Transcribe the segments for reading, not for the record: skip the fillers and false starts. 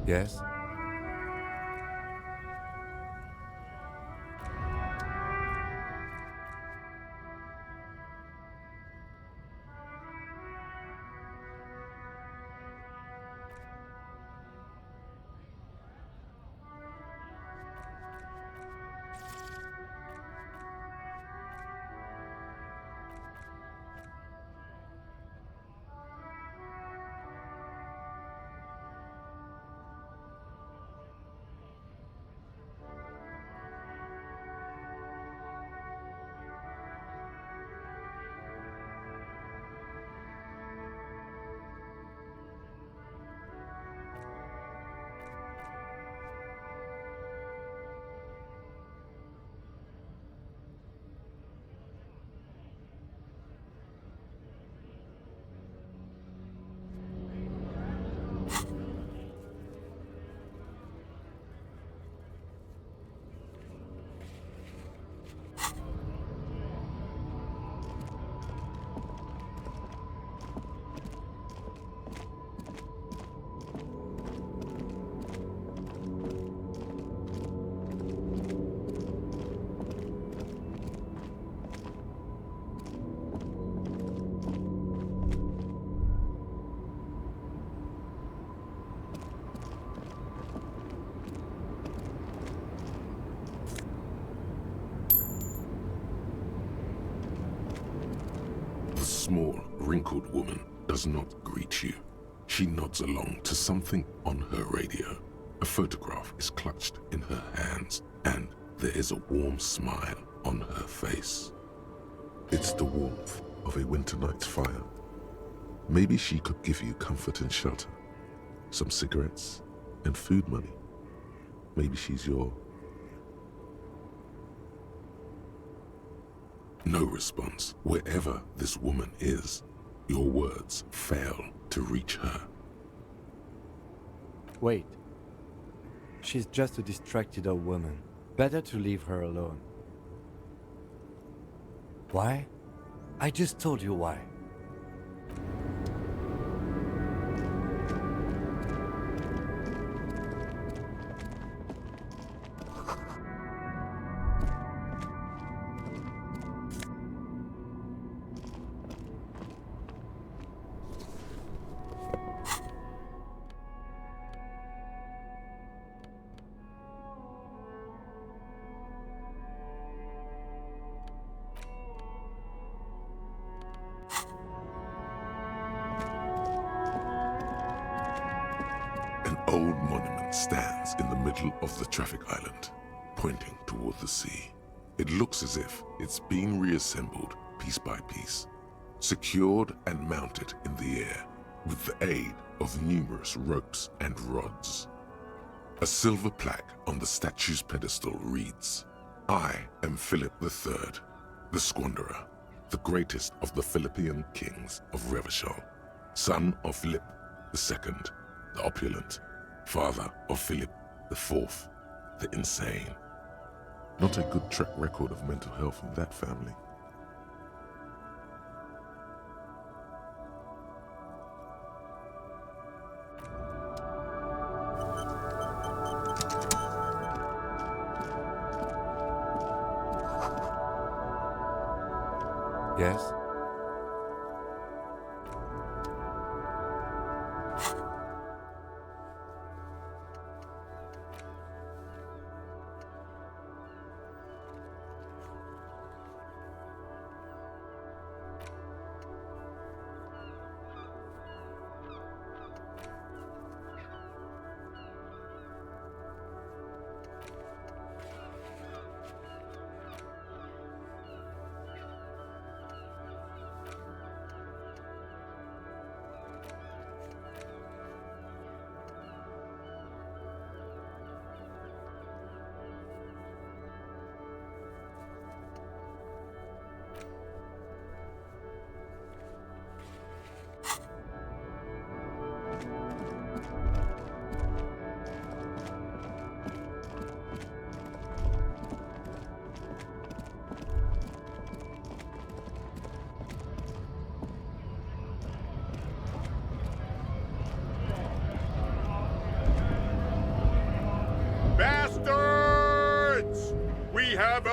Yes? The small, wrinkled woman does not greet you. She nods along to something on her radio. A photograph is clutched in her hands, and there is a warm smile on her face. It's the warmth of a winter night's fire. Maybe she could give you comfort and shelter, some cigarettes and food money. Maybe she's your... No response. Wherever this woman is, your words fail to reach her. Wait. She's just a distracted old woman. Better to leave her alone. Why? I just told you why. An old monument stands in the middle of the traffic island, pointing toward the sea. It looks as if it's being reassembled piece by piece, secured and mounted in the air with the aid of numerous ropes and rods. A silver plaque on the statue's pedestal reads, "I am Philip III, the Squanderer, the greatest of the Philippian kings of Revachol, son of Philip II, the opulent, father of Philip IV, the insane." Not a good track record of mental health in that family. Yes?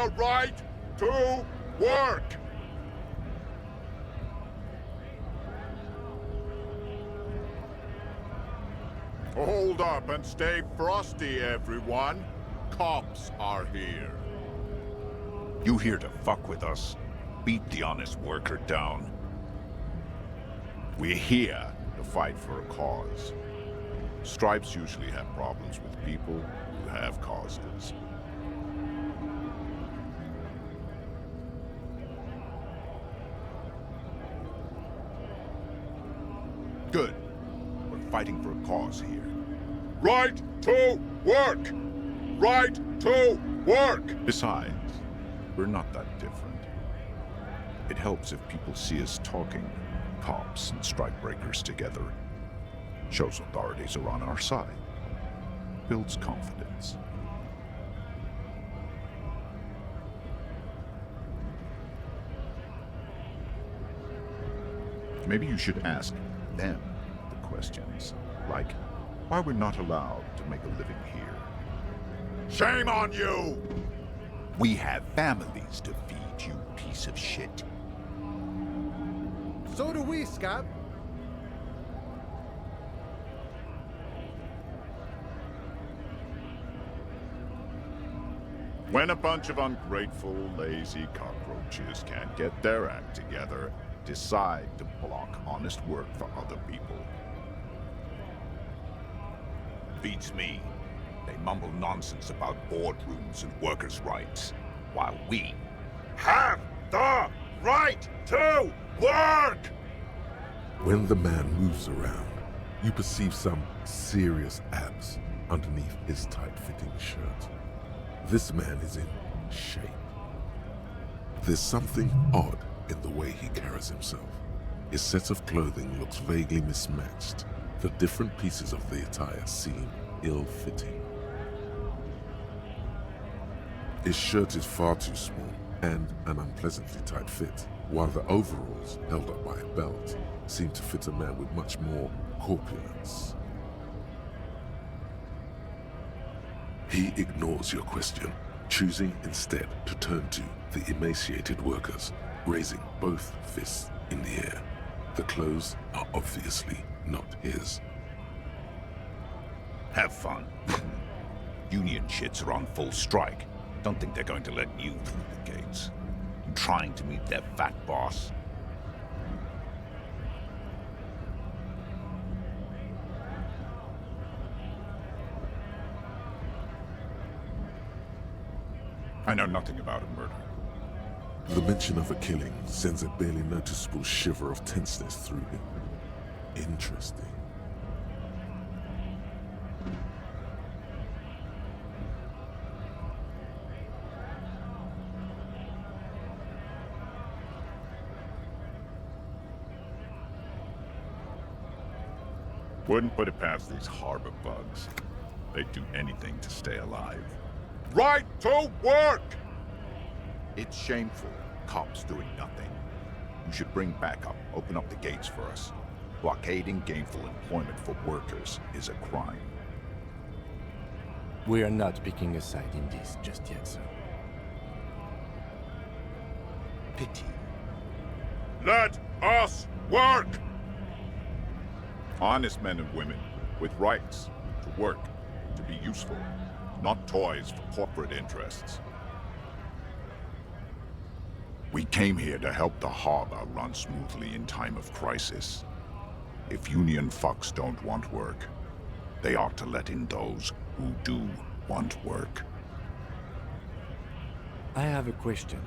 the right to work! Hold up and stay frosty, everyone. Cops are here. You here to fuck with us? Beat the honest worker down. We're here to fight for a cause. Stripes usually have problems with people who have causes. Good. We're fighting for a cause here. Right to work! Right to work! Besides, we're not that different. It helps if people see us talking, cops and strikebreakers together. Shows authorities are on our side. Builds confidence. Maybe you should ask them the questions, like why we're not allowed to make a living here. Shame on you! We have families to feed, you piece of shit. So do we, Scab. When a bunch of ungrateful, lazy cockroaches can't get their act together, decide to block honest work for other people. Beats me. They mumble nonsense about boardrooms and workers' rights, while we Have the right to work! When the man moves around, you perceive some serious abs underneath his tight-fitting shirt. This man is in shape. There's something odd in the way he carries himself. His set of clothing looks vaguely mismatched. The different pieces of the attire seem ill-fitting. His shirt is far too small and an unpleasantly tight fit, while the overalls, held up by a belt, seem to fit a man with much more corpulence. He ignores your question, choosing instead to turn to the emaciated workers, raising both fists in the air. The clothes are obviously not his. have fun. Union shits are on full strike. Don't think they're going to let you through the gates. You trying to meet their fat boss? I know nothing about a murder. The mention of a killing sends a barely noticeable shiver of tenseness through him. Interesting. Wouldn't put it past these harbor bugs. They'd do anything to stay alive. Right to work! It's shameful. Cops doing nothing. You should bring backup. Open up the gates for us. Blockading gainful employment for workers is a crime. We are not picking a side in this just yet, sir. Pity. Let us work! Honest men and women with rights to work, to be useful, not toys for corporate interests. We came here to help the harbor run smoothly in time of crisis. If union fucks don't want work, they ought to let in those who do want work. I have a question.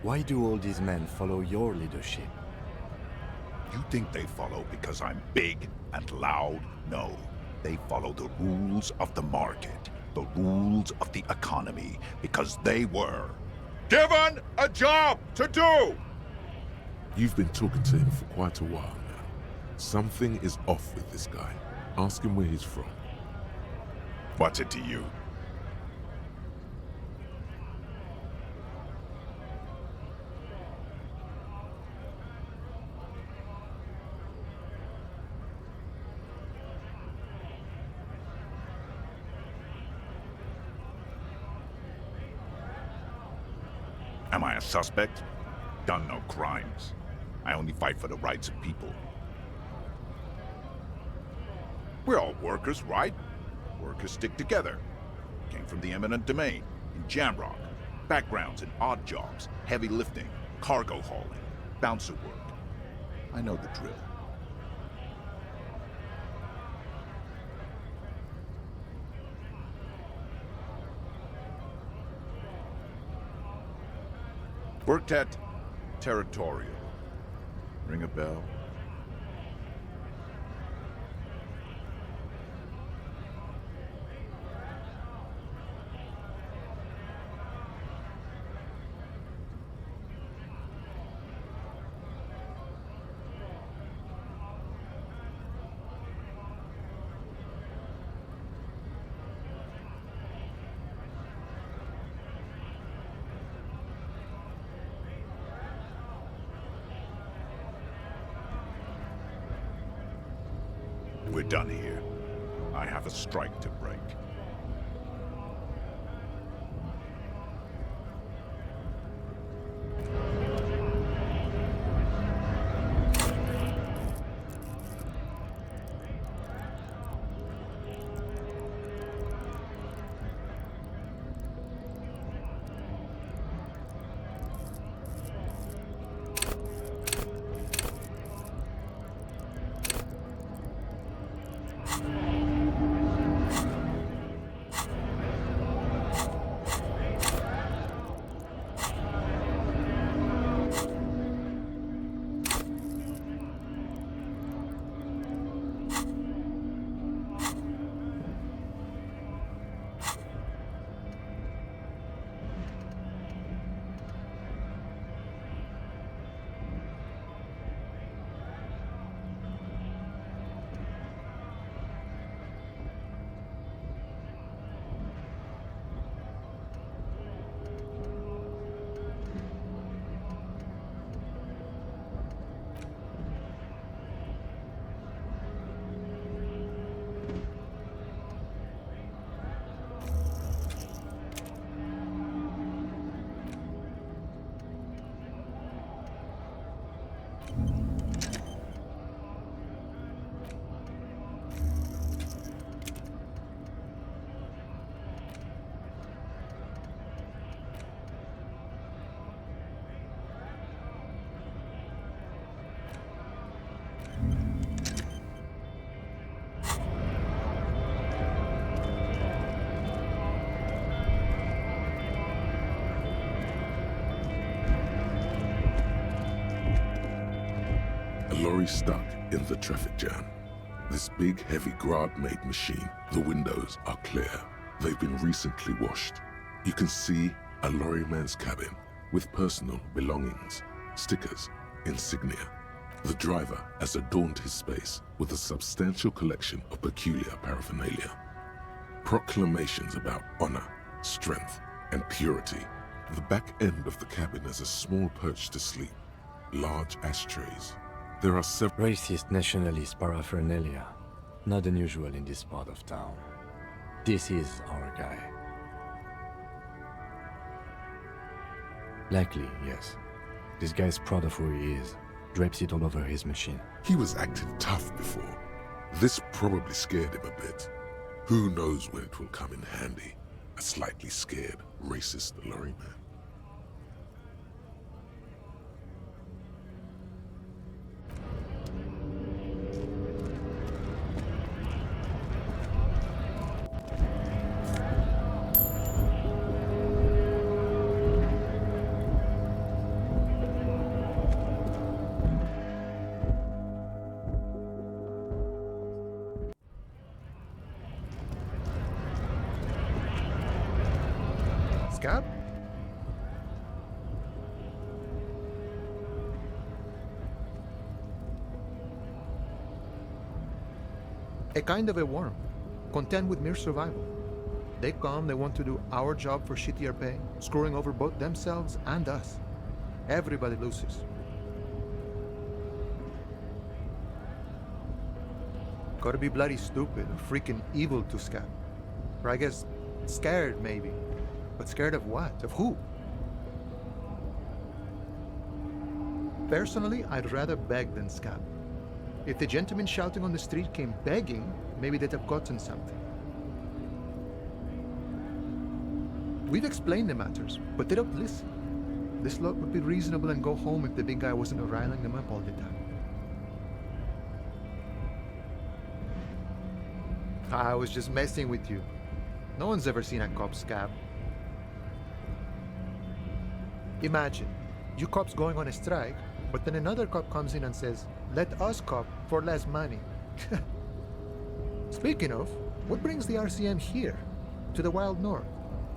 Why do all these men follow your leadership? You think they follow because I'm big and loud? No. They follow the rules of the market, the rules of the economy, because they were given a job to do! You've been talking to him for quite a while now. Something is off with this guy. Ask him where he's from. What's it to you? Am I a suspect? Done no crimes. I only fight for the rights of people. We're all workers, right? Workers stick together. Came from the eminent domain, in Jamrock. Backgrounds in odd jobs, heavy lifting, cargo hauling, bouncer work. I know the drill. Worked at Territorial. Ring a bell? We're done here. I have a strike to break. Lorry stuck in the traffic jam. This big, heavy Grad-made machine, the windows are clear. They've been recently washed. You can see a lorryman's cabin with personal belongings, stickers, insignia. The driver has adorned his space with a substantial collection of peculiar paraphernalia. Proclamations about honor, strength, and purity. The back end of the cabin has a small perch to sleep, large ashtrays. There are several Racist nationalist paraphernalia. Not unusual in this part of town. This is our guy. Likely, yes. This guy's proud of who he is. Drapes it all over his machine. He was acting tough before. This probably scared him a bit. Who knows when it will come in handy? A slightly scared, racist lorryman. Scab? A kind of a worm, content with mere survival. They come, they want to do our job for shittier pay, screwing over both themselves and us. Everybody loses. Gotta be bloody stupid or freaking evil to Scab. Or I guess scared, maybe. But scared of what? Of who? Personally, I'd rather beg than scab. If the gentleman shouting on the street came begging, maybe they'd have gotten something. We've explained the matters, but they don't listen. This lot would be reasonable and go home if the big guy wasn't riling them up all the time. I was just messing with you. No one's ever seen a cop scab. Imagine, you cops going on a strike, but then another cop comes in and says, "Let us cop for less money." Speaking of, what brings the RCM here, to the wild north?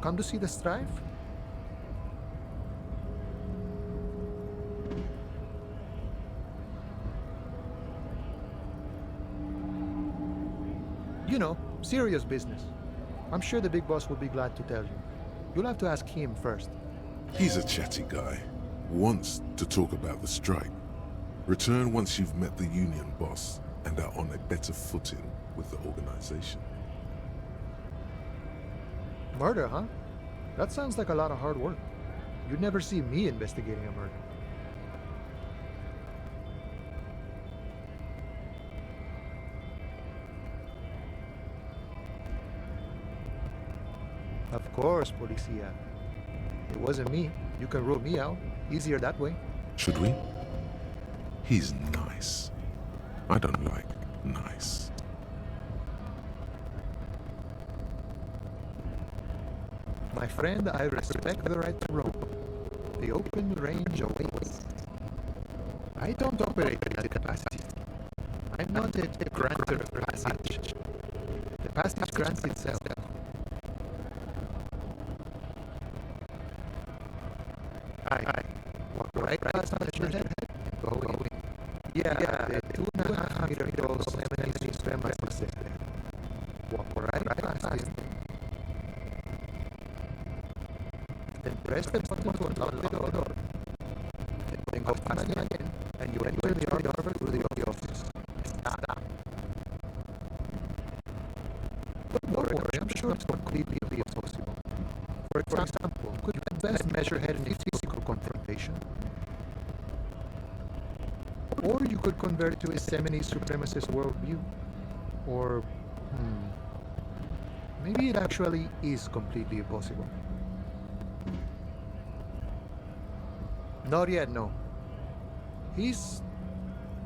Come to see the strife? You know, serious business. I'm sure the big boss will be glad to tell you. You'll have to ask him first. He's a chatty guy. Wants to talk about the strike. Return once you've met the union boss and are on a better footing with the organization. Murder, huh? That sounds like a lot of hard work. You'd never see me investigating a murder. Of course, Policia. It wasn't me. You can rule me out. Easier that way. Should we? He's nice. I don't like nice. My friend, I respect the right to roam. The open range awaits. I don't operate in that capacity. I'm not a grantor of passage. The passage grants itself. I walk right past your head and go in. Yeah, the 2.5 meter tall Seminary supremacy is there. Walk right past it. Then press the button to unlock the door. Then go past it again, and you enter the arbor through the office. Stop. But don't worry, I'm sure it's completely possible. For example, could you best measure head in a physical confrontation? Or you could convert to a semi-supremacist worldview. Or, maybe it actually is completely impossible. Not yet, no. He's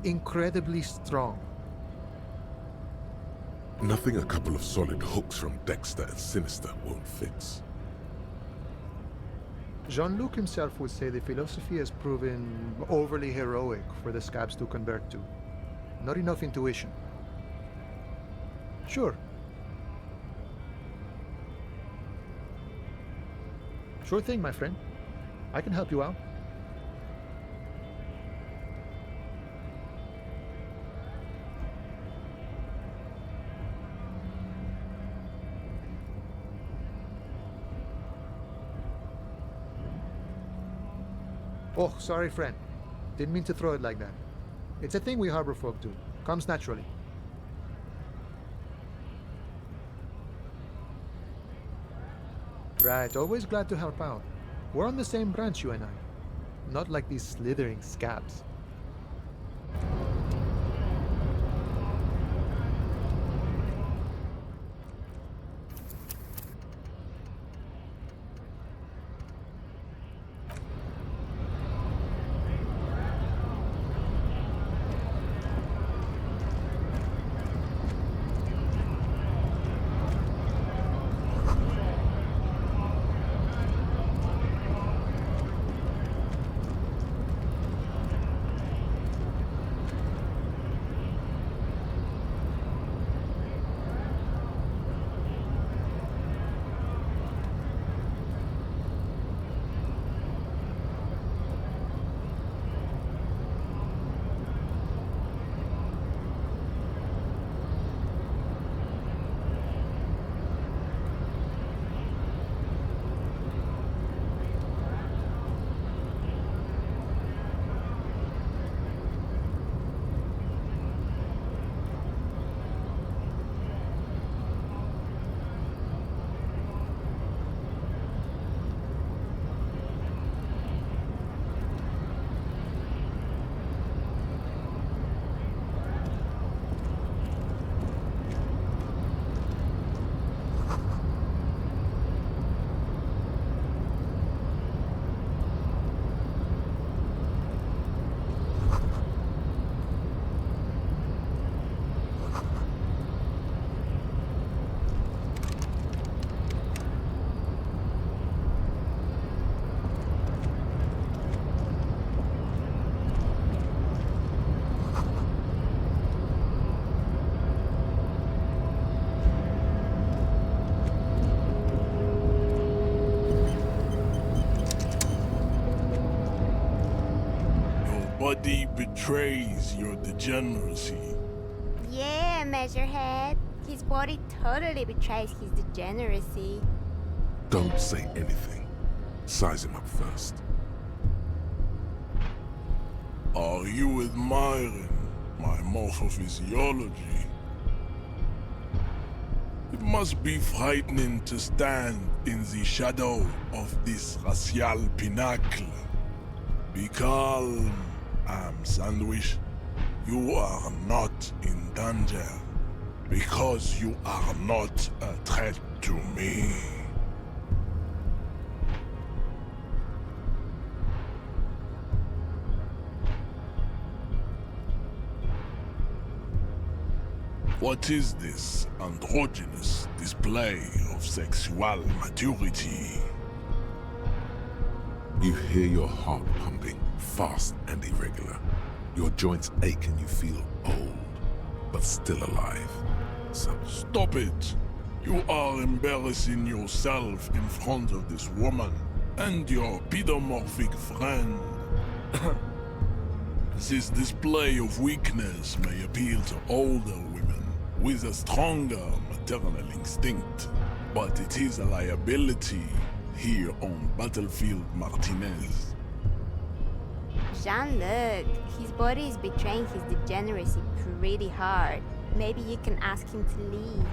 incredibly strong. Nothing a couple of solid hooks from Dexter and Sinister won't fix. Jean-Luc himself would say the philosophy has proven overly heroic for the scabs to convert to. Not enough intuition. Sure. Sure thing, my friend. I can help you out. Oh, sorry, friend. Didn't mean to throw it like that. It's a thing we harbor folk do. Comes naturally. Right, always glad to help out. We're on the same branch, you and I. Not like these slithering scabs. body betrays your degeneracy. Yeah, Measurehead. His body totally betrays his degeneracy. Don't say anything. Size him up first. Are you admiring my morphophysiology? It must be frightening to stand in the shadow of this racial pinnacle. Be calm, Sandwich. You are not in danger, because you are not a threat to me. What is this androgynous display of sexual maturity? You hear your heart pumping, fast and irregular. Your joints ache and you feel old, but still alive. Stop it! You are embarrassing yourself in front of this woman and your pedomorphic friend. This display of weakness may appeal to older women with a stronger maternal instinct, but it is a liability here on Battlefield Martinez. Jean-Luc, his body is betraying his degeneracy pretty hard. Maybe you can ask him to leave.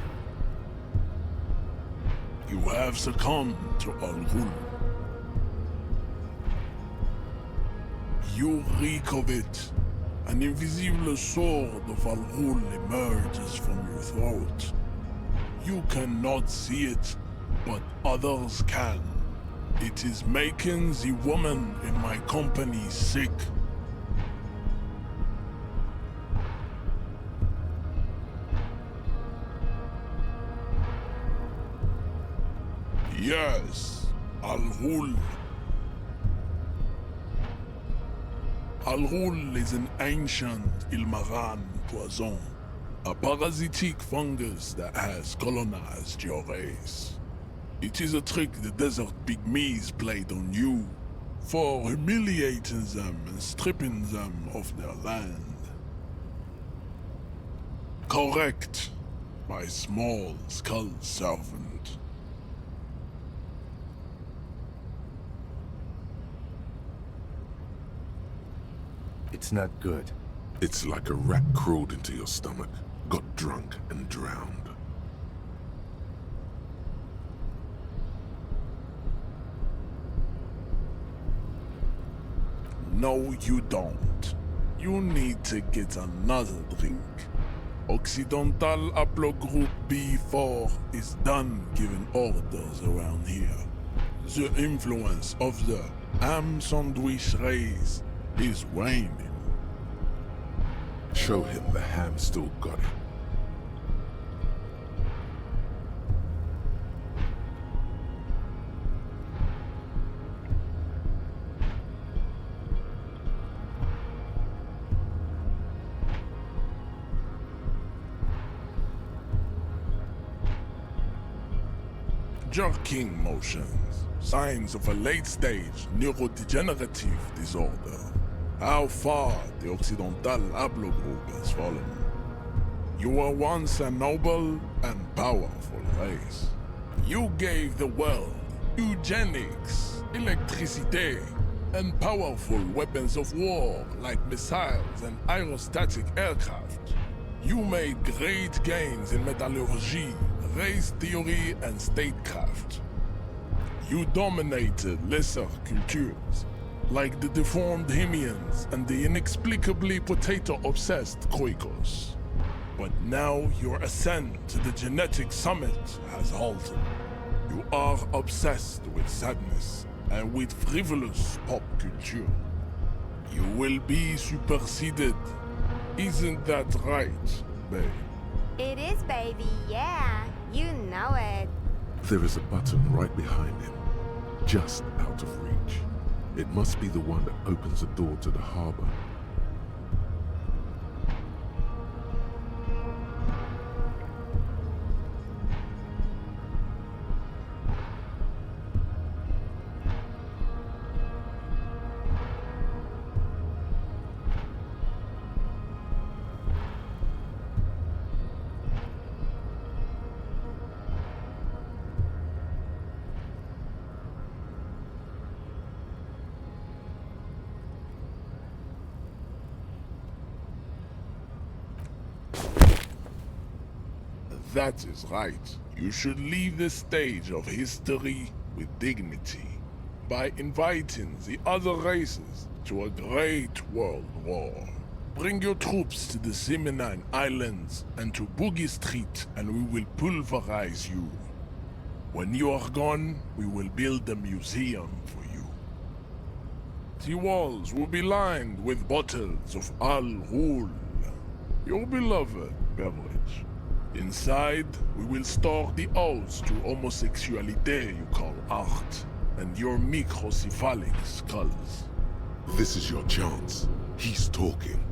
You have succumbed to Al-Ghul. You reek of it. An invisible sword of Al-Ghul emerges from your throat. You cannot see it, but others can. It is making the woman in my company sick. Yes, Al-Ghul. Al-Ghul is an ancient Ilmaran poison, a parasitic fungus that has colonized your race. It is a trick the desert pygmies played on you, for humiliating them and stripping them of their land. Correct, my small skull servant. It's not good. It's like a rat crawled into your stomach, got drunk and drowned. No, you don't. You need to get another drink. Occidental Haplogroup B4 is done giving orders around here. The influence of the ham sandwich race is waning. Show him the ham still got it. Jerking motions, signs of a late-stage neurodegenerative disorder. How far the Occidental Haplogroup has fallen. You were once a noble and powerful race. You gave the world eugenics, electricity, and powerful weapons of war like missiles and aerostatic aircraft. You made great gains in metallurgy, race theory, and statecraft. You dominated lesser cultures, like the deformed Hemians and the inexplicably potato-obsessed Kroikos. But now your ascent to the genetic summit has halted. You are obsessed with sadness and with frivolous pop culture. You will be superseded. Isn't that right, babe? It is, baby, yeah. You know it. There is a button right behind him, just out of reach. It must be the one that opens the door to the harbor. That is right. You should leave the stage of history with dignity by inviting the other races to a great world war. Bring your troops to the Seminine Islands and to Boogie Street, and we will pulverize you. When you are gone, we will build a museum for you. The walls will be lined with bottles of Al Ghul, your beloved beverage. Inside, we will store the odes to homosexuality you call art, and your microcephalic skulls. This is your chance. He's talking.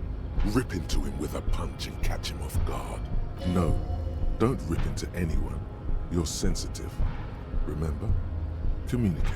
Rip into him with a punch and catch him off guard. No, don't rip into anyone. You're sensitive. Remember? Communicate.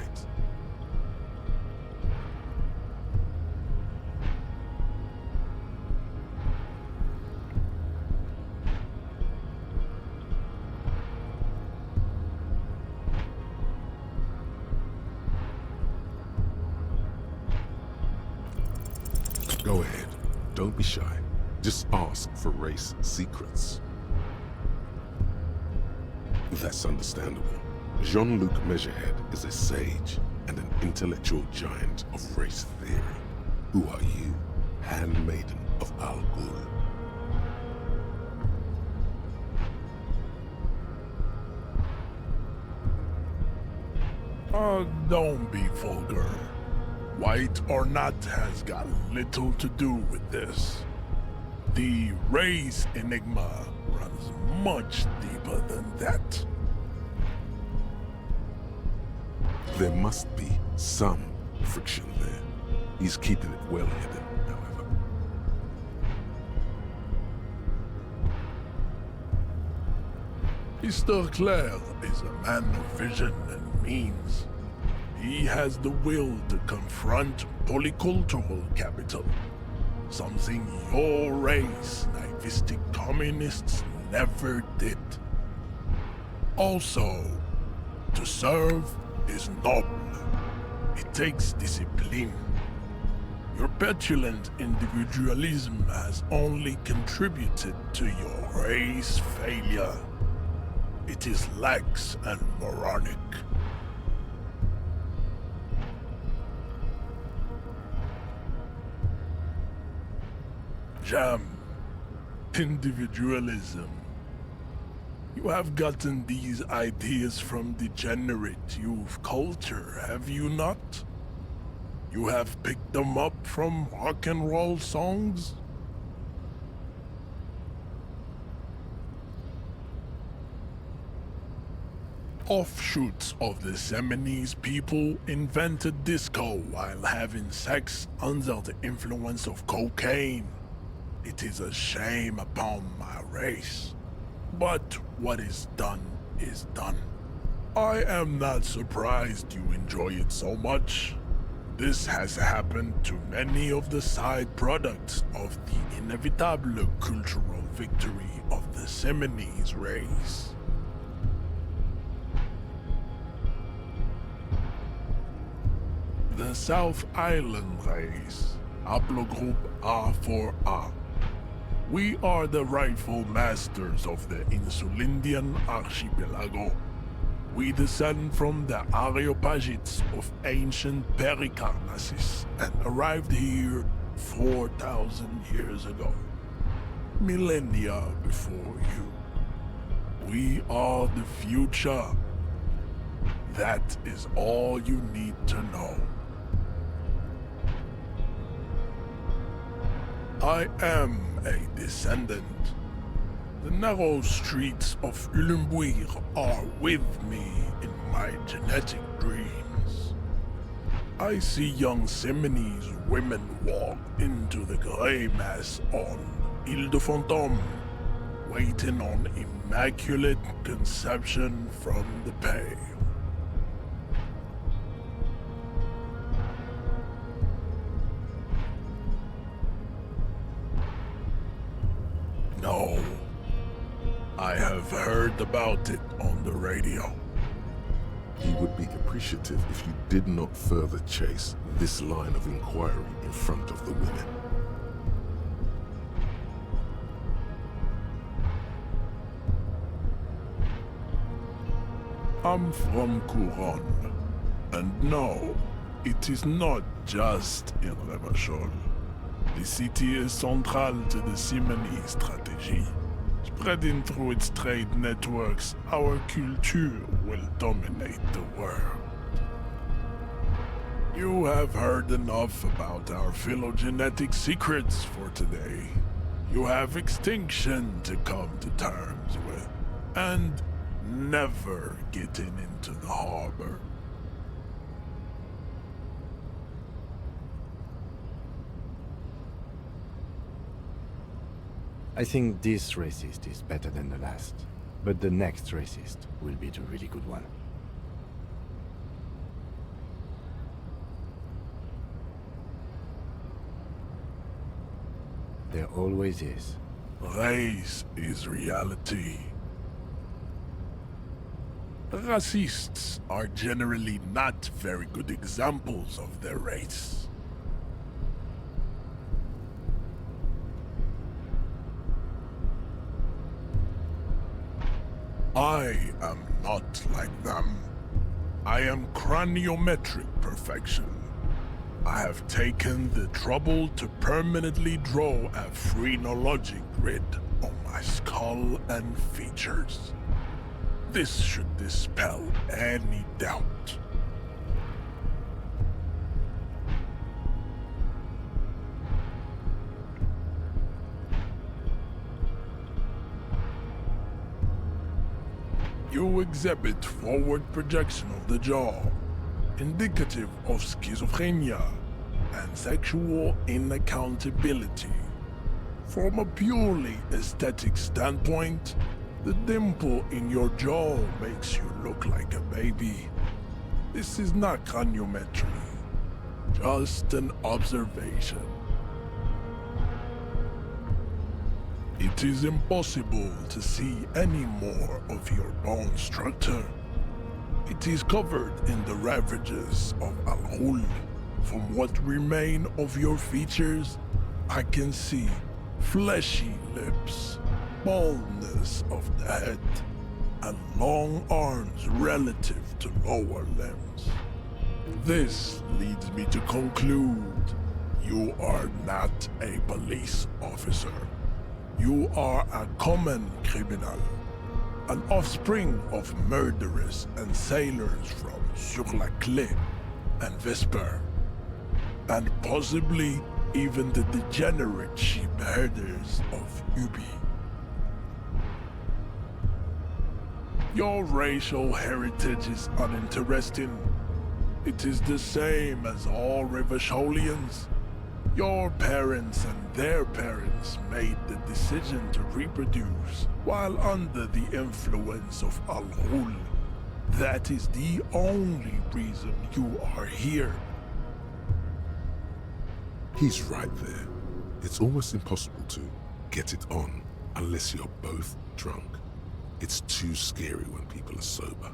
Go ahead. Don't be shy. Just ask for race secrets. That's understandable. Jean-Luc Measurehead is a sage and an intellectual giant of race theory. Who are you, handmaiden of Al Ghul? Don't be vulgar. White or not has got little to do with this. The race enigma runs much deeper than that. There must be some friction there. He's keeping it well hidden, however. Mr. Clare is a man of vision and means. He has the will to confront polycultural capital, something your race, naivistic communists, never did. Also, to serve is noble. It takes discipline. Your petulant individualism has only contributed to your race failure. It is lax and moronic. Jam. Individualism. You have gotten these ideas from degenerate youth culture, have you not? You have picked them up from rock and roll songs? Offshoots of the Seminoles people invented disco while having sex under the influence of cocaine. It is a shame upon my race. But what is done is done. I am not surprised you enjoy it so much. This has happened to many of the side products of the inevitable cultural victory of the Seminoles race. The South Island race, haplogroup A4A. We are the rightful masters of the Insulindian archipelago. We descend from the Areopagites of ancient Pericarnassus and arrived here 4,000 years ago, millennia before you. We are the future. That is all you need to know. I am a descendant. The narrow streets of Ulumbuir are with me in my genetic dreams. I see young Seminoles women walk into the grey mass on Ile de Fantôme, waiting on immaculate conception from the pale. No. I have heard about it on the radio. He would be appreciative if you did not further chase this line of inquiry in front of the women. I'm from Couronne. And no, it is not just in Revachol. The city is central to the Simony strategy. Spreading through its trade networks, our culture will dominate the world. You have heard enough about our phylogenetic secrets for today. You have extinction to come to terms with, and never getting into the harbor. I think this racist is better than the last, but the next racist will be the really good one. There always is. Race is reality. Racists are generally not very good examples of their race. I am not like them. I am craniometric perfection. I have taken the trouble to permanently draw a phrenologic grid on my skull and features. This should dispel any doubt. You exhibit forward projection of the jaw, indicative of schizophrenia and sexual inaccountability. From a purely aesthetic standpoint, the dimple in your jaw makes you look like a baby. This is not craniometry, just an observation. It is impossible to see any more of your bone structure. It is covered in the ravages of Al-Hul. From what remain of your features, I can see fleshy lips, baldness of the head, and long arms relative to lower limbs. This leads me to conclude you are not a police officer. You are a common criminal, an offspring of murderers and sailors from Sur-la-Clé and Vesper, and possibly even the degenerate sheep herders of Ubi. Your racial heritage is uninteresting. It is the same as all Revacholians. Your parents and their parents made the decision to reproduce while under the influence of Al-Hul. That is the only reason you are here. He's right there. It's almost impossible to get it on unless you're both drunk. It's too scary when people are sober.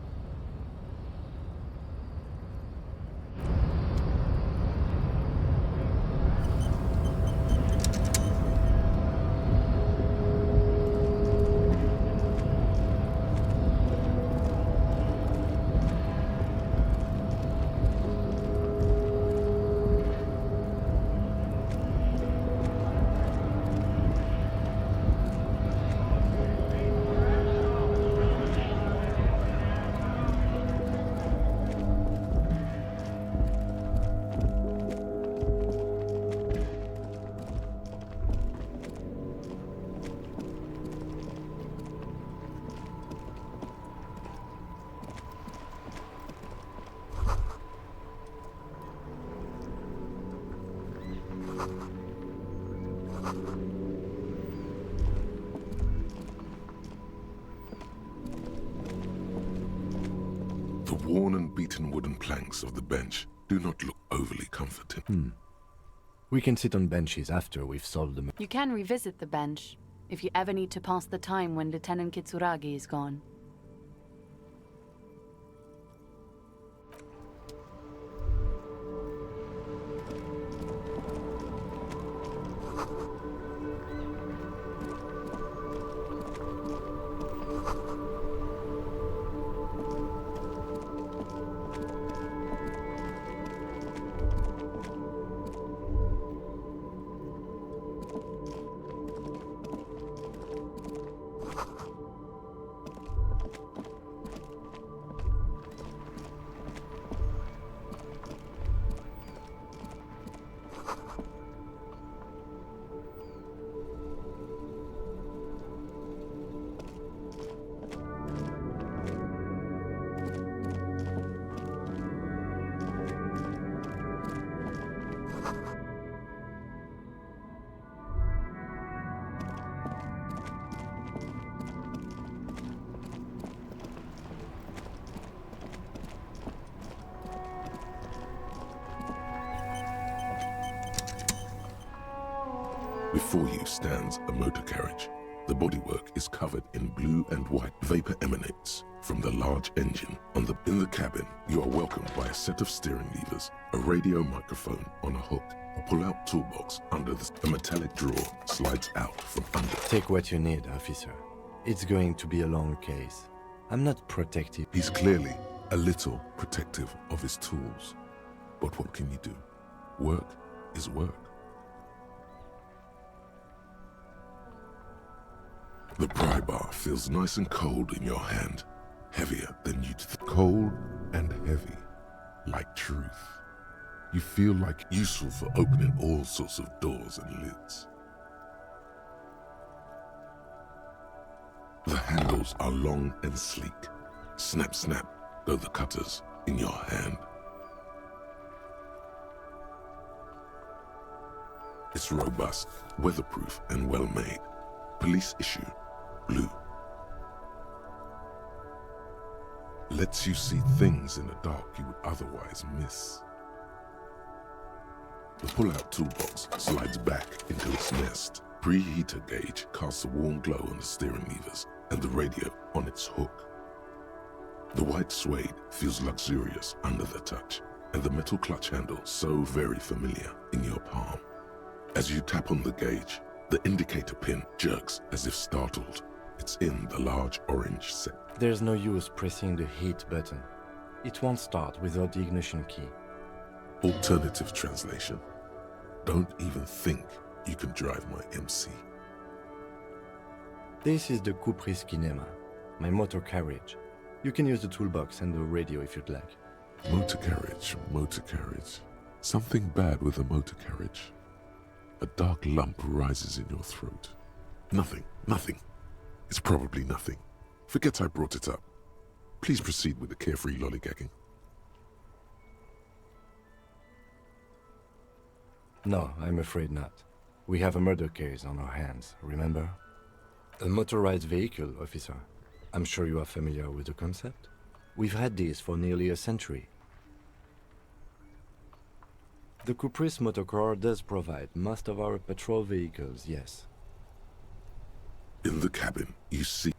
The worn and beaten wooden planks of the bench do not look overly comforting. We can sit on benches after we've solved the... You can revisit the bench, if you ever need to pass the time when Lieutenant Kitsuragi is gone. Before you stands a motor carriage. The bodywork is covered in blue and white. Vapor emanates from the large engine. In the cabin, you are welcomed by a set of steering levers, a radio microphone on a hook, a pull-out toolbox under a metallic drawer slides out from under. Take what you need, officer. It's going to be a long case. I'm not protective. He's clearly a little protective of his tools. But what can you do? Work is work. The pry bar feels nice and cold in your hand, heavier than you'd think. Cold and heavy, like truth. You feel like useful for opening all sorts of doors and lids. The handles are long and sleek. Snap, snap, go the cutters in your hand. It's robust, weatherproof, and well-made. Police issue. Blue. Lets you see things in the dark you would otherwise miss. The pull-out toolbox slides back into its nest. Preheater gauge casts a warm glow on the steering levers and the radio on its hook. The white suede feels luxurious under the touch, and the metal clutch handle so very familiar in your palm. As you tap on the gauge, the indicator pin jerks as if startled. It's in the large orange set. There's no use pressing the heat button. It won't start without the ignition key. Alternative translation. Don't even think you can drive my MC. This is the Cupri's Kinema, my motor carriage. You can use the toolbox and the radio if you'd like. Motor carriage, motor carriage. Something bad with a motor carriage. A dark lump rises in your throat. Nothing, nothing. It's probably nothing. Forget I brought it up. Please proceed with the carefree lollygagging. No, I'm afraid not. We have a murder case on our hands, remember? A motorized vehicle, officer. I'm sure you are familiar with the concept. We've had these for nearly a century. The Cupri's motorcar does provide most of our patrol vehicles, yes. In the cabin, you see...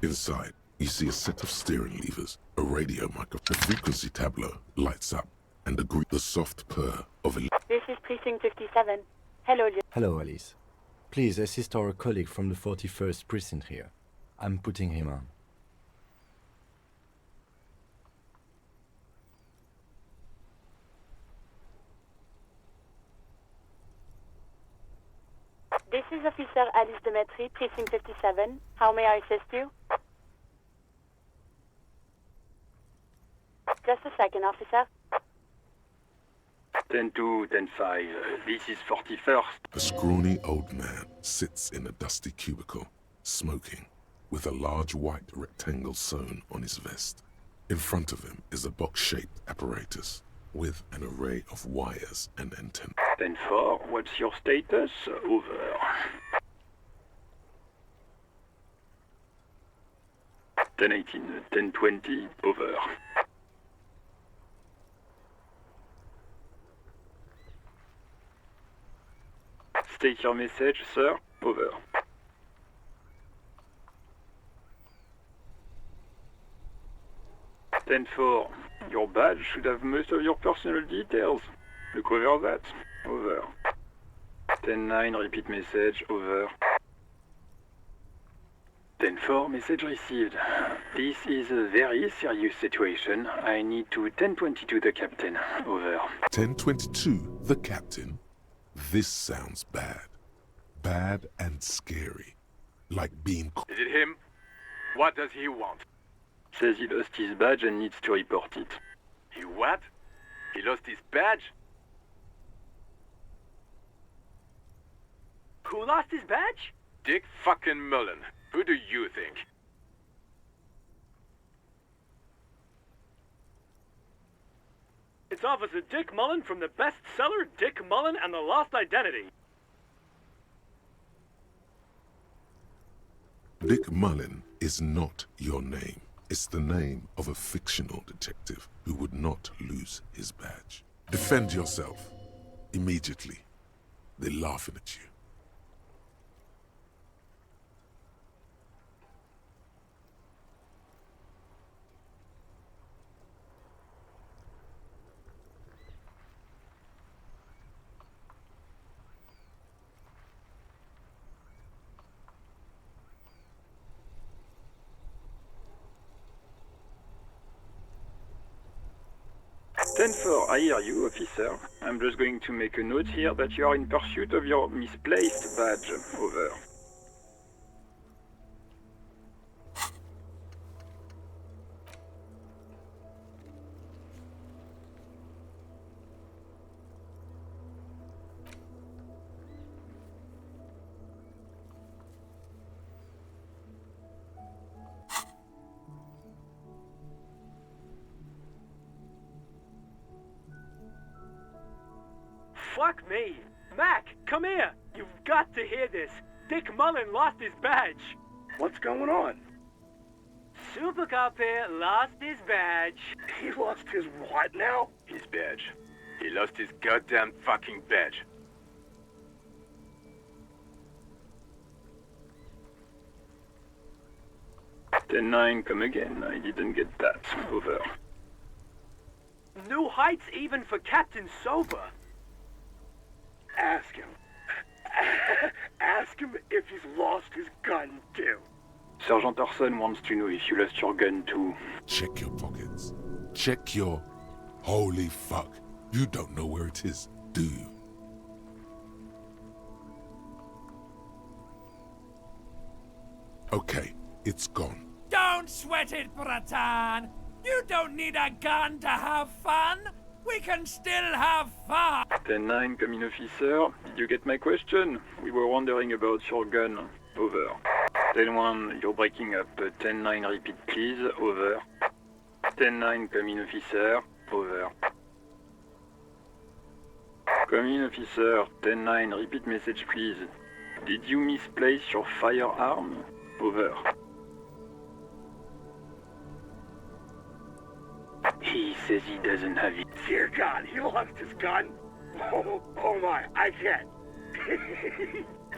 Inside, you see a set of steering levers, a radio microphone, a frequency tableau lights up, and the soft purr of a... This is Precinct 57. Hello, Hello, Alice. Please assist our colleague from the 41st precinct here. I'm putting him on. This is Officer Alice Demetri, Precinct 57. How may I assist you? Just a second, officer. 10-2, 10-5, this is 41st. A scrawny old man sits in a dusty cubicle, smoking, with a large white rectangle sewn on his vest. In front of him is a box-shaped apparatus with an array of wires and antennas. 10-4, what's your status? Over. 10-18, 10-20, over. State your message, sir. Over. Ten-4. Your badge should have most of your personal details. Look over that. Over. 10-9, repeat message. Over. 10-4, message received. This is a very serious situation. I need to 1022 the captain. Over. 1022, the captain? This sounds bad. Bad and scary. Like being... Is it him? What does he want? Says he lost his badge and needs to report it. He what? He lost his badge? Who lost his badge? Dick fucking Mullen. Who do you think? It's Officer Dick Mullen from the bestseller Dick Mullen and the Lost Identity. Dick Mullen is not your name. It's the name of a fictional detective who would not lose his badge. Defend yourself. Immediately. They're laughing at you. Stanford, I hear you, officer. I'm just going to make a note here that you are in pursuit of your misplaced badge. Over. Fuck me. Mac, come here. You've got to hear this. Dick Mullen lost his badge. What's going on? Super Cop here lost his badge. He lost his what now? His badge. He lost his goddamn fucking badge. Ten 9, come again. I didn't get that. Over. New heights even for Captain Sober. Ask him. Ask him if he's lost his gun, too. Sergeant Orson wants to know if you lost your gun, too. Check your pockets. Check your... Holy fuck. You don't know where it is, do you? Okay, it's gone. Don't sweat it, Bratan! You don't need a gun to have fun! We can still have fun! 10-9, come in, officer. Did you get my question? We were wondering about your gun. Over. 10-1, you're breaking up. 10-9, repeat, please. Over. 10-9, come in, officer. Over. Come in, officer. 10-9, repeat message, please. Did you misplace your firearm? Over. He says he doesn't have it. Dear God, he lost his gun? Oh my, I can't.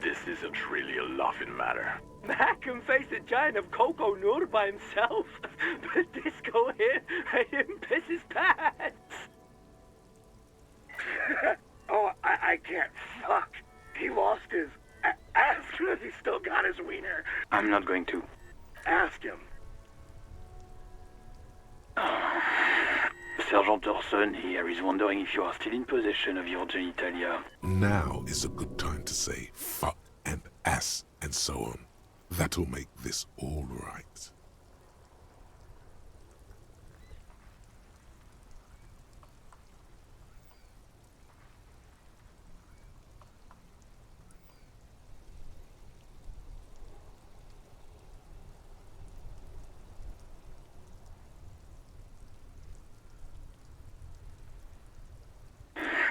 This isn't really a laughing matter. Mac can face a giant of Coco Noodle by himself. But Disco here made him piss his pants. Oh, I can't. Fuck. He lost his... Ask him if he's still got his wiener. I'm not going to. Ask him. Sergeant Orson here is wondering if you are still in possession of your genitalia. Now is a good time to say fuck and ass and so on. That'll make this all right.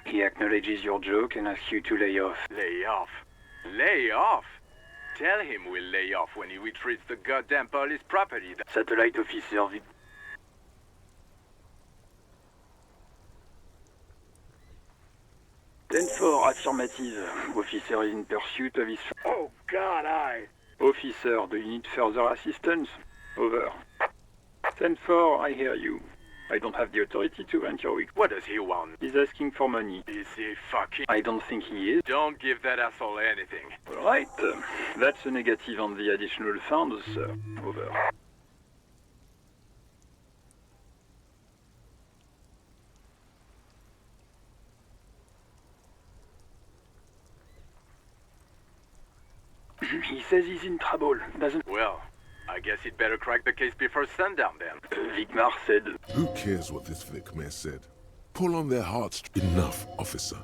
He acknowledges your joke and asks you to lay off. Lay off? Lay off? Tell him we'll lay off when he retrieves the goddamn police property. Satellite officer... 10-4, affirmative. Officer is in pursuit of his... Oh, God, Officer, do you need further assistance? Over. 10-4, I hear you. I don't have the authority to grant your request. What does he want? He's asking for money. Is he fucking... I don't think he is. Don't give that asshole anything. All right. That's a negative on the additional funds, sir. Over. He says he's in trouble, doesn't... Well, I guess he'd better crack the case before sundown then. Vigmar said... Who cares what this Vicmare said? Pull on their heartstrings. Enough, officer.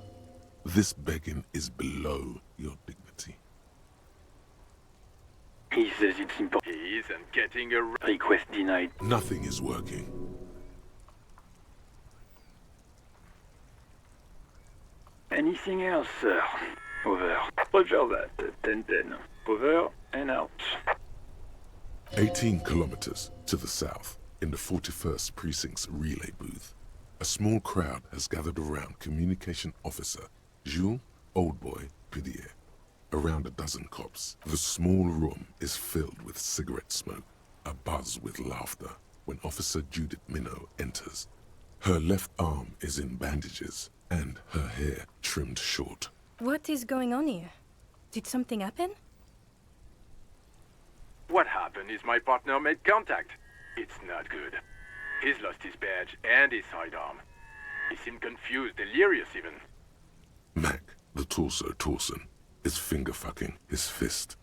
This begging is below your dignity. He says it's important. He isn't getting a... Request denied. Nothing is working. Anything else, sir? Over. Roger that. 10-10. Over and out. 18 kilometers to the south, in the 41st Precinct's relay booth, a small crowd has gathered around Communication Officer Jules Oldboy Pidier. Around a dozen cops. The small room is filled with cigarette smoke, abuzz with laughter, when Officer Judith Minot enters. Her left arm is in bandages, and her hair trimmed short. What is going on here? Did something happen? What happened is my partner made contact. It's not good. He's lost his badge and his sidearm. He seemed confused, delirious even. Mac, the torso Torson, is finger-fucking his fist,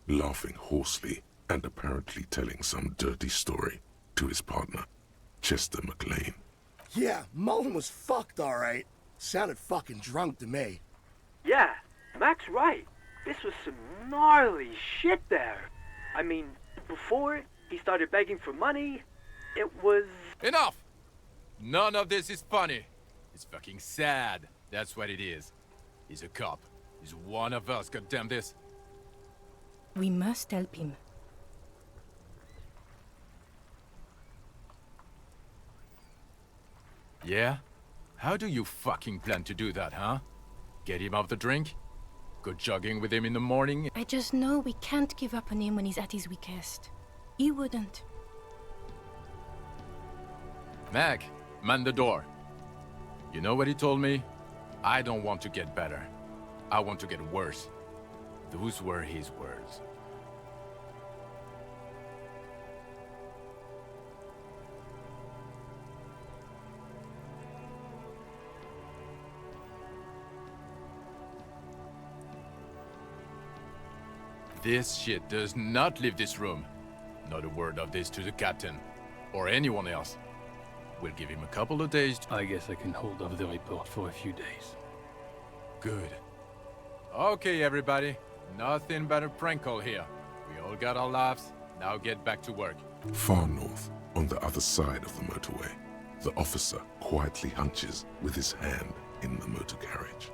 laughing hoarsely and apparently telling some dirty story to his partner, Chester McLean. Yeah, Mullen was fucked, alright. Sounded fucking drunk to me. Yeah, Mac's right. This was some gnarly shit there. I mean, before he started begging for money, it was... Enough! None of this is funny. It's fucking sad. That's what it is. He's a cop. He's one of us, goddamn this. We must help him. Yeah? How do you fucking plan to do that, huh? Get him off the drink? Go jogging with him in the morning? I just know we can't give up on him when he's at his weakest. He wouldn't. Mac, man the door. You know what he told me? I don't want to get better. I want to get worse. Those were his words. This shit does not leave this room. Not a word of this to the captain, or anyone else. We'll give him a couple of days to... I guess I can hold off the report for a few days. Good. Okay, everybody. Nothing but a prank call here. We all got our laughs. Now get back to work. Far north, on the other side of the motorway, the officer quietly hunches with his hand in the motor carriage.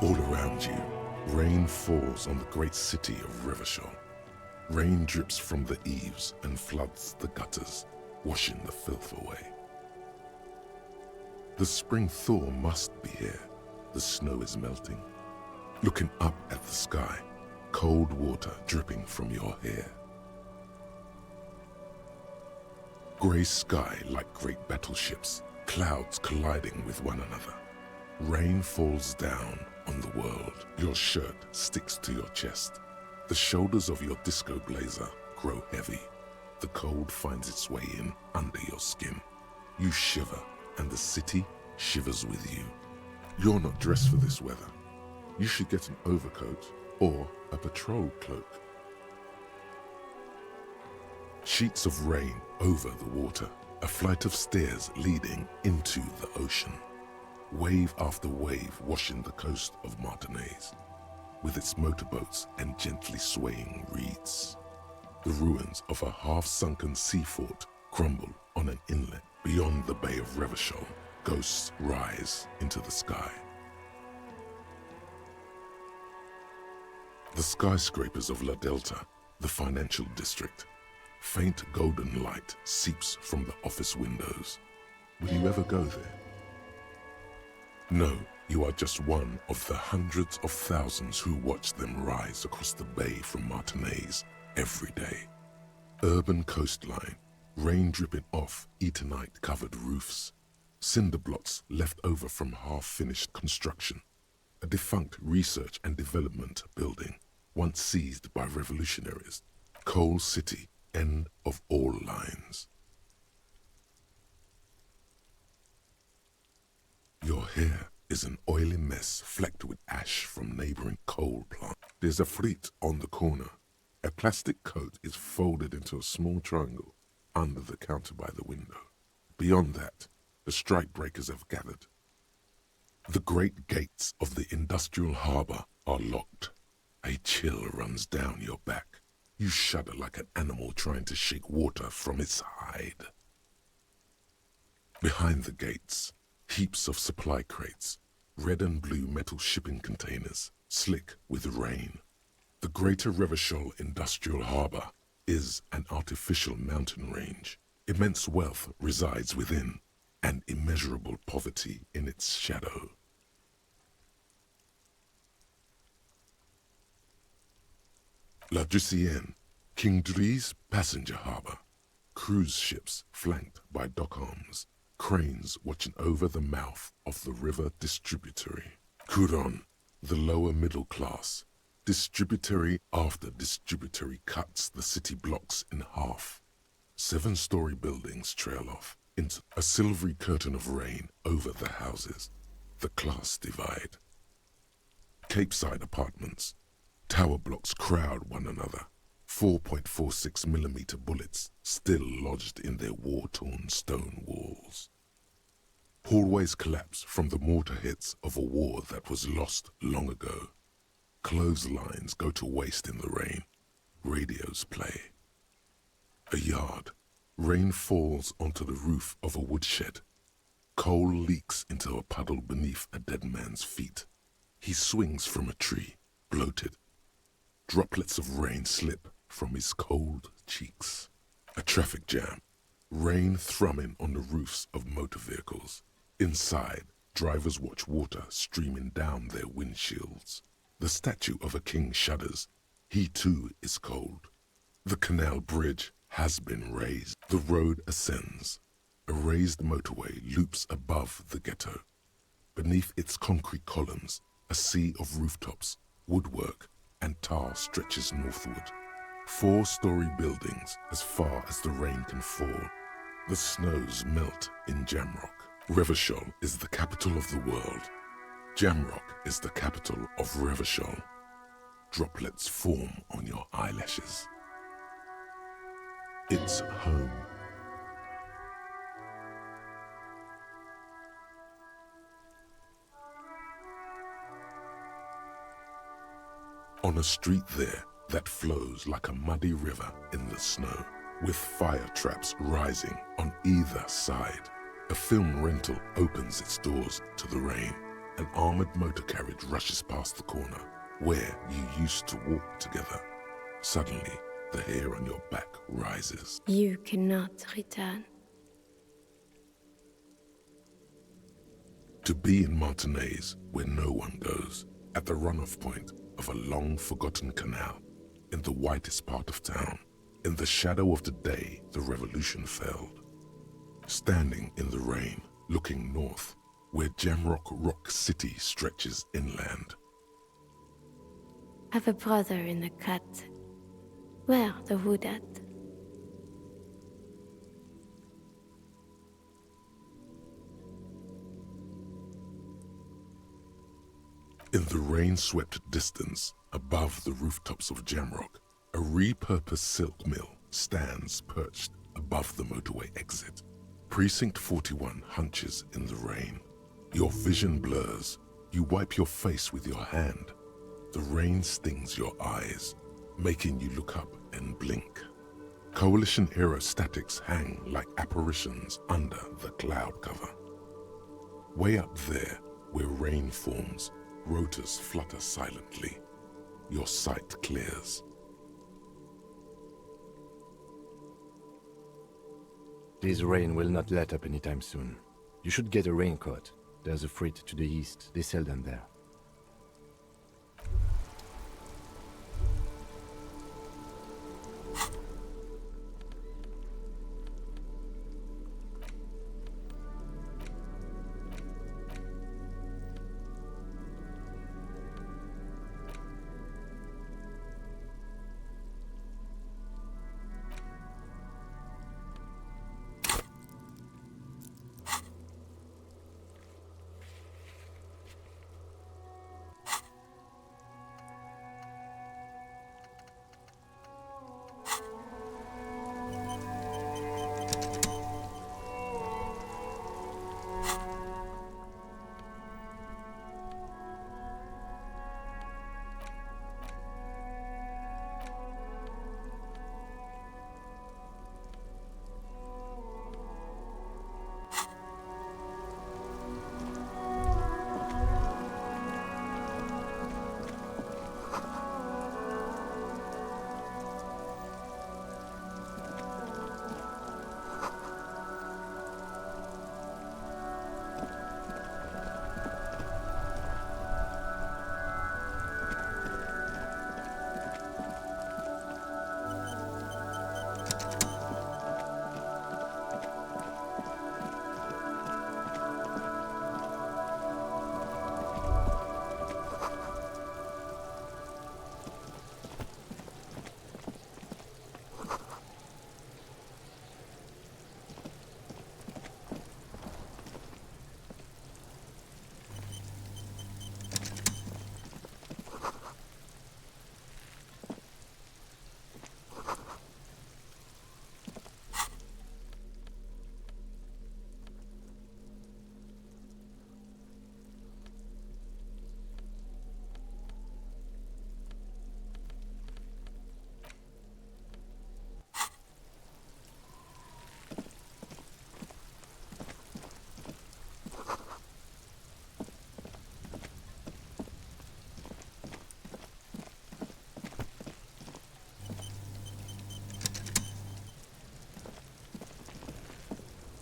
All around you, rain falls on the great city of Rivershaw. Rain drips from the eaves and floods the gutters, washing the filth away. The spring thaw must be here. The snow is melting. Looking up at the sky, cold water dripping from your hair. Grey sky like great battleships, clouds colliding with one another. Rain falls down on the world. Your shirt sticks to your chest. The shoulders of your disco blazer grow heavy. The cold finds its way in under your skin. You shiver, and the city shivers with you. You're not dressed for this weather. You should get an overcoat or a patrol cloak. Sheets of rain over the water, a flight of stairs leading into the ocean. Wave after wave washing the coast of Martinaise, with its motorboats and gently swaying reeds. The ruins of a half-sunken sea fort crumble on an inlet beyond the Bay of Revachol. Ghosts rise into the sky. The skyscrapers of La Delta, the financial district. Faint golden light seeps from the office windows. Will you ever go there? No, you are just one of the hundreds of thousands who watch them rise across the bay from Martinaise every day. Urban coastline, rain dripping off Eternite-covered roofs, cinder blocks left over from half-finished construction, a defunct research and development building, once seized by revolutionaries, Coal City, end of all lines. Your hair is an oily mess flecked with ash from neighboring coal plants. There's a fleet on the corner. A plastic coat is folded into a small triangle under the counter by the window. Beyond that, the strikebreakers have gathered. The great gates of the industrial harbor are locked. A chill runs down your back. You shudder like an animal trying to shake water from its hide. Behind the gates, heaps of supply crates, red and blue metal shipping containers, slick with rain. The Greater Revachol Industrial Harbor is an artificial mountain range. Immense wealth resides within, and immeasurable poverty in its shadow. La Ducienne, King Dries passenger harbor. Cruise ships flanked by dock arms. Cranes watching over the mouth of the river distributary. Couronne, the lower middle class. Distributary after distributary cuts the city blocks in half. 7-story buildings trail off into a silvery curtain of rain over the houses. The class divide. Capeside apartments. Tower blocks crowd one another. 4.46mm bullets still lodged in their war-torn stone walls. Hallways collapse from the mortar hits of a war that was lost long ago. Clotheslines go to waste in the rain. Radios play. A yard. Rain falls onto the roof of a woodshed. Coal leaks into a puddle beneath a dead man's feet. He swings from a tree, bloated. Droplets of rain slip from his cold cheeks. A traffic jam. Rain thrumming on the roofs of motor vehicles. Inside, drivers watch water streaming down their windshields. The statue of a king shudders. He too is cold. The canal bridge has been raised. The road ascends. A raised motorway loops above the ghetto. Beneath its concrete columns, a sea of rooftops, woodwork, and tar stretches northward. 4-story buildings as far as the rain can fall. The snows melt in Jamrock. Revachol is the capital of the world. Jamrock is the capital of Revachol. Droplets form on your eyelashes. It's home. On a street there that flows like a muddy river in the snow, with fire traps rising on either side. A film rental opens its doors to the rain. An armored motor carriage rushes past the corner, where you used to walk together. Suddenly, the hair on your back rises. You cannot return. To be in Martinaise, where no one goes, at the runoff point of a long-forgotten canal, in the whitest part of town, in the shadow of the day the revolution fell. Standing in the rain, looking north, where Jamrock Rock City stretches inland. Have a brother in the cut. Where the wood at? In the rain-swept distance, above the rooftops of Jamrock, a repurposed silk mill stands perched above the motorway exit. Precinct 41 hunches in the rain. Your vision blurs. You wipe your face with your hand. The rain stings your eyes, making you look up and blink. Coalition aerostatics hang like apparitions under the cloud cover. Way up there, where rain forms, rotors flutter silently. Your sight clears. This rain will not let up anytime soon. You should get a raincoat. There's a freight to the east. They sell them there.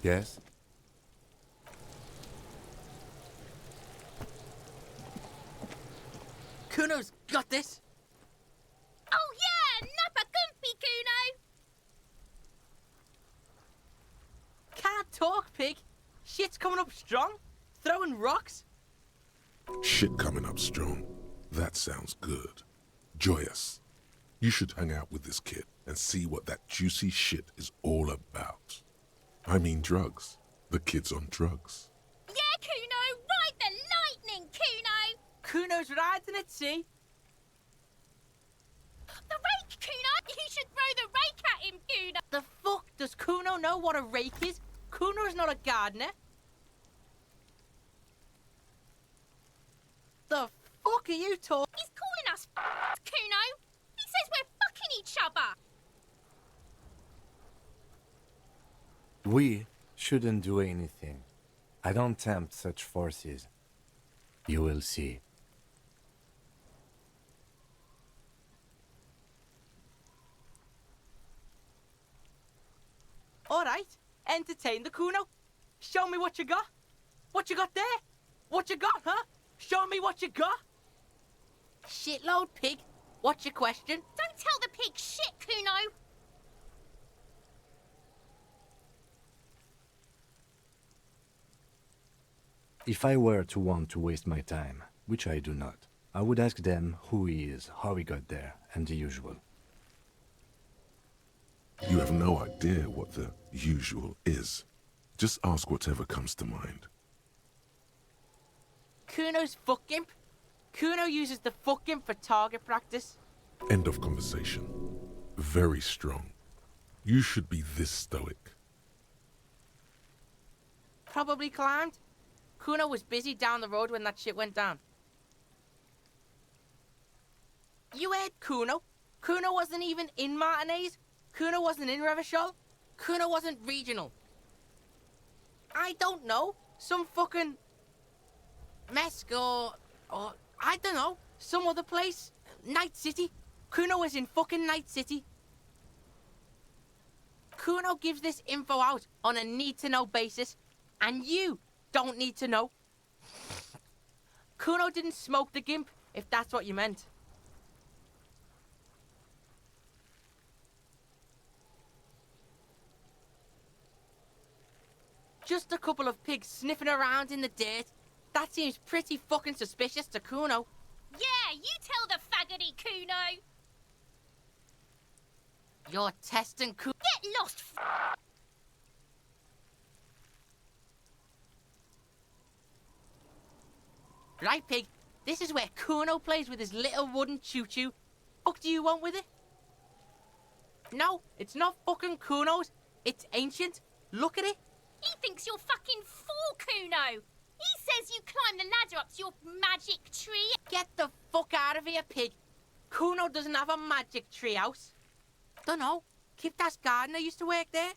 Yes? Kuno's got this! Oh yeah! Nappa Gumpy, Kuno! Can't talk, pig! Shit's coming up strong! Throwing rocks! Shit coming up strong. That sounds good. Joyous. You should hang out with this kid and see what that juicy shit is all about. I mean drugs. The kid's on drugs. Yeah, Kuno! Ride the lightning, Kuno! Kuno's riding it, see? The rake, Kuno! You should throw the rake at him, Kuno! The fuck does Kuno know what a rake is? Kuno's not a gardener. The fuck are you talking? He's calling us Kuno! He says we're fucking each other! We shouldn't do anything. I don't tempt such forces. You will see. Alright, entertain the Kuno. Show me what you got. What you got there? What you got, huh? Show me what you got. Shitload, pig. What's your question? Don't tell the pig shit, Kuno! If I were to want to waste my time, which I do not, I would ask them who he is, how he got there, and the usual. You have no idea what the usual is. Just ask whatever comes to mind. Kuno's fuck gimp. Kuno uses the fuck gimp for target practice. End of conversation. Very strong. You should be this stoic. Probably climbed. Kuno was busy down the road when that shit went down. You heard Kuno? Kuno wasn't even in Martinez. Kuno wasn't in Revachol. Kuno wasn't regional. I don't know. Some fucking... Mesk or I don't know. Some other place. Night City. Kuno was in fucking Night City. Kuno gives this info out on a need-to-know basis, and you don't need to know. Kuno didn't smoke the gimp, if that's what you meant. Just a couple of pigs sniffing around in the dirt. That seems pretty fucking suspicious to Kuno. Yeah, you tell the faggoty, Kuno. You're testing Kuno. Get lost, Right, pig. This is where Kuno plays with his little wooden choo-choo. What do you want with it? No, it's not fucking Kuno's. It's ancient. Look at it. He thinks you're fucking fool, Kuno. He says you climb the ladder up to your magic tree. Get the fuck out of here, pig. Kuno doesn't have a magic tree house. Dunno. Kiptas gardener used to work there.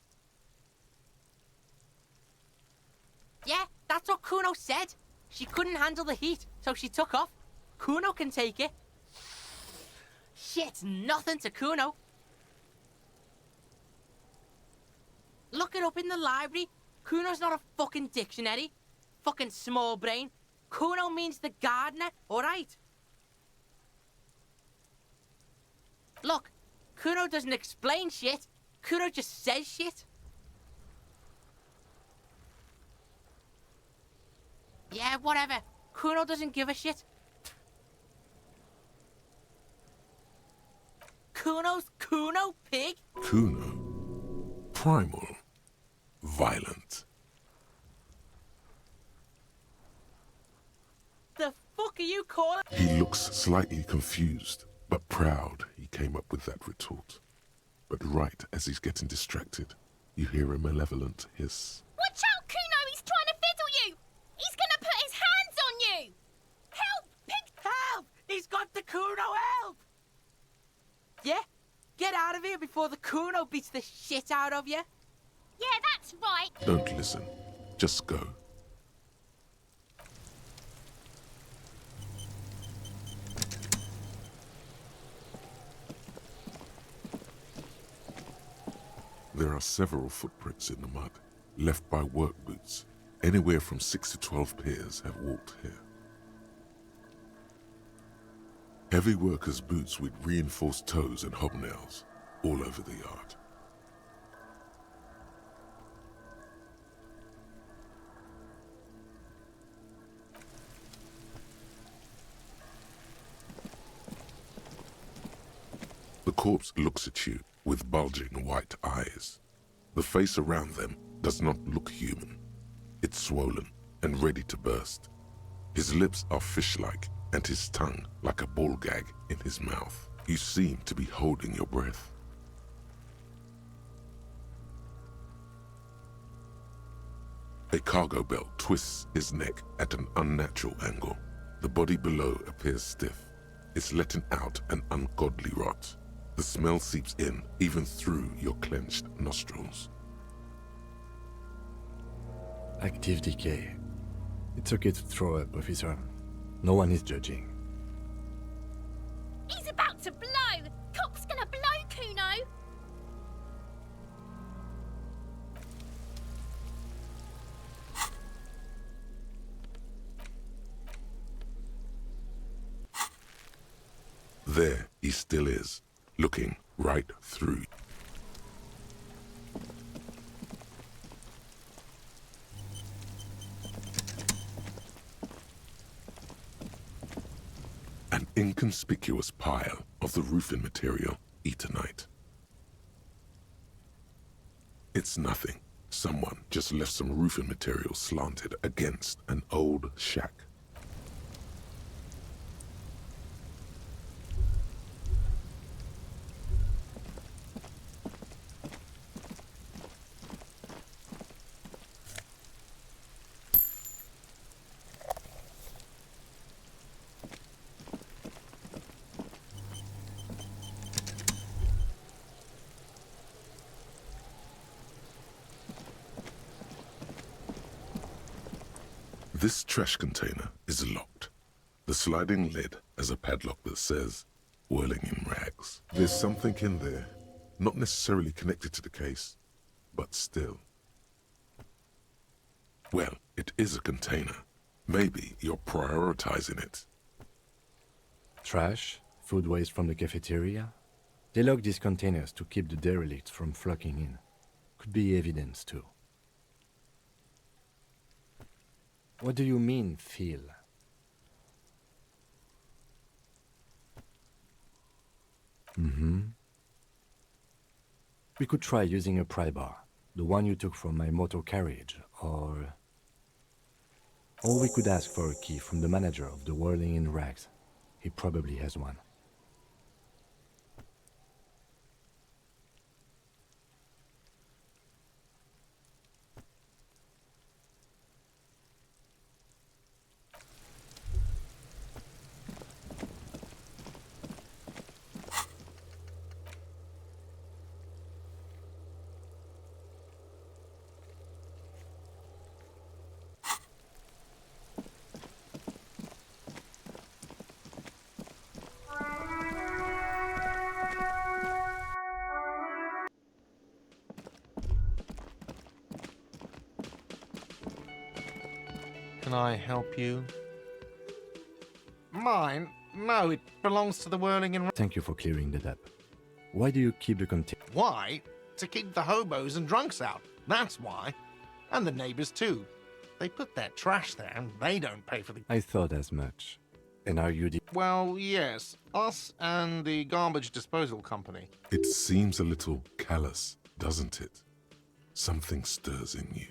Yeah, that's what Kuno said. She couldn't handle the heat, so she took off. Kuno can take it. Shit's nothing to Kuno. Look it up in the library. Kuno's not a fucking dictionary. Fucking small brain. Kuno means the gardener, alright? Look, Kuno doesn't explain shit. Kuno just says shit. Yeah, whatever. Kuno doesn't give a shit. Kuno's Kuno, pig. Kuno. Primal. Violent. The fuck are you calling? He looks slightly confused, but proud he came up with that retort. But right as he's getting distracted, you hear a malevolent hiss. Watch out, Kuno! He's trying to fiddle you! He's gonna put his hands on you! Help, pig! Help! He's got the Kuno, help! Yeah? Get out of here before the Kuno beats the shit out of you. Yeah, that's right. Don't listen. Just go. There are several footprints in the mud, left by work boots. Anywhere from 6 to 12 pairs have walked here. Heavy workers' boots with reinforced toes and hobnails all over the yard. The corpse looks at you with bulging white eyes. The face around them does not look human. It's swollen and ready to burst. His lips are fish-like and his tongue like a ball gag in his mouth. You seem to be holding your breath. A cargo belt twists his neck at an unnatural angle. The body below appears stiff. It's letting out an ungodly rot. The smell seeps in, even through your clenched nostrils. Active decay. It's okay to throw up, officer. No one is judging. He's about to blow! Cop's gonna blow, Kuno! There he still is, looking right through. inconspicuous pile of the roofing material Eternite. It's nothing. Someone just left some roofing material slanted against an old shack. This trash container is locked. The sliding lid has a padlock that says, "Whirling in rags." There's something in there, not necessarily connected to the case, but still. Well, it is a container. Maybe you're prioritizing it. Trash, food waste from the cafeteria. They lock these containers to keep the derelicts from flocking in. Could be evidence too. What do you mean, feel? We could try using a pry bar, the one you took from my motor carriage, or we could ask for a key from the manager of the Whirling in Rags. He probably has one. Can I help you? Mine? No, it belongs to the Whirling in... Thank you for clearing that up. Why do you keep the container? Why? To keep the hobos and drunks out. That's why. And the neighbors too. They put their trash there and they don't pay for the... I thought as much. And are you the... Well, yes. Us and the garbage disposal company. It seems a little callous, doesn't it? Something stirs in you.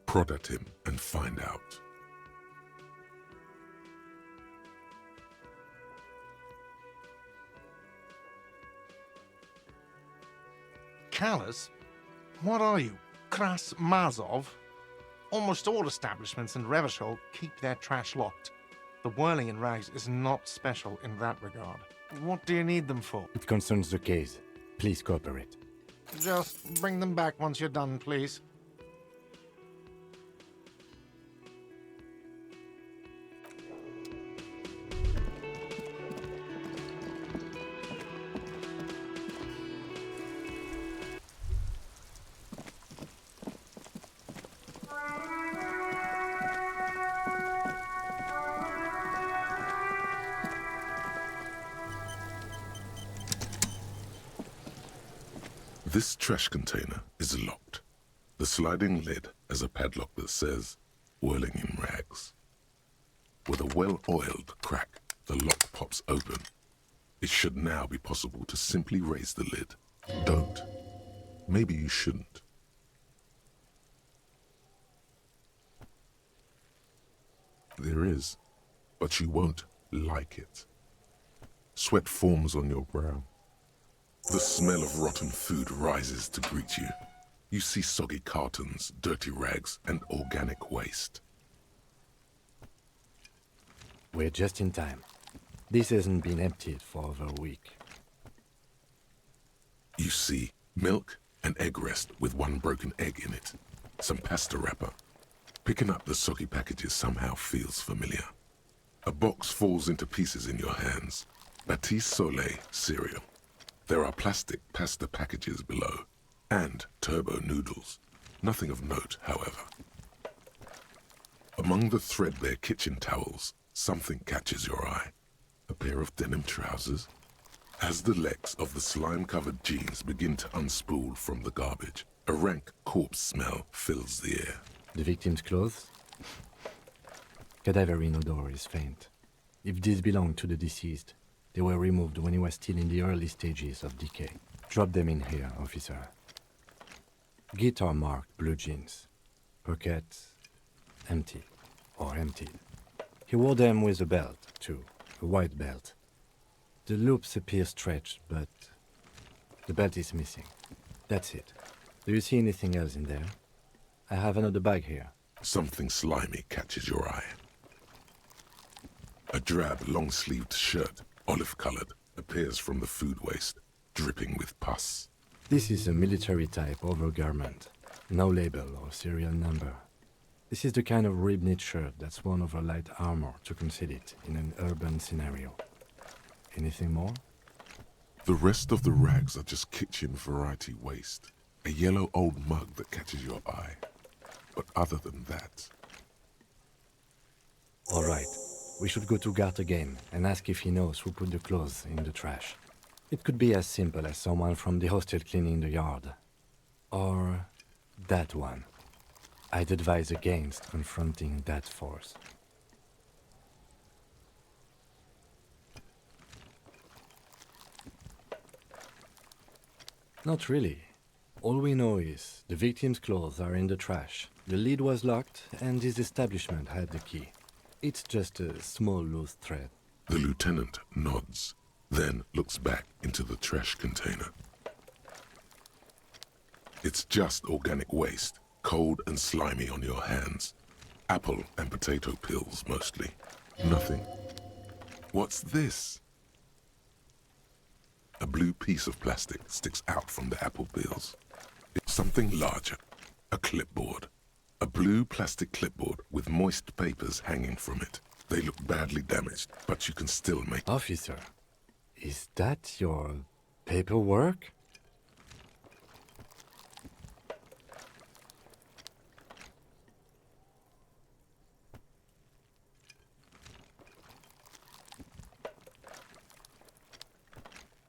Prod at him and find out. Callous? What are you, Kras Mazov? Almost all establishments in Revachol keep their trash locked. The Whirling in Rags is not special in that regard. What do you need them for? It concerns the case. Please cooperate. Just bring them back once you're done, please. This trash container is locked. The sliding lid has a padlock that says, "Whirling in Rags." With a well-oiled crack, the lock pops open. It should now be possible to simply raise the lid. Don't. Maybe you shouldn't. There is, but you won't like it. Sweat forms on your brow. The smell of rotten food rises to greet you. You see soggy cartons, dirty rags, and organic waste. We're just in time. This hasn't been emptied for over a week. You see milk and egg rest with one broken egg in it. Some pasta wrapper. Picking up the soggy packages somehow feels familiar. A box falls into pieces in your hands. Batiste Soleil cereal. There are plastic pasta packages below, and turbo noodles. Nothing of note, however. Among the threadbare kitchen towels, something catches your eye. A pair of denim trousers. As the legs of the slime-covered jeans begin to unspool from the garbage, a rank corpse smell fills the air. The victim's clothes? Cadaverine odor is faint. If these belong to the deceased, they were removed when he was still in the early stages of decay. Drop them in here, officer. Guitar marked blue jeans. Pockets empty or emptied. He wore them with a belt, too, a white belt. The loops appear stretched, but the belt is missing. That's it. Do you see anything else in there? I have another bag here. Something slimy catches your eye. A drab, long-sleeved shirt, olive-colored, appears from the food waste, dripping with pus. This is a military-type overgarment. No label or serial number. This is the kind of rib-knit shirt that's worn over light armor to conceal it in an urban scenario. Anything more? The rest of the rags are just kitchen variety waste. A yellow old mug that catches your eye. But other than that... All right. We should go to Gart again and ask if he knows who put the clothes in the trash. It could be as simple as someone from the hostel cleaning the yard. Or that one. I'd advise against confronting that force. Not really. All we know is the victim's clothes are in the trash. The lid was locked and his establishment had the key. It's just a small loose thread. The lieutenant nods, then looks back into the trash container. It's just organic waste, cold and slimy on your hands. Apple and potato peels, mostly. Nothing. What's this? A blue piece of plastic sticks out from the apple peels. It's something larger. A clipboard. A blue plastic clipboard with moist papers hanging from it. They look badly damaged, but you can still make... Officer, is that your paperwork?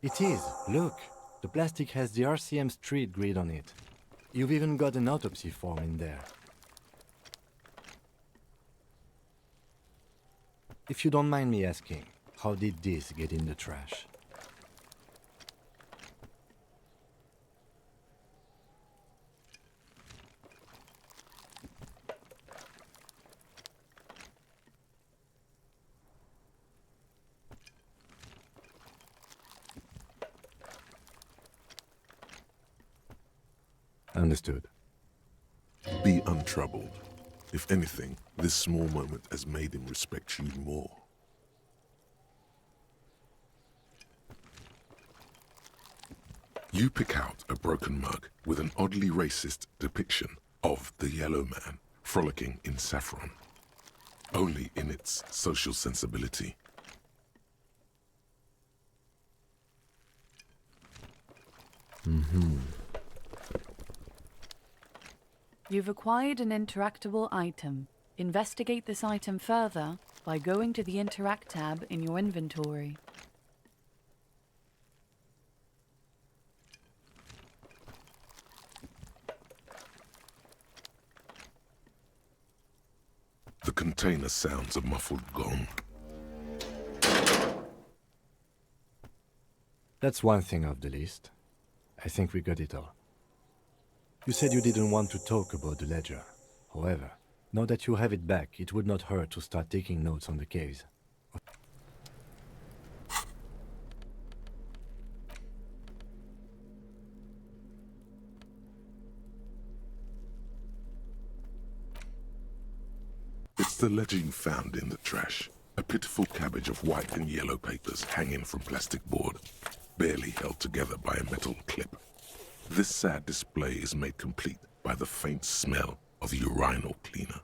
It is. Look. The plastic has the RCM street grid on it. You've even got an autopsy form in there. If you don't mind me asking, how did this get in the trash? Understood. Be untroubled. If anything, this small moment has made him respect you more. You pick out a broken mug with an oddly racist depiction of the yellow man frolicking in saffron, only in its social sensibility. You've acquired an interactable item. Investigate this item further by going to the Interact tab in your inventory. The container sounds a muffled gong. That's one thing off the list. I think we got it all. You said you didn't want to talk about the ledger. However, now that you have it back, it would not hurt to start taking notes on the case. It's the ledger you found in the trash. A pitiful cabbage of white and yellow papers hanging from plastic board, barely held together by a metal clip. This sad display is made complete by the faint smell of urinal cleaner.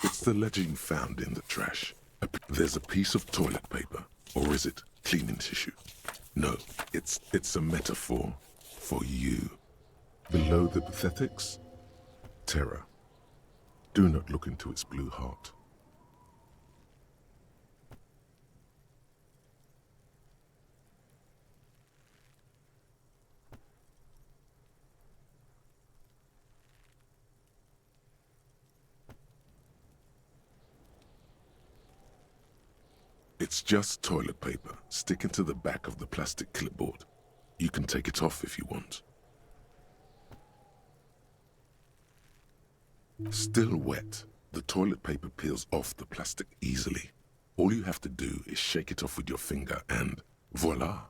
It's the ledger you found in the trash. There's a piece of toilet paper, or is it cleaning tissue? No, it's a metaphor for you. Below the pathetics, terror. Do not look into its blue heart. It's just toilet paper sticking to the back of the plastic clipboard. You can take it off if you want. Still wet, the toilet paper peels off the plastic easily. All you have to do is shake it off with your finger and voila!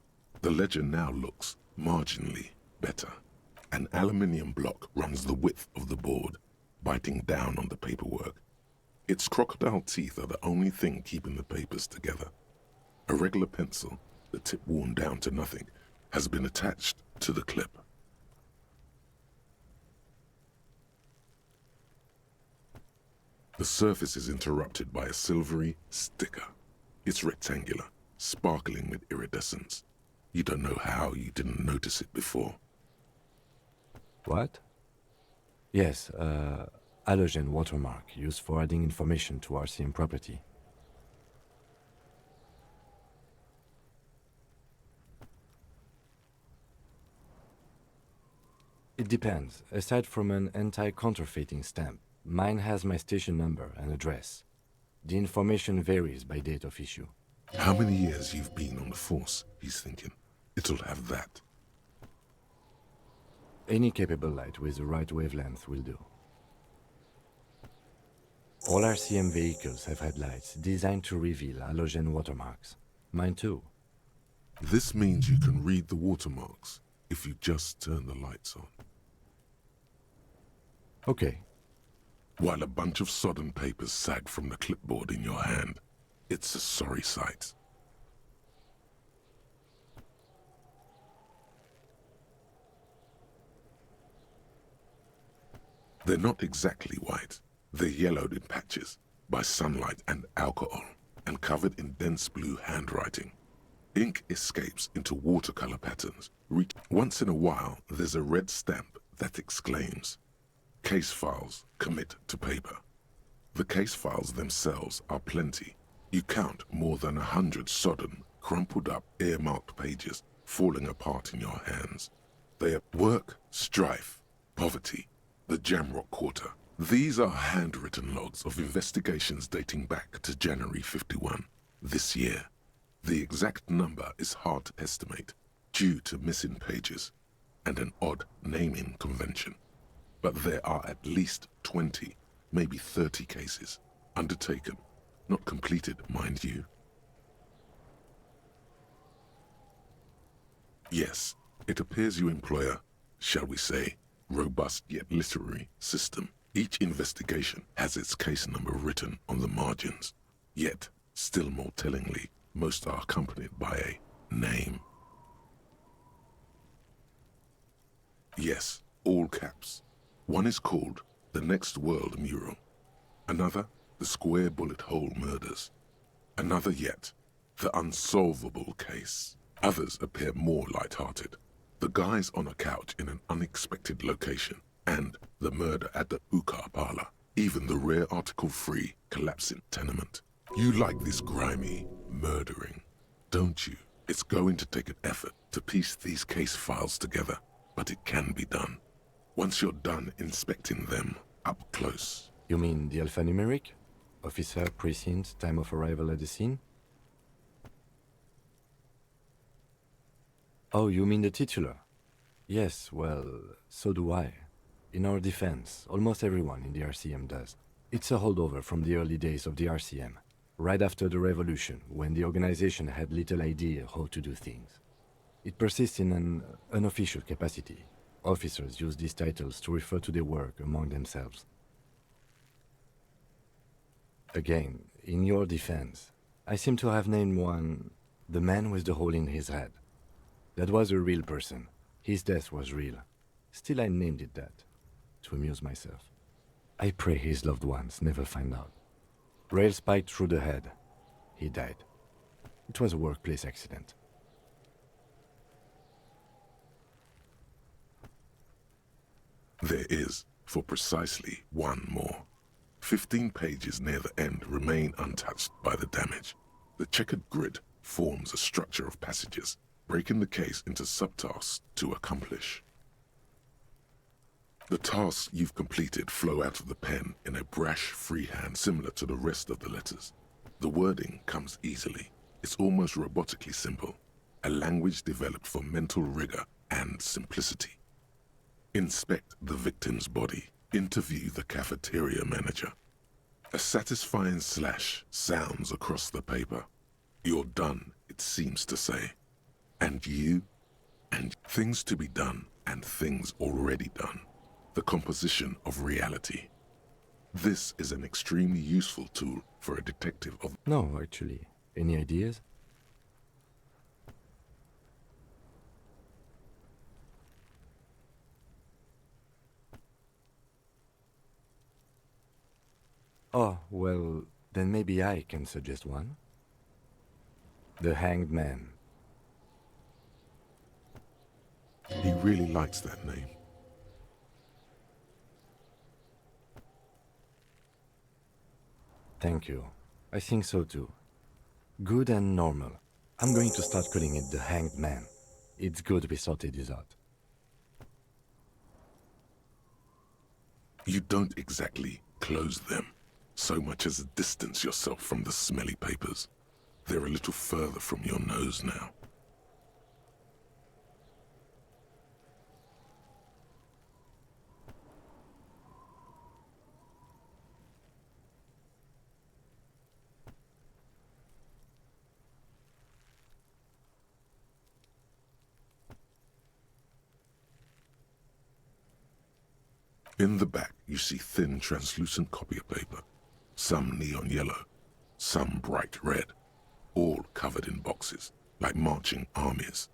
The ledger now looks marginally better. An aluminium block runs the width of the board, biting down on the paperwork. Its crocodile teeth are the only thing keeping the papers together. A regular pencil, the tip worn down to nothing, has been attached to the clip. The surface is interrupted by a silvery sticker. It's rectangular, sparkling with iridescence. You don't know how you didn't notice it before. What? Yes, halogen watermark used for adding information to RCM property. It depends. Aside from an anti-counterfeiting stamp, mine has my station number and address. The information varies by date of issue. How many years you've been on the force, he's thinking. It'll have that. Any capable light with the right wavelength will do. All RCM vehicles have headlights designed to reveal halogen watermarks. Mine too. This means you can read the watermarks if you just turn the lights on. Okay. While a bunch of sodden papers sag from the clipboard in your hand, it's a sorry sight. They're not exactly white. They're yellowed in patches by sunlight and alcohol, and covered in dense blue handwriting. Ink escapes into watercolor patterns. Once in a while, there's a red stamp that exclaims, "Case files commit to paper." The case files themselves are plenty. You count more than 100 sodden, crumpled up, earmarked pages falling apart in your hands. They are work, strife, poverty, the Jamrock Quarter. These are handwritten logs of investigations dating back to January 51, this year. The exact number is hard to estimate due to missing pages and an odd naming convention. But there are at least 20, maybe 30 cases undertaken, not completed, mind you. Yes, it appears you employ a, shall we say, robust yet literary system. Each investigation has its case number written on the margins. Yet, still more tellingly, most are accompanied by a name. Yes, all caps. One is called The Next World Mural. Another, The Square Bullet Hole Murders. Another yet, The Unsolvable Case. Others appear more light-hearted. The guys on a couch in an unexpected location, and the murder at the Ukar Parlor. Even the rare article-free collapsing tenement. You like this grimy murdering, don't you? It's going to take an effort to piece these case files together, but it can be done. Once you're done inspecting them up close. You mean the alphanumeric? Officer, precinct, time of arrival at the scene? Oh, you mean the titular? Yes, well, so do I. In our defense, almost everyone in the RCM does. It's a holdover from the early days of the RCM, right after the revolution, when the organization had little idea how to do things. It persists in an unofficial capacity. Officers use these titles to refer to their work among themselves. Again, in your defense, I seem to have named one the man with the hole in his head. That was a real person. His death was real. Still, I named it that, to amuse myself. I pray his loved ones never find out. Rail spiked through the head. He died. It was a workplace accident. There is, for precisely one more. 15 pages near the end remain untouched by the damage. The checkered grid forms a structure of passages, breaking the case into subtasks to accomplish. The tasks you've completed flow out of the pen in a brash freehand similar to the rest of the letters. The wording comes easily. It's almost robotically simple, a language developed for mental rigor and simplicity. Inspect the victim's body. Interview the cafeteria manager. A satisfying slash sounds across the paper. You're done, it seems to say. And you, and things to be done, and things already done. The composition of reality. This is an extremely useful tool for a detective of... No, actually. Any ideas? Oh, well, then maybe I can suggest one. The Hanged Man. He really likes that name. Thank you. I think so too. Good and normal. I'm going to start calling it the Hanged Man. It's good we sorted this out. You don't exactly close them, so much as distance yourself from the smelly papers. They're a little further from your nose now. In the back, you see thin, translucent copy of paper. Some neon yellow, some bright red, all covered in boxes, like marching armies.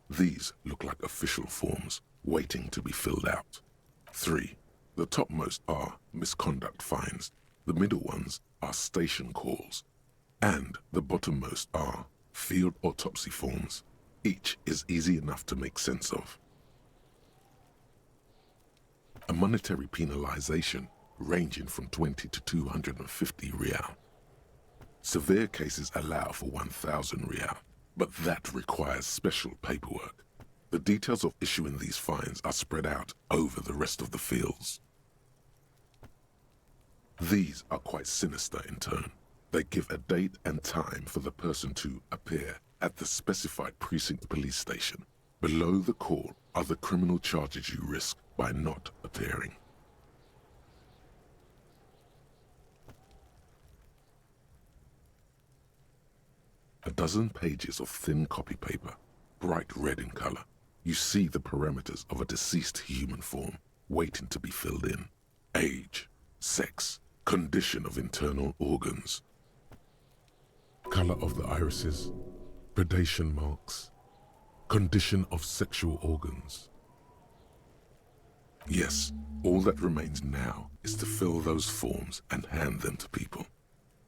These look like official forms, waiting to be filled out. 3. The topmost are misconduct fines, the middle ones are station calls, and the bottommost are field autopsy forms. Each is easy enough to make sense of. A monetary penalization ranging from 20 to 250 real. Severe cases allow for 1,000 real, but that requires special paperwork. The details of issuing these fines are spread out over the rest of the fields. These are quite sinister in turn. They give a date and time for the person to appear at the specified precinct police station. Below the call are the criminal charges you risk by not appearing. A dozen pages of thin copy paper, bright red in color. You see the parameters of a deceased human form waiting to be filled in. Age, sex, condition of internal organs, color of the irises, predation marks, condition of sexual organs. Yes, all that remains now is to fill those forms and hand them to people.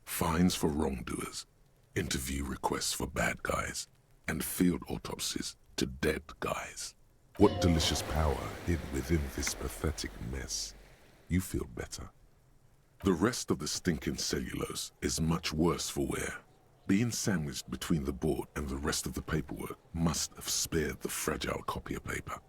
Fines for wrongdoers, interview requests for bad guys, and field autopsies to dead guys. What delicious power hid within this pathetic mess. You feel better. The rest of the stinking cellulose is much worse for wear. Being sandwiched between the board and the rest of the paperwork must have spared the fragile copier paper.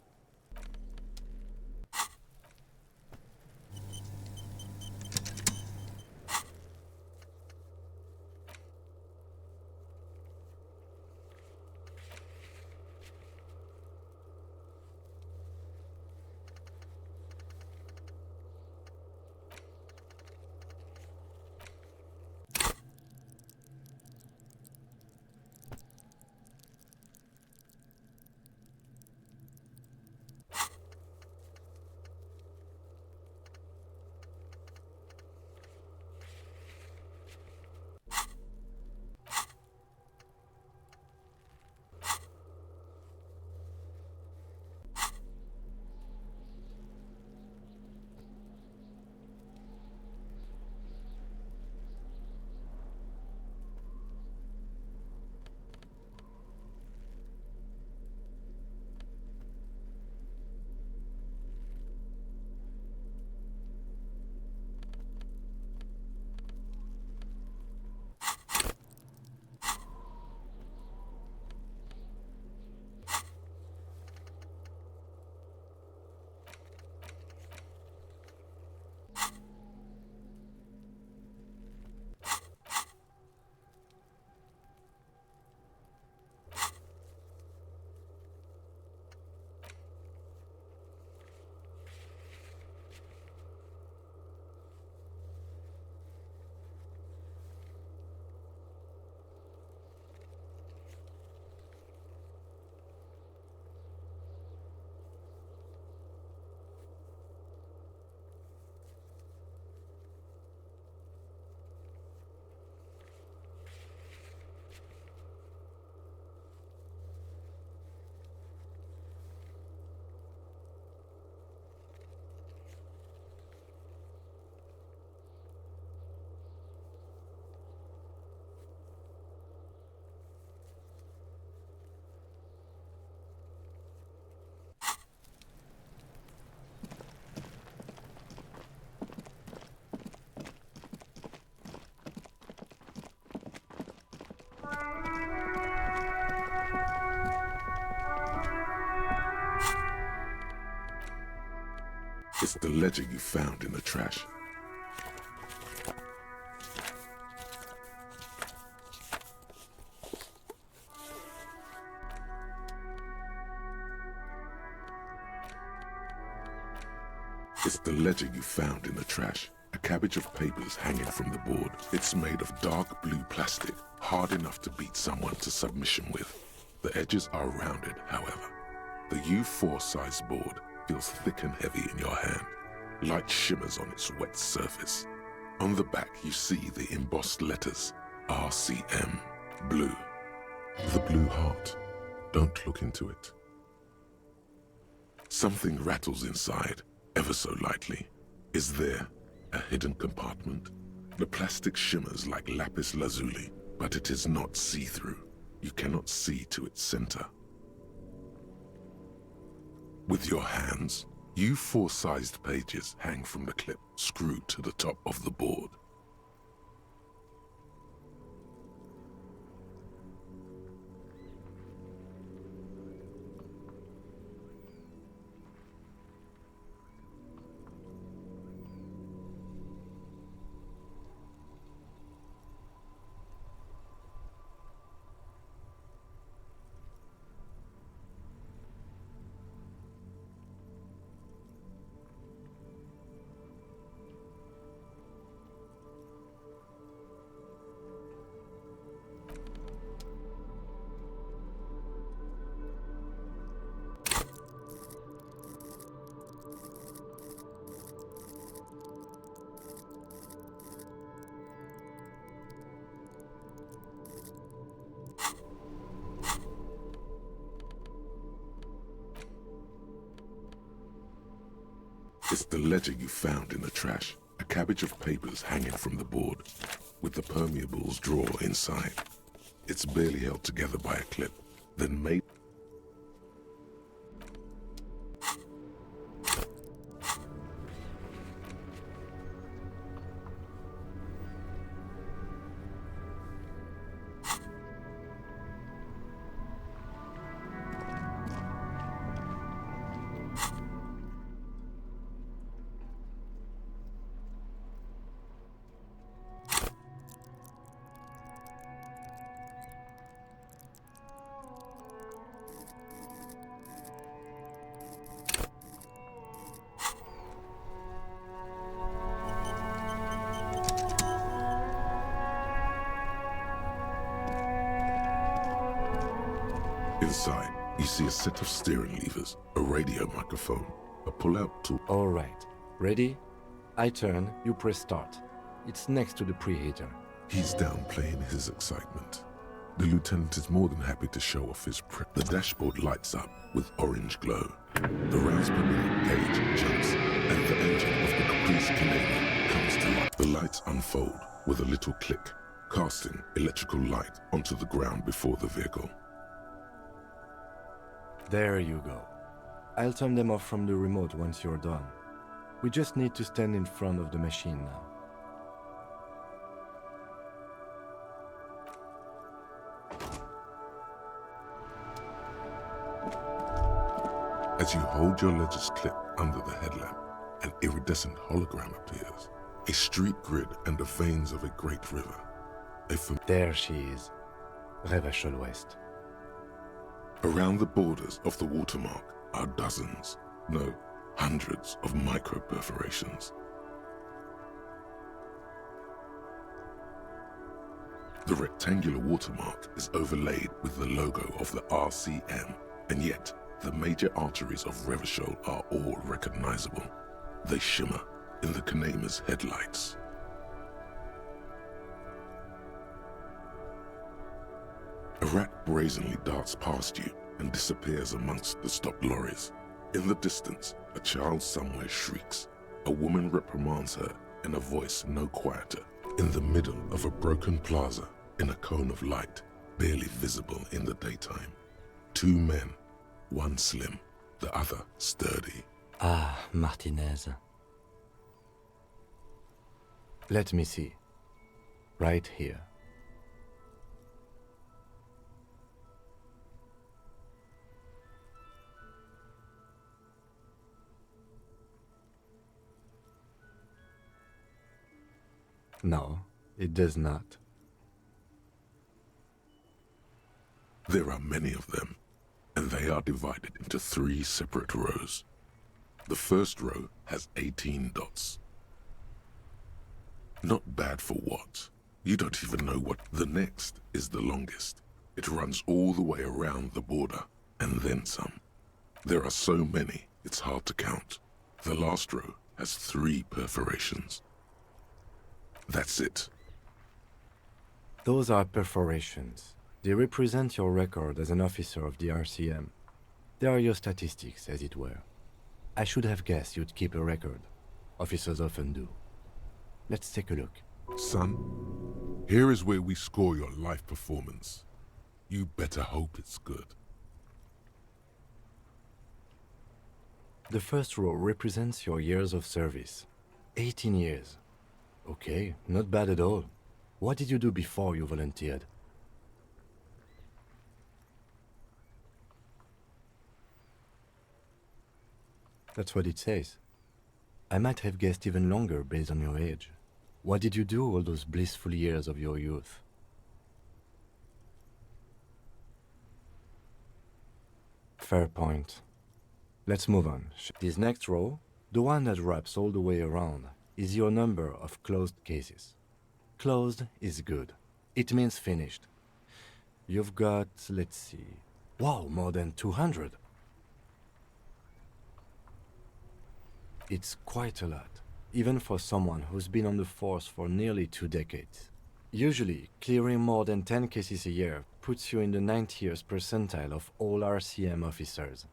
It's the ledger you found in the trash. It's the ledger you found in the trash. A cabbage of papers hanging from the board. It's made of dark blue plastic, hard enough to beat someone to submission with. The edges are rounded, however. The U4 size board feels thick and heavy in your hand. Light shimmers on its wet surface. On the back you see the embossed letters, RCM, blue. The blue heart. Don't look into it. Something rattles inside, ever so lightly. Is there a hidden compartment? The plastic shimmers like lapis lazuli, but it is not see-through. You cannot see to its center. With your hands, U4-sized pages hang from the clip screwed to the top of the board. It's the ledger you found in the trash. A cabbage of papers hanging from the board, with the permeables drawer inside. It's barely held together by a clip, then made... Inside, you see a set of steering levers, a radio microphone, a pull-out tool. All right. Ready? I turn, you press start. It's next to the preheater. He's downplaying his excitement. The lieutenant is more than happy to show off his prep. The dashboard lights up with orange glow. The rounds per minute gauge jumps, and the engine of the Caprice Canadian comes to life. The lights unfold with a little click, casting electrical light onto the ground before the vehicle. There you go. I'll turn them off from the remote once you're done. We just need to stand in front of the machine now. As you hold your ledger's clip under the headlamp, an iridescent hologram appears. A street grid and the veins of a great river. There she is. Revachol West. Around the borders of the watermark are dozens, no, hundreds of micro-perforations. The rectangular watermark is overlaid with the logo of the RCM, and yet the major arteries of Revachol are all recognizable. They shimmer in the Kanema's headlights. A rat brazenly darts past you and disappears amongst the stopped lorries. In the distance, a child somewhere shrieks. A woman reprimands her in a voice no quieter. In the middle of a broken plaza, in a cone of light, barely visible in the daytime. Two men, one slim, the other sturdy. Ah, Martinez. Let me see. Right here. No, it does not. There are many of them, and they are divided into 3 separate rows. The first row has 18 dots. Not bad for what? You don't even know what. The next is the longest. It runs all the way around the border, and then some. There are so many, it's hard to count. The last row has 3 perforations. That's it. Those are perforations. They represent your record as an officer of the RCM. They are your statistics, as it were. I should have guessed you'd keep a record. Officers often do. Let's take a look. Son, here is where we score your life performance. You better hope it's good. The first row represents your years of service. 18 years. Okay, not bad at all. What did you do before you volunteered? That's what it says. I might have guessed even longer based on your age. What did you do all those blissful years of your youth? Fair point. Let's move on. This next row, the one that wraps all the way around, is your number of closed cases. Closed is good. It means finished. You've got, let's see, wow, more than 200. It's quite a lot, even for someone who's been on the force for nearly 2 decades. Usually, clearing more than 10 cases a year puts you in the 90th percentile of all RCM officers.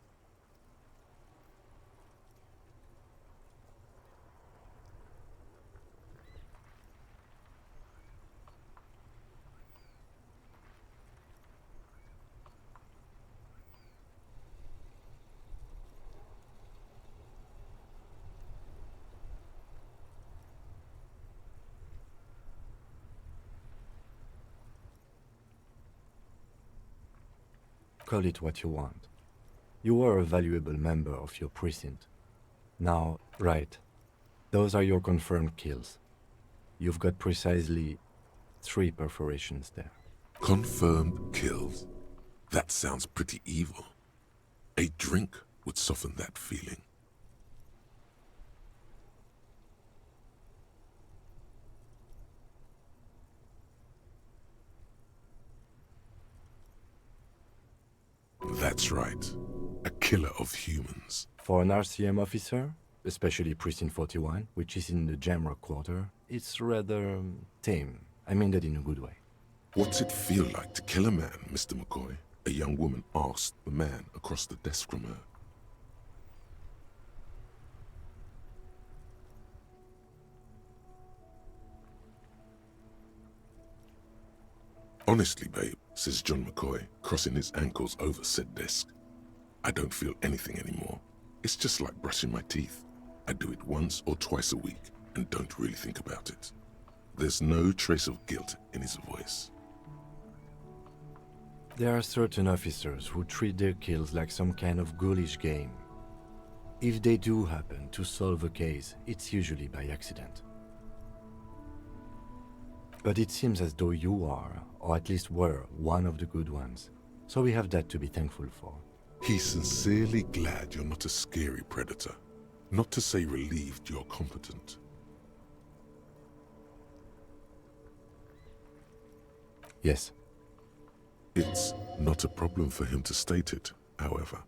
Call it what you want. You are a valuable member of your precinct. Now, right, those are your confirmed kills. You've got precisely 3 perforations there. Confirmed kills? That sounds pretty evil. A drink would soften that feeling. That's right. A killer of humans. For an RCM officer, especially Precinct 41, which is in the Jamrock quarter, it's rather tame. I mean that in a good way. What's it feel like to kill a man, Mr. McCoy? A young woman asked the man across the desk from her. Honestly, babe, says John McCoy, crossing his ankles over said desk. I don't feel anything anymore. It's just like brushing my teeth. I do it once or twice a week and don't really think about it. There's no trace of guilt in his voice. There are certain officers who treat their kills like some kind of ghoulish game. If they do happen to solve a case, it's usually by accident. But it seems as though you are, or at least were, one of the good ones. So we have that to be thankful for. He's sincerely glad you're not a scary predator. Not to say relieved you're competent. Yes. It's not a problem for him to state it, however.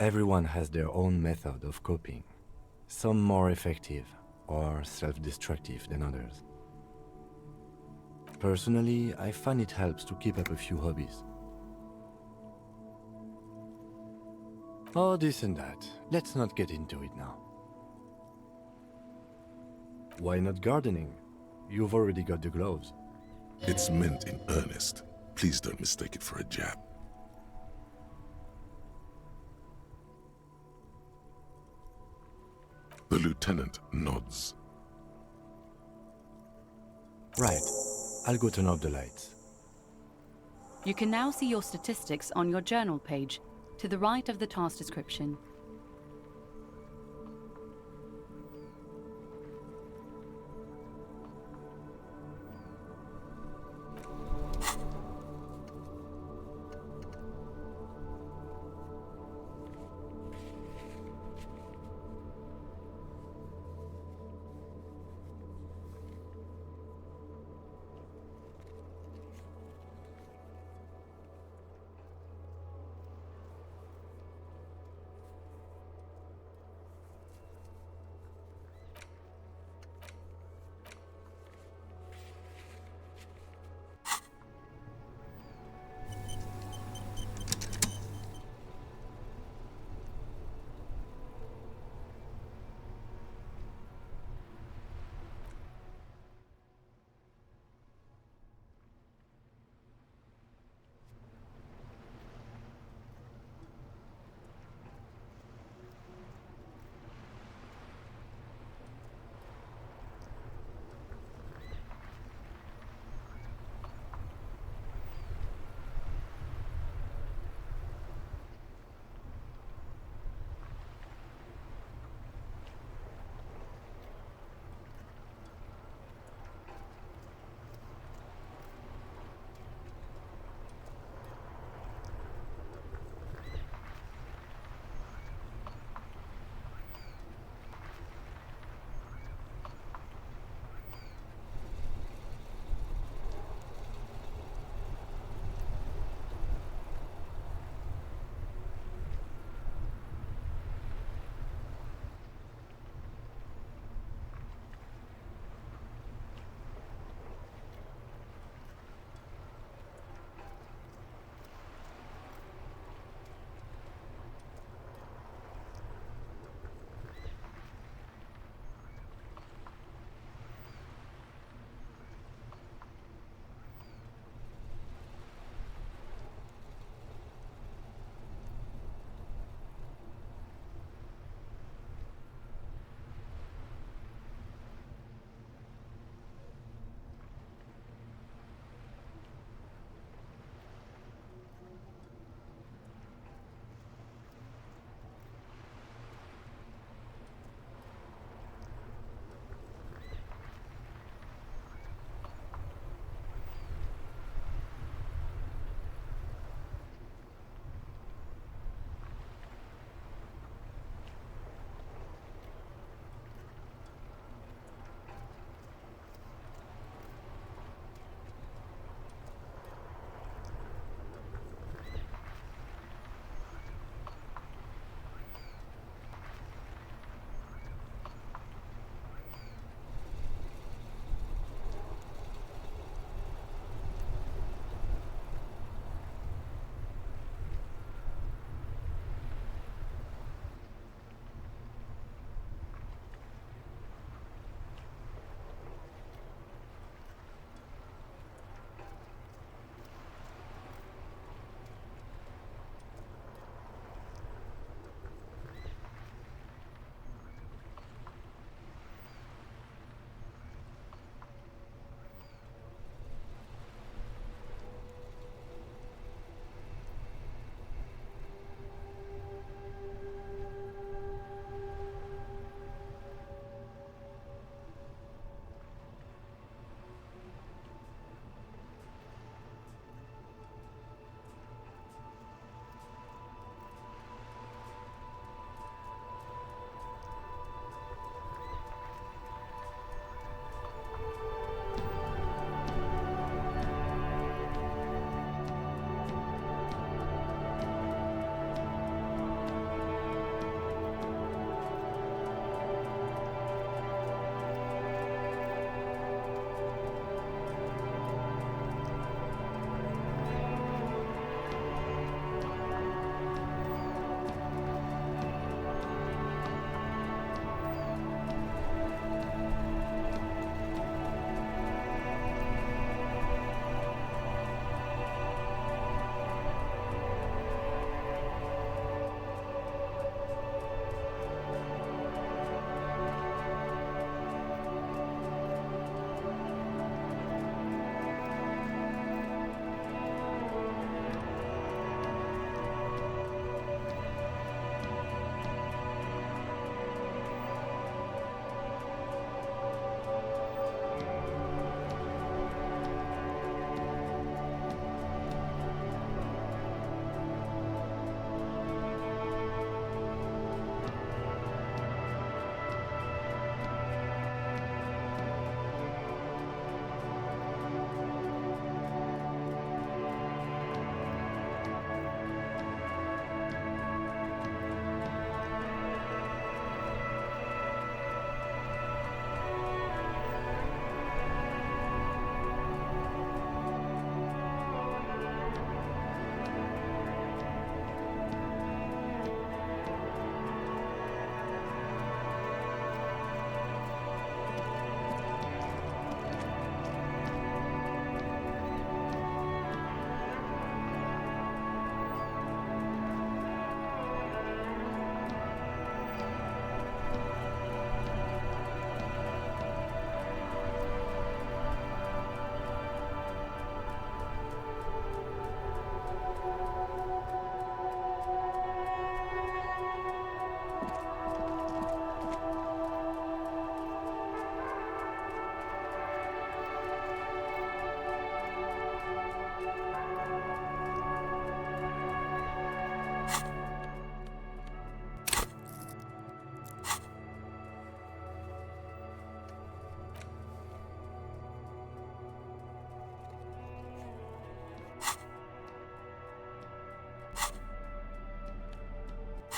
Everyone has their own method of coping. Some more effective or self-destructive than others. Personally, I find it helps to keep up a few hobbies. Oh, this and that. Let's not get into it now. Why not gardening? You've already got the gloves. It's meant in earnest. Please don't mistake it for a jab. The lieutenant nods. Right. I'll go turn off the lights. You can now see your statistics on your journal page, to the right of the task description.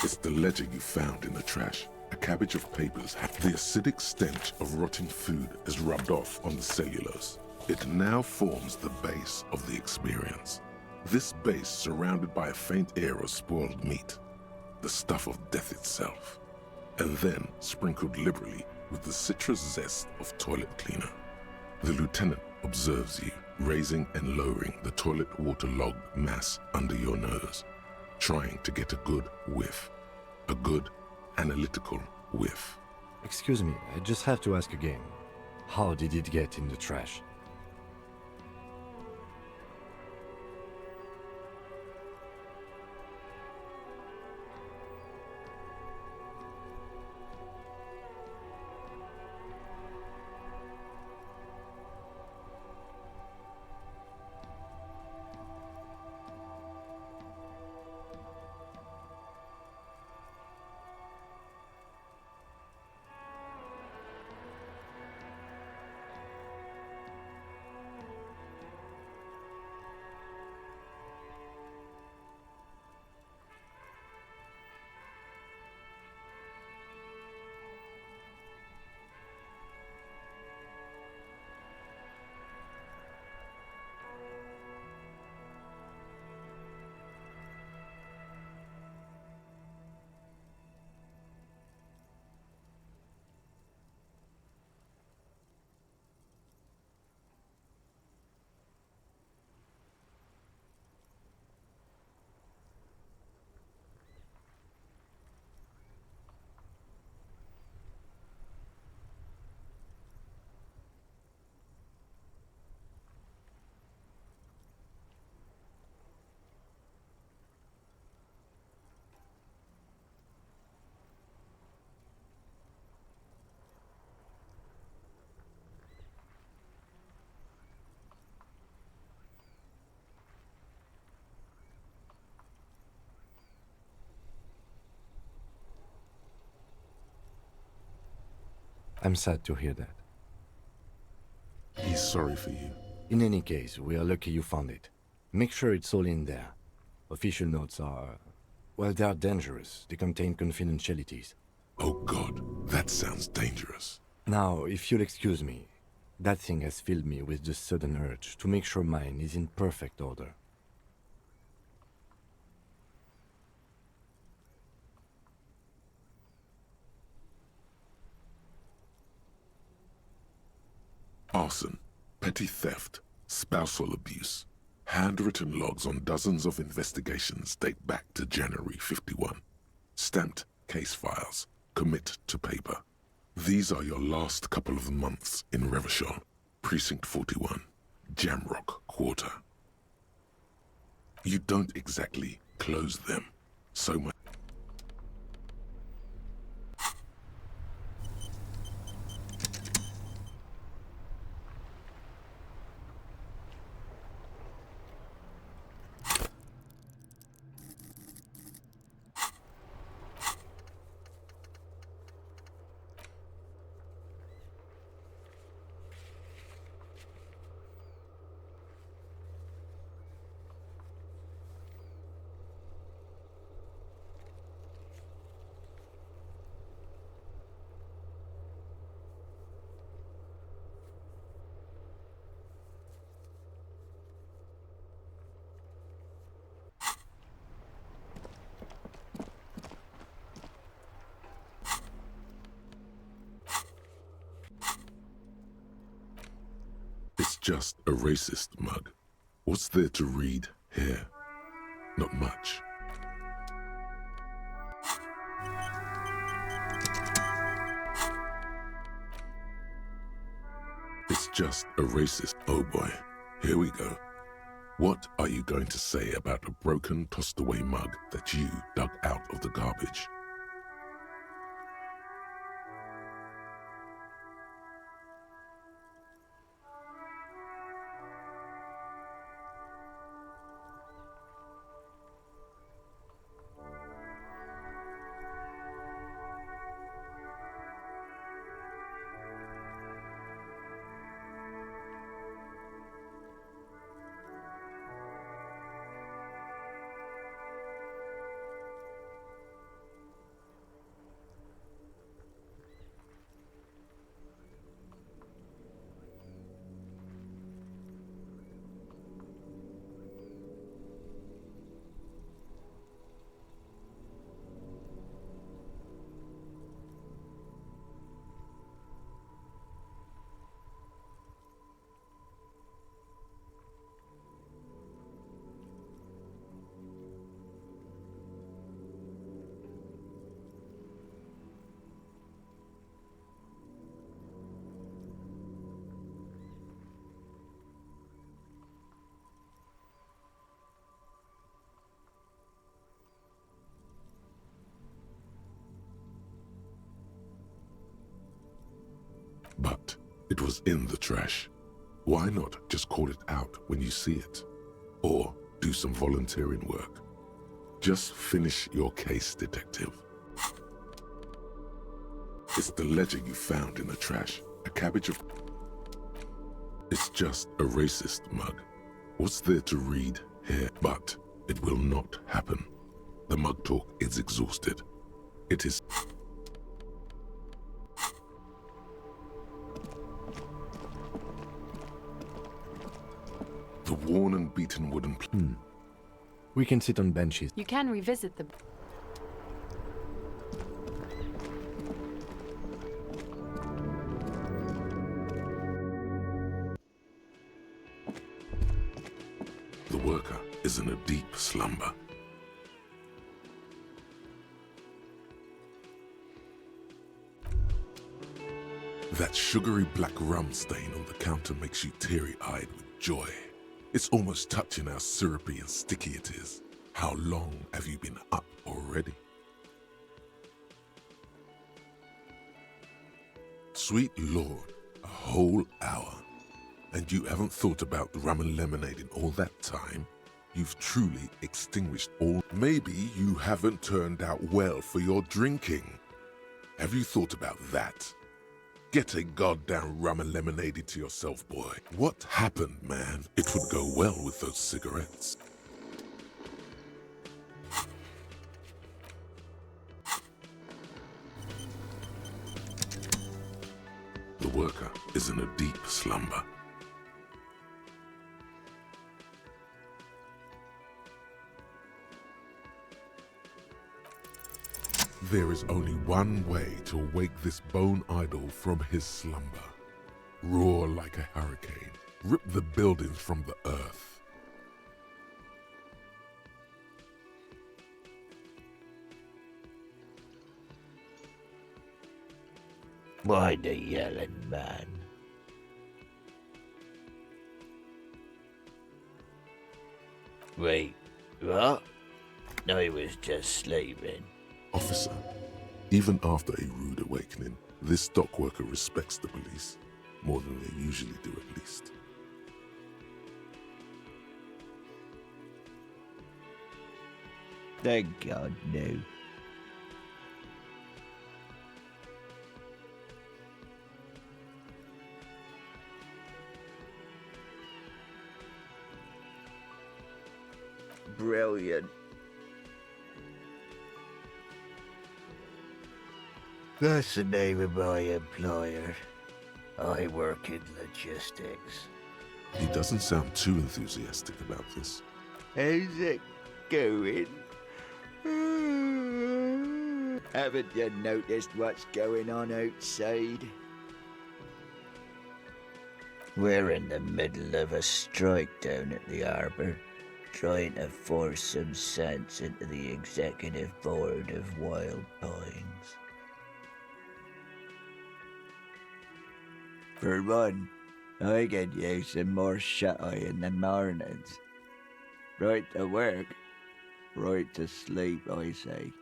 It's the ledger you found in the trash. A cabbage of papers. The acidic stench of rotting food has rubbed off on the cellulose. It now forms the base of the experience. This base surrounded by a faint air of spoiled meat, the stuff of death itself, and then sprinkled liberally with the citrus zest of toilet cleaner. The lieutenant observes you, raising and lowering the toilet waterlogged mass under your nose, trying to get a good whiff, a good analytical whiff. Excuse me, I just have to ask again. How did it get in the trash? I'm sad to hear that. He's sorry for you. In any case, we are lucky you found it. Make sure it's all in there. Official notes are... well, they are dangerous. They contain confidentialities. Oh God, that sounds dangerous. Now, if you'll excuse me, that thing has filled me with the sudden urge to make sure mine is in perfect order. Arson, petty theft, spousal abuse. Handwritten logs on dozens of investigations date back to January 51. Stamped case files, commit to paper. These are your last couple of months in Revachol, Precinct 41, Jamrock Quarter. You don't exactly close them so much. Just a racist mug. What's there to read here? Not much. It's just a racist. Oh boy, here we go. What are you going to say about a broken, tossed away mug that you dug out of the garbage? It was in the trash. Why not just call it out when you see it? Or do some volunteering work. Just finish your case, detective. It's the ledger you found in the trash. A cabbage of... It's just a racist mug. What's there to read here? But it will not happen. The mug talk is exhausted. It is... The worn and beaten wooden... We can sit on benches. You can revisit the... The worker is in a deep slumber. That sugary black rum stain on the counter makes you teary-eyed with joy. It's almost touching how syrupy and sticky it is. How long have you been up already? Sweet Lord, a whole hour. And you haven't thought about the rum and lemonade in all that time? You've truly extinguished all... Maybe you haven't turned out well for your drinking. Have you thought about that? Get a goddamn rum and lemonade to yourself, boy. What happened, man? It would go well with those cigarettes. The worker is in a deep slumber. There is only one way to wake this bone idol from his slumber. Roar like a hurricane. Rip the buildings from the earth. Why the yelling, man? Wait, what? I was just sleeping. Officer, even after a rude awakening, this stock worker respects the police more than they usually do, at least. Thank God, no. Brilliant. That's the name of my employer. I work in logistics. He doesn't sound too enthusiastic about this. How's it going? Haven't you noticed what's going on outside? We're in the middle of a strike down at the harbour, trying to force some sense into the executive board of Wild Pines. For one, I could use some more shut-eye in the mornings. Right to work, right to sleep, I say.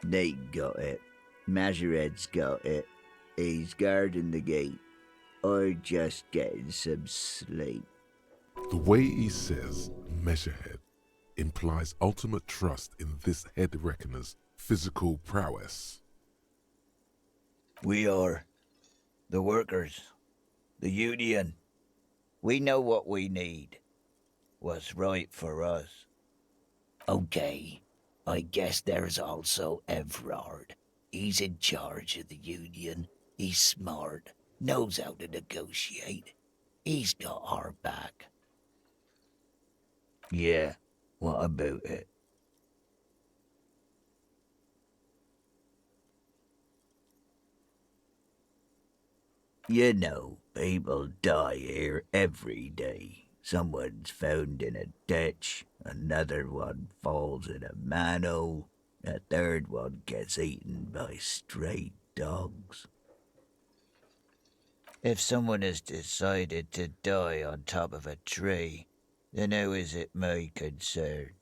Nate got it. Majoret's got it. He's guarding the gate. I'm just getting some sleep. The way he says Measurehead implies ultimate trust in this head reckoner's physical prowess. We are the workers, the union. We know what we need, what's right for us. Okay, I guess there's also Everard. He's in charge of the union. He's smart, knows how to negotiate. He's got our back. Yeah, what about it? You know, people die here every day. Someone's found in a ditch, another one falls in a manhole, a third one gets eaten by stray dogs. If someone has decided to die on top of a tree, then how is it my concern?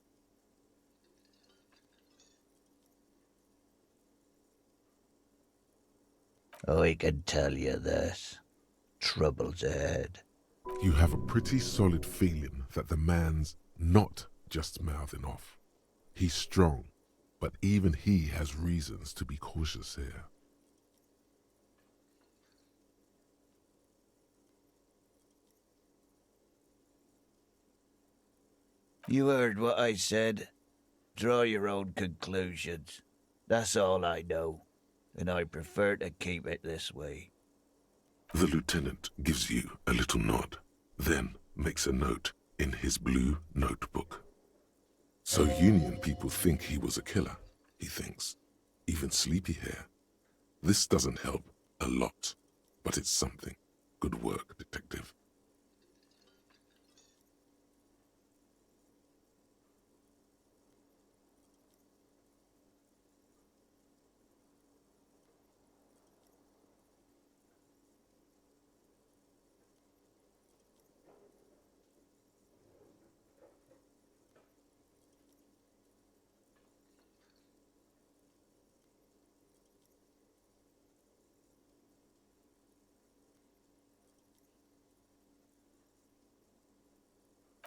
I can tell you this. Trouble's ahead. You have a pretty solid feeling that the man's not just mouthing off. He's strong, but even he has reasons to be cautious here. You heard what I said. Draw your own conclusions. That's all I know, and I prefer to keep it this way. The lieutenant gives you a little nod, then makes a note in his blue notebook. So Union people think he was a killer, he thinks. Even Sleepyhair. This doesn't help a lot, but it's something. Good work, detective.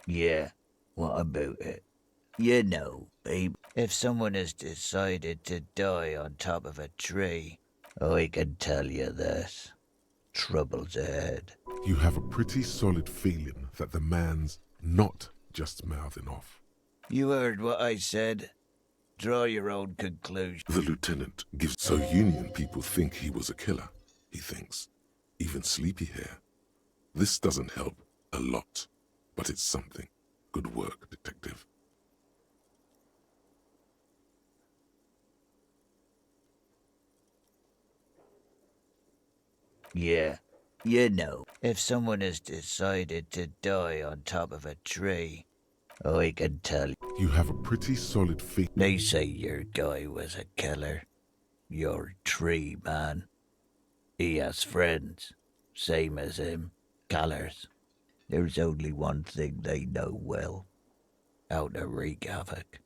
Yeah, what about it? You know, babe, if someone has decided to die on top of a tree, I can tell you this. Trouble's ahead. You have a pretty solid feeling that the man's not just mouthing off. You heard what I said. Draw your own conclusions. The lieutenant gives... So Union people think he was a killer, he thinks. Even Sleepyhair. This doesn't help a lot, but it's something. Good work, detective. Yeah, you know, if someone has decided to die on top of a tree, I can tell you. You have a pretty solid feeling. They say your guy was a killer. Your tree man. He has friends, same as him, killers. There's only one thing they know well. How to wreak havoc.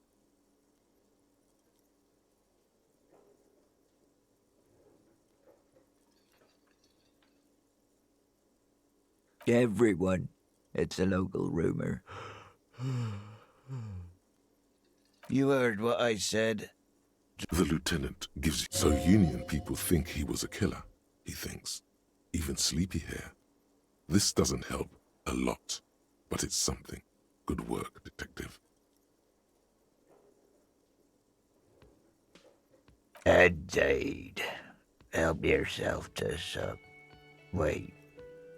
Everyone. It's a local rumor. You heard what I said. The lieutenant gives... So Union people think he was a killer, he thinks. Even Sleepyhair. This doesn't help a lot, but it's something. Good work, detective. Indeed. Help yourself to some. Wait.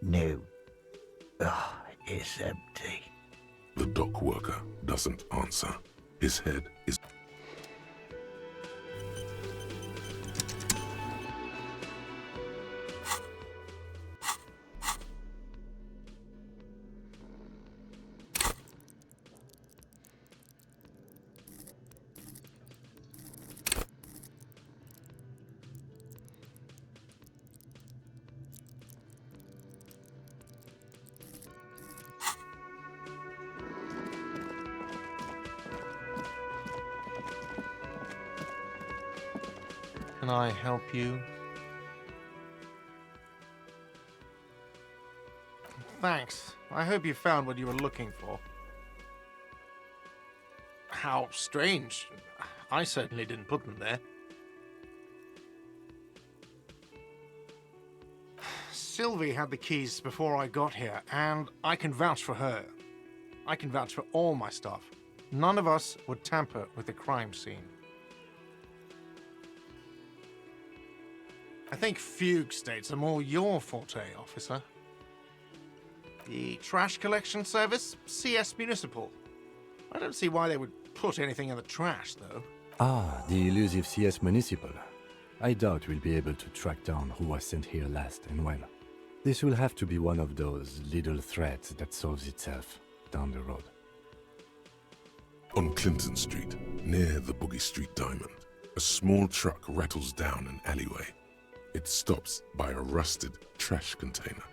No. Oh, it's empty. The dock worker doesn't answer. His head is... Can I help you? Thanks. I hope you found what you were looking for. How strange. I certainly didn't put them there. Sylvie had the keys before I got here, and I can vouch for her. I can vouch for all my stuff. None of us would tamper with the crime scene. I think fugue states are more your forte, officer. The trash collection service, CS Municipal. I don't see why they would put anything in the trash, though. Ah, the elusive CS Municipal. I doubt we'll be able to track down who was sent here last and when. This will have to be one of those little threats that solves itself down the road. On Clinton Street, near the Boogie Street Diamond, a small truck rattles down an alleyway. It stops by a rusted trash container.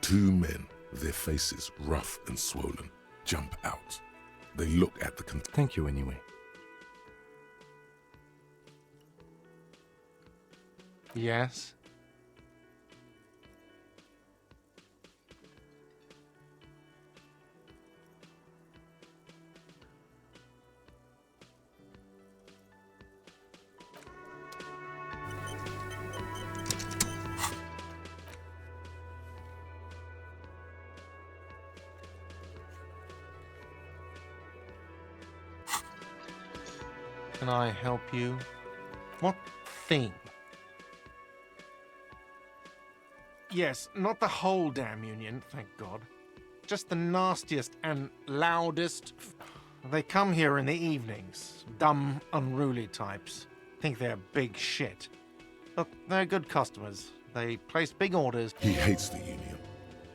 Two men, their faces rough and swollen, jump out. They look at the container. Thank you anyway. Yes? Can I help you? What thing? Yes, not the whole damn union, thank God. Just the nastiest and loudest. They come here in the evenings. Dumb, unruly types. Think they're big shit. But they're good customers. They place big orders. He hates the union,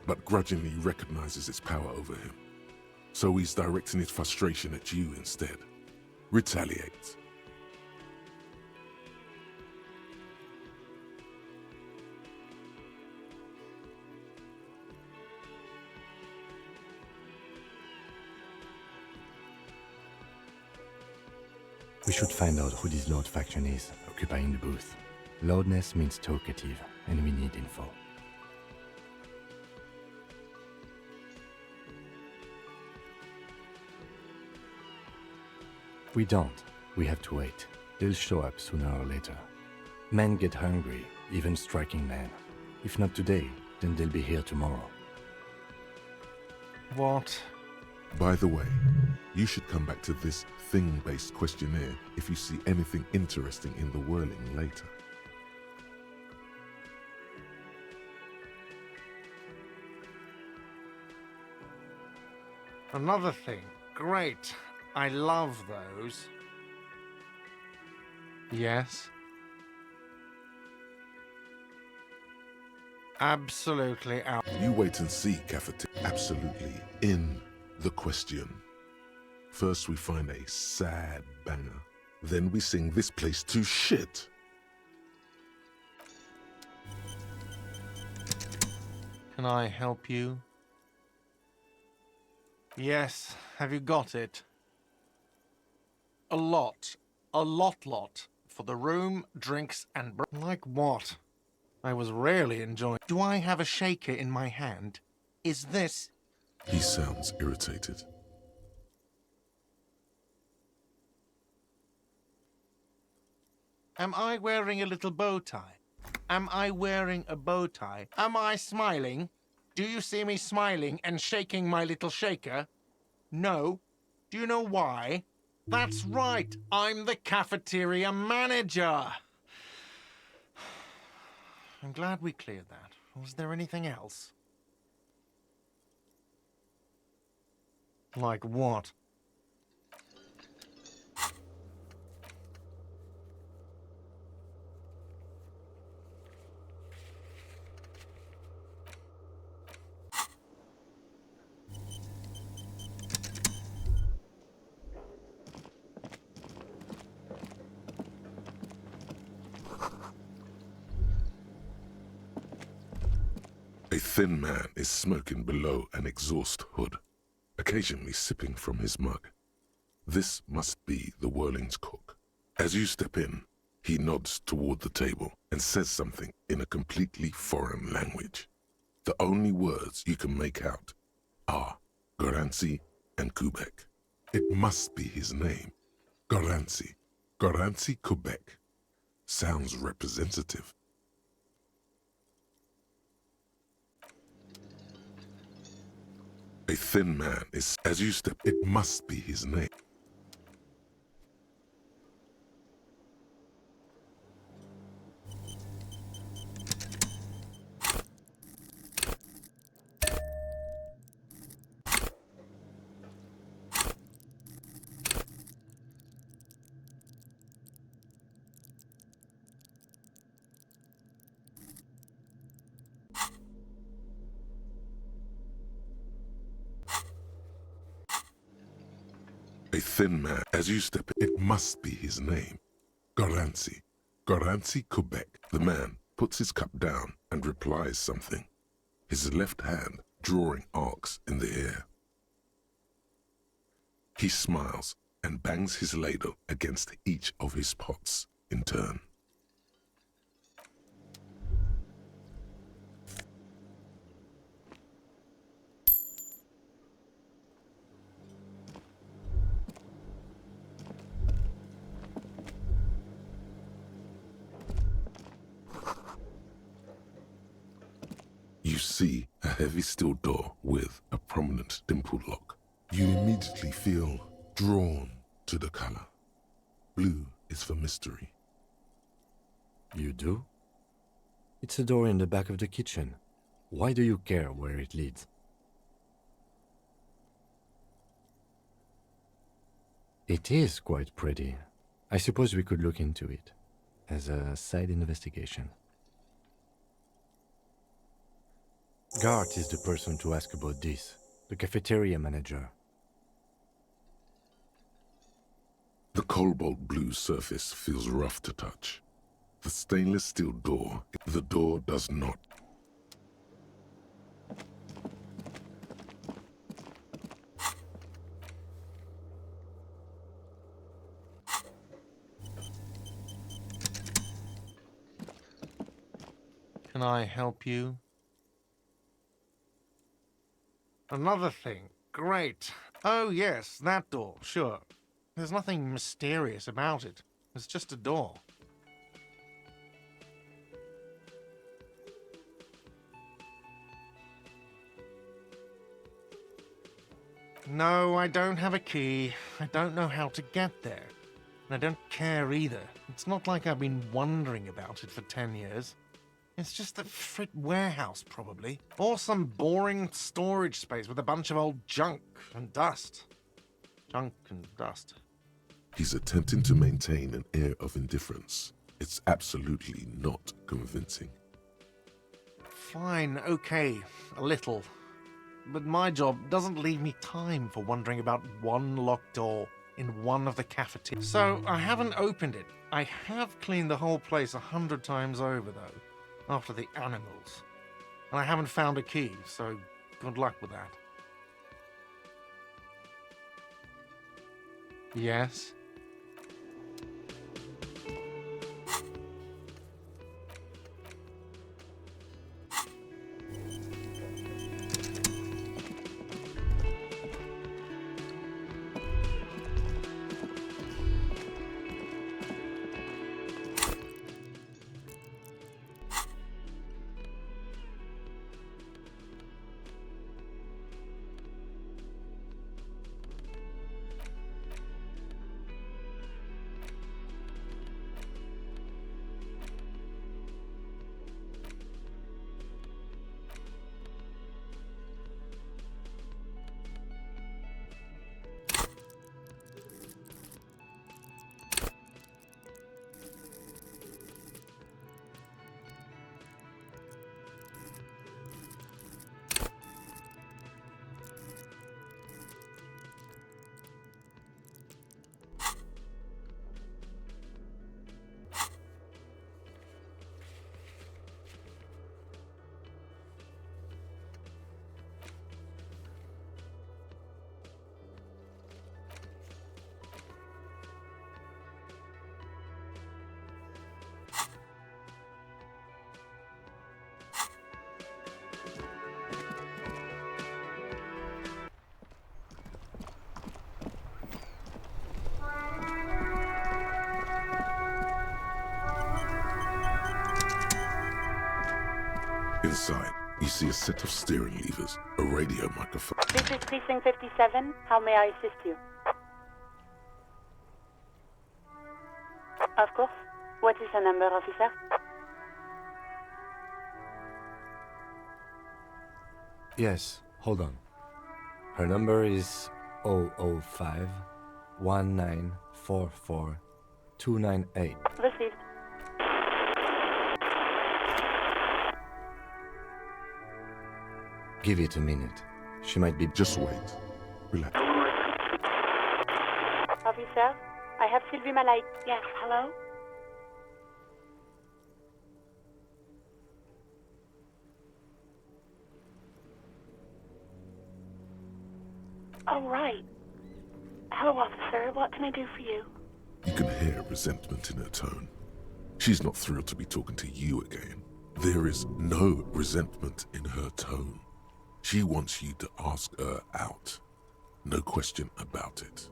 but grudgingly recognizes its power over him. So he's directing his frustration at you instead. Retaliate. We should find out who this Lord faction is, occupying the booth. Loudness means talkative, and we need info. We don't. We have to wait. They'll show up sooner or later. Men get hungry, even striking men. If not today, then they'll be here tomorrow. What? By the way, you should come back to this thing-based questionnaire if you see anything interesting in the whirling later. Another thing. Great. I love those. Yes? Absolutely out. You wait and see, Cafeteria. Absolutely in the question. First we find a sad banger. Then we sing this place to shit. Can I help you? Yes. Have you got it? A lot. A lot. For the room, drinks, and like what? I was rarely enjoying. Do I have a shaker in my hand? Is this? He sounds irritated. Am I wearing a little bow tie? Am I wearing a bow tie? Am I smiling? Do you see me smiling and shaking my little shaker? No. Do you know why? That's right. I'm the cafeteria manager. I'm glad we cleared that. Was there anything else? Like what? A thin man is smoking below an exhaust hood, occasionally sipping from his mug. This must be the Whirling's cook. As you step in, he nods toward the table and says something in a completely foreign language. The only words you can make out are Garancy and Quebec. It must be his name. Garancy. Garancy Quebec. Sounds representative. A thin man is, as you step, it must be his name. A thin man, as you step in, it must be his name. Garancy. Garancy Quebec. The man puts his cup down and replies something, his left hand drawing arcs in the air. He smiles and bangs his ladle against each of his pots in turn. You see a heavy steel door with a prominent dimpled lock. You immediately feel drawn to the color. Blue is for mystery. You do? It's a door in the back of the kitchen. Why do you care where it leads? It is quite pretty. I suppose we could look into it as a side investigation. Gart is the person to ask about this, the cafeteria manager. The cobalt blue surface feels rough to touch. The stainless steel door, the door does not. Can I help you? Another thing. Great. Oh, yes, that door, sure. There's nothing mysterious about it. It's just a door. No, I don't have a key. I don't know how to get there. And I don't care either. It's not like I've been wondering about it for 10 years. It's just a frit warehouse, probably. Or some boring storage space with a bunch of old junk and dust. Junk and dust. He's attempting to maintain an air of indifference. It's absolutely not convincing. Fine, okay, a little. But my job doesn't leave me time for wondering about one locked door in one of the cafeterias. So I haven't opened it. I have cleaned the whole place 100 times over, though, after the animals. And I haven't found a key, so good luck with that. Yes? Inside, you see a set of steering levers, a radio microphone. This is Precinct 57. How may I assist you? Of course. What is the number, officer? Yes, hold on. Her number is 005 1944 298. Received. Give it a minute. She might be... Just wait. Relax. Officer, I have Sylvie Malay. Yes, hello? Oh, right. Hello, officer. What can I do for you? You can hear resentment in her tone. She's not thrilled to be talking to you again. There is no resentment in her tone. She wants you to ask her out. No question about it.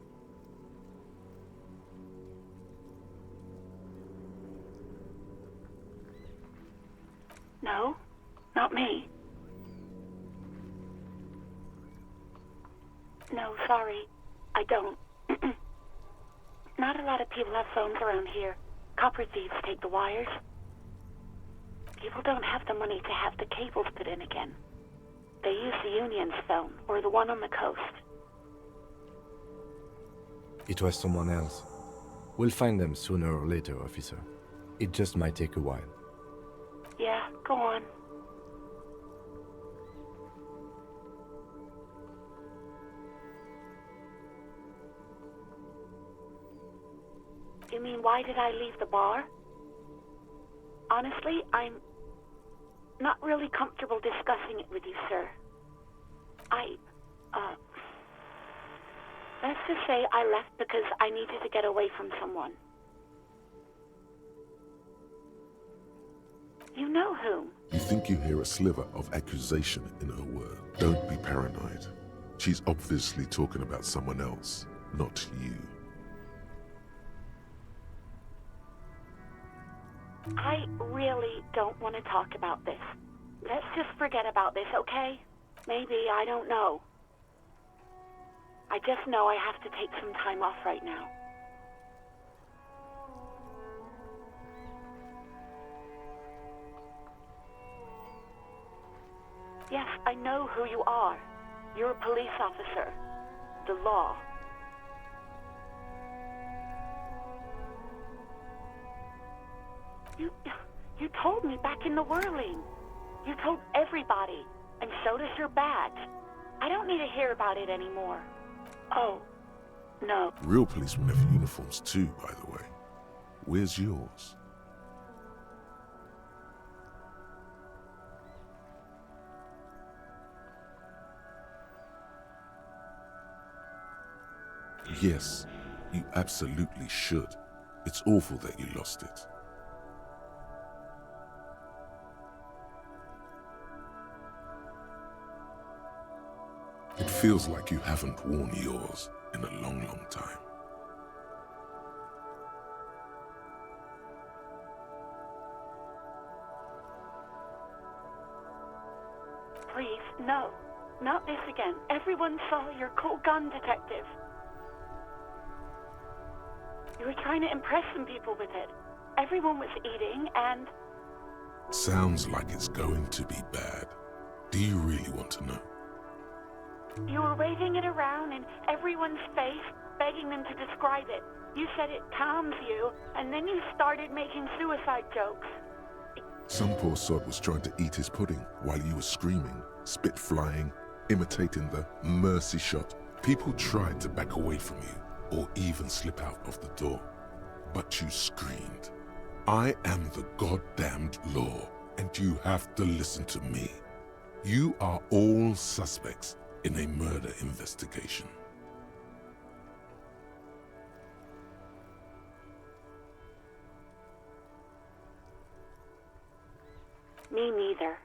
No, not me. No, sorry. I don't. Not a lot of people have phones around here. Copper thieves take the wires. People don't have the money to have the cables put in again. They use the Union's phone, or the one on the coast. It was someone else. We'll find them sooner or later, officer. It just might take a while. Yeah, go on. You mean, why did I leave the bar? Honestly, I'm not really comfortable discussing it with you, sir. Let's just say I left because I needed to get away from someone. You know whom? You think you hear a sliver of accusation in her word. Don't be paranoid. She's obviously talking about someone else, not you. I really don't want to talk about this. Let's just forget about this, okay? Maybe, I don't know. I just know I have to take some time off right now. Yes, I know who you are. You're a police officer. The law. You told me back in the whirling. You told everybody, and so does your badge. I don't need to hear about it anymore. Oh, no. Real policemen have uniforms too, by the way. Where's yours? Yes, you absolutely should. It's awful that you lost it. It feels like you haven't worn yours in a long, long time. Please, no. Not this again. Everyone saw your cool gun detective. You were trying to impress some people with it. Everyone was eating and... Sounds like it's going to be bad. Do you really want to know? You were waving it around in everyone's face, begging them to describe it. You said it calms you, and then you started making suicide jokes. Some poor sod was trying to eat his pudding while you were screaming, spit flying, imitating the mercy shot. People tried to back away from you, or even slip out of the door. But you screamed, "I am the goddamned law, and you have to listen to me. You are all suspects in a murder investigation." Me neither.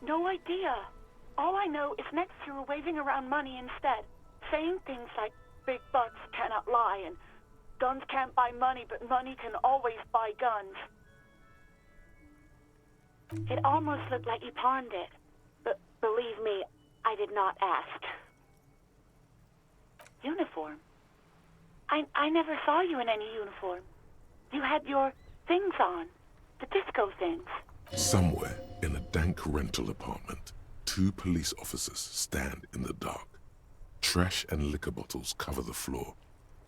No idea. All I know is next you were waving around money instead, saying things like big butts cannot lie and guns can't buy money, but money can always buy guns. It almost looked like you pawned it, but believe me, I did not ask. Uniform? I never saw you in any uniform. You had your things on, the disco things. Somewhere in a dank rental apartment, 2 police officers stand in the dark. Trash and liquor bottles cover the floor.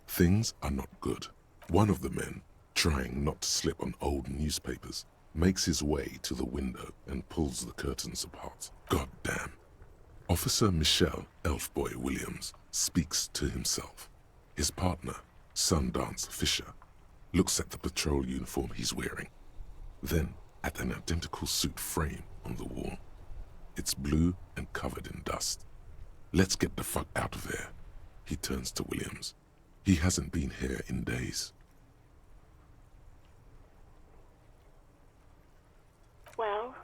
Things are not good. One of the men, trying not to slip on old newspapers, makes his way to the window and pulls the curtains apart. God damn. Officer Michelle Elfboy Williams speaks to himself. His partner, Sundance Fisher, looks at the patrol uniform he's wearing, then at an identical suit frame on the wall. It's blue and covered in dust. "Let's get the fuck out of there," he turns to Williams. He hasn't been here in days. Well,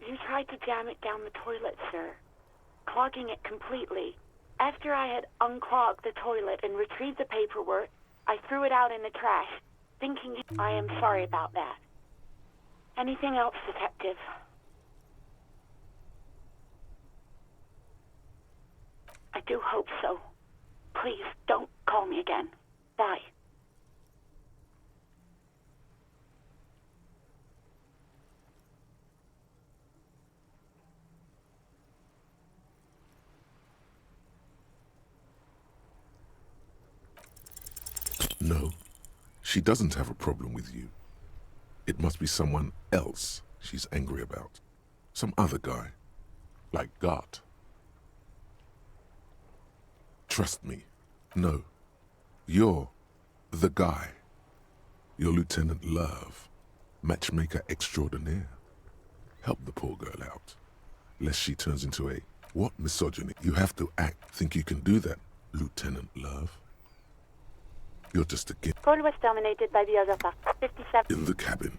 you tried to jam it down the toilet, sir, clogging it completely. After I had unclogged the toilet and retrieved the paperwork, I threw it out in the trash, thinking I am sorry about that. Anything else, Detective? do hope so. Please, don't call me again. Bye. No, she doesn't have a problem with you. It must be someone else she's angry about. Some other guy. Like Gart. Trust me. No. You're the guy. You're Lieutenant Love. Matchmaker extraordinaire. Help the poor girl out. Lest she turns into a... What misogyny? You have to act. Think you can do that, Lieutenant Love? You're just a kid. Call was terminated by the other part. 57. In the cabin.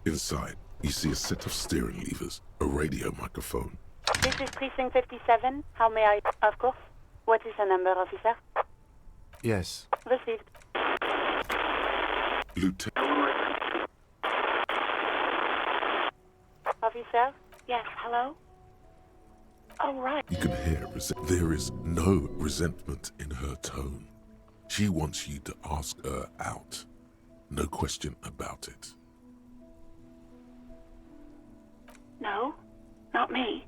Inside, you see a set of steering levers, a radio microphone. This is Precinct 57. How may I... Of course. What is the number, officer? Yes. Received. Lieutenant... Officer? Yes, hello? Oh, right. You can hear there is no resentment in her tone. She wants you to ask her out. No question about it. No, not me.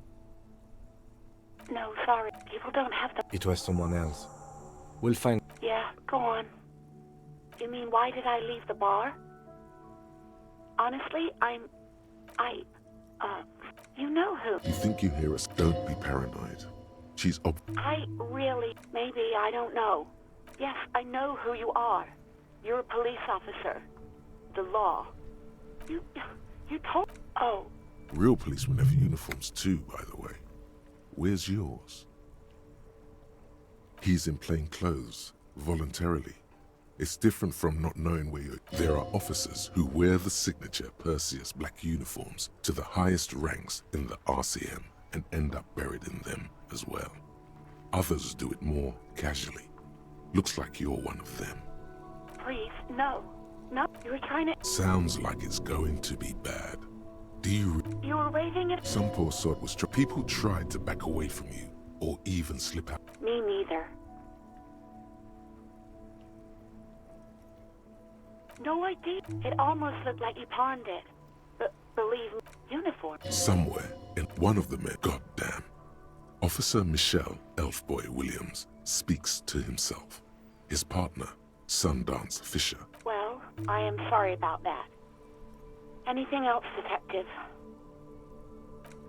No, sorry. People don't have the... It was someone else. We'll find... Yeah, go on. You mean, why did I leave the bar? Honestly, you know who. You think you hear us? Don't be paranoid. She's Maybe, I don't know. Yes, I know who you are. You're a police officer. The law. You told... Oh. Real policemen have uniforms too, by the way. Where's yours? He's in plain clothes, voluntarily. It's different from not knowing where you're... There are officers who wear the signature Perseus black uniforms to the highest ranks in the RCM and end up buried in them as well. Others do it more casually. Looks like you're one of them. Please, no. No, you were trying to... Sounds like it's going to be bad. Do you... You were waving it... Some poor sort was... People tried to back away from you, or even slip out. Me neither. No, I did. It almost looked like you pawned it. But believe me, uniform. Somewhere, in one of the men... Goddamn. Officer Michelle Elfboy Williams speaks to himself. His partner, Sundance Fisher. Well, I am sorry about that. Anything else, Detective?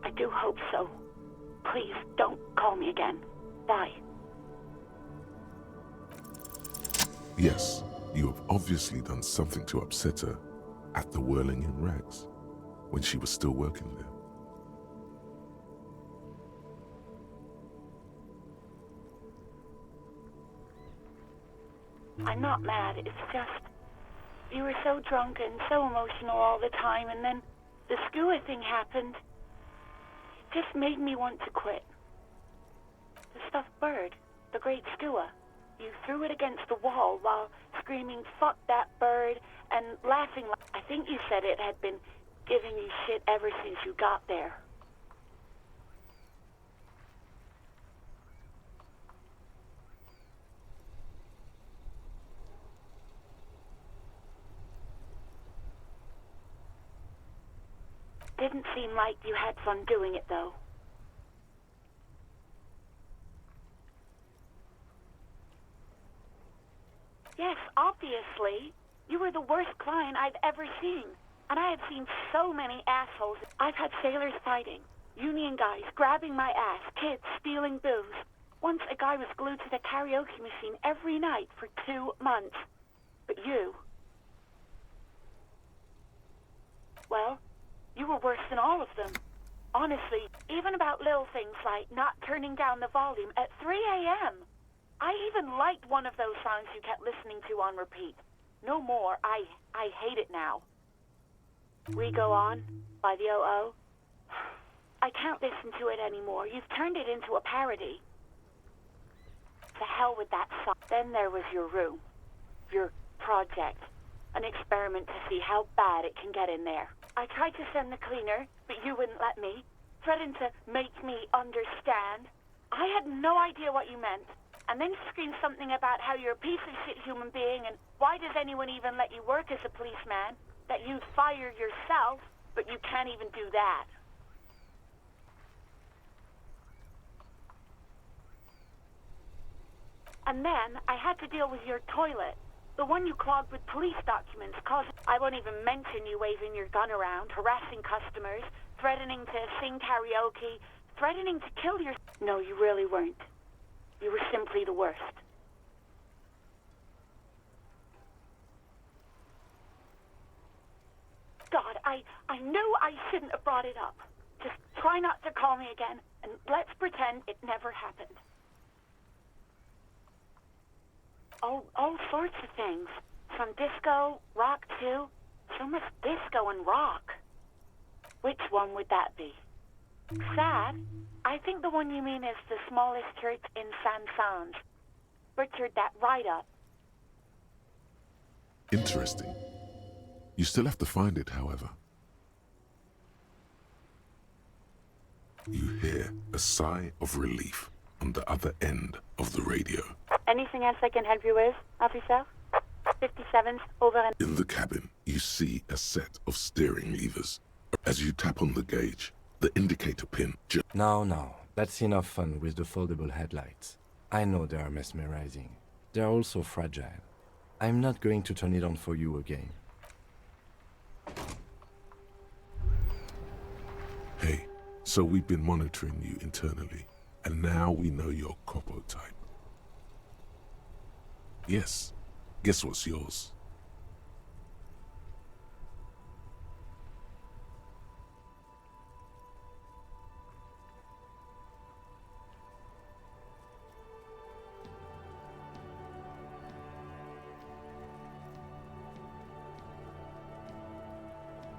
I do hope so. Please, don't call me again. Bye. Yes, you have obviously done something to upset her at the Whirling in Rags, when she was still working there. I'm not mad, it's just... You were so drunk and so emotional all the time, and then the skua thing happened. It just made me want to quit. The stuffed bird, the great skua. You threw it against the wall while screaming, "Fuck that bird," and laughing. I think you said it had been giving you shit ever since you got there. Didn't seem like you had fun doing it, though. Yes, obviously. You were the worst client I've ever seen. And I have seen so many assholes. I've had sailors fighting, union guys grabbing my ass, kids stealing booze. Once a guy was glued to the karaoke machine every night for 2 months. But you... well, you were worse than all of them. Honestly, even about little things like not turning down the volume at 3 a.m. I even liked one of those songs you kept listening to on repeat. No more. I hate it now. We Go On by the O.O. I can't listen to it anymore. You've turned it into a parody. To hell with that song. Then there was your room. Your project. An experiment to see how bad it can get in there. I tried to send the cleaner, but you wouldn't let me. Threatened to make me understand. I had no idea what you meant. And then screamed something about how you're a piece of shit human being and why does anyone even let you work as a policeman? That you'd fire yourself, but you can't even do that. And then I had to deal with your toilet. The one you clogged with police documents, I won't even mention you waving your gun around, harassing customers, threatening to sing karaoke, threatening to kill your... No, you really weren't. You were simply the worst. God, I knew I shouldn't have brought it up. Just try not to call me again, and let's pretend it never happened. All sorts of things. From disco, rock too. So much disco and rock. Which one would that be? Sad? I think the one you mean is the smallest church in Saint-Saëns. Butchered that right up. Interesting. You still have to find it, however. You hear a sigh of relief on the other end of the radio. Anything else I can help you with, officer? 57's over and... In the cabin, you see a set of steering levers. As you tap on the gauge, the indicator pin... No, that's enough fun with the foldable headlights. I know they are mesmerizing. They are also fragile. I'm not going to turn it on for you again. Hey, so we've been monitoring you internally, and now we know your Copo type. Yes, guess what's yours?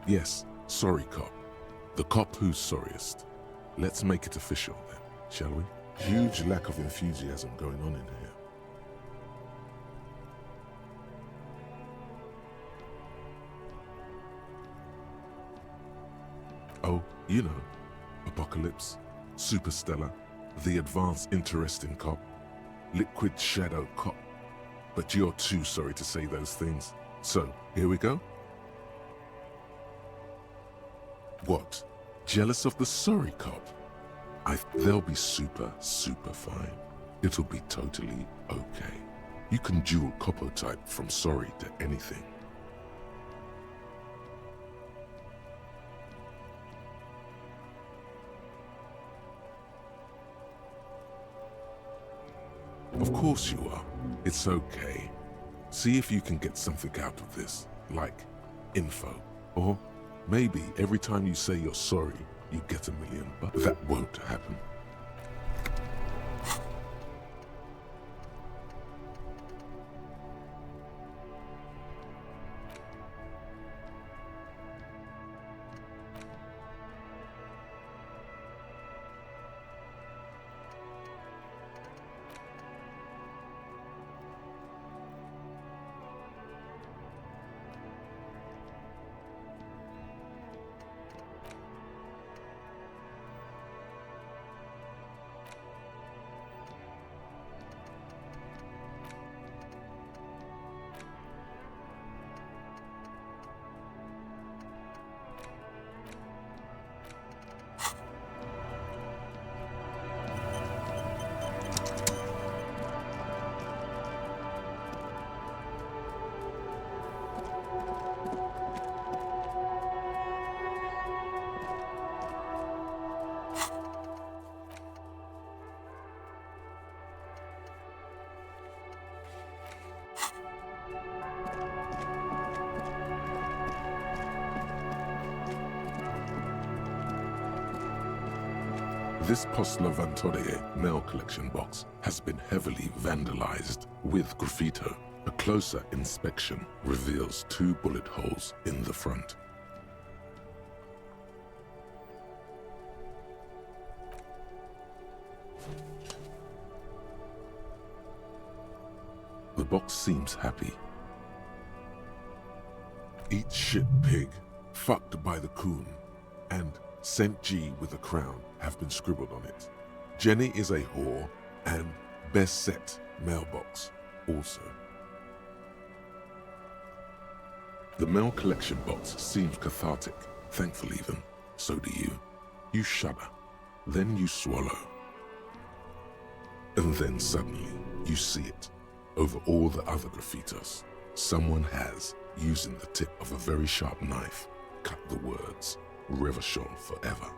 Yes, sorry cop. The cop who's sorriest. Let's make it official then, shall we? Huge lack of enthusiasm going on in here. Oh, you know, Apocalypse, Superstellar, the advanced interesting cop, liquid shadow cop. But you're too sorry to say those things. So, here we go? What? Jealous of the sorry cop? They'll be super fine. It'll be totally okay. You can dual Copo type from sorry to anything. Of course you are. It's okay. See if you can get something out of this, like info. Or maybe every time you say you're sorry, you get $1 million, but that won't happen. This Postlovantorie mail collection box has been heavily vandalized with graffito. A closer inspection reveals 2 bullet holes in the front. The box seems happy. Eat shit pig, fucked by the coon, and St. G with a crown have been scribbled on it. Jenny is a whore, and best set mailbox also. The mail collection box seems cathartic, thankful even. So do you. You shudder, then you swallow. And then suddenly, you see it. Over all the other graffitos, someone has, using the tip of a very sharp knife, cut the words, Revachol forever.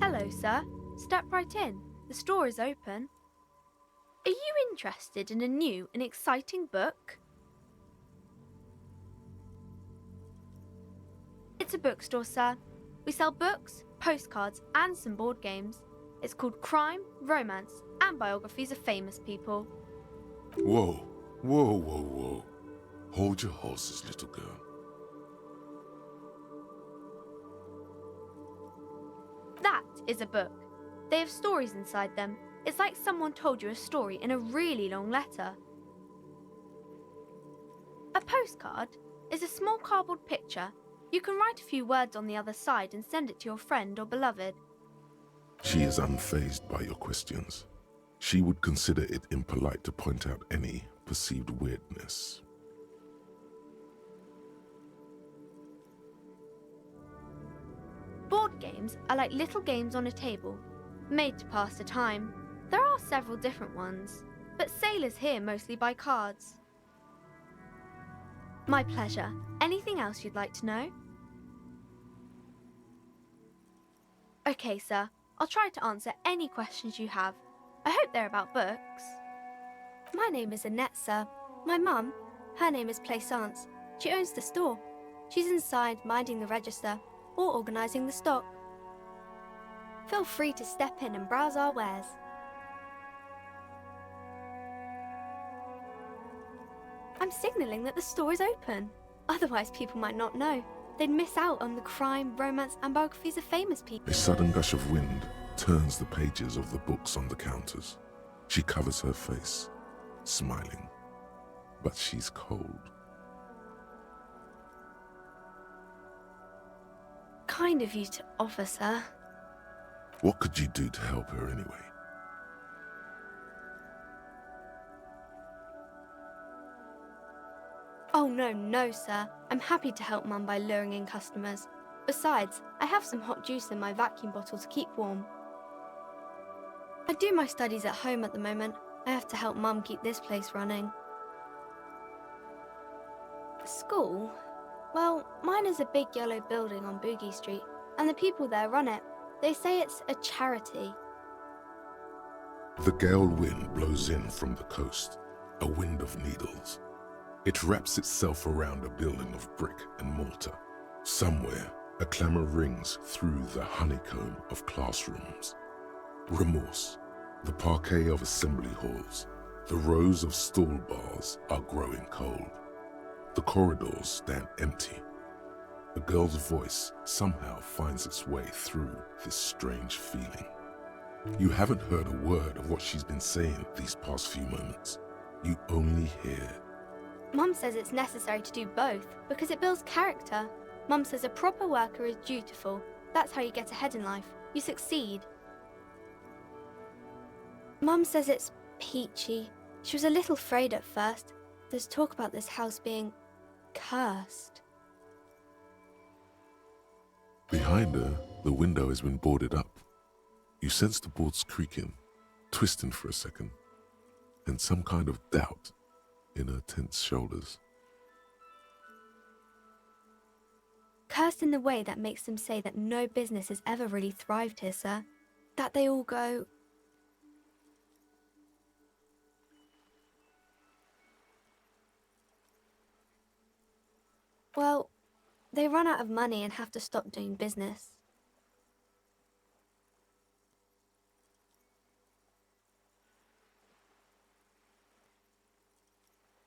Hello, sir. Step right in. The store is open. Are you interested in a new and exciting book? It's a bookstore, sir. We sell books, postcards, and some board games. It's called Crime, Romance, and Biographies of Famous People. Whoa, whoa, whoa, whoa. Hold your horses, little girl. That is a book. They have stories inside them. It's like someone told you a story in a really long letter. A postcard is a small cardboard picture. You can write a few words on the other side and send it to your friend or beloved. She is unfazed by your questions. She would consider it impolite to point out any perceived weirdness. Board games are like little games on a table, made to pass the time. There are several different ones, but sailors here mostly buy cards. My pleasure. Anything else you'd like to know? Okay, sir. I'll try to answer any questions you have. I hope they're about books. My name is Annette, sir. My mum, her name is Plaisance. She owns the store. She's inside minding the register or organising the stock. Feel free to step in and browse our wares. I'm signalling that the store is open. Otherwise, people might not know. They'd miss out on the crime, romance, and biographies of famous people. A sudden gush of wind turns the pages of the books on the counters. She covers her face, smiling. But she's cold. Kind of you to offer, sir. What could you do to help her anyway? Oh, no, sir. I'm happy to help Mum by luring in customers. Besides, I have some hot juice in my vacuum bottle to keep warm. I do my studies at home at the moment. I have to help Mum keep this place running. School? Well, mine is a big yellow building on Boogie Street, and the people there run it. They say it's a charity. The gale wind blows in from the coast, a wind of needles. It wraps itself around a building of brick and mortar. Somewhere, a clamor rings through the honeycomb of classrooms. Remorse, the parquet of assembly halls, the rows of stall bars are growing cold. The corridors stand empty. A girl's voice somehow finds its way through this strange feeling. You haven't heard a word of what she's been saying these past few moments. You only hear. Mum says it's necessary to do both because it builds character. Mum says a proper worker is dutiful. That's how you get ahead in life. You succeed. Mum says it's peachy. She was a little afraid at first. There's talk about this house being cursed. Behind her, the window has been boarded up. You sense the boards creaking, twisting for a second, and some kind of doubt in her tense shoulders. Cursed in the way that makes them say that no business has ever really thrived here, sir. That they all go... Well, they run out of money and have to stop doing business.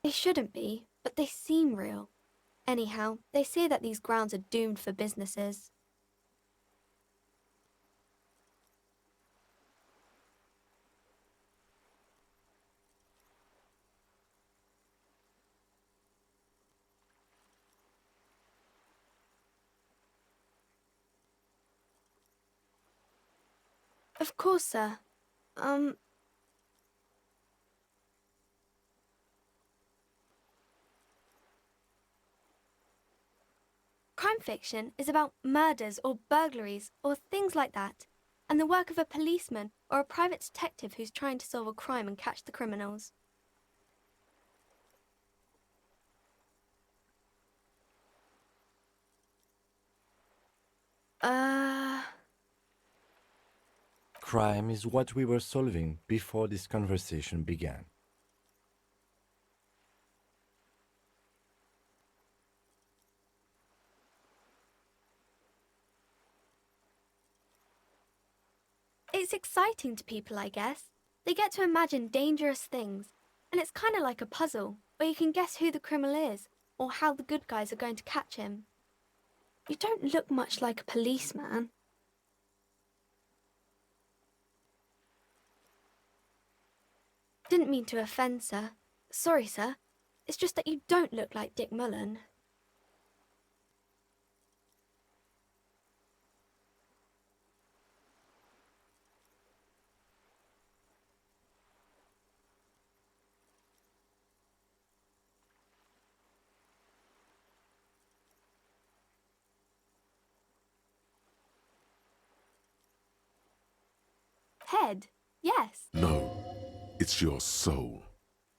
They shouldn't be, but they seem real. Anyhow, they say that these grounds are doomed for businesses. Of course, sir. Crime fiction is about murders or burglaries or things like that, and the work of a policeman or a private detective who's trying to solve a crime and catch the criminals. Crime is what we were solving before this conversation began. It's exciting to people, I guess. They get to imagine dangerous things, and it's kind of like a puzzle, where you can guess who the criminal is, or how the good guys are going to catch him. You don't look much like a policeman. Didn't mean to offend, sir. Sorry, sir. It's just that you don't look like Dick Mullen. Head, yes. No, it's your soul.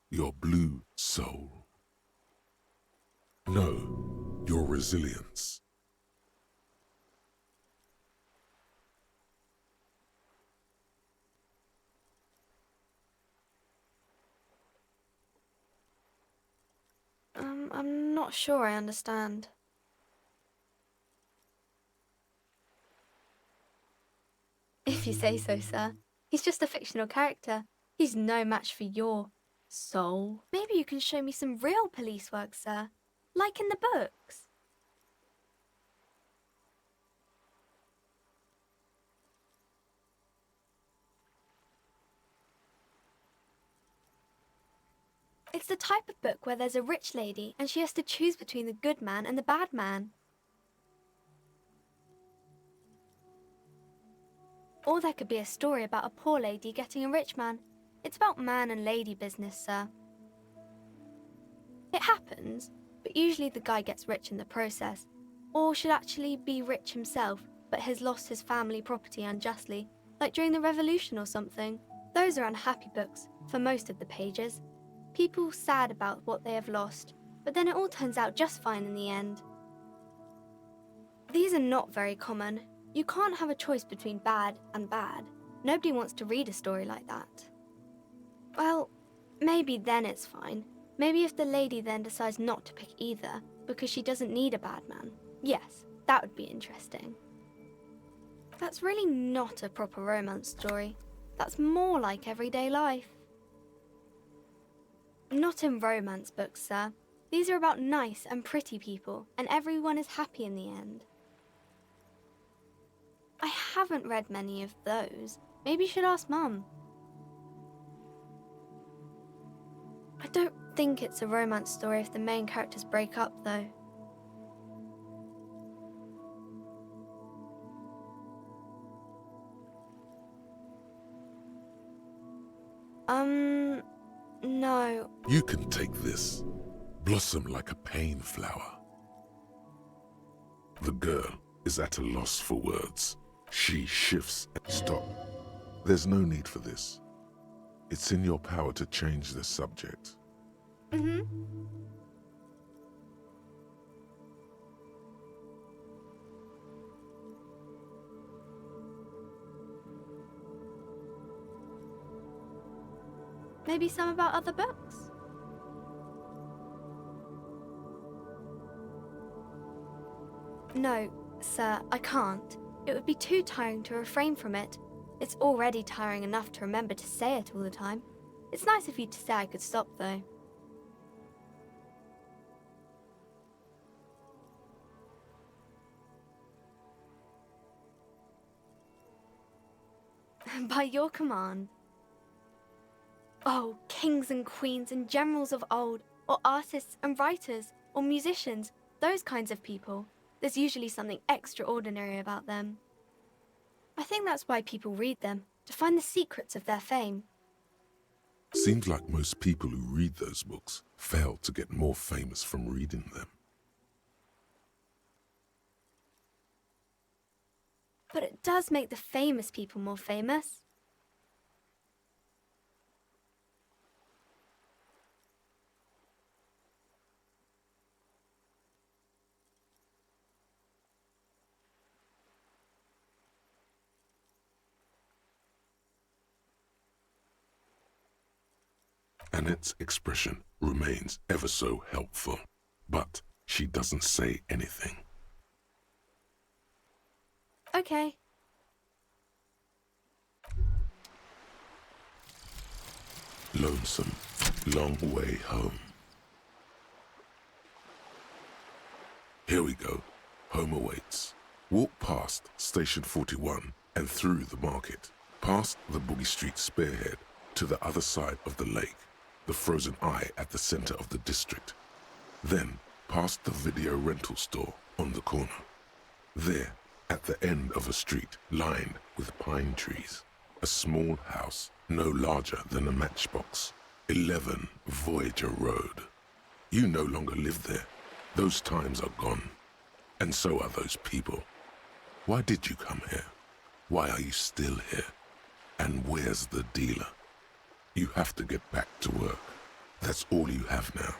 Your blue soul. No, your resilience. I'm not sure I understand. If you say so, sir. He's just a fictional character. He's no match for your soul. Maybe you can show me some real police work, sir. Like in the books. It's the type of book where there's a rich lady and she has to choose between the good man and the bad man. Or there could be a story about a poor lady getting a rich man. It's about man and lady business, sir. It happens, but usually the guy gets rich in the process, or should actually be rich himself, but has lost his family property unjustly, like during the revolution or something. Those are unhappy books, for most of the pages. People sad about what they have lost, but then it all turns out just fine in the end. These are not very common. You can't have a choice between bad and bad. Nobody wants to read a story like that. Well, maybe then it's fine. Maybe if the lady then decides not to pick either, because she doesn't need a bad man. Yes, that would be interesting. That's really not a proper romance story. That's more like everyday life. Not in romance books, sir. These are about nice and pretty people, and everyone is happy in the end. I haven't read many of those. Maybe you should ask Mum. I don't think it's a romance story if the main characters break up, though. No. You can take this. Blossom like a pain flower. The girl is at a loss for words. She shifts and stop. There's no need for this. It's in your power to change the subject. Maybe some about other books? No, sir, I can't. It would be too tiring to refrain from it. It's already tiring enough to remember to say it all the time. It's nice of you to say I could stop, though. By your command. Oh, kings and queens and generals of old, or artists and writers, or musicians, those kinds of people. There's usually something extraordinary about them. I think that's why people read them, to find the secrets of their fame. Seems like most people who read those books fail to get more famous from reading them. But it does make the famous people more famous. Annette's expression remains ever so helpful, but she doesn't say anything. Okay. Lonesome, long way home. Here we go. Home awaits. Walk past Station 41 and through the market, past the Boogie Street spearhead to the other side of the lake, the frozen eye at the center of the district. Then past the video rental store on the corner. There, at the end of a street lined with pine trees, a small house no larger than a matchbox. 11 Voyager Road. You no longer live there. Those times are gone. And so are those people. Why did you come here? Why are you still here? And where's the dealer? You have to get back to work. That's all you have now.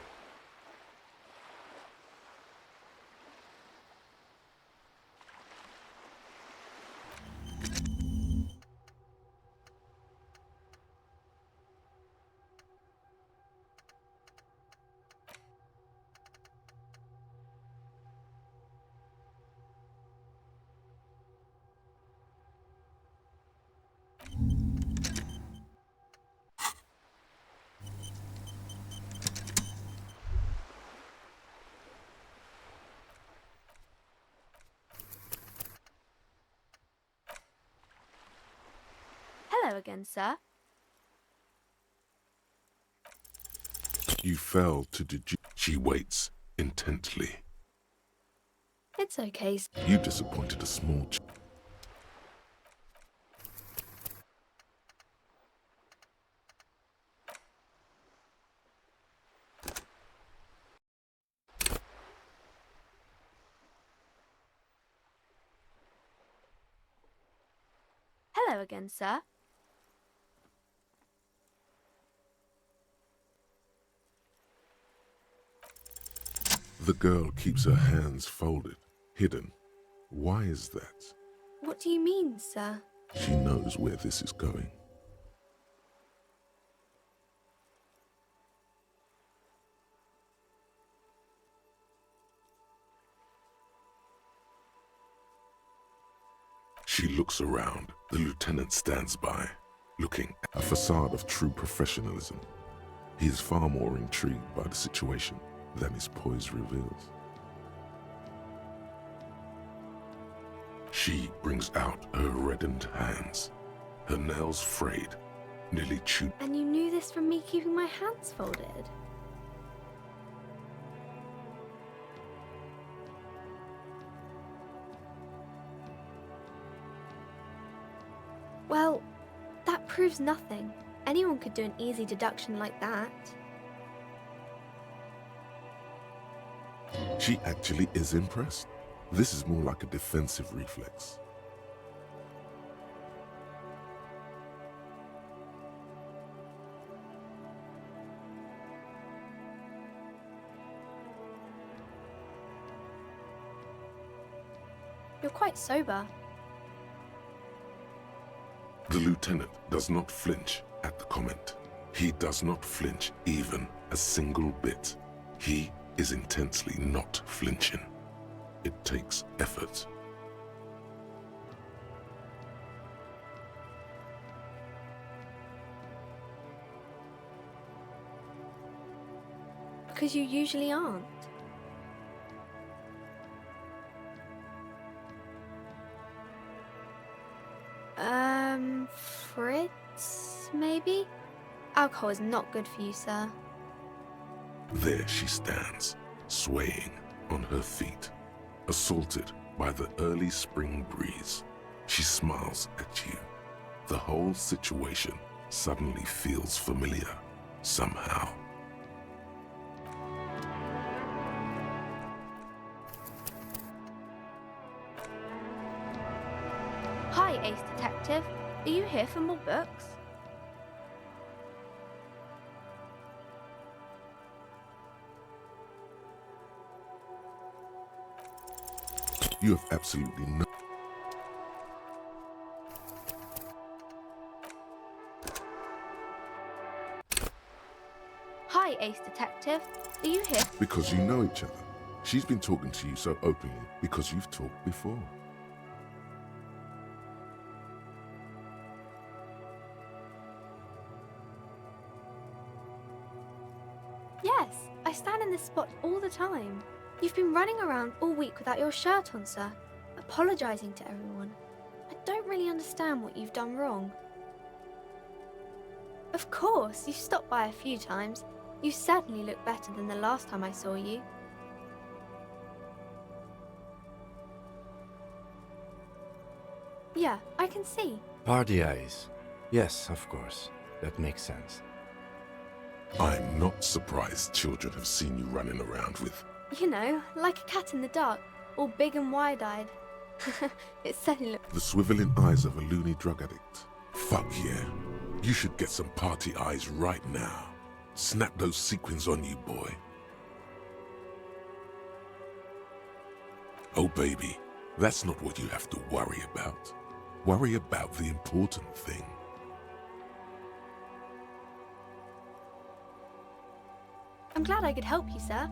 Hello again, sir. You fell to She waits intently. It's okay. You disappointed a small Hello again, sir. The girl keeps her hands folded, hidden. Why is that? What do you mean, sir? She knows where this is going. She looks around. The lieutenant stands by, looking at a facade of true professionalism. He is far more intrigued by the situation than his poise reveals. She brings out her reddened hands, her nails frayed, nearly chewed. And you knew this from me keeping my hands folded? Well, that proves nothing. Anyone could do an easy deduction like that. She actually is impressed. This is more like a defensive reflex. You're quite sober. The lieutenant does not flinch at the comment. He does not flinch even a single bit. He is intensely not flinching. It takes effort. Because you usually aren't. Fritz, maybe? Alcohol is not good for you, sir. There she stands, swaying on her feet, assaulted by the early spring breeze. She smiles at you. The whole situation suddenly feels familiar, somehow. Hi, Ace Detective. Are you here for more books? You have absolutely no... Hi, Ace Detective. Are you here? Because you know each other. She's been talking to you so openly because you've talked before. Yes, I stand in this spot all the time. You've been running around all week without your shirt on, sir, apologizing to everyone. I don't really understand what you've done wrong. Of course, you've stopped by a few times. You certainly look better than the last time I saw you. Yeah, I can see. Party eyes. Yes, of course. That makes sense. I'm not surprised children have seen you running around with... You know, like a cat in the dark, all big and wide-eyed. It certainly looks... the swiveling eyes of a loony drug addict. Fuck yeah. You should get some party eyes right now. Snap those sequins on you, boy. Oh, baby, that's not what you have to worry about. Worry about the important thing. I'm glad I could help you, sir.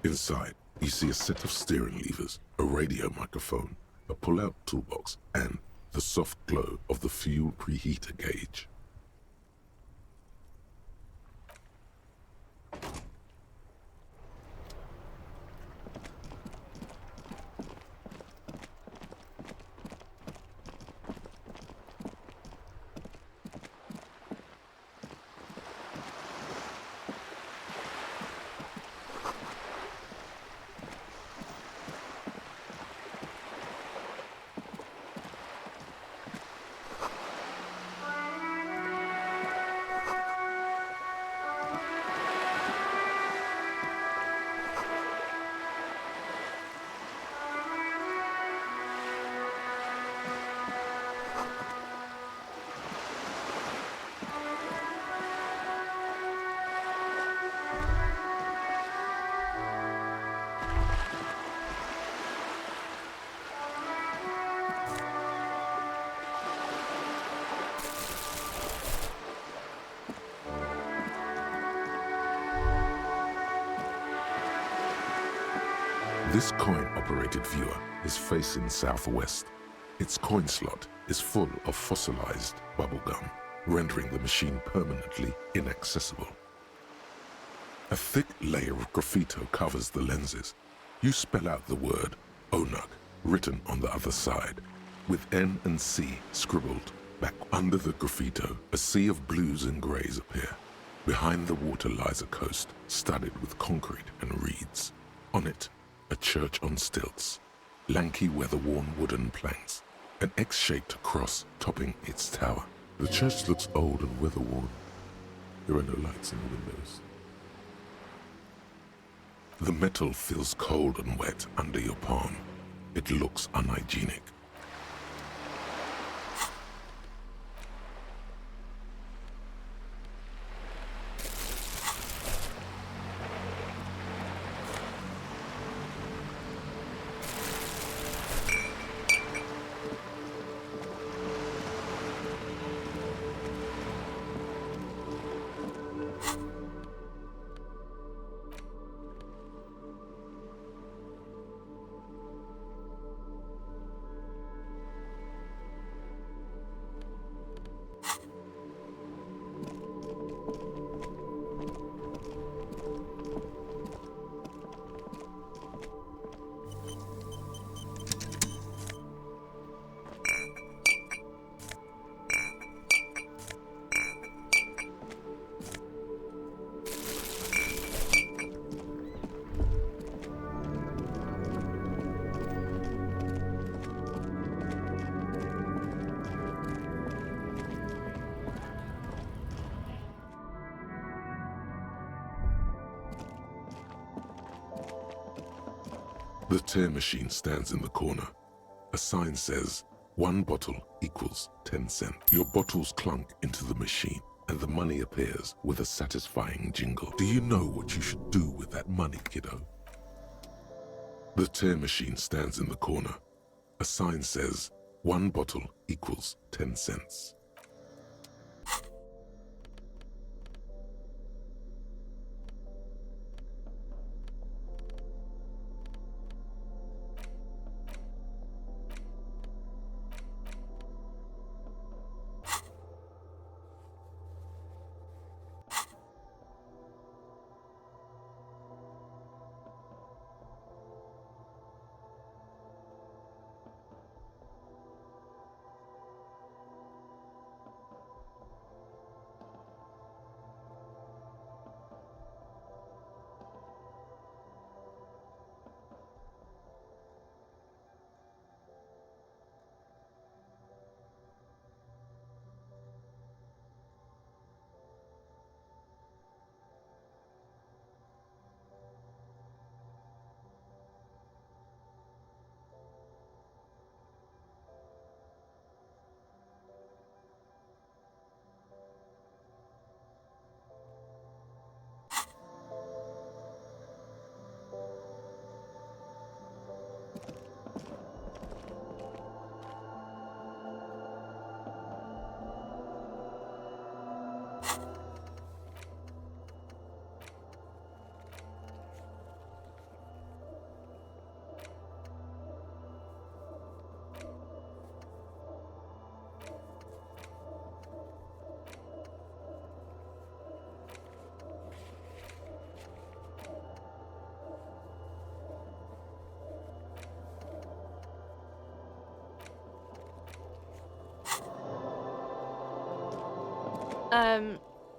Inside, you see a set of steering levers, a radio microphone, a pull-out toolbox, and the soft glow of the fuel preheater gauge. This coin-operated viewer is facing southwest. Its coin slot is full of fossilized bubblegum, rendering the machine permanently inaccessible. A thick layer of graffito covers the lenses. You spell out the word Onuk written on the other side, with N and C scribbled. Back under the graffito, a sea of blues and greys appear. Behind the water lies a coast studded with concrete and reeds. On it, a church on stilts, lanky weather-worn wooden planks, an X-shaped cross topping its tower. The church looks old and weather-worn. There are no lights in the windows. The metal feels cold and wet under your palm. It looks unhygienic. The tear machine stands in the corner. A sign says, 1 bottle equals 10 cents. Your bottles clunk into the machine, and the money appears with a satisfying jingle. Do you know what you should do with that money, kiddo? The tear machine stands in the corner. A sign says, 1 bottle equals 10 cents.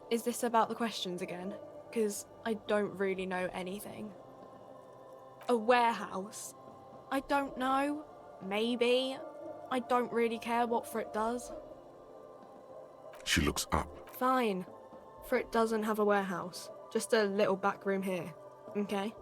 Is this about the questions again? Because I don't really know anything. A warehouse? I don't know. Maybe. I don't really care what Frit does. She looks up. Fine. Frit doesn't have a warehouse. Just a little back room here. Okay?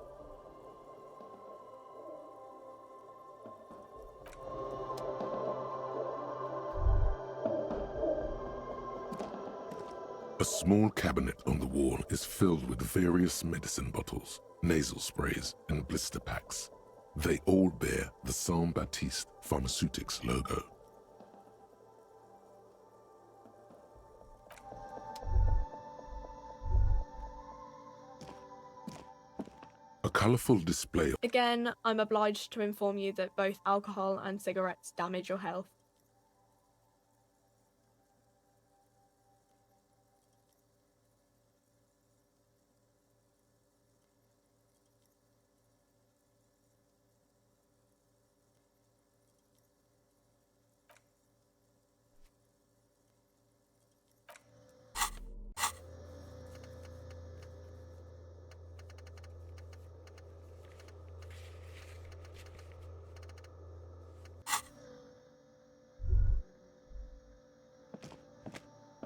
A small cabinet on the wall is filled with various medicine bottles, nasal sprays, and blister packs. They all bear the Saint Baptiste Pharmaceutics logo. A colourful display. Again, I'm obliged to inform you that both alcohol and cigarettes damage your health.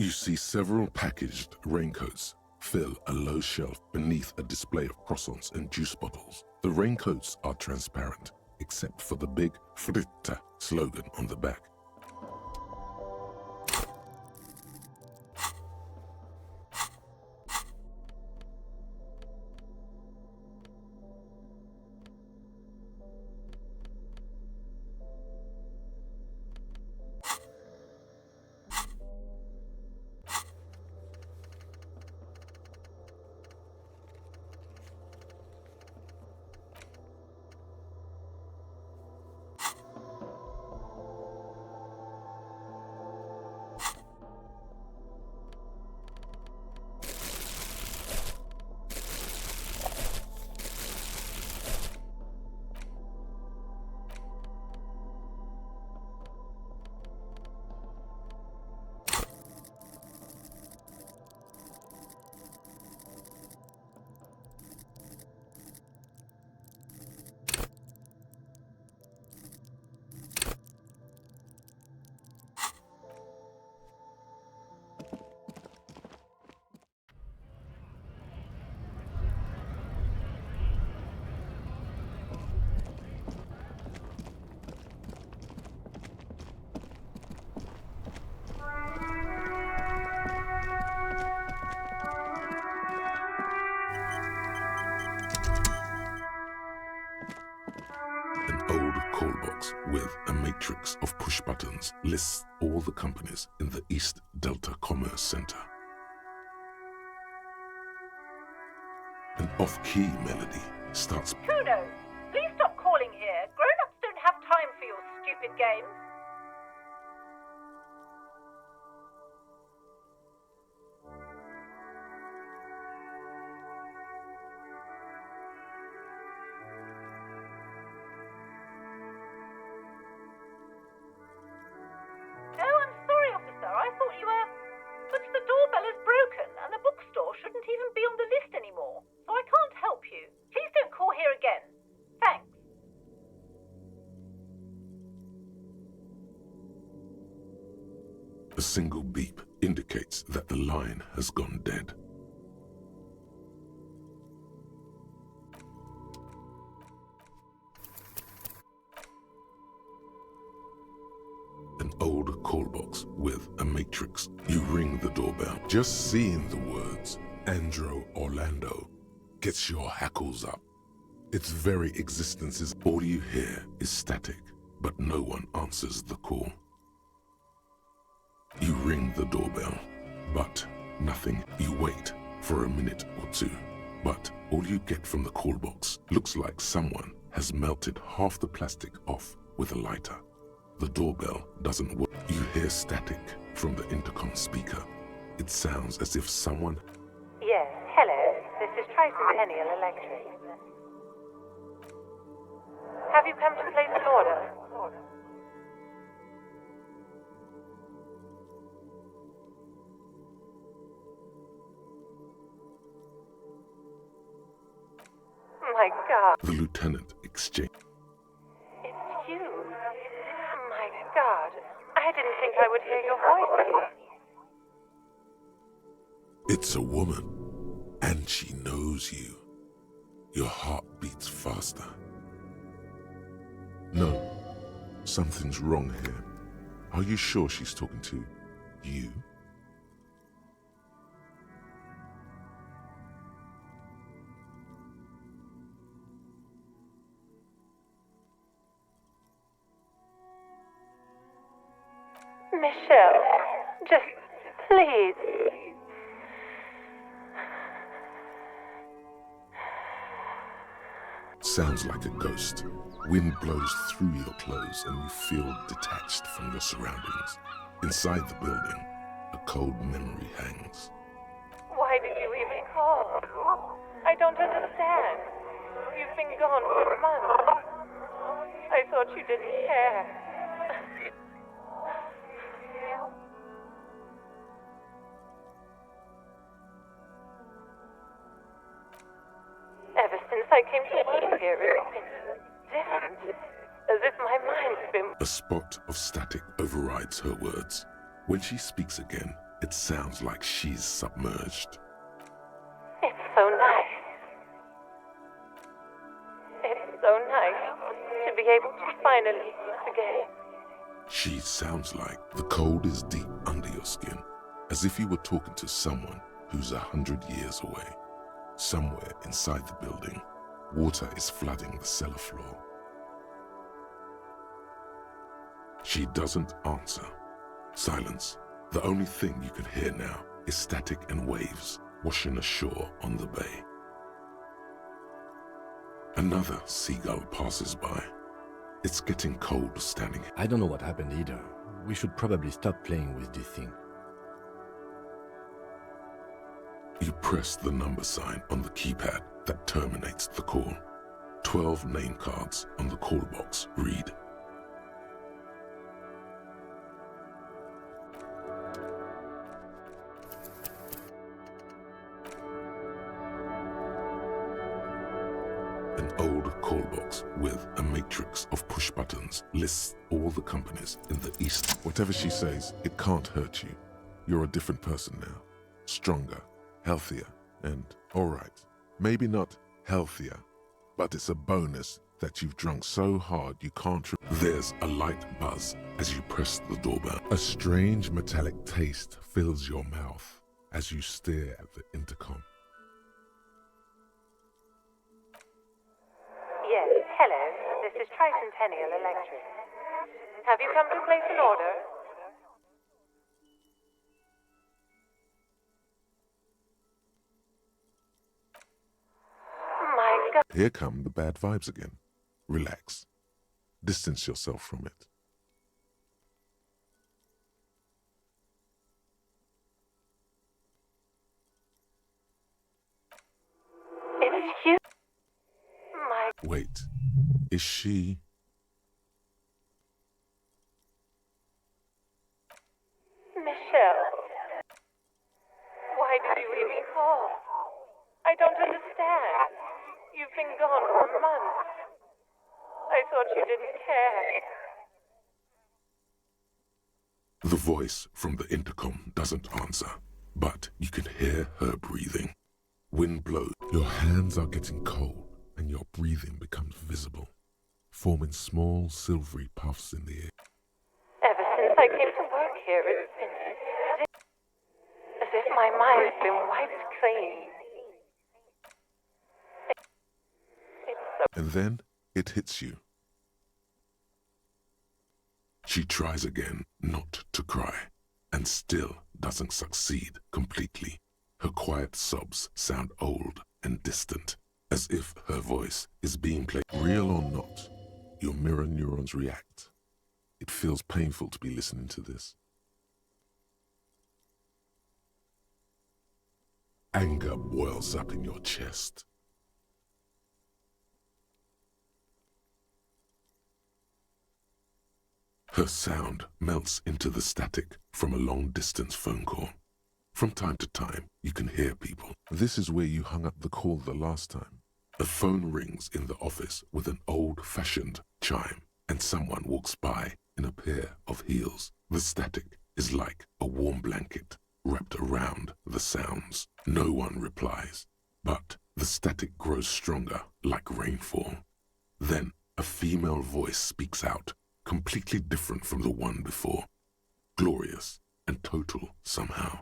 You see several packaged raincoats fill a low shelf beneath a display of croissants and juice bottles. The raincoats are transparent, except for the big Fritta slogan on the back. Call box with a matrix of push buttons lists all the companies in the East Delta Commerce Center. An off-key melody starts. Kuno, please stop calling here. Grown-ups don't have time for your stupid games. A single beep indicates that the line has gone dead. An old call box with a matrix. You ring the doorbell. Just seeing the words Andro Orlando gets your hackles up. Its very existence is all you hear is static, but no one answers the call. You ring the doorbell, but nothing. You wait for a minute or two, but all you get from the call box looks like someone has melted half the plastic off with a lighter. The doorbell doesn't work. You hear static from the intercom speaker. It sounds as if someone... Yes, hello. This is Tricentennial Electric. Have you come to place an order? My God. The lieutenant exchanged. It's you. My God. I didn't think I would hear your voice. It's a woman, and she knows you. Your heart beats faster. No, something's wrong here. Are you sure she's talking to you? Michelle, just please. sounds like a ghost. Wind blows through your clothes and you feel detached from your surroundings. Inside the building, a cold memory hangs. Why did you even call? I don't understand. You've been gone for months. I thought you didn't care. Ever since I came to work here, it's been different. As if my mind's been... A spot of static overrides her words. When she speaks again, it sounds like she's submerged. It's so nice. It's so nice to be able to finally again. She sounds like the cold is deep under your skin, as if you were talking to someone who's 100 years away. Somewhere inside the building, water is flooding the cellar floor. She doesn't answer. Silence. The only thing you can hear now is static and waves washing ashore on the bay. Another seagull passes by. It's getting cold standing here. I don't know what happened either. We should probably stop playing with this thing. You press the number sign on the keypad that terminates the call. 12 name cards on the call box read. An old call box with a matrix of push buttons lists all the companies in the East. Whatever she says, it can't hurt you. You're a different person now. Stronger, healthier, and alright, maybe not healthier, but it's a bonus that you've drunk so hard you can't. There's a light buzz as you press the doorbell. A strange metallic taste fills your mouth as you stare at the intercom. Yes, hello. This is Tricentennial Electric. Have you come to place an order? My God. Here come the bad vibes again. Relax. Distance yourself from it. It's you. My... Wait, is she... Michelle. Why did you even call? I don't understand. You've been gone for months. I thought you didn't care. The voice from the intercom doesn't answer, but you can hear her breathing. Wind blows. Your hands are getting cold and your breathing becomes visible, forming small silvery puffs in the air. Ever since I came to work here, it's been as if my mind's been wiped clean. And then it hits you. She tries again not to cry, and still doesn't succeed completely. Her quiet sobs sound old and distant, as if her voice is being played. Real or not, your mirror neurons react. It feels painful to be listening to this. Anger boils up in your chest. Her sound melts into the static from a long-distance phone call. From time to time, you can hear people. This is where you hung up the call the last time. A phone rings in the office with an old-fashioned chime, and someone walks by in a pair of heels. The static is like a warm blanket wrapped around the sounds. No one replies, but the static grows stronger like rainfall. Then a female voice speaks out, completely different from the one before, glorious and total somehow.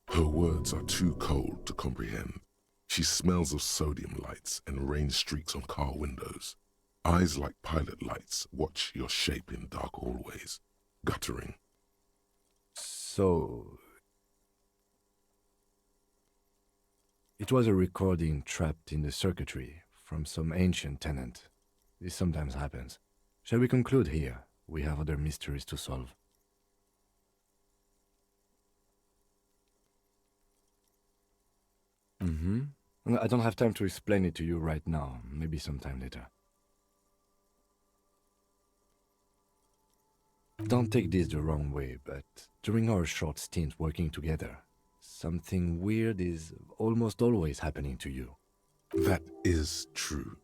Her words are too cold to comprehend. She smells of sodium lights and rain streaks on car windows. Eyes like pilot lights watch your shape in dark hallways, guttering. So... it was a recording trapped in the circuitry from some ancient tenant. This sometimes happens. Shall we conclude here? We have other mysteries to solve. I don't have time to explain it to you right now. Maybe sometime later. Don't take this the wrong way, but during our short stint working together, something weird is almost always happening to you. That is true.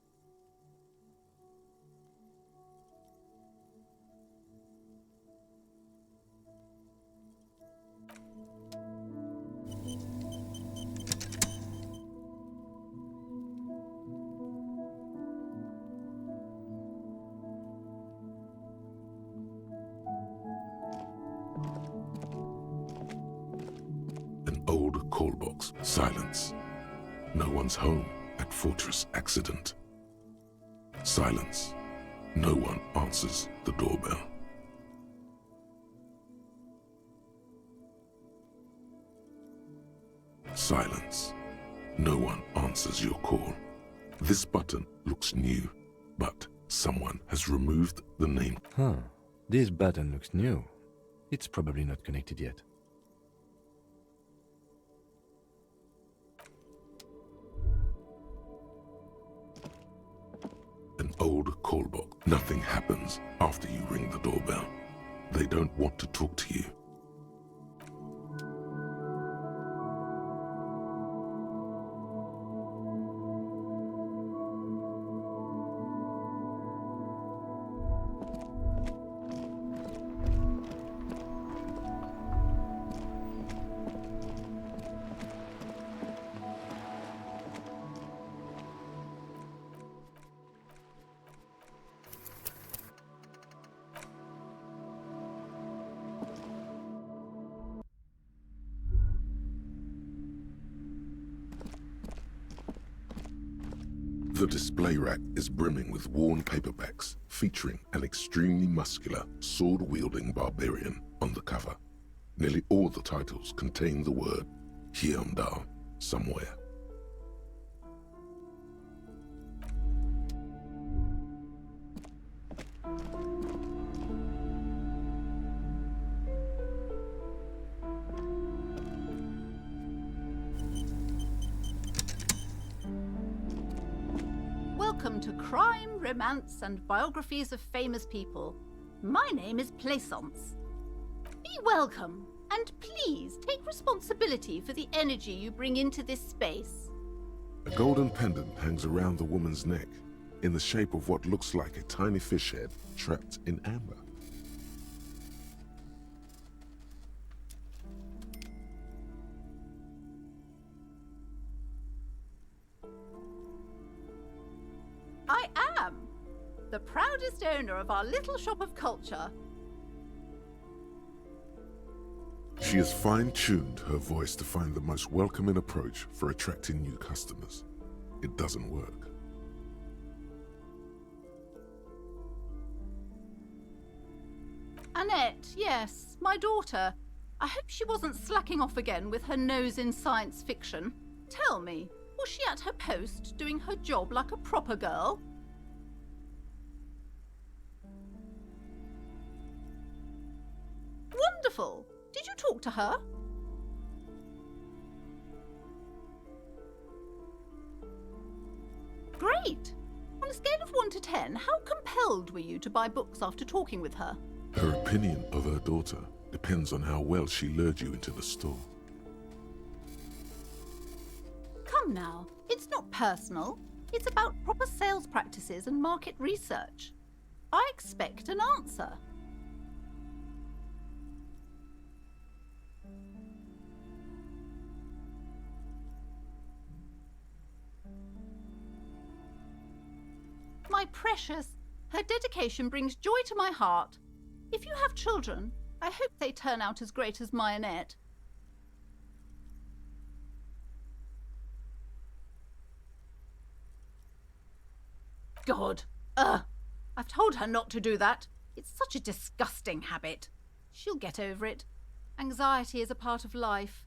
An old call box. Silence. No one's home at Fortress Accident. Silence. No one answers the doorbell. Silence. No one answers your call. This button looks new, but someone has removed the name. This button looks new. It's probably not connected yet. An old call box. Nothing happens after you ring the doorbell. They don't want to talk to you. The display rack is brimming with worn paperbacks featuring an extremely muscular, sword-wielding barbarian on the cover. Nearly all the titles contain the word Hyundai somewhere. Welcome to Crime, Romance, and Biographies of Famous People. My name is Plaisance. Be welcome, and please take responsibility for the energy you bring into this space. A golden pendant hangs around the woman's neck, in the shape of what looks like a tiny fish head trapped in amber. I am the proudest owner of our little shop of culture. She has fine-tuned her voice to find the most welcoming approach for attracting new customers. It doesn't work. Annette, yes, my daughter. I hope she wasn't slacking off again with her nose in science fiction. Tell me, was she at her post, doing her job like a proper girl? Wonderful! Did you talk to her? Great! On a scale of 1 to 10, how compelled were you to buy books after talking with her? Her opinion of her daughter depends on how well she lured you into the store. Come now, it's not personal. It's about proper sales practices and market research. I expect an answer. My precious, her dedication brings joy to my heart. If you have children, I hope they turn out as great as my Annette. God, I've told her not to do that. It's such a disgusting habit. She'll get over it. Anxiety is a part of life.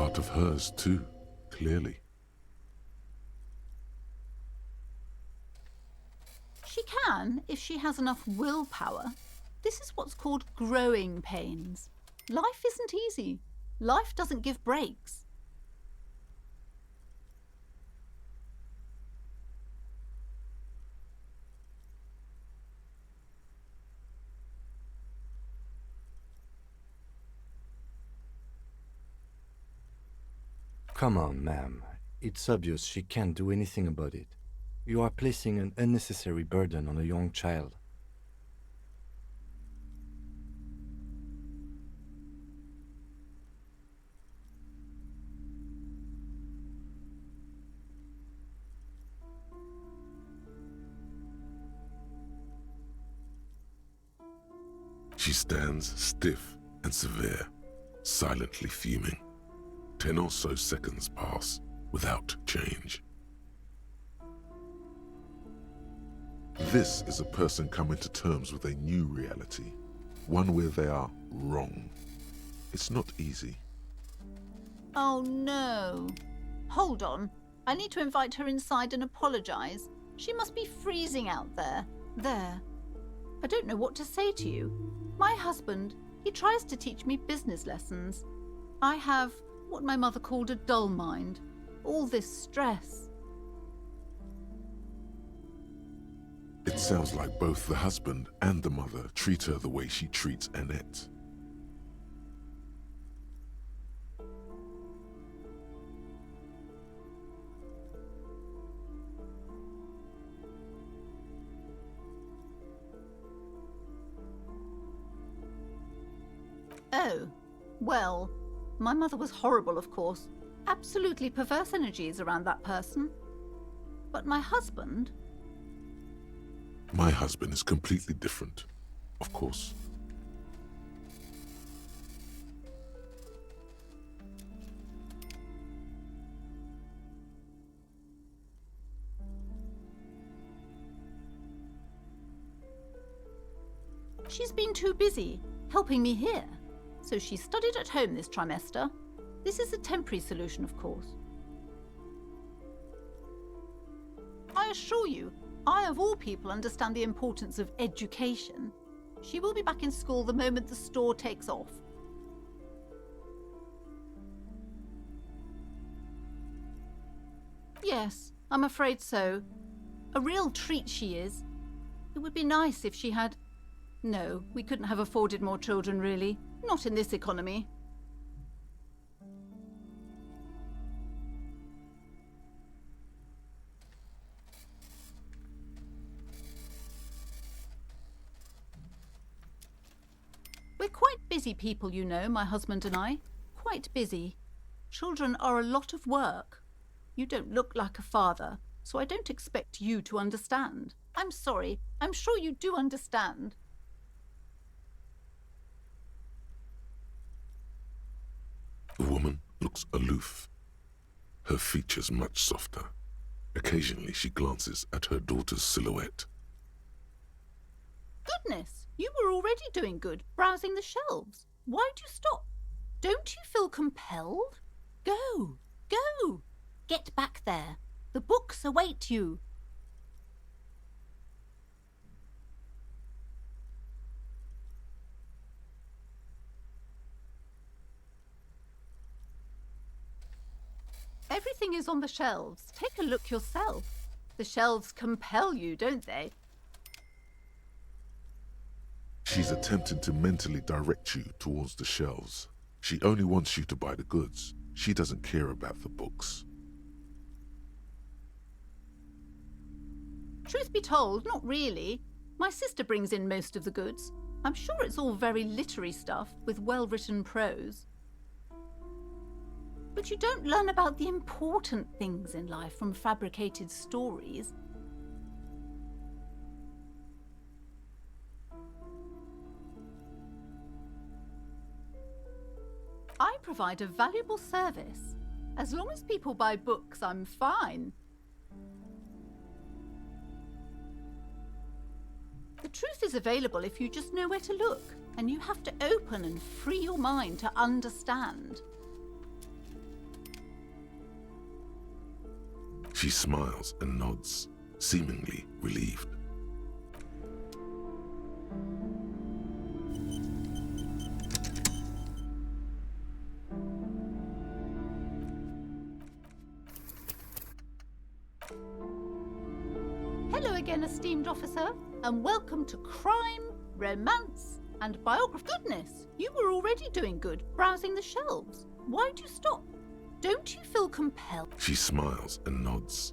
part of hers too, clearly. She can, if she has enough willpower. This is what's called growing pains. Life isn't easy. Life doesn't give breaks. Come on, ma'am. It's obvious she can't do anything about it. You are placing an unnecessary burden on a young child. She stands stiff and severe, silently fuming. 10 or so seconds pass without change. This is a person coming to terms with a new reality, one where they are wrong. It's not easy. Oh no. Hold on. I need to invite her inside and apologise. She must be freezing out there. There. I don't know what to say to you. My husband, he tries to teach me business lessons. I have what my mother called a dull mind. All this stress. It sounds like both the husband and the mother treat her the way she treats Annette. Oh, well, my mother was horrible, of course. Absolutely perverse energies around that person. But my husband... My husband is completely different, of course. She's been too busy helping me here. So she studied at home this trimester. This is a temporary solution, of course. I assure you, I of all people understand the importance of education. She will be back in school the moment the store takes off. Yes, I'm afraid so. A real treat she is. It would be nice if she had... No, we couldn't have afforded more children, really. Not in this economy. We're quite busy people, you know, my husband and I. Quite busy. Children are a lot of work. You don't look like a father, so I don't expect you to understand. I'm sorry. I'm sure you do understand. The woman looks aloof, her features much softer. Occasionally she glances at her daughter's silhouette. Goodness, you were already doing good, browsing the shelves. Why'd you stop? Don't you feel compelled? Go, go! Get back there. The books await you. Everything is on the shelves. Take a look yourself. The shelves compel you, don't they? She's attempting to mentally direct you towards the shelves. She only wants you to buy the goods. She doesn't care about the books. Truth be told, not really. My sister brings in most of the goods. I'm sure it's all very literary stuff with well-written prose. But you don't learn about the important things in life from fabricated stories. I provide a valuable service. As long as people buy books, I'm fine. The truth is available if you just know where to look, and you have to open and free your mind to understand. She smiles and nods, seemingly relieved. Hello again, esteemed officer, and welcome to Crime, Romance, and Biography. Goodness, you were already doing good, browsing the shelves. Why'd you stop? Don't you feel compelled? She smiles and nods.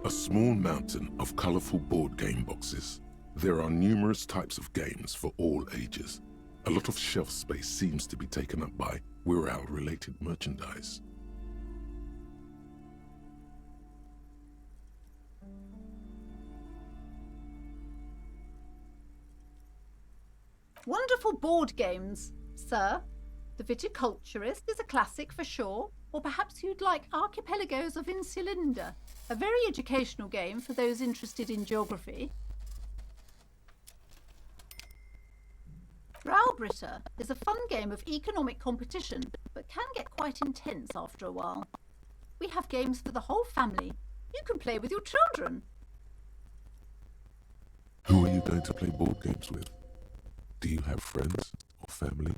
A small mountain of colorful board game boxes. There are numerous types of games for all ages. A lot of shelf space seems to be taken up by Wirral-related merchandise. Wonderful board games, sir. The Viticulturist is a classic for sure, or perhaps you'd like Archipelagos of Insulinda, a very educational game for those interested in geography. Browbritter is a fun game of economic competition, but can get quite intense after a while. We have games for the whole family. You can play with your children. Who are you going to play board games with? Do you have friends or family?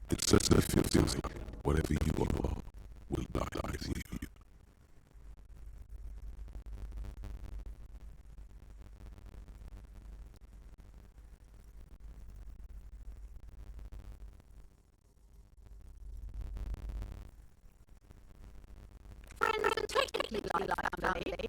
It certainly feels like whatever you are will die with you. Friends are technically like family.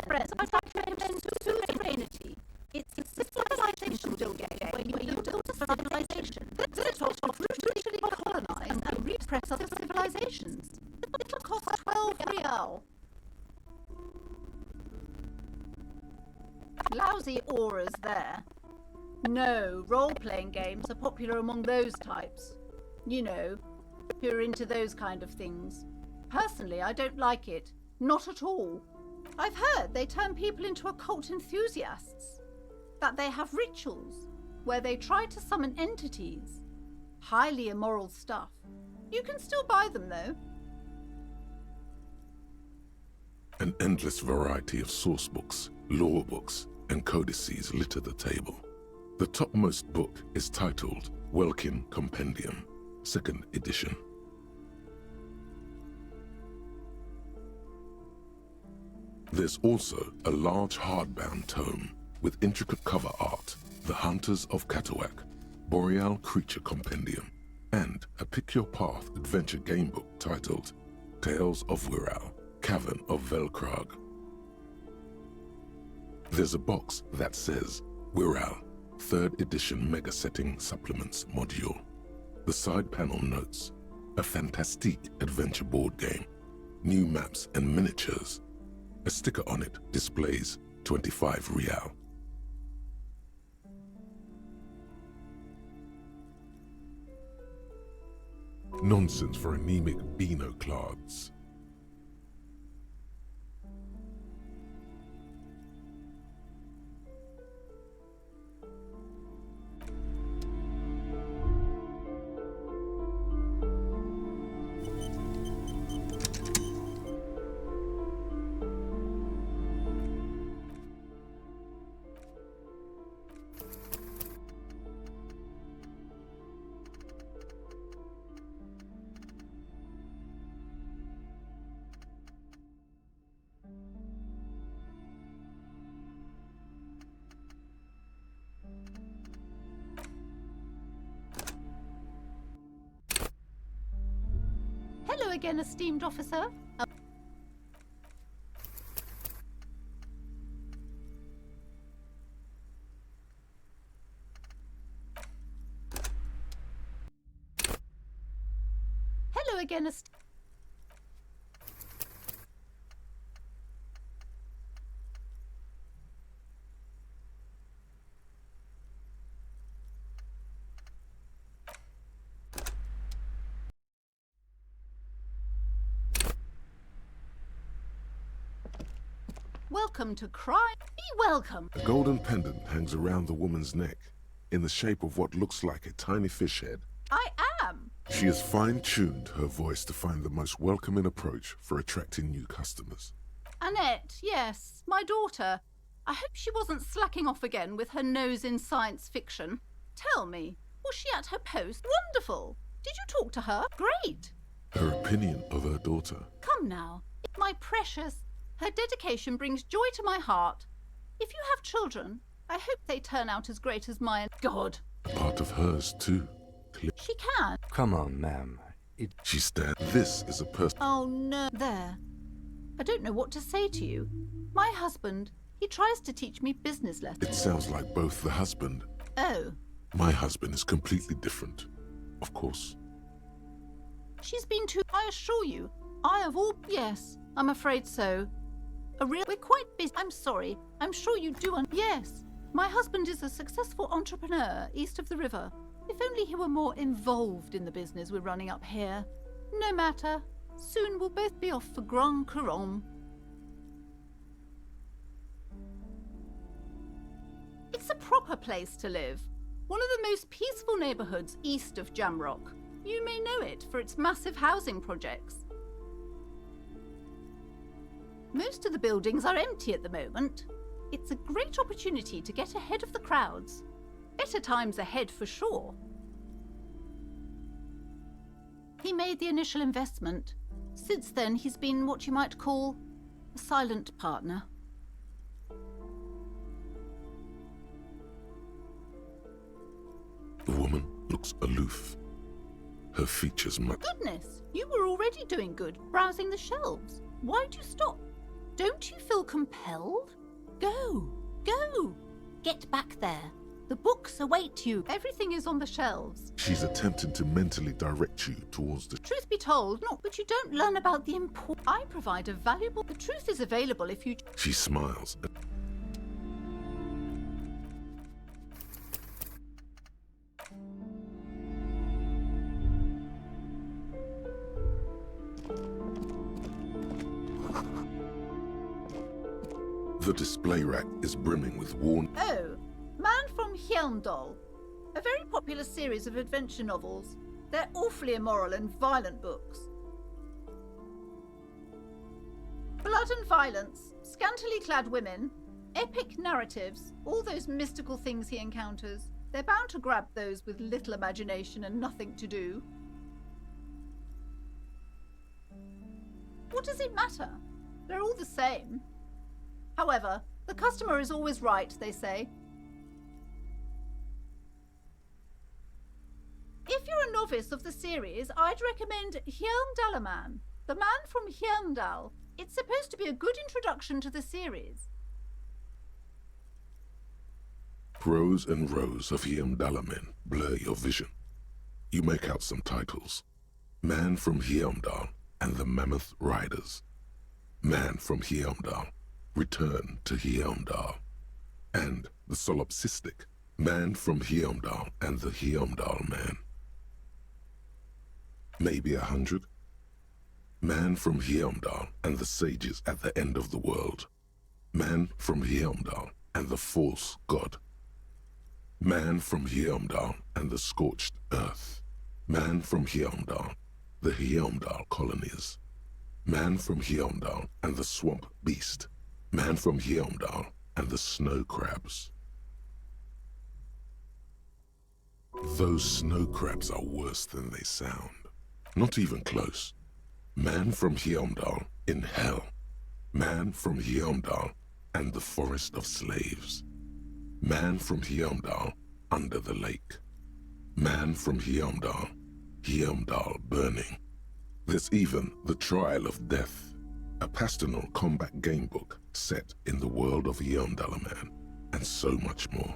Friends, I'd like to recommend Serenity. It's a civilization building game where you build a civilization that will brutally colonize and repress other civilizations. It'll cost 12 real. Lousy auras there. No, role-playing games are popular among those types. You know, who are into those kind of things. Personally, I don't like it. Not at all. I've heard they turn people into occult enthusiasts. That they have rituals where they try to summon entities. Highly immoral stuff. You can still buy them, though. An endless variety of source books, lore books, and codices litter the table. The topmost book is titled Welkin Compendium, 2nd edition. There's also a large hardbound tome with intricate cover art, The Hunters of Katawak, Boreal Creature Compendium, and a Pick Your Path adventure gamebook titled Tales of Wirral, Cavern of Velkrag. There's a box that says Wirral, 3rd edition Mega Setting Supplements Module. The side panel notes, a fantastique adventure board game, new maps and miniatures. A sticker on it displays 25 real. Nonsense for anemic Beano-clads. again, esteemed officer. Hello again, Welcome to crime. Be welcome. A golden pendant hangs around the woman's neck, in the shape of what looks like a tiny fish head. I am. She has fine-tuned her voice to find the most welcoming approach for attracting new customers. Annette, yes, my daughter. I hope she wasn't slacking off again with her nose in science fiction. Tell me, was she at her post? Wonderful. Did you talk to her? Great. Her opinion of her daughter. Come now, my precious. Her dedication brings joy to my heart. If you have children, I hope they turn out as great as mine. God. Part of hers, too. She can. Come on, ma'am. She stands. This is a person. Oh, no. There. I don't know what to say to you. My husband, he tries to teach me business lessons. It sounds like both the husband. Oh. My husband is completely different. Of course. She's been too... I assure you, I have all... Yes, I'm afraid so. We're quite busy. I'm sorry. I'm sure you do. Yes. My husband is a successful entrepreneur east of the river. If only he were more involved in the business we're running up here. No matter. Soon we'll both be off for Grand Couronne. It's a proper place to live. One of the most peaceful neighbourhoods east of Jamrock. You may know it for its massive housing projects. Most of the buildings are empty at the moment. It's a great opportunity to get ahead of the crowds. Better times ahead for sure. He made the initial investment. Since then, he's been what you might call a silent partner. The woman looks aloof. Her features Goodness, you were already doing good, browsing the shelves. Why'd you stop? Don't you feel compelled? Go, go. Get back there. The books await you. Everything is on the shelves. She's attempting to mentally direct you towards the... Truth be told, not, but you don't learn about the important... I provide a valuable... The truth is available if you... She smiles. The display rack is brimming with worn... Oh, Man from Hjelmdal. A very popular series of adventure novels. They're awfully immoral and violent books. Blood and violence, scantily clad women, epic narratives, all those mystical things he encounters. They're bound to grab those with little imagination and nothing to do. What does it matter? They're all the same. However, the customer is always right, they say. If you're a novice of the series, I'd recommend Hjelmdalaman, The Man from Hjelmdal. It's supposed to be a good introduction to the series. Rows and rows of Hjelmdalamen blur your vision. You make out some titles. Man from Hjelmdal and the Mammoth Riders. Man from Hjelmdal. Return to Hjelmdal, and the solipsistic Man from Hjelmdal and the Hjelmdal Man. Maybe 100. Man from Hjelmdal and the sages at the end of the world. Man from Hjelmdal and the false god. Man from Hjelmdal and the scorched earth. Man from Hjelmdal, the Hjelmdal colonies. Man from Hjelmdal and the swamp beast. Man from Hjelmdal and the snow crabs. Those snow crabs are worse than they sound. Not even close. Man from Hjelmdal in hell. Man from Hjelmdal and the forest of slaves. Man from Hjelmdal under the lake. Man from Hjelmdal, Hjelmdal burning. There's even The Trial of Death, a pastoral combat game book set in the world of Yondalaman, and so much more.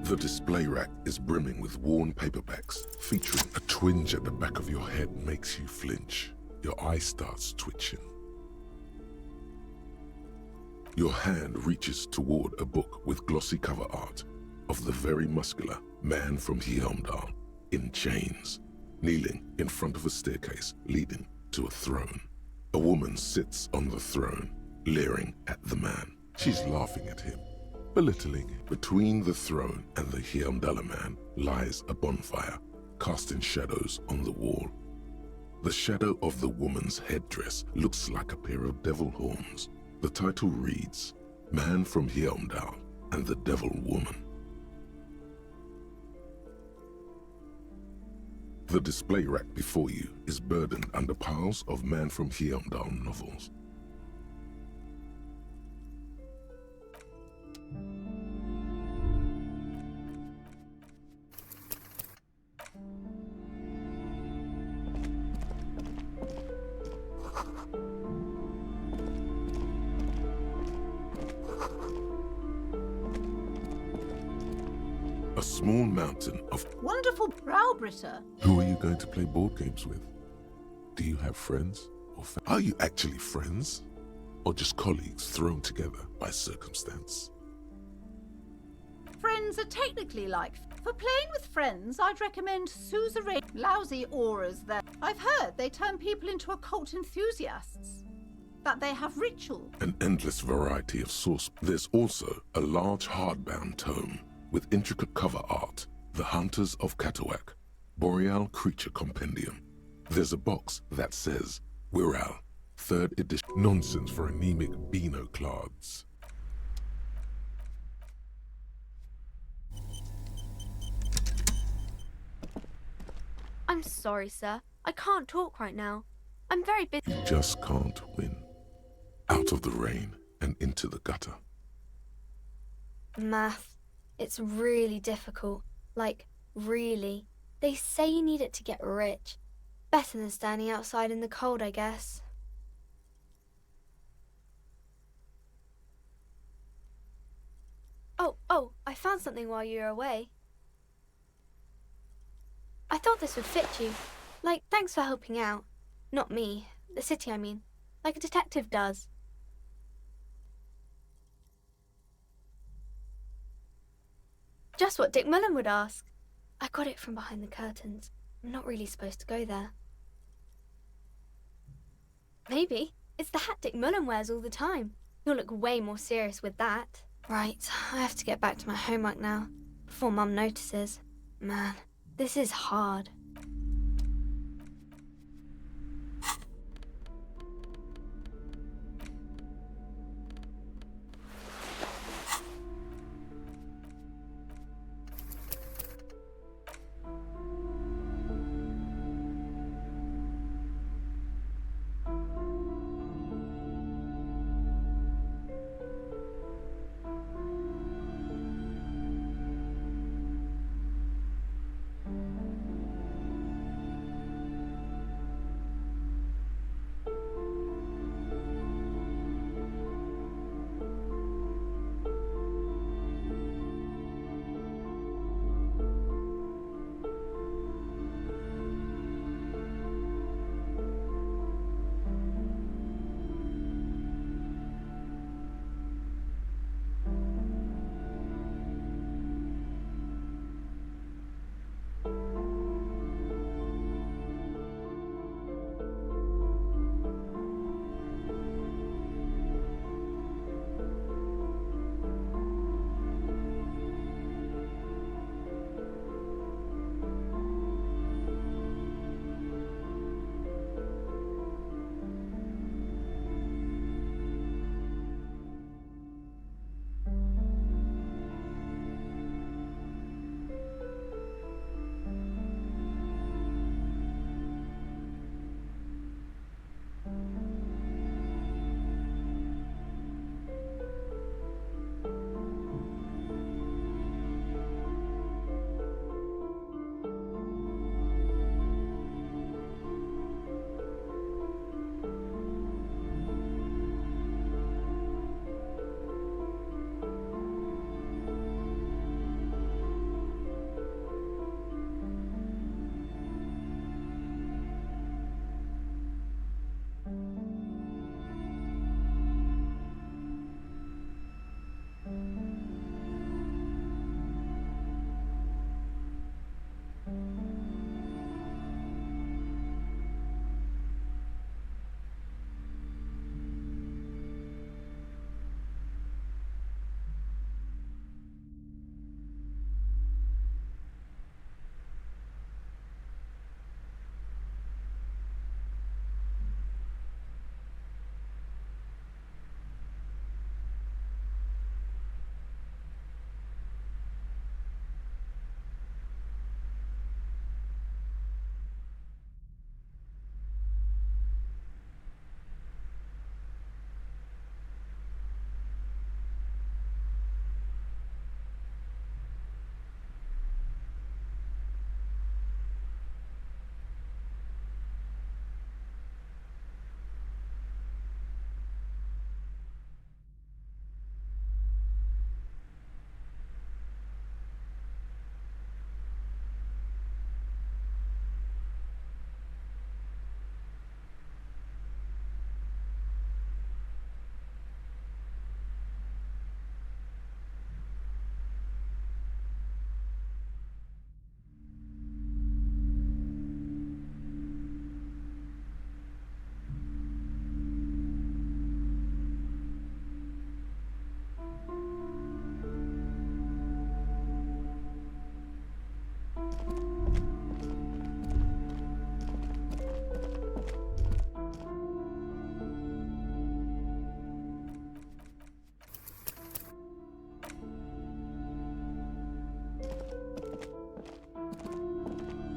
The display rack is brimming with worn paperbacks, featuring a twinge at the back of your head makes you flinch. Your eye starts twitching. Your hand reaches toward a book with glossy cover art of the very muscular man from Helmdal in chains, kneeling in front of a staircase leading to a throne. A woman sits on the throne, leering at the man. She's laughing at him, belittling. Between the throne and the Helmdalaman lies a bonfire, casting shadows on the wall. The shadow of the woman's headdress looks like a pair of devil horns. The title reads, Man from Helmdal and the Devil Woman. The display rack before you is burdened under piles of Man from Helmdal novels. A small mountain of... Wonderful Browbritter. Who are you going to play board games with? Do you have friends? Or are you actually friends? Or just colleagues thrown together by circumstance? Friends are technically like... For playing with friends, I'd recommend suzerain lousy auras there. I've heard they turn people into occult enthusiasts. That they have ritual. An endless variety of source. There's also a large hardbound tome with intricate cover art, The Hunters of Katawak, Boreal Creature Compendium. There's a box that says, Wirral, 3rd edition. Nonsense for anemic Beano-clads. I'm sorry, sir. I can't talk right now. I'm very busy. You just can't win. Out of the rain and into the gutter. Math. It's really difficult. Like, really. They say you need it to get rich. Better than standing outside in the cold, I guess. Oh, I found something while you were away. I thought this would fit you. Like, thanks for helping out. Not me. The city, I mean. Like a detective does. Just what Dick Mullen would ask. I got it from behind the curtains. I'm not really supposed to go there. Maybe. It's the hat Dick Mullen wears all the time. You'll look way more serious with that. Right, I have to get back to my homework now, before Mum notices. Man, this is hard.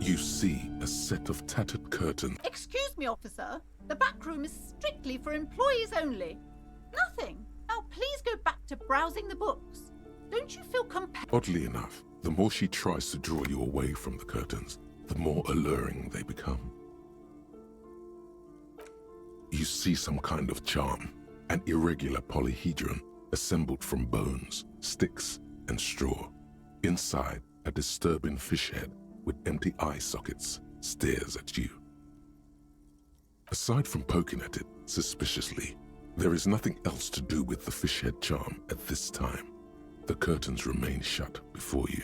You see a set of tattered curtains. Excuse me, officer. The back room is strictly for employees only. Nothing. Now please go back to browsing the books. Don't you feel compelled? Oddly enough, the more she tries to draw you away from the curtains, the more alluring they become. You see some kind of charm, an irregular polyhedron assembled from bones, sticks, and straw. Inside, a disturbing fish head with empty eye sockets stares at you. Aside from poking at it suspiciously, there is nothing else to do with the fish head charm at this time. The curtains remain shut before you.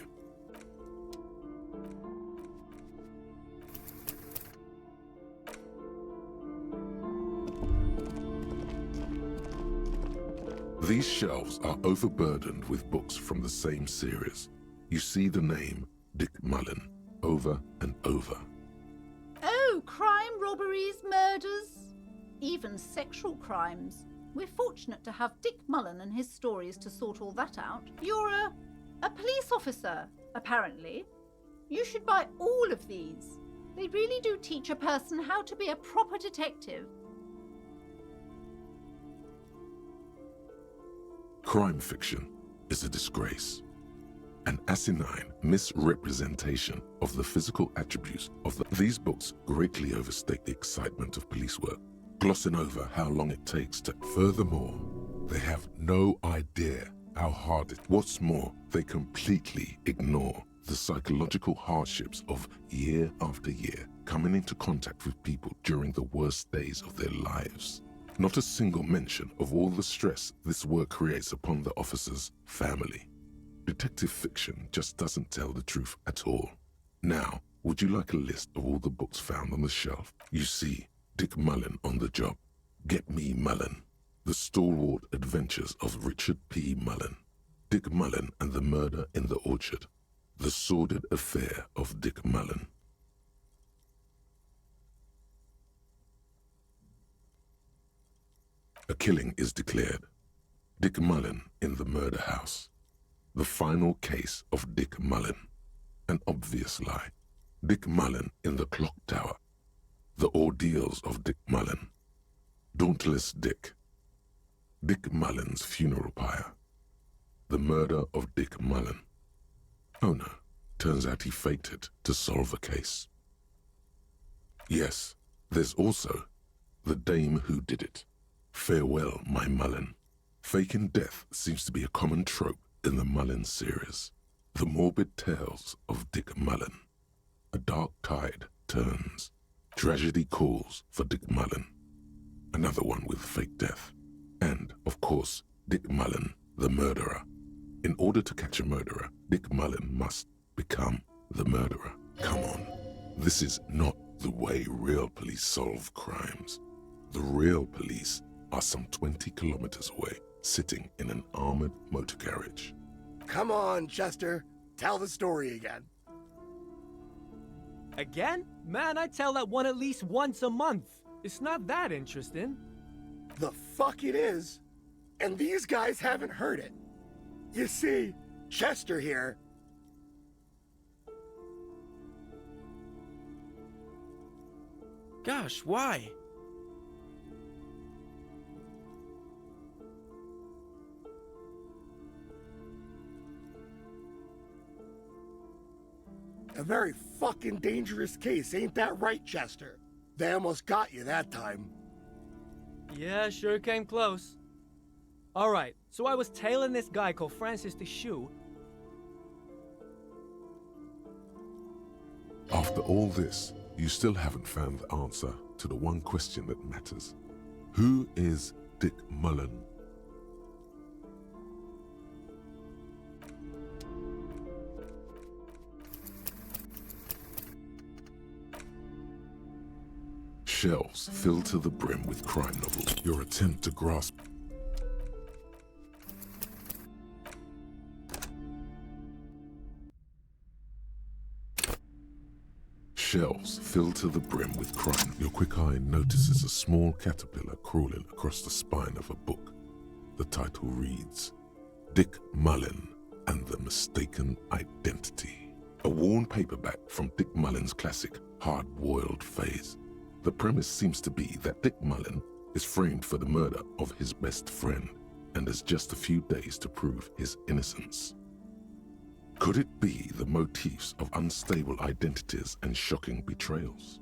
These shelves are overburdened with books from the same series. You see the name Dick Mullen over and over. Oh, crime, robberies, murders, even sexual crimes. We're fortunate to have Dick Mullen and his stories to sort all that out. You're a police officer, apparently. You should buy all of these. They really do teach a person how to be a proper detective. Crime fiction is a disgrace. An asinine misrepresentation of the physical attributes of these books greatly overstate the excitement of police work, glossing over how long it takes to... Furthermore, they have no idea how hard it... What's more, they completely ignore the psychological hardships of year after year coming into contact with people during the worst days of their lives. Not a single mention of all the stress this work creates upon the officer's family. Detective fiction just doesn't tell the truth at all. Now, would you like a list of all the books found on the shelf? You see Dick Mullen on the job. Get Me Mullen. The Stalwart Adventures of Richard P. Mullen. Dick Mullen and the Murder in the Orchard. The Sordid Affair of Dick Mullen. A killing is declared. Dick Mullen in the murder house. The final case of Dick Mullen. An obvious lie. Dick Mullen in the clock tower. The ordeals of Dick Mullen. Dauntless Dick. Dick Mullen's funeral pyre. The murder of Dick Mullen. Oh no, turns out he faked it to solve a case. Yes, there's also the dame who did it. Farewell, my Mullen. Faking death seems to be a common trope in the Mullen series. The morbid tales of Dick Mullen. A dark tide turns. Tragedy calls for Dick Mullen. Another one with fake death. And, of course, Dick Mullen, the murderer. In order to catch a murderer, Dick Mullen must become the murderer. Come on, this is not the way real police solve crimes. The real police are some 20 kilometers away, sitting in an armored motor carriage. Come on, Chester. Tell the story again. Again? Man, I tell that one at least once a month. It's not that interesting. The fuck it is. And these guys haven't heard it. You see, Chester here... Gosh, why? A very fucking dangerous case, ain't that right, Chester? They almost got you that time. Yeah, sure came close. Alright, so I was tailing this guy called Francis the Shoe. After all this, you still haven't found the answer to the one question that matters. Who is Dick Mullen? Shelves filled to the brim with crime novels. Your attempt to grasp... Shelves filled to the brim with crime. Your quick eye notices a small caterpillar crawling across the spine of a book. The title reads, Dick Mullen and the Mistaken Identity. A worn paperback from Dick Mullen's classic Hard-Boiled Phase. The premise seems to be that Dick Mullen is framed for the murder of his best friend and has just a few days to prove his innocence. Could it be the motifs of unstable identities and shocking betrayals?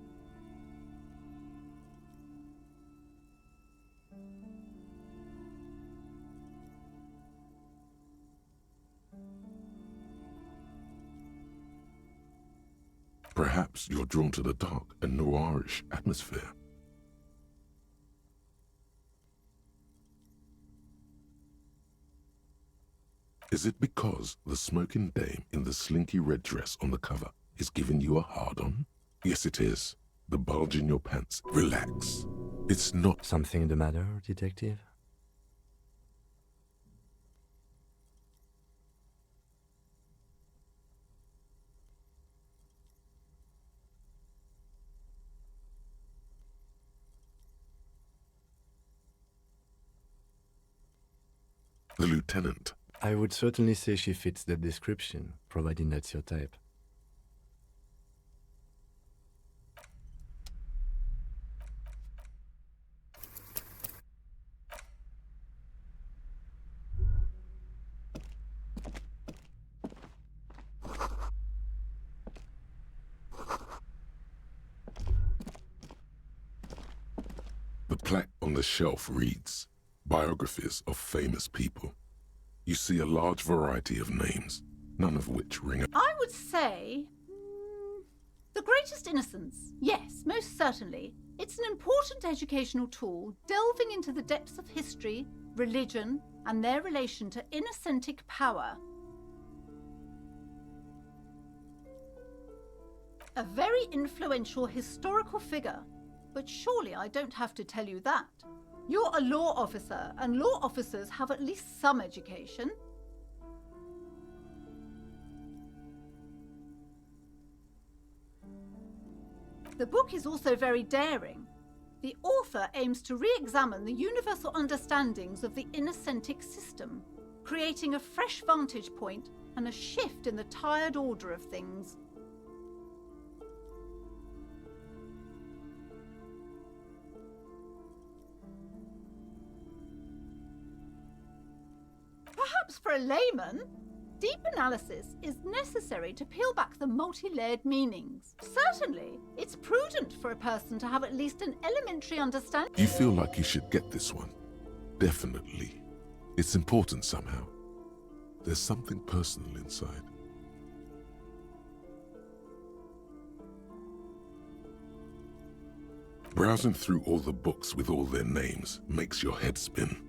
Perhaps you're drawn to the dark and noirish atmosphere. Is it because the smoking dame in the slinky red dress on the cover is giving you a hard-on? Yes, it is. The bulge in your pants. Relax. It's not... Something the matter, detective? The lieutenant. I would certainly say she fits that description, providing that's your type. The plaque on the shelf reads, Biographies of Famous People. You see a large variety of names, none of which ring a... I would say... The Greatest Innocence. Yes, most certainly. It's an important educational tool, delving into the depths of history, religion, and their relation to innocentic power. A very influential historical figure. But surely I don't have to tell you that. You're a law officer, and law officers have at least some education. The book is also very daring. The author aims to re-examine the universal understandings of the innocentic system, creating a fresh vantage point and a shift in the tired order of things. Perhaps for a layman, deep analysis is necessary to peel back the multi-layered meanings. Certainly, it's prudent for a person to have at least an elementary understanding. You feel like you should get this one. Definitely. It's important somehow. There's something personal inside. Browsing through all the books with all their names makes your head spin.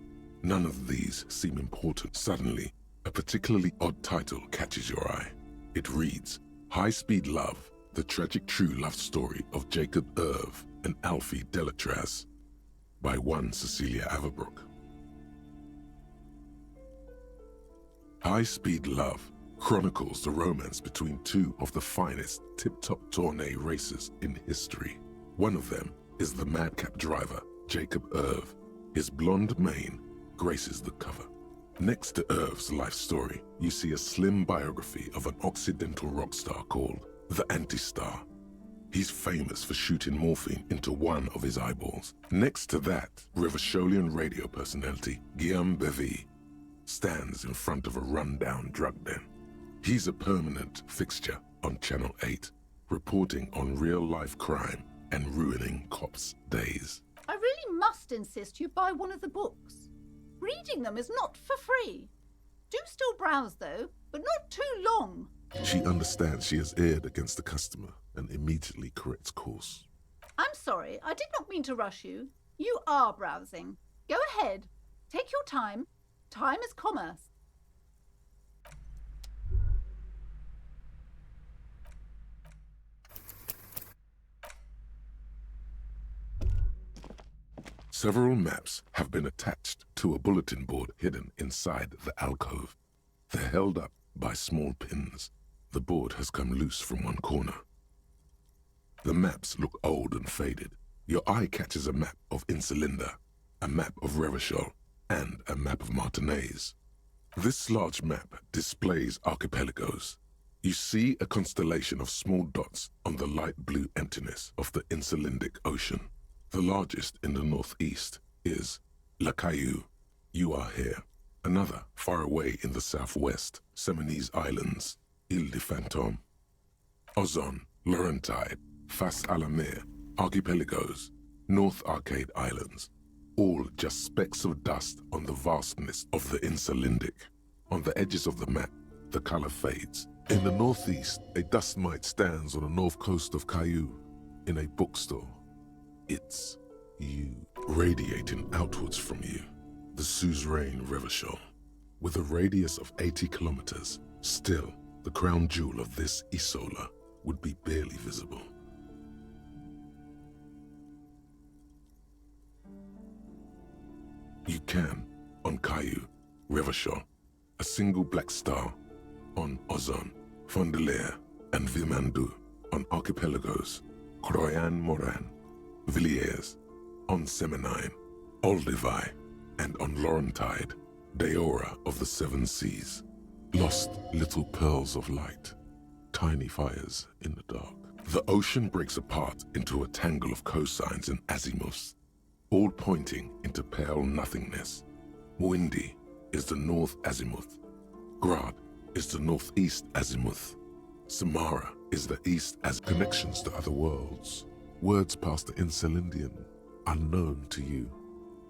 None of these seem important. Suddenly, a particularly odd title catches your eye. It reads, High-Speed Love, the tragic true love story of Jacob Irv and Alfie Delatraz, by one Cecilia Averbrook. High-Speed Love chronicles the romance between two of the finest tip-top tourney racers in history. One of them is the madcap driver, Jacob Irv. His blonde mane graces the cover. Next to Irv's life story, you see a slim biography of an Occidental rock star called the Anti-Star. He's famous for shooting morphine into one of his eyeballs. Next to that, Revacholian radio personality Guillaume Bevy stands in front of a run-down drug den. He's a permanent fixture on Channel 8, reporting on real-life crime and ruining cops' days. I really must insist you buy one of the books. Reading them is not for free. Do still browse, though, but not too long. She understands she has erred against the customer and immediately corrects course. I'm sorry, I did not mean to rush you. You are browsing. Go ahead. Take your time. Time is commerce. Several maps have been attached to a bulletin board hidden inside the alcove. They're held up by small pins. The board has come loose from one corner. The maps look old and faded. Your eye catches a map of Insulinda, a map of Revachol, and a map of Martinaise. This large map displays archipelagos. You see a constellation of small dots on the light blue emptiness of the Insulindic Ocean. The largest in the northeast is La Caillou. You are here. Another far away in the southwest, Seminese Islands, Ile de Fantôme. Ozon, Laurentide, Fas a la Mer, Archipelagos, North Arcade Islands, all just specks of dust on the vastness of the Insulindic. On the edges of the map, the color fades. In the northeast, a dust mite stands on the north coast of Caillou, in a bookstore. It's you, radiating outwards from you, the suzerain Revachol. With a radius of 80 kilometers, still, the crown jewel of this Isola would be barely visible. You can, on Caillou, Revachol, a single black star, on Ozon, Fondelier, and Vilmandu, on Archipelagos, Croyan Moran, Villiers, on Seminine, Olduvai, and on Laurentide, Deora of the Seven Seas. Lost little pearls of light, tiny fires in the dark. The ocean breaks apart into a tangle of cosines and azimuths, all pointing into pale nothingness. Muindi is the north azimuth. Grad is the northeast azimuth. Samara is the east as connections to other worlds. Words past the Insulindian, unknown to you.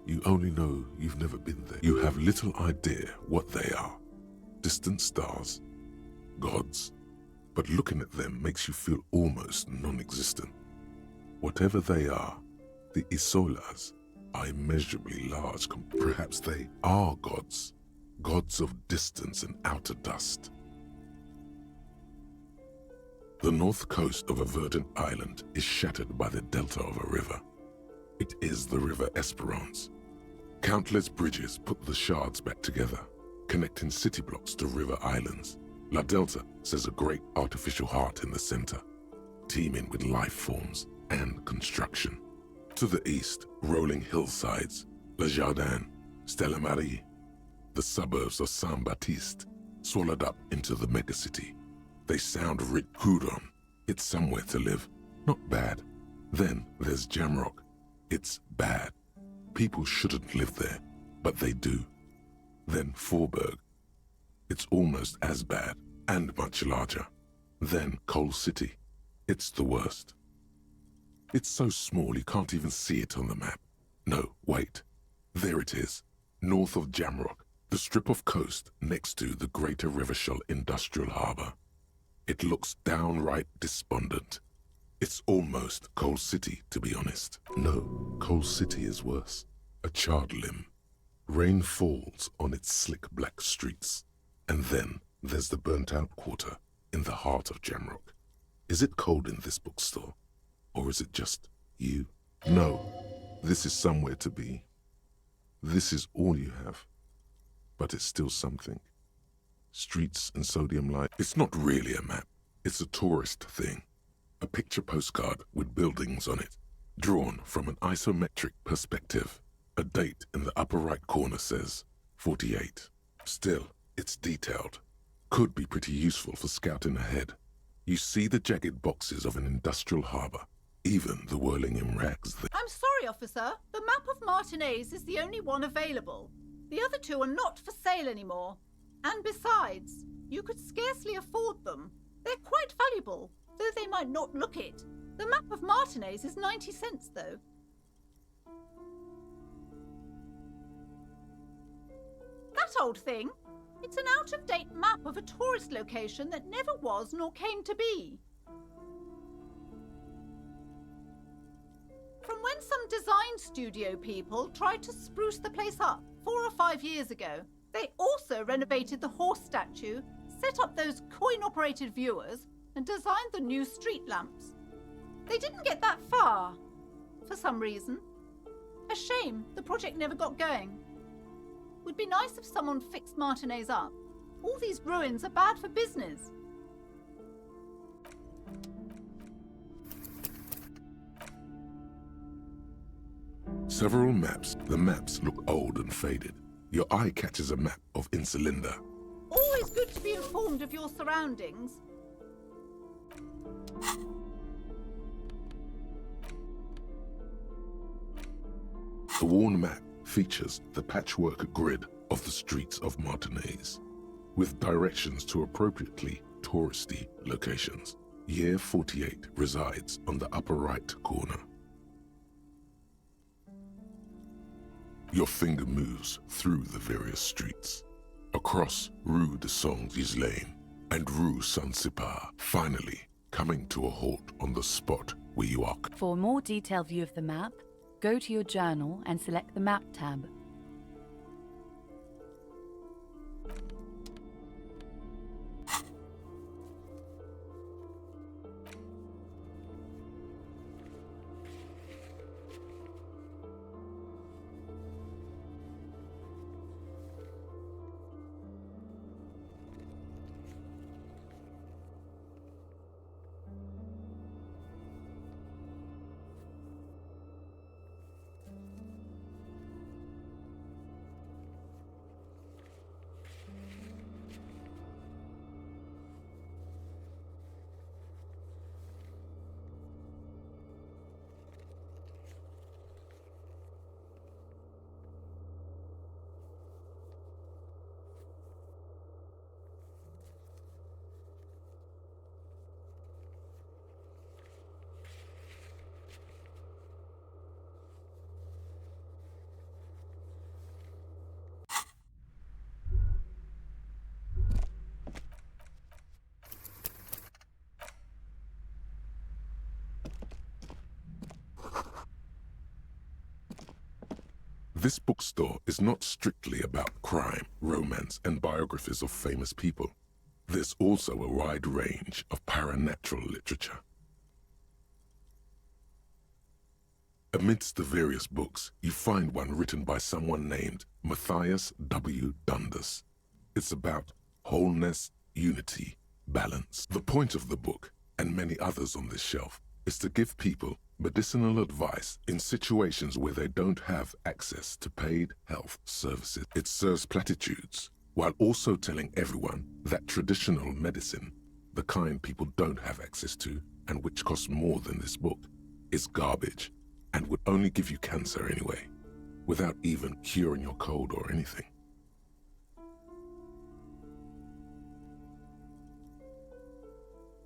You only know you've never been there. You have little idea what they are. Distant stars, gods, but looking at them makes you feel almost non-existent. Whatever they are, the Isolas are immeasurably large. Perhaps they are gods, gods of distance and outer dust. The north coast of a verdant island is shattered by the delta of a river. It is the River Esperance. Countless bridges put the shards back together, connecting city blocks to river islands. La Delta says a great artificial heart in the center, teeming with life forms and construction. To the east, rolling hillsides, Le Jardin, Stella Marie, the suburbs of Saint-Baptiste, swallowed up into the megacity. They sound rich. Coudon, it's somewhere to live, not bad. Then there's Jamrock, it's bad. People shouldn't live there, but they do. Then Forburg, it's almost as bad and much larger. Then Coal City, it's the worst. It's so small you can't even see it on the map. No, wait. There it is, north of Jamrock, the strip of coast next to the Greater Revachol Industrial Harbour. It looks downright despondent. It's almost Coal City, to be honest. No, Coal City is worse. A charred limb. Rain falls on its slick black streets. And then there's the burnt-out quarter in the heart of Jamrock. Is it cold in this bookstore? Or is it just you? No, this is somewhere to be. This is all you have. But it's still something. Streets and sodium light. It's not really a map. It's a tourist thing. A picture postcard with buildings on it, drawn from an isometric perspective. A date in the upper right corner says 48. Still, it's detailed. Could be pretty useful for scouting ahead. You see the jagged boxes of an industrial harbour, even the whirling in rags there. I'm sorry, officer. The map of Martinez is the only one available. The other two are not for sale anymore. And besides, you could scarcely afford them. They're quite valuable, though they might not look it. The map of Martinez is 90 cents, though. That old thing? It's an out-of-date map of a tourist location that never was nor came to be. From when some design studio people tried to spruce the place up 4 or 5 years ago, they also renovated the horse statue, set up those coin-operated viewers, and designed the new street lamps. They didn't get that far, for some reason. A shame the project never got going. Would be nice if someone fixed Martinez up. All these ruins are bad for business. Several maps. The maps look old and faded. Your eye catches a map of Insulinda. Always good to be informed of your surroundings. The worn map features the patchwork grid of the streets of Martinez, with directions to appropriately touristy locations. Year 48 resides on the upper right corner. Your finger moves through the various streets, across Rue de Saint Ghislain and Rue Saint-Cypar, finally coming to a halt on the spot where you are. For a more detailed view of the map, go to your journal and select the Map tab. This bookstore is not strictly about crime, romance, and biographies of famous people. There's also a wide range of paranatural literature. Amidst the various books, you find one written by someone named Matthias W. Dundas. It's about wholeness, unity, balance. The point of the book, and many others on this shelf, is to give people medicinal advice in situations where they don't have access to paid health services. It serves platitudes, while also telling everyone that traditional medicine, the kind people don't have access to, and which costs more than this book, is garbage, and would only give you cancer anyway, without even curing your cold or anything.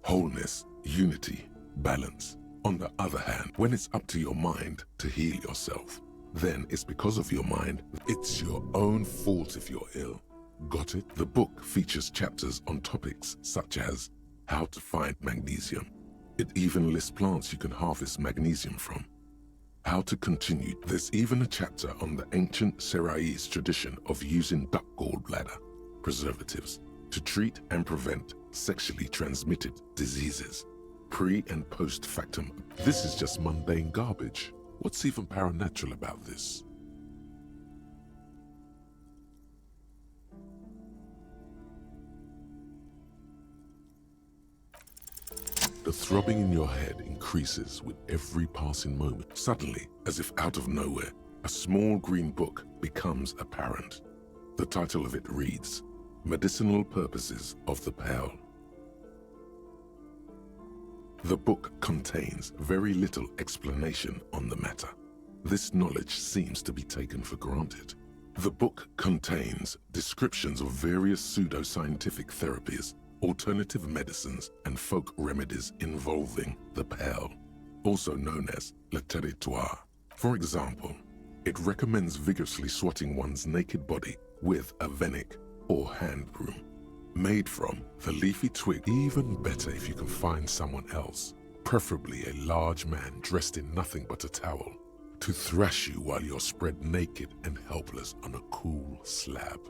Wholeness, unity, balance. On the other hand, when it's up to your mind to heal yourself, then it's because of your mind. It's your own fault if you're ill. Got it? The book features chapters on topics such as how to find magnesium. It even lists plants you can harvest magnesium from. How to continue. There's even a chapter on the ancient Seraïs tradition of using duck gallbladder preservatives to treat and prevent sexually transmitted diseases. Pre and post factum. This is just mundane garbage. What's even paranatural about this? The throbbing in your head increases with every passing moment. Suddenly, as if out of nowhere, a small green book becomes apparent. The title of it reads, Medicinal Purposes of the Pearl. The book contains very little explanation on the matter. This knowledge seems to be taken for granted. The book contains descriptions of various pseudoscientific therapies, alternative medicines, and folk remedies involving the pearl, also known as le territoire. For example, it recommends vigorously swatting one's naked body with a venik or hand broom, made from the leafy twig. Even better if you can find someone else, preferably a large man dressed in nothing but a towel, to thrash you while you're spread naked and helpless on a cool slab.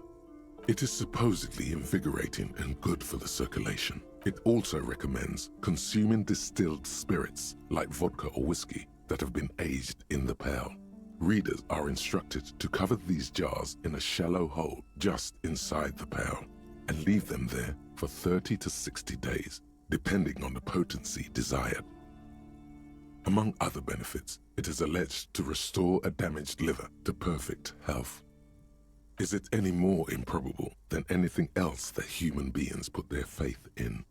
It is supposedly invigorating and good for the circulation. It also recommends consuming distilled spirits like vodka or whiskey that have been aged in the pearl. Readers are instructed to cover these jars in a shallow hole just inside the pearl and leave them there for 30 to 60 days, depending on the potency desired. Among other benefits, it is alleged to restore a damaged liver to perfect health. Is it any more improbable than anything else that human beings put their faith in?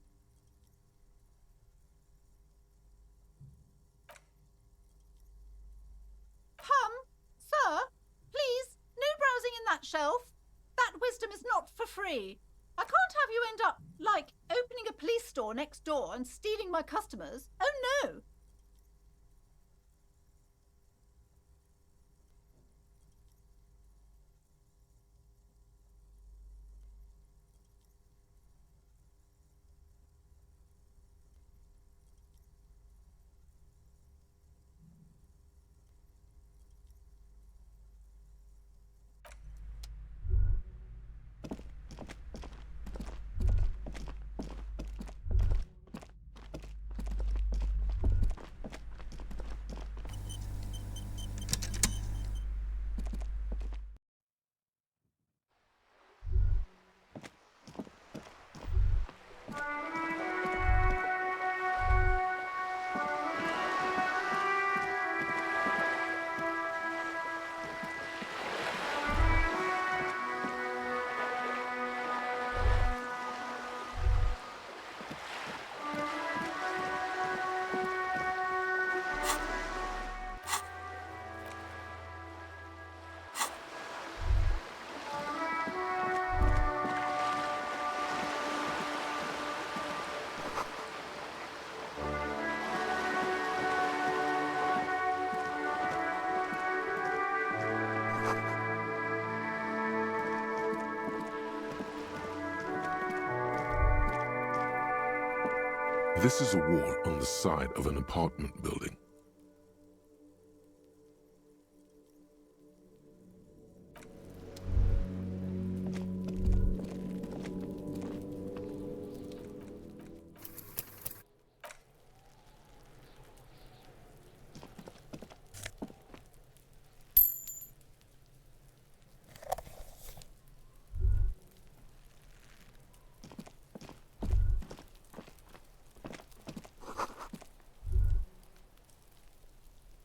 sorry. I can't have you end up, like, opening a police store next door and stealing my customers. Oh, no. This is a wall on the side of an apartment building.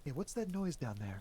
Hey, what's that noise down there?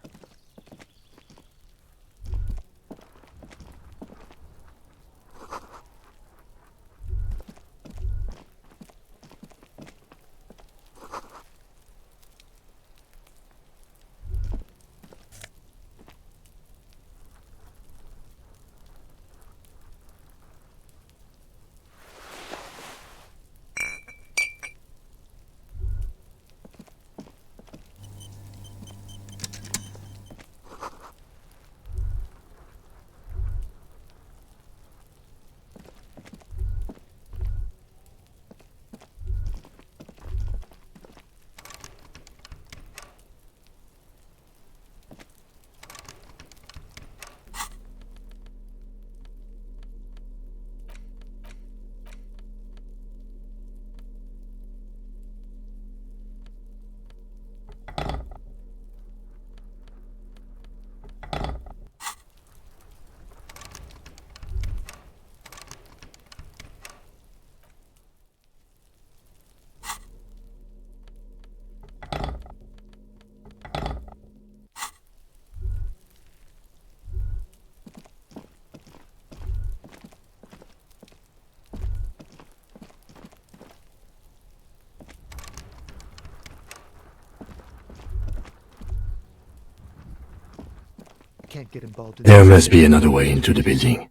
Can't get involved in There must be another way into the building.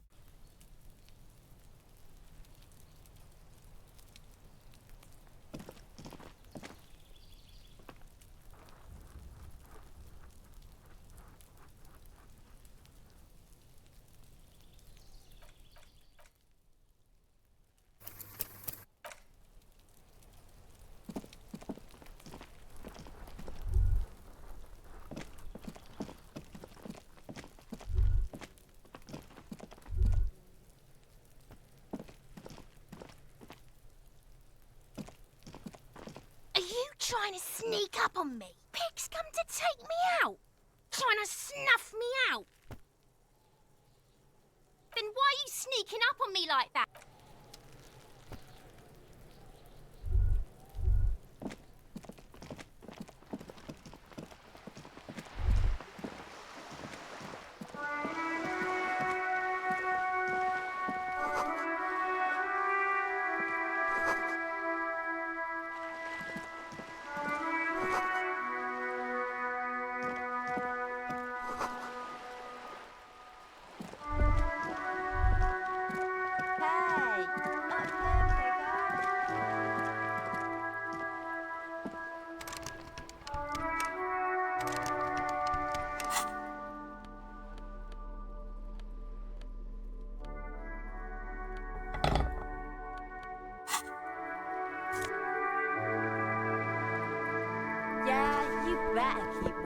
Trying to sneak up on me. Pig's come to take me out. Trying to snuff me out. Then why are you sneaking up on me like that?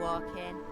walking.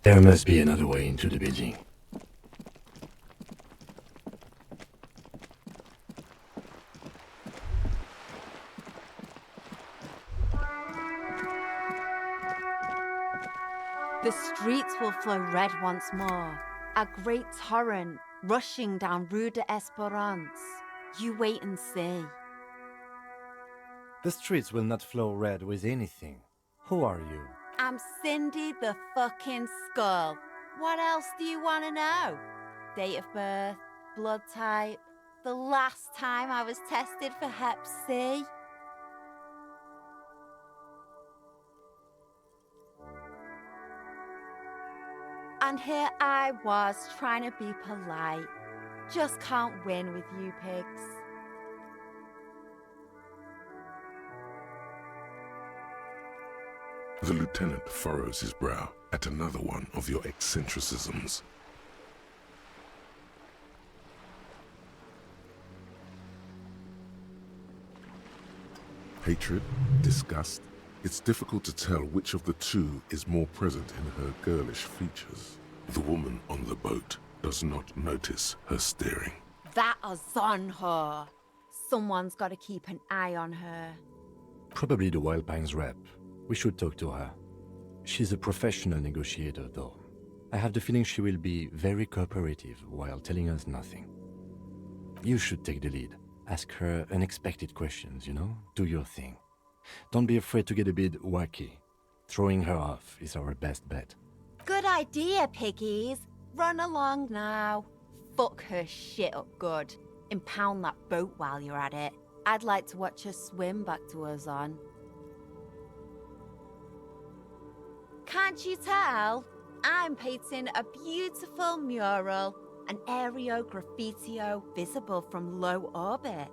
There must be another way into the building. The streets will flow red once more, a great torrent rushing down Rue de Esperance. You wait and see. The streets will not flow red with anything. Who are you? I'm Cindy the fucking Skull. What else do you want to know? Date of birth, blood type, the last time I was tested for Hep C. And here I was trying to be polite. Just can't win with you pigs. The lieutenant furrows his brow at another one of your eccentricisms. Hatred, disgust, it's difficult to tell which of the two is more present in her girlish features. The woman on the boat does not notice her staring. That is on her. Someone's got to keep an eye on her. Probably the Wild Pines rep. We should talk to her. She's a professional negotiator, though. I have the feeling she will be very cooperative while telling us nothing. You should take the lead. Ask her unexpected questions, you know? Do your thing. Don't be afraid to get a bit wacky. Throwing her off is our best bet. Good idea, piggies. Run along now. Fuck her shit up good. Impound that boat while you're at it. I'd like to watch her swim back to us on. Can't you tell? I'm painting a beautiful mural, an aereo graffitio visible from low orbit.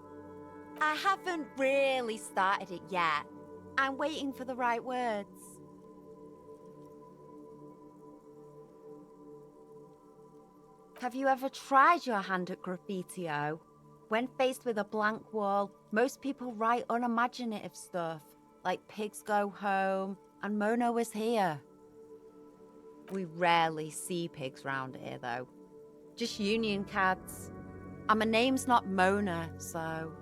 I haven't really started it yet. I'm waiting for the right words. Have you ever tried your hand at graffitio? When faced with a blank wall, most people write unimaginative stuff, like pigs go home and Mono is here. We rarely see pigs round here, though. Just union cats. And my name's not Mona, so...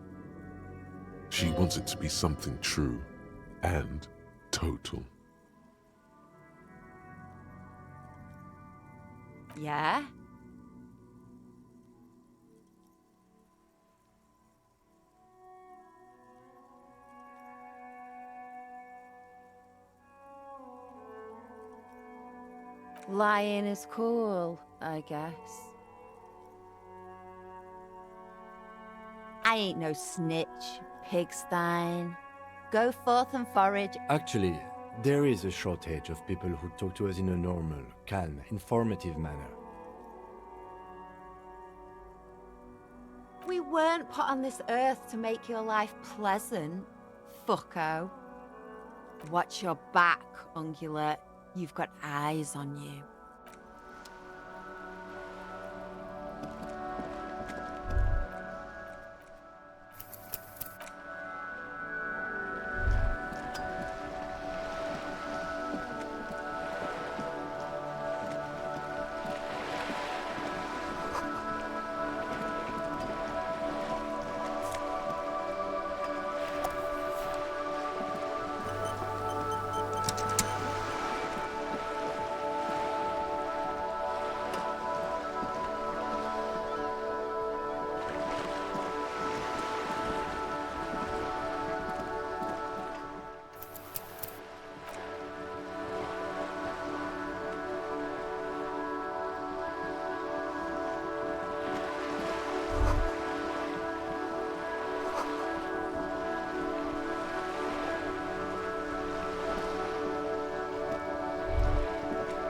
She wants it to be something true and total. Yeah? Lying is cool, I guess. I ain't no snitch, pigstein. Go forth and forage. Actually, there is a shortage of people who talk to us in a normal, calm, informative manner. We weren't put on this earth to make your life pleasant, fucko. Watch your back, ungulate. You've got eyes on you.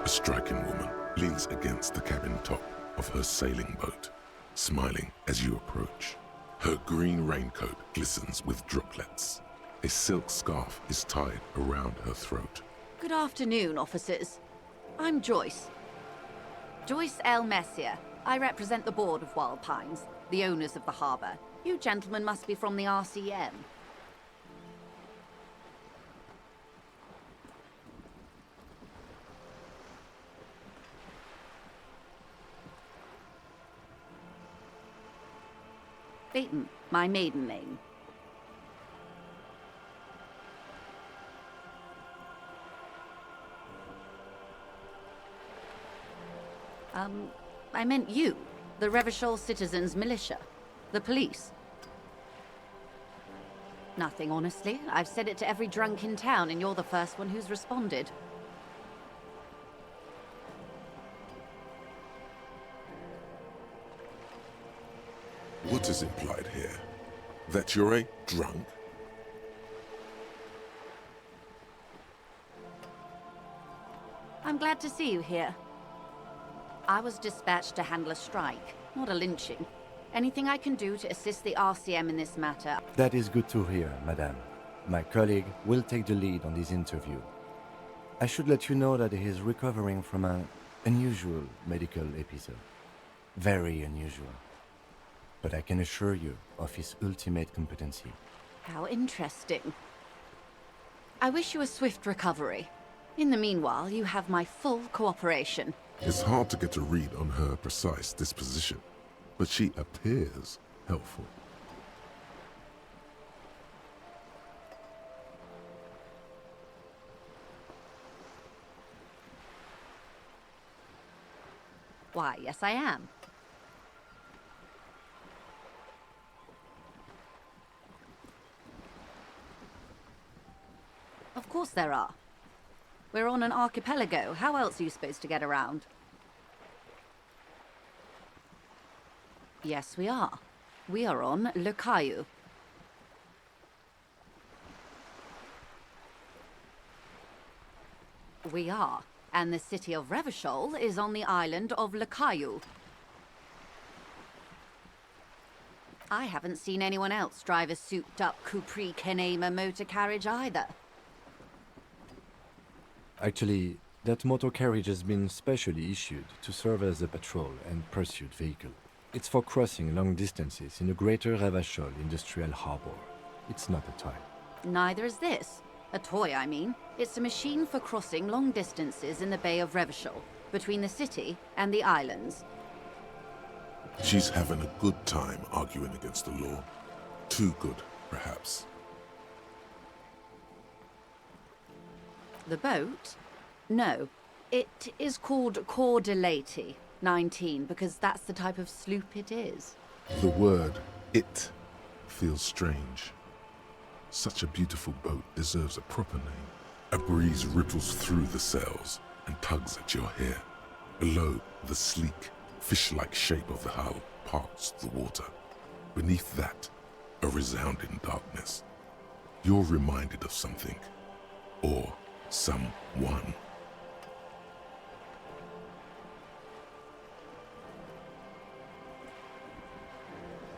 A striking woman leans against the cabin top of her sailing boat, smiling as you approach. Her green raincoat glistens with droplets. A silk scarf is tied around her throat. Good afternoon, officers. I'm Joyce. Joyce L. Messier. I represent the board of Wild Pines, the owners of the harbour. You gentlemen must be from the RCM. Peyton, my maiden name. I meant you, the Revachol Citizens Militia, the police. Nothing, honestly. I've said it to every drunk in town, and you're the first one who's responded. What is implied here? That you're a drunk? I'm glad to see you here. I was dispatched to handle a strike, not a lynching. Anything I can do to assist the RCM in this matter? That is good to hear, madame. My colleague will take the lead on this interview. I should let you know that he is recovering from an unusual medical episode. Very unusual. But I can assure you of his ultimate competency. How interesting. I wish you a swift recovery. In the meanwhile, you have my full cooperation. It's hard to get a read on her precise disposition, but she appears helpful. Why, yes I am. Of course there are. We're on an archipelago. How else are you supposed to get around? Yes, we are. We are on Le Caillou. We are. And the city of Revachol is on the island of Le Caillou. I haven't seen anyone else drive a souped-up Capri Kenema motor carriage either. Actually, that motor carriage has been specially issued to serve as a patrol and pursuit vehicle. It's for crossing long distances in the greater Revachol industrial harbor. It's not a toy. Neither is this. A toy, I mean. It's a machine for crossing long distances in the Bay of Revachol, between the city and the islands. She's having a good time arguing against the law. Too good, perhaps. The boat? No. It is called Coeur de Leyte 19 because that's the type of sloop it is. The word, it, feels strange. Such a beautiful boat deserves a proper name. A breeze ripples through the sails and tugs at your hair. Below, the sleek, fish-like shape of the hull parts the water. Beneath that, a resounding darkness. You're reminded of something. Or someone.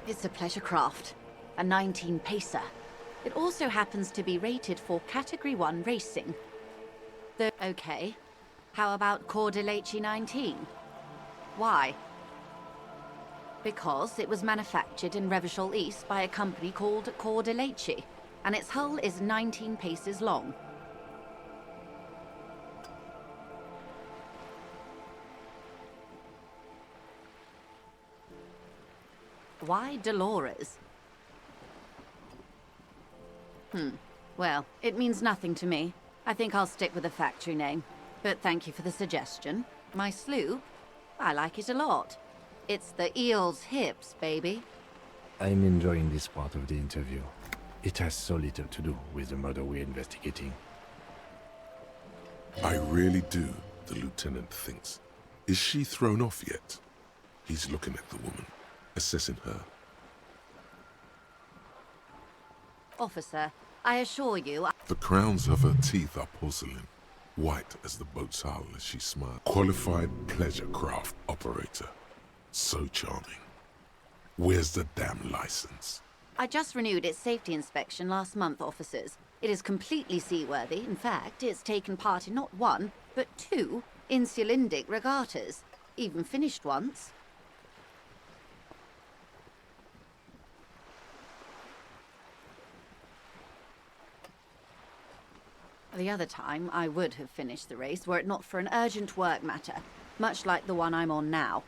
It's a pleasure craft. A 19-pacer. It also happens to be rated for Category 1 racing. Okay. How about Coeur de Leyte 19? Why? Because it was manufactured in Revachol East by a company called Coeur de Leyte, and its hull is 19 paces long. Why Dolores? Well, it means nothing to me. I think I'll stick with the factory name. But thank you for the suggestion. My sloop? I like it a lot. It's the eel's hips, baby. I'm enjoying this part of the interview. It has so little to do with the murder we're investigating. I really do, the lieutenant thinks. Is she thrown off yet? He's looking at the woman, assessing her. Officer, I assure you... The crowns of her teeth are porcelain, white as the boat's hull as she smiled. Qualified pleasure craft operator. So charming. Where's the damn license? I just renewed its safety inspection last month, officers. It is completely seaworthy. In fact, it's taken part in not one, but two insulindic regattas. Even finished once. The other time, I would have finished the race were it not for an urgent work matter, much like the one I'm on now.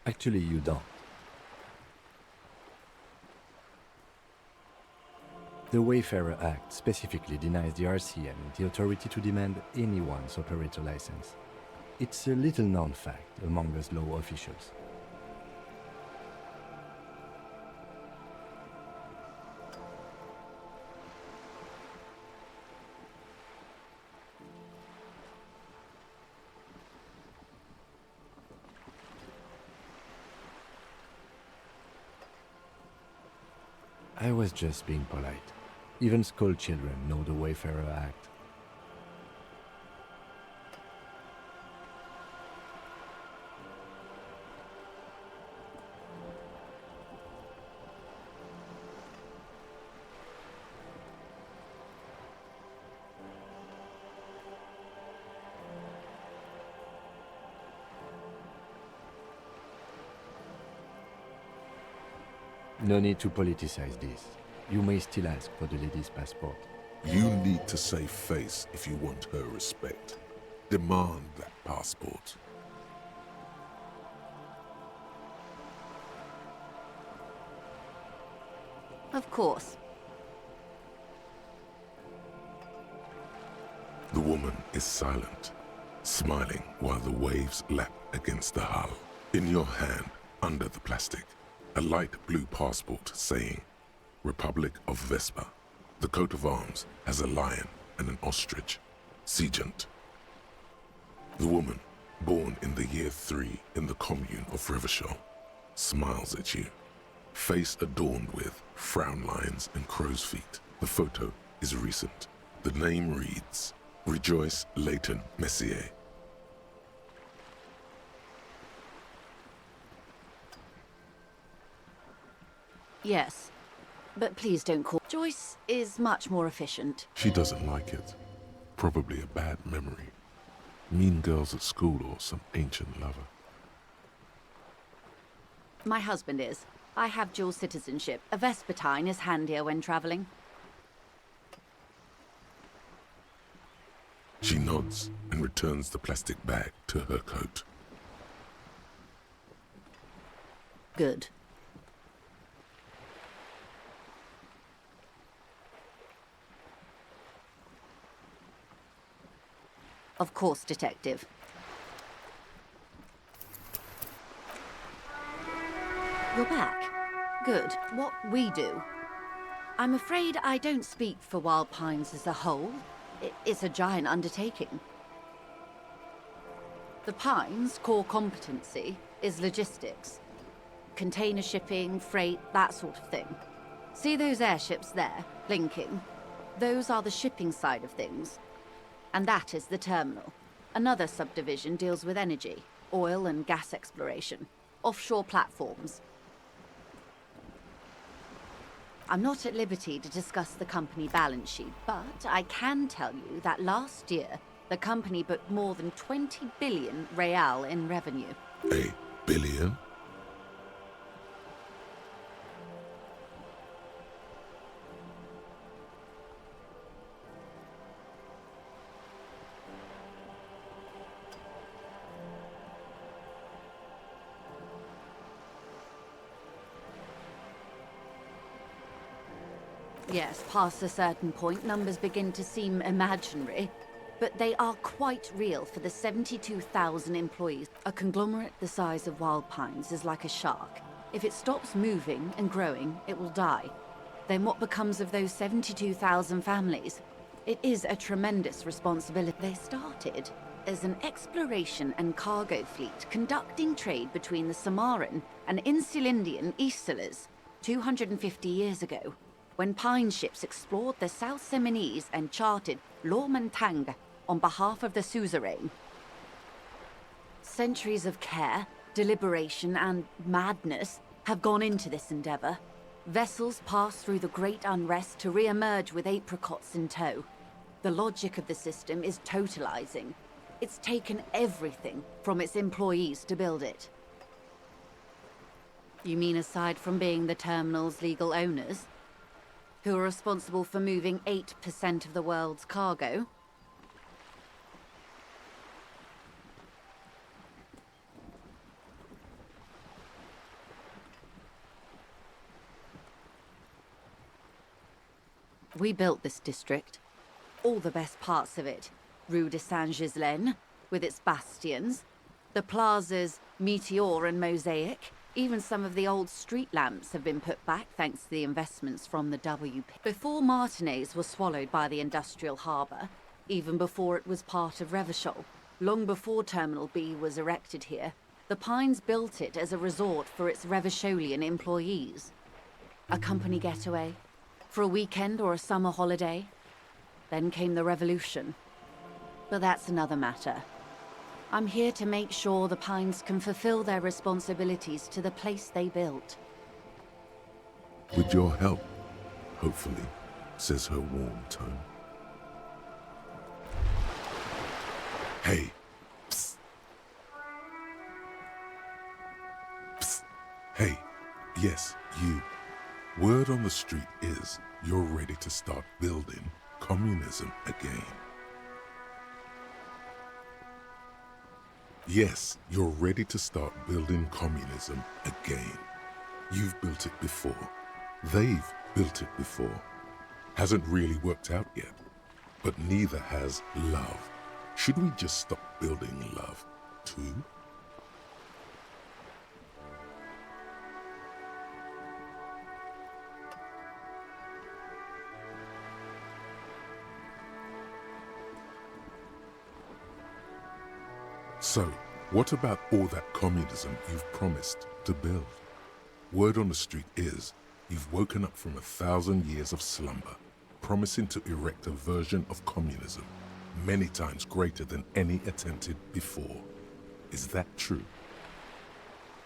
Actually, you don't. The Wayfarer Act specifically denies the RCM the authority to demand anyone's operator license. It's a little-known fact among us law officials. I was just being polite. Even school children know the Wayfarer Act. No need to politicize this. You may still ask for the lady's passport. You need to save face if you want her respect. Demand that passport. Of course. The woman is silent, smiling while the waves lap against the hull. In your hand, under the plastic, a light blue passport saying, Republic of Vespa. The coat of arms has a lion and an ostrich. Seagent. The woman, born in the year 3 in the commune of Revachol, smiles at you. Face adorned with frown lines and crow's feet. The photo is recent. The name reads, Rejoice Leighton Messier. Yes, but please don't call. Joyce is much more efficient. She doesn't like it. Probably a bad memory. Mean girls at school or some ancient lover. My husband is. I have dual citizenship. A Vespertine is handier when traveling. She nods and returns the plastic bag to her coat. Good. Of course, Detective. You're back. Good. What we do. I'm afraid I don't speak for Wild Pines as a whole. It's a giant undertaking. The Pines' core competency is logistics. Container shipping, freight, that sort of thing. See those airships there, blinking? Those are the shipping side of things. And that is the terminal. Another subdivision deals with energy, oil and gas exploration, offshore platforms. I'm not at liberty to discuss the company balance sheet, but I can tell you that last year, the company booked more than 20 billion real in revenue. A billion? Yes, past a certain point, numbers begin to seem imaginary, but they are quite real for the 72,000 employees. A conglomerate the size of Wild Pines is like a shark. If it stops moving and growing, it will die. Then what becomes of those 72,000 families? It is a tremendous responsibility. They started as an exploration and cargo fleet conducting trade between the Samaran and Insulindian Isolas 250 years ago, when Pine ships explored the South Seminese and charted Lormentang on behalf of the suzerain. Centuries of care, deliberation, and madness have gone into this endeavor. Vessels pass through the Great Unrest to re-emerge with apricots in tow. The logic of the system is totalizing. It's taken everything from its employees to build it. You mean aside from being the terminal's legal owners, who are responsible for moving 8% of the world's cargo? We built this district. All the best parts of it. Rue de Saint-Ghislain, with its bastions. The plazas Meteor and Mosaic. Even some of the old street lamps have been put back thanks to the investments from the WP. Before Martinez was swallowed by the industrial harbour, even before it was part of Revachol, long before Terminal B was erected here, the Pines built it as a resort for its Revacholian employees. A company getaway, for a weekend or a summer holiday. Then came the revolution. But that's another matter. I'm here to make sure the Pines can fulfill their responsibilities to the place they built. With your help, hopefully, says her warm tone. Hey. Psst. Psst. Hey. Yes, you. Word on the street is you're ready to start building communism again. Yes, you're ready to start building communism again. You've built it before. They've built it before. Hasn't really worked out yet. But neither has love. Should we just stop building love, too? So, what about all that communism you've promised to build? Word on the street is you've woken up from 1,000 years of slumber, promising to erect a version of communism many times greater than any attempted before. Is that true?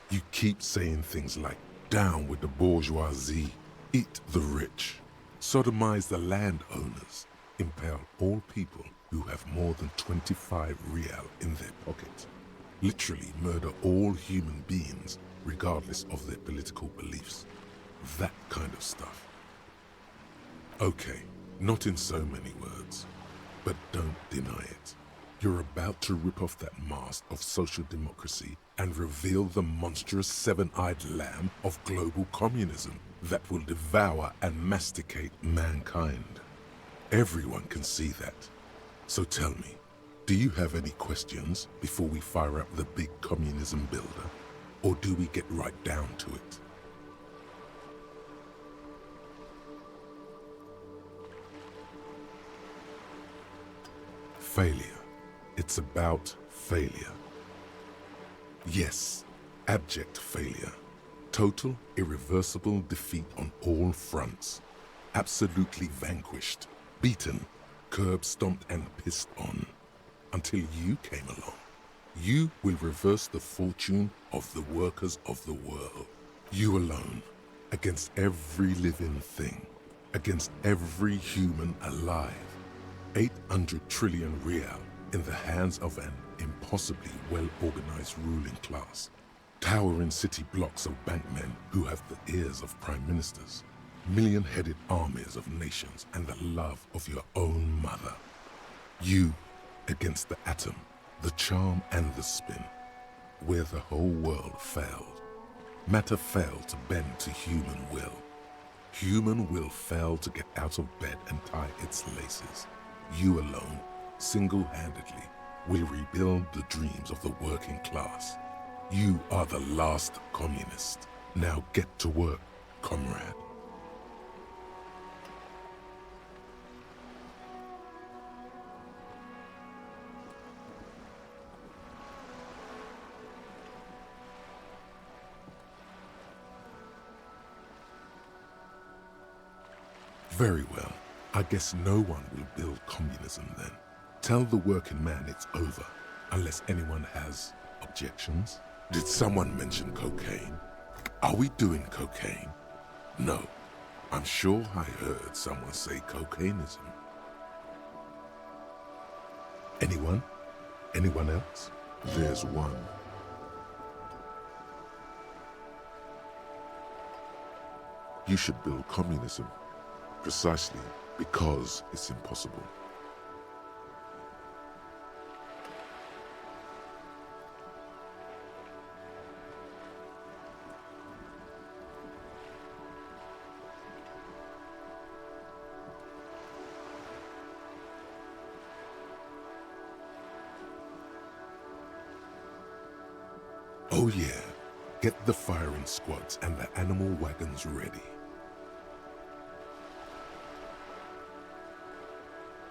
You keep saying things like, down with the bourgeoisie, eat the rich, sodomize the landowners, impale all people who have more than 25 real in their pocket, literally murder all human beings regardless of their political beliefs. That kind of stuff. Okay, not in so many words, but don't deny it. You're about to rip off that mask of social democracy and reveal the monstrous seven-eyed lamb of global communism that will devour and masticate mankind. Everyone can see that. So tell me, do you have any questions before we fire up the big communism builder? Or do we get right down to it? Failure. It's about failure. Yes, abject failure. Total, irreversible defeat on all fronts. Absolutely vanquished, beaten, curb-stomped and pissed on. Until you came along. You will reverse the fortune of the workers of the world. You alone, against every living thing, against every human alive. 800 trillion real in the hands of an impossibly well-organized ruling class. Towering city blocks of bankmen who have the ears of prime ministers. Million-headed armies of nations and the love of your own mother. You against the atom, the charm and the spin, where the whole world failed. Matter failed to bend to human will. Human will failed to get out of bed and tie its laces. You alone, single-handedly, will rebuild the dreams of the working class. You are the last communist. Now get to work, comrade. Very well. I guess no one will build communism then. Tell the working man it's over, unless anyone has objections. Did someone mention cocaine? Are we doing cocaine? No. I'm sure I heard someone say cocainism. Anyone? Anyone else? There's one. You should build communism, precisely because it's impossible. Oh yeah, get the firing squads and the animal wagons ready.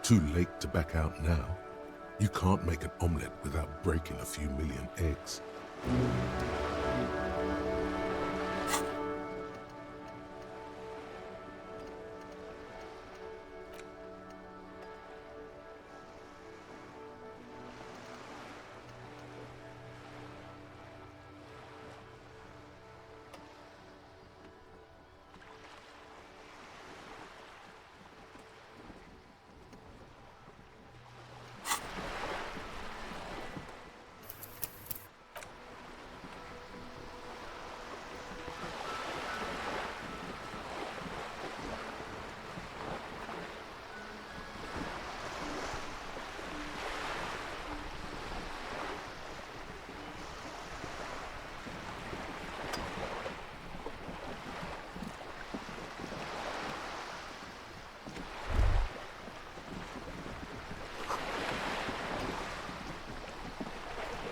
Too late to back out now. You can't make an omelette without breaking a few million eggs.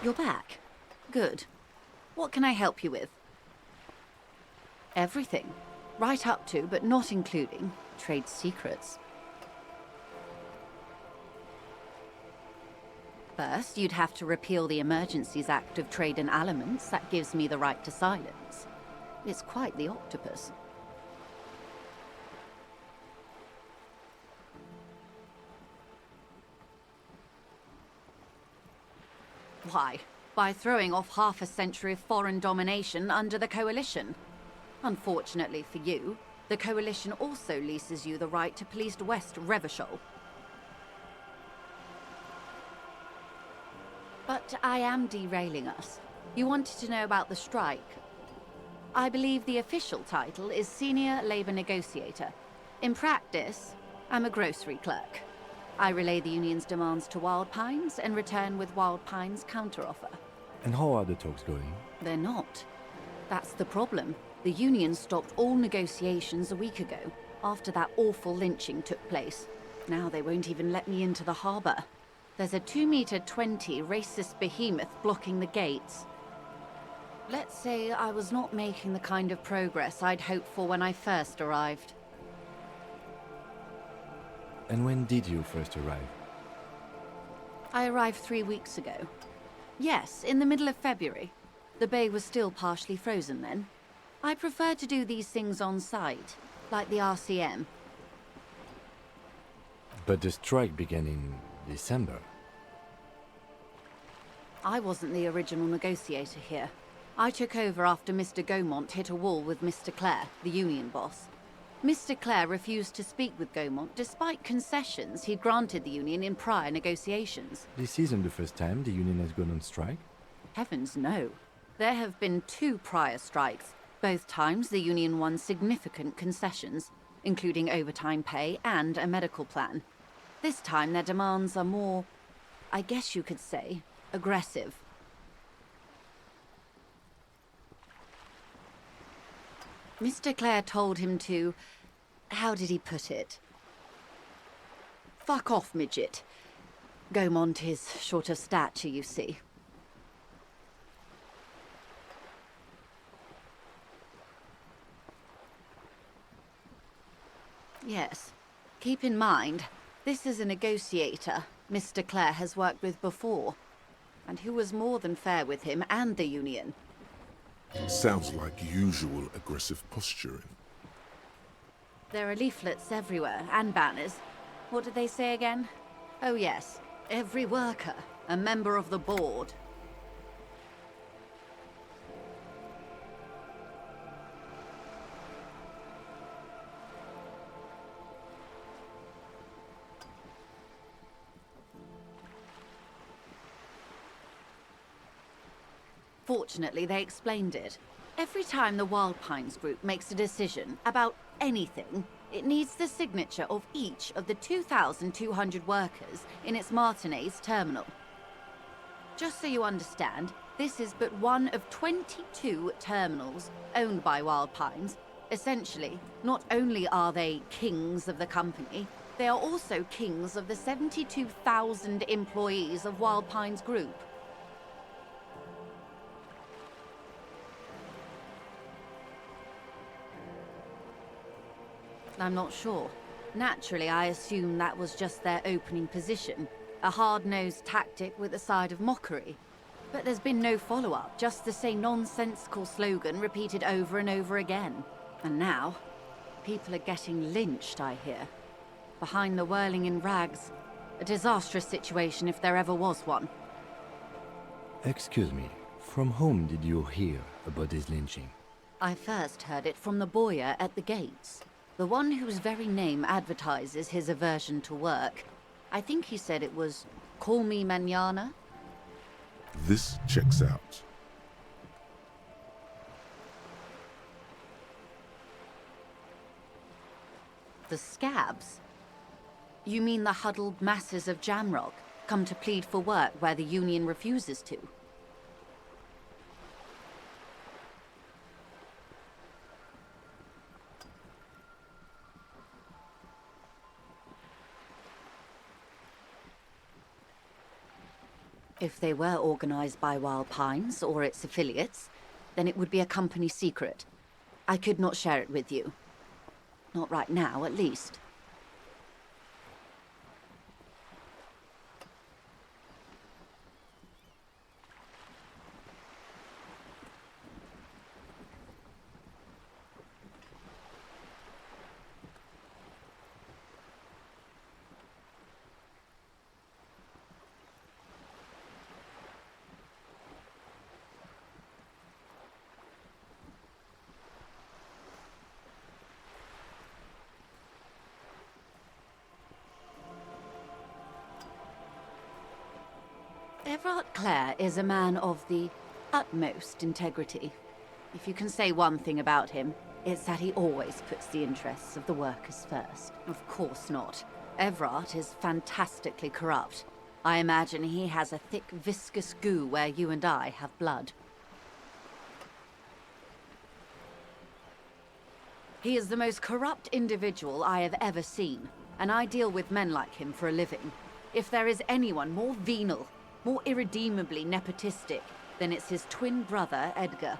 You're back. Good. What can I help you with? Everything. Right up to, but not including, trade secrets. First, you'd have to repeal the Emergencies Act of Trade in Aliments. That gives me the right to silence. It's quite the octopus. Why? By throwing off half a century of foreign domination under the Coalition. Unfortunately for you, the Coalition also leases you the right to police West Revachol. But I am derailing us. You wanted to know about the strike. I believe the official title is Senior Labor Negotiator. In practice, I'm a grocery clerk. I relay the union's demands to Wild Pines and return with Wild Pines' counteroffer. And how are the talks going? They're not. That's the problem. The union stopped all negotiations a week ago, after that awful lynching took place. Now they won't even let me into the harbor. There's a 2-meter-20 racist behemoth blocking the gates. Let's say I was not making the kind of progress I'd hoped for when I first arrived. And when did you first arrive? I arrived 3 weeks ago. Yes, in the middle of February. The bay was still partially frozen then. I prefer to do these things on site, like the RCM. But the strike began in December. I wasn't the original negotiator here. I took over after Mr. Gaumont hit a wall with Mr. Clare, the union boss. Mr. Clare refused to speak with Gaumont despite concessions he'd granted the union in prior negotiations. This isn't the first time the union has gone on strike? Heavens no. There have been 2 prior strikes. Both times the union won significant concessions, including overtime pay and a medical plan. This time their demands are more, I guess you could say, aggressive. Mr. Clare told him to... how did he put it? Fuck off, midget. Gaumont is short of stature, you see. Yes. Keep in mind, this is a negotiator Mr. Clare has worked with before, and who was more than fair with him and the union. Sounds like usual aggressive posturing. There are leaflets everywhere, and banners. What did they say again? Oh yes, every worker, a member of the board. Fortunately, they explained it. Every time the Wild Pines group makes a decision about anything, it needs the signature of each of the 2,200 workers in its Martinez terminal. Just so you understand, this is but one of 22 terminals owned by Wild Pines. Essentially, not only are they kings of the company, they are also kings of the 72,000 employees of Wild Pines Group. I'm not sure. Naturally, I assume that was just their opening position, a hard-nosed tactic with a side of mockery. But there's been no follow-up, just the same nonsensical slogan repeated over and over again. And now, people are getting lynched, I hear. Behind the whirling in rags. A disastrous situation if there ever was one. Excuse me, from whom did you hear about this lynching? I first heard it from the boyar at the gates. The one whose very name advertises his aversion to work. I think he said it was, "Call me mañana." This checks out. The scabs? You mean the huddled masses of Jamrock, come to plead for work where the Union refuses to? If they were organized by Wild Pines or its affiliates, then it would be a company secret. I could not share it with you. Not right now, at least. Everard Clare is a man of the utmost integrity. If you can say one thing about him, it's that he always puts the interests of the workers first. Of course not. Everard is fantastically corrupt. I imagine he has a thick, viscous goo where you and I have blood. He is the most corrupt individual I have ever seen, and I deal with men like him for a living. If there is anyone more venal, more irredeemably nepotistic, then it's his twin brother, Edgar.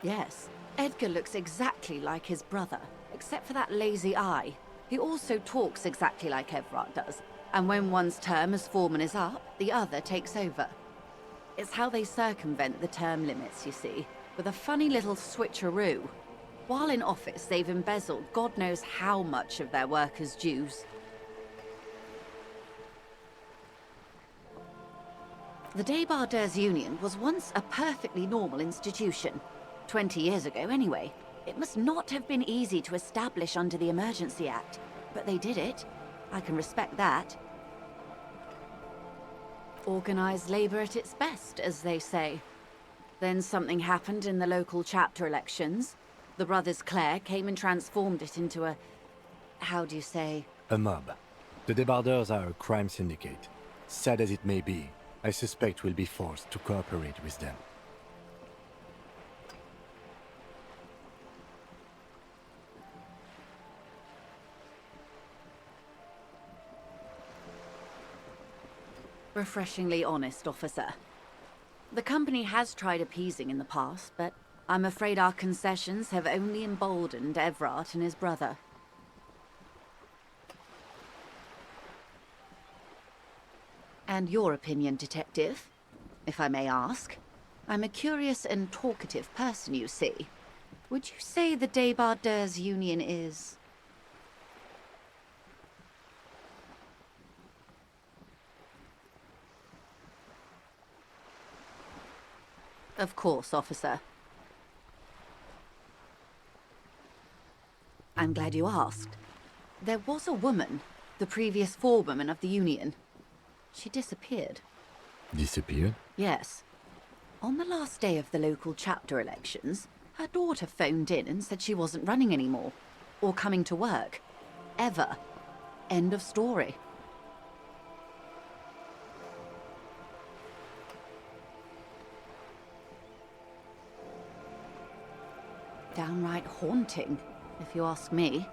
Yes, Edgar looks exactly like his brother, except for that lazy eye. He also talks exactly like Everard does, and when one's term as foreman is up, the other takes over. It's how they circumvent the term limits, you see, with a funny little switcheroo. While in office, they've embezzled God knows how much of their workers' dues. The Débardeurs Union was once a perfectly normal institution. 20 years ago, anyway. It must not have been easy to establish under the Emergency Act, but they did it. I can respect that. Organized labor at its best, as they say. Then something happened in the local chapter elections. The brothers Clare came and transformed it into a... how do you say? A mob. The Débardeurs are a crime syndicate. Sad as it may be, I suspect we'll be forced to cooperate with them. Refreshingly honest, officer. The company has tried appeasing in the past, but I'm afraid our concessions have only emboldened Everard and his brother. And your opinion, detective, if I may ask? I'm a curious and talkative person, you see. Would you say the Débardeurs Union is... Of course, officer. I'm glad you asked. There was a woman, the previous forewoman of the Union. She disappeared. Disappeared? Yes. On the last day of the local chapter elections, her daughter phoned in and said she wasn't running anymore. Or coming to work. Ever. End of story. Downright haunting, if you ask me.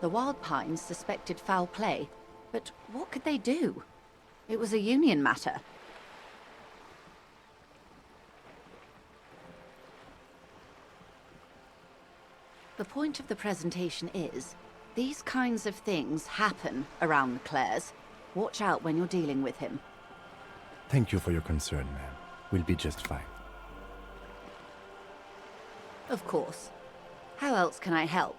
The Wild Pines suspected foul play, but what could they do? It was a union matter. The point of the presentation is, these kinds of things happen around the Clares. Watch out when you're dealing with him. Thank you for your concern, ma'am. We'll be just fine. Of course. How else can I help?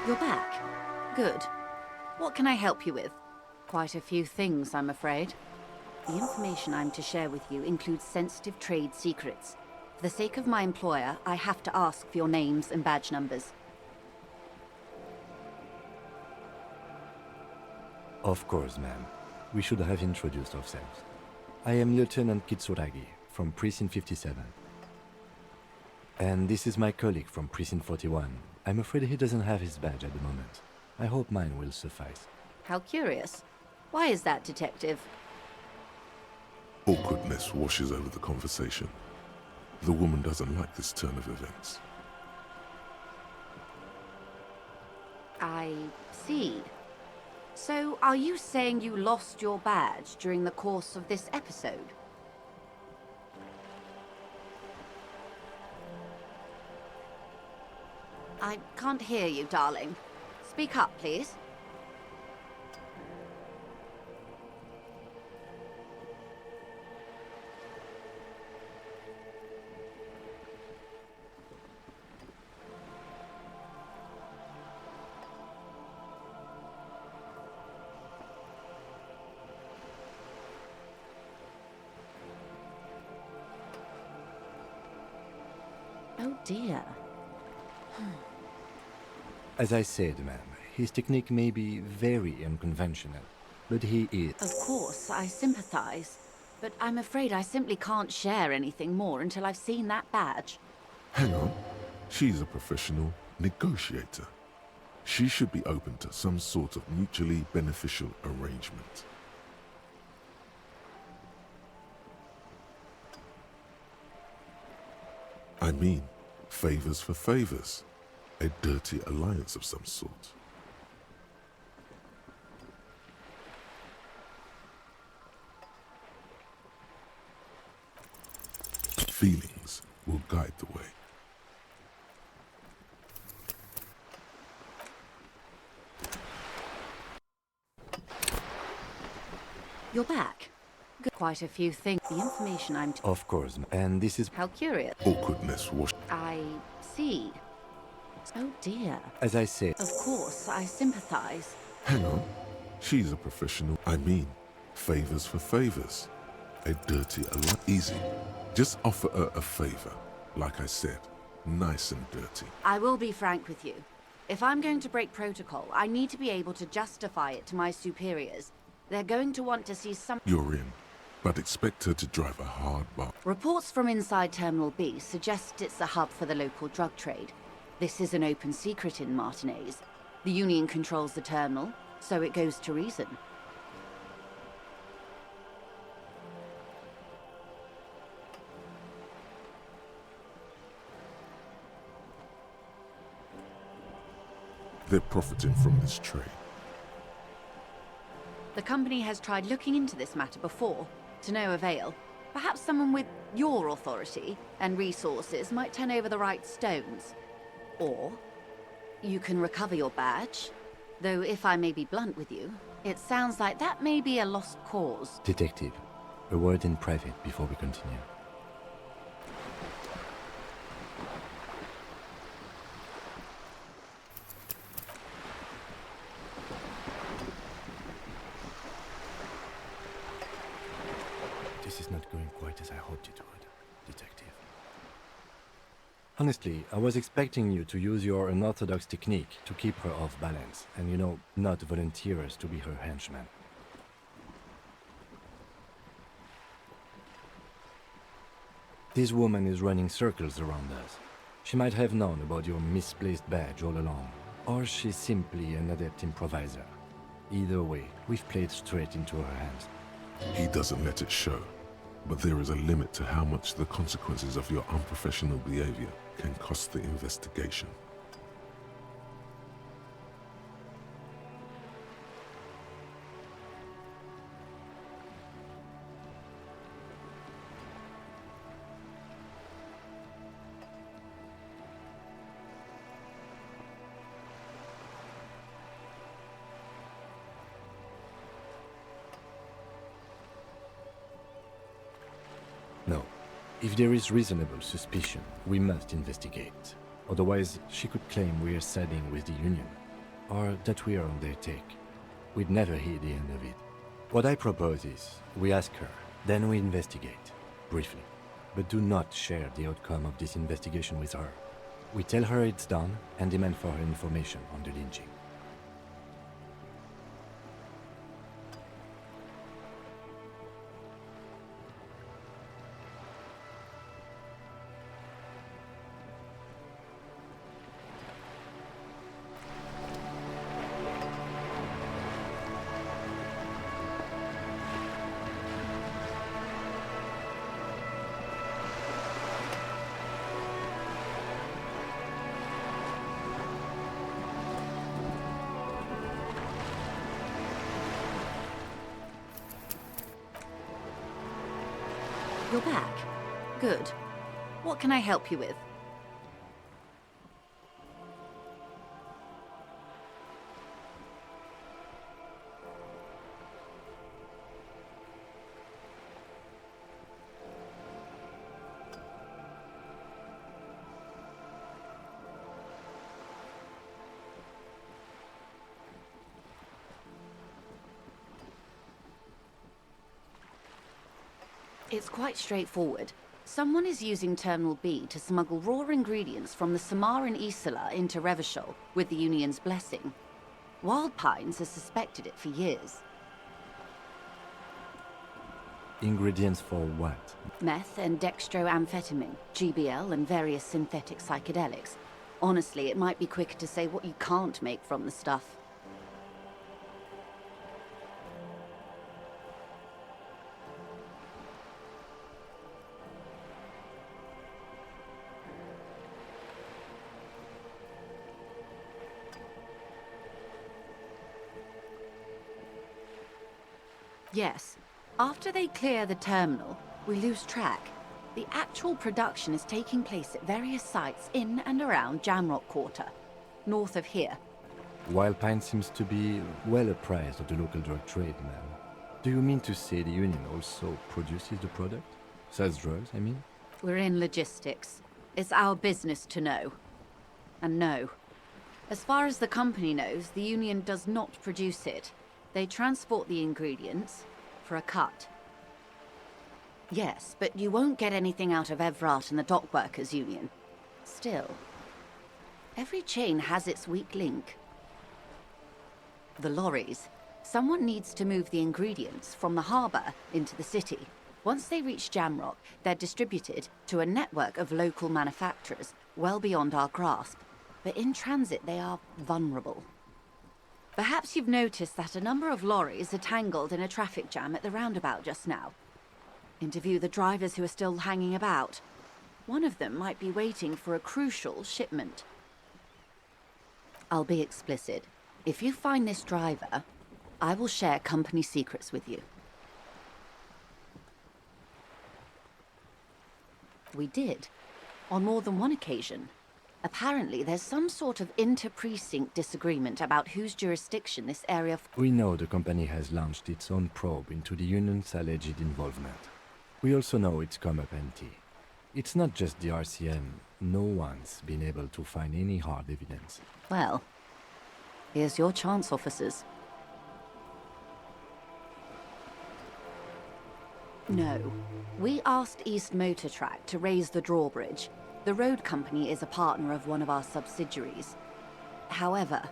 You're back. Good. What can I help you with? Quite a few things, I'm afraid. The information I'm to share with you includes sensitive trade secrets. For the sake of my employer, I have to ask for your names and badge numbers. Of course, ma'am. We should have introduced ourselves. I am Lieutenant Kitsuragi from Precinct 57. And this is my colleague from Precinct 41. I'm afraid he doesn't have his badge at the moment. I hope mine will suffice. How curious. Why is that, Detective? Awkwardness washes over the conversation. The woman doesn't like this turn of events. I see. So, are you saying you lost your badge during the course of this episode? I can't hear you, darling. Speak up, please. Oh dear. As I said, ma'am, his technique may be very unconventional, but he is... Of course, I sympathize. But I'm afraid I simply can't share anything more until I've seen that badge. Hang on. She's a professional negotiator. She should be open to some sort of mutually beneficial arrangement. I mean, favors for favors. A dirty alliance of some sort. Feelings will guide the way. You're back. Quite a few things. The information I'm... Of course, and this is... How curious. Awkwardness was... I see. Oh dear. As I said... Of course, I sympathize. Hang on. She's a professional. I mean, favors for favors. A dirty alliance. Easy. Just offer her a favor. Like I said, nice and dirty. I will be frank with you. If I'm going to break protocol, I need to be able to justify it to my superiors. They're going to want to see some... You're in, but expect her to drive a hard bargain. Reports from inside Terminal B suggest it's a hub for the local drug trade. This is an open secret in Martinez. The Union controls the terminal, so it goes to reason. They're profiting from this trade. The company has tried looking into this matter before, to no avail. Perhaps someone with your authority and resources might turn over the right stones. Or you can recover your badge. Though if I may be blunt with you, it sounds like that may be a lost cause. Detective, a word in private before we continue. This is not going quite as I hoped it would, Detective. Honestly, I was expecting you to use your unorthodox technique to keep her off balance, and you know, not volunteer us to be her henchman. This woman is running circles around us. She might have known about your misplaced badge all along, or she's simply an adept improviser. Either way, we've played straight into her hands. He doesn't let it show, but there is a limit to how much the consequences of your unprofessional behavior can cost the investigation. No. If there is reasonable suspicion, we must investigate. Otherwise, she could claim we are siding with the Union, or that we are on their take. We'd never hear the end of it. What I propose is, we ask her, then we investigate, briefly. But do not share the outcome of this investigation with her. We tell her it's done, and demand for her information on the lynching. You're back. Good. What can I help you with? It's quite straightforward. Someone is using Terminal B to smuggle raw ingredients from the Samar and Isola into Revachol with the Union's blessing. Wild Pines has suspected it for years. Ingredients for what? Meth and dextroamphetamine, GBL and various synthetic psychedelics. Honestly, it might be quicker to say what you can't make from the stuff. Yes. After they clear the terminal, we lose track. The actual production is taking place at various sites in and around Jamrock Quarter, north of here. Wild Pine seems to be well apprised of the local drug trade, ma'am. Do you mean to say the Union also produces the product? Sells drugs, I mean? We're in logistics. It's our business to know. And no. As far as the company knows, the Union does not produce it. They transport the ingredients for a cut. Yes, but you won't get anything out of Evrat and the Dock Workers Union. Still, every chain has its weak link. The lorries. Someone needs to move the ingredients from the harbour into the city. Once they reach Jamrock, they're distributed to a network of local manufacturers well beyond our grasp. But in transit, they are vulnerable. Perhaps you've noticed that a number of lorries are tangled in a traffic jam at the roundabout just now. Interview the drivers who are still hanging about. One of them might be waiting for a crucial shipment. I'll be explicit. If you find this driver, I will share company secrets with you. We did, on more than one occasion. Apparently, there's some sort of inter-precinct disagreement about whose jurisdiction this area... We know the company has launched its own probe into the union's alleged involvement. We also know it's come up empty. It's not just the RCM. No one's been able to find any hard evidence. Well, here's your chance, officers. No. We asked East Motor Track to raise the drawbridge. The road company is a partner of one of our subsidiaries. However,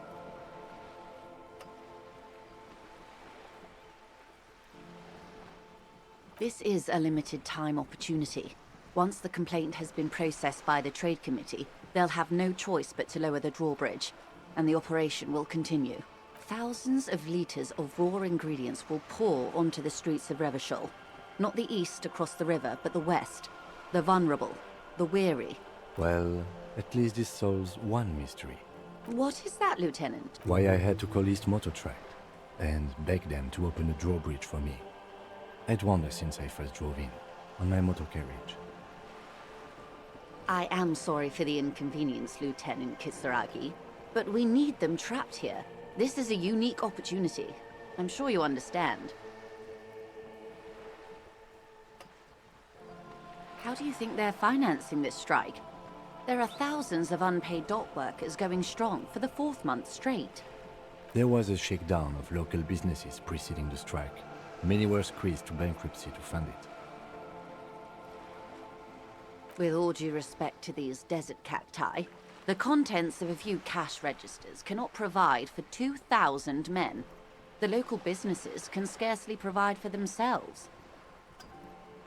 this is a limited time opportunity. Once the complaint has been processed by the Trade Committee, they'll have no choice but to lower the drawbridge, and the operation will continue. Thousands of litres of raw ingredients will pour onto the streets of Revachol. Not the east across the river, but the west. The vulnerable, the weary. Well, at least this solves one mystery. What is that, Lieutenant? Why I had to call East Motor Track and beg them to open a drawbridge for me. I'd wondered since I first drove in, on my motor carriage. I am sorry for the inconvenience, Lieutenant Kisaragi, but we need them trapped here. This is a unique opportunity. I'm sure you understand. How do you think they're financing this strike? There are thousands of unpaid dock workers going strong for the 4th month straight. There was a shakedown of local businesses preceding the strike. Many were squeezed to bankruptcy to fund it. With all due respect to these desert cacti, the contents of a few cash registers cannot provide for 2,000 men. The local businesses can scarcely provide for themselves.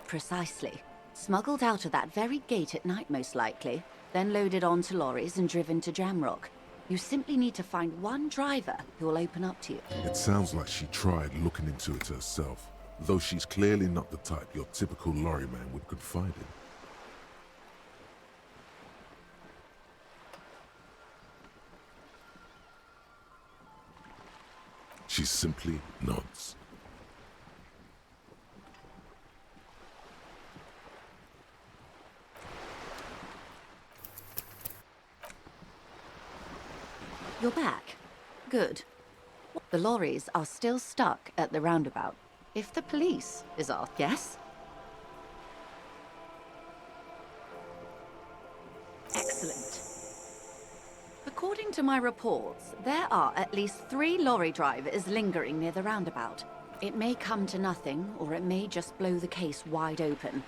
Precisely. Smuggled out of that very gate at night, most likely, then loaded onto lorries and driven to Jamrock. You simply need to find one driver who will open up to you. It sounds like she tried looking into it herself, though she's clearly not the type your typical lorryman would confide in. She simply nods. You're back. Good. The lorries are still stuck at the roundabout. If the police is asked, yes? Excellent. According to my reports, there are at least 3 lorry drivers lingering near the roundabout. It may come to nothing, or it may just blow the case wide open.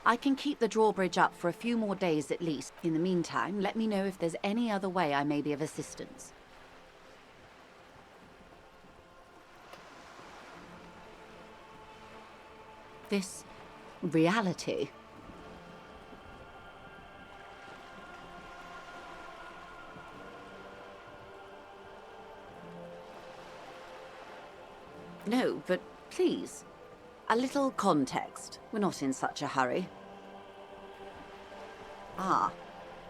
I can keep the drawbridge up for a few more days at least. In the meantime, let me know if there's any other way I may be of assistance. This reality. No, but please, a little context. We're not in such a hurry. Ah,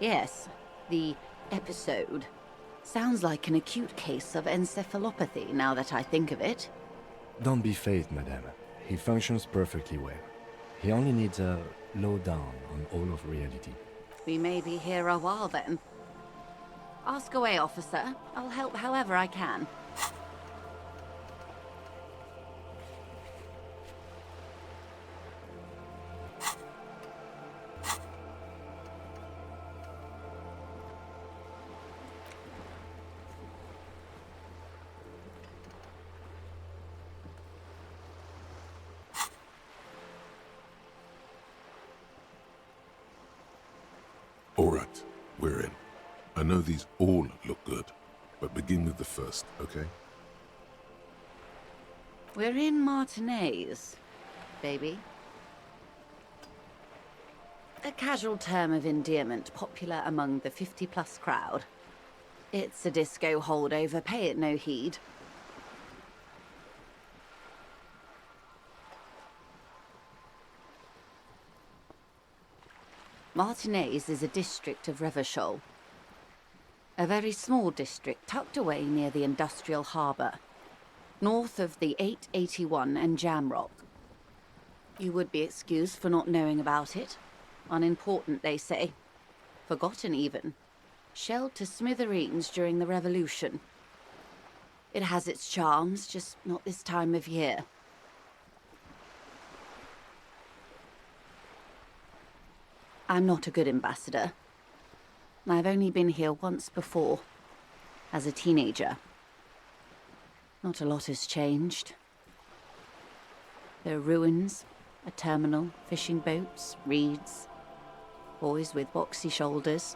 yes, the episode. Sounds like an acute case of encephalopathy, now that I think of it. Don't be phased, madame. He functions perfectly well. He only needs a lowdown on all of reality. We may be here a while then. Ask away, officer. I'll help however I can. All right, we're in. I know these all look good, but begin with the first, okay? We're in Martinez, baby. A casual term of endearment popular among the 50-plus crowd. It's a disco holdover, pay it no heed. Martinez is a district of Revachol. A very small district tucked away near the industrial harbour, north of the 881 and Jamrock. You would be excused for not knowing about it. Unimportant, they say. Forgotten, even. Shelled to smithereens during the Revolution. It has its charms, just not this time of year. I'm not a good ambassador. I've only been here once before, as a teenager. Not a lot has changed. There are ruins, a terminal, fishing boats, reeds, boys with boxy shoulders.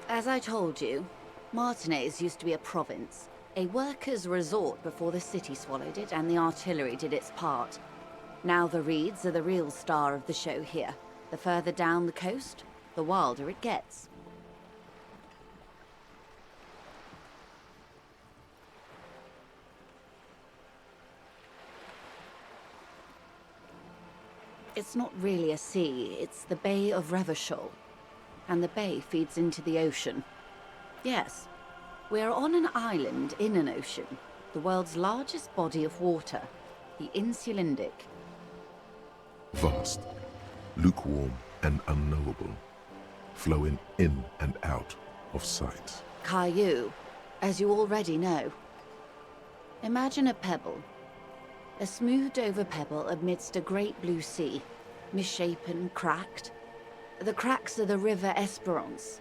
As I told you, Martinez used to be a province, a workers' resort before the city swallowed it and the artillery did its part. Now the reeds are the real star of the show here. The further down the coast, the wilder it gets. It's not really a sea, it's the Bay of Revachol. And the bay feeds into the ocean. Yes, we're on an island in an ocean, the world's largest body of water, the Insulindic. Vast, lukewarm and unknowable, flowing in and out of sight. Caillou, as you already know. Imagine a pebble. A smoothed-over pebble amidst a great blue sea, misshapen, cracked. The cracks are the River Esperance.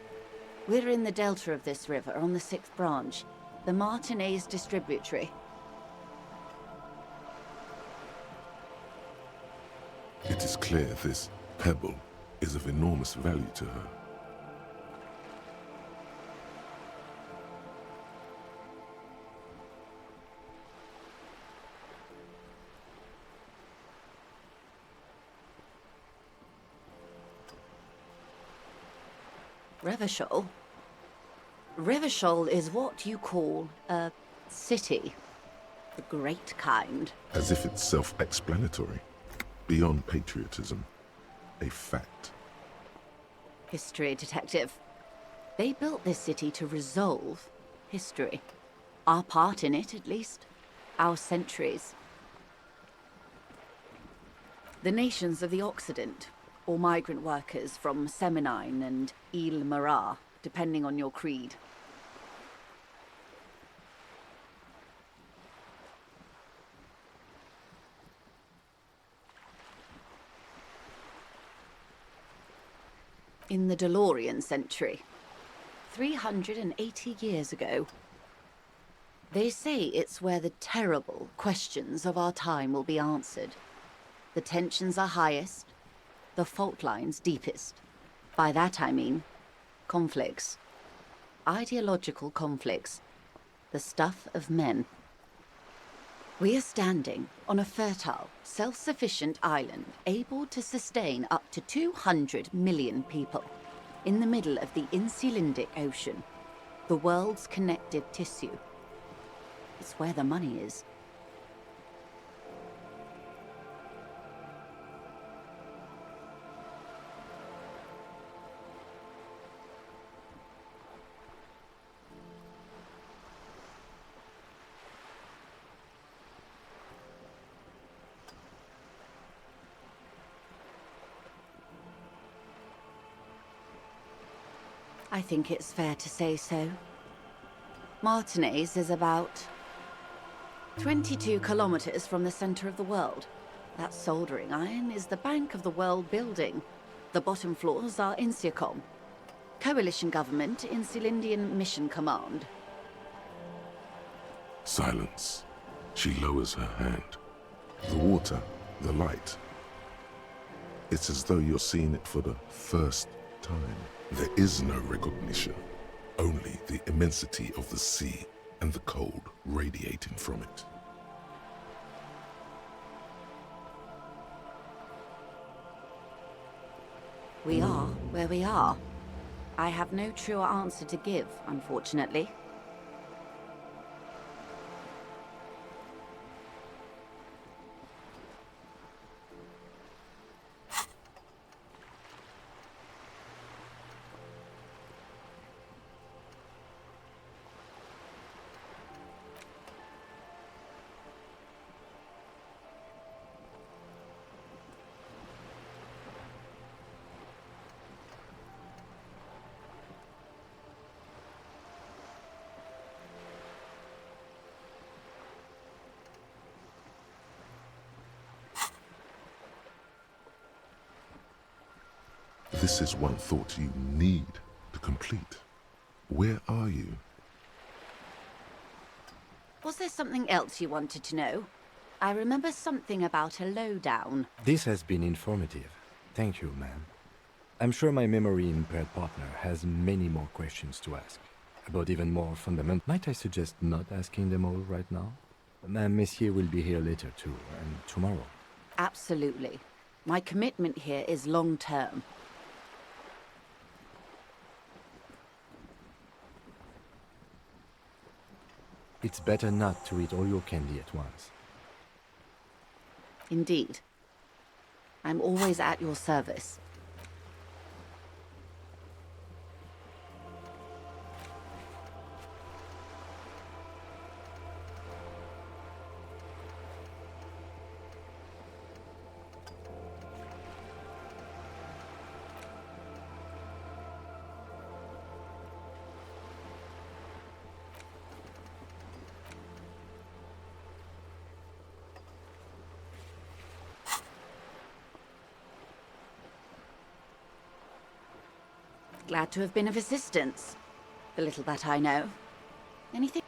We're in the delta of this river, on the 6th branch, the Martinez distributary. It is clear this pebble is of enormous value to her. Revachol? Revachol is what you call a city. The great kind. As if it's self-explanatory. Beyond patriotism. A fact. History detective. They built this city to resolve history. Our part in it, at least. Our centuries. The nations of the Occident, or migrant workers from Seminine and Ile Marat, depending on your creed. In the DeLorean century, 380 years ago, they say it's where the terrible questions of our time will be answered. The tensions are highest, the fault lines deepest. By that I mean conflicts. Ideological conflicts. The stuff of men. We are standing on a fertile, self-sufficient island able to sustain up to 200 million people in the middle of the Insulindic Ocean, the world's connective tissue. It's where the money is. I think it's fair to say so. Martinez is about 22 kilometers from the center of the world. That soldering iron is the bank of the world building. The bottom floors are Insiacom. Coalition government, Insulindian Mission Command. Silence. She lowers her hand. The water, the light. It's as though you're seeing it for the first time. There is no recognition, only the immensity of the sea and the cold radiating from it. We are where we are. I have no truer answer to give, unfortunately. this is one thought you need to complete. Where are you? Was there something else you wanted to know? I remember something about a lowdown. This has been informative. Thank you, ma'am. I'm sure my memory-impaired partner has many more questions to ask, about even more fundamental. Might I suggest not asking them all right now? Messier will be here later too, and tomorrow. Absolutely. My commitment here is long-term. It's better not to eat all your candy at once. Indeed. I'm always at your service. Glad to have been of assistance. The little that I know. Anything?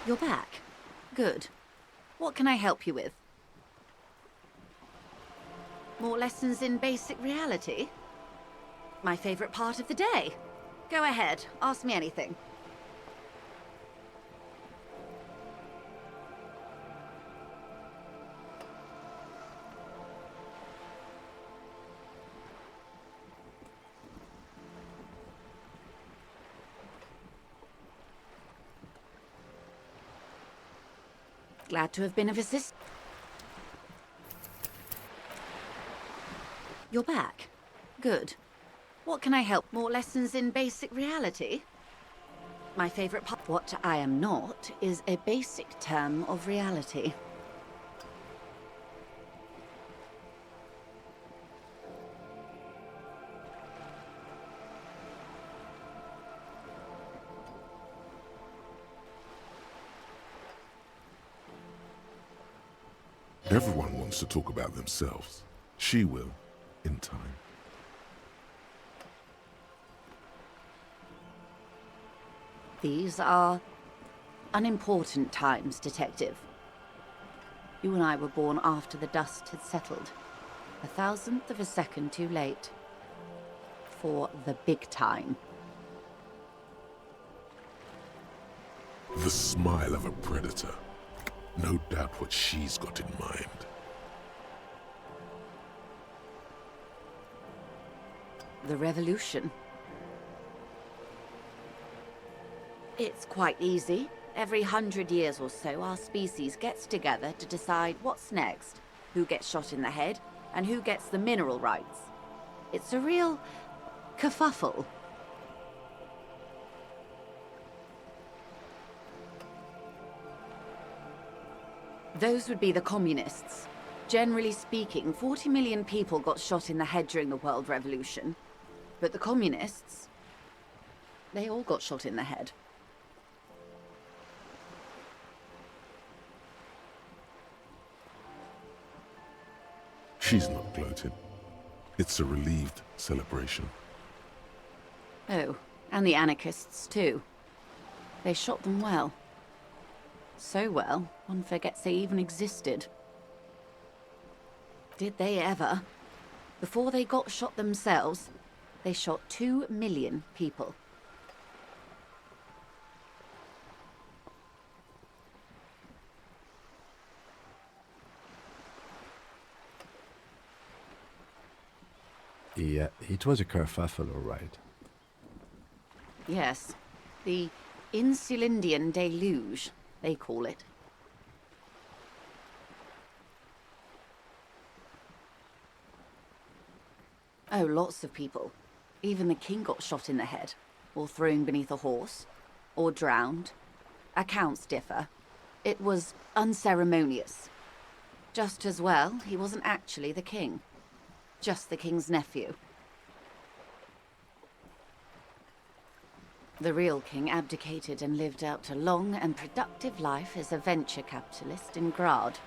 You're back. Good. What can I help you with? More lessons in basic reality? My favorite part of the day. Go ahead, ask me anything. Glad to have been of assistance. You're back. Good. What can I help? More lessons in basic reality? My favorite part. What I am not is a basic term of reality. Everyone wants to talk about themselves. She will, in time. These are unimportant times, Detective. You and I were born after the dust had settled. 1,000th of a second too late. For the big time. The smile of a predator. No doubt what she's got in mind. The revolution. It's quite easy. Every 100 years or so, our species gets together to decide what's next, who gets shot in the head, and who gets the mineral rights. It's a real kerfuffle. Those would be the communists. Generally speaking, 40 million people got shot in the head during the World Revolution. But the communists, they all got shot in the head. She's not gloating. It's a relieved celebration. Oh, and the anarchists too. They shot them well. So well, one forgets they even existed. Did they ever? Before they got shot themselves, they shot 2 million people. Yeah, it was a kerfuffle, all right. Yes, the Insulindian deluge, they call it. Oh, lots of people. Even the king got shot in the head, or thrown beneath a horse, or drowned. Accounts differ. It was unceremonious. Just as well, he wasn't actually the king. Just the king's nephew. The real king abdicated and lived out a long and productive life as a venture capitalist in Grad.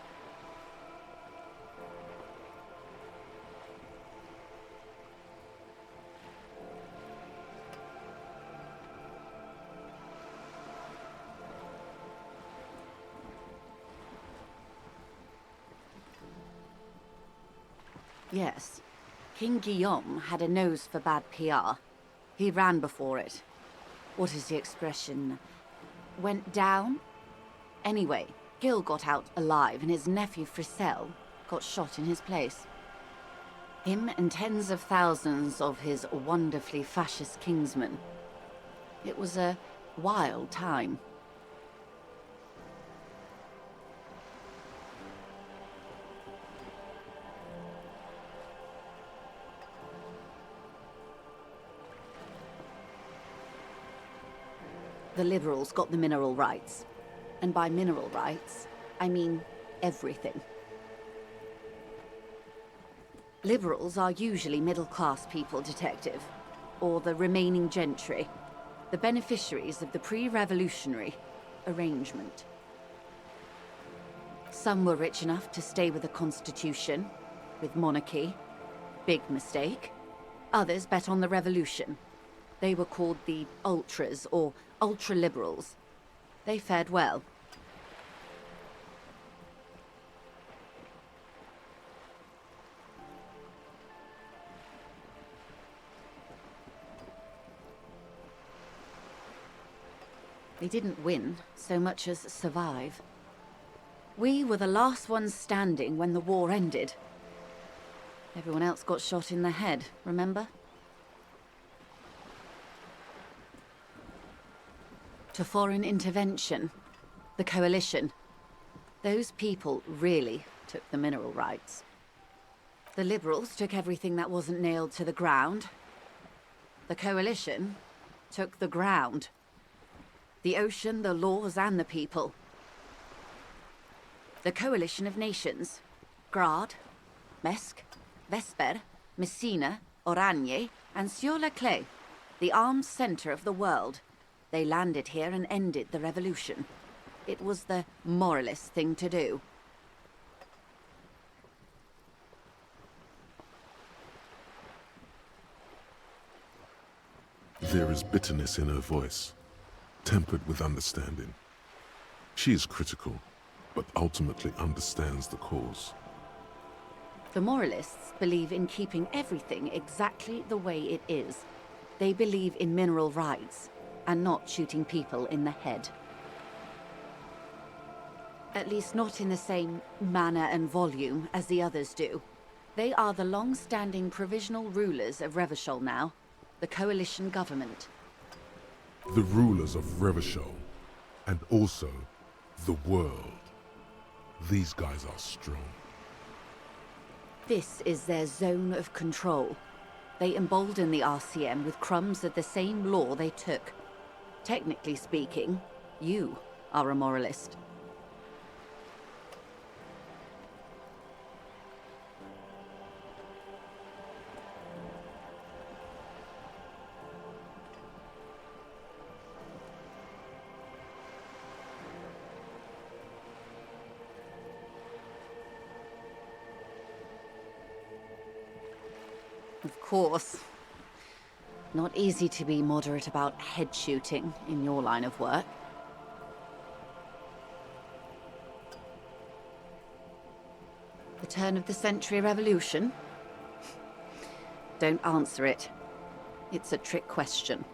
Yes, King Guillaume had a nose for bad PR. He ran before it. What is the expression? Went down? Anyway, Gil got out alive and his nephew Fricelle got shot in his place. Him and tens of thousands of his wonderfully fascist kingsmen. It was a wild time. The liberals got the mineral rights. And by mineral rights, I mean everything. Liberals are usually middle-class people, Detective. Or the remaining gentry. The beneficiaries of the pre-revolutionary arrangement. Some were rich enough to stay with the Constitution, with monarchy. Big mistake. Others bet on the revolution. They were called the ultras, or ultra-liberals. They fared well. They didn't win so much as survive. We were the last ones standing when the war ended. Everyone else got shot in the head, remember? To foreign intervention, the Coalition. Those people really took the mineral rights. The Liberals took everything that wasn't nailed to the ground. The Coalition took the ground. The ocean, the laws, and the people. The Coalition of Nations, Grad, Mesk, Vesper, Messina, Oranje, and Sur-la-Clay, the armed center of the world. They landed here and ended the revolution. It was the moralist thing to do. There is bitterness in her voice, tempered with understanding. She is critical, but ultimately understands the cause. The moralists believe in keeping everything exactly the way it is. They believe in mineral rights, and not shooting people in the head. At least not in the same manner and volume as the others do. They are the long-standing provisional rulers of Revachol now, the coalition government. The rulers of Revachol, and also the world. These guys are strong. This is their zone of control. They embolden the RCM with crumbs of the same law they took. Technically speaking, you are a moralist. Of course. Not easy to be moderate about head shooting in your line of work. The turn of the century revolution? Don't answer it. It's a trick question.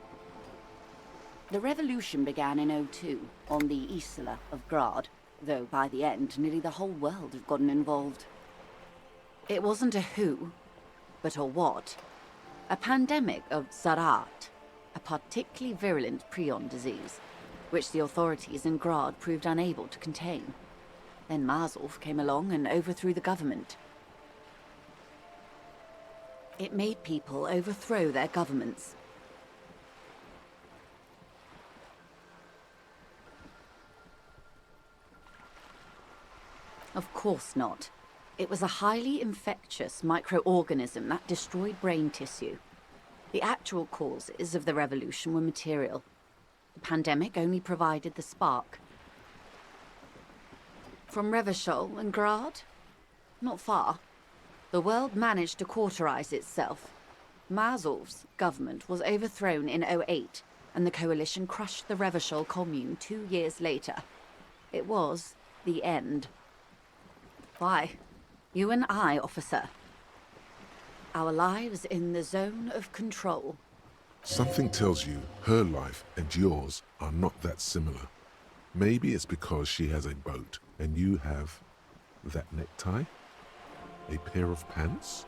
The revolution began in '02 on the Isla of Grad, though by the end nearly the whole world had gotten involved. It wasn't a who, but a what. A pandemic of Zarat, a particularly virulent prion disease, which the authorities in Grad proved unable to contain. Then Mazov came along and overthrew the government. It made people overthrow their governments. Of course not. It was a highly infectious microorganism that destroyed brain tissue. The actual causes of the revolution were material. The pandemic only provided the spark. From Revachol and Grad? Not far. The world managed to cauterize itself. Mazov's government was overthrown in '08, and the coalition crushed the Revachol commune 2 years later. It was the end. Why? You and I, officer. Our lives in the zone of control. Something tells you her life and yours are not that similar. Maybe it's because she has a boat and you have that necktie? A pair of pants?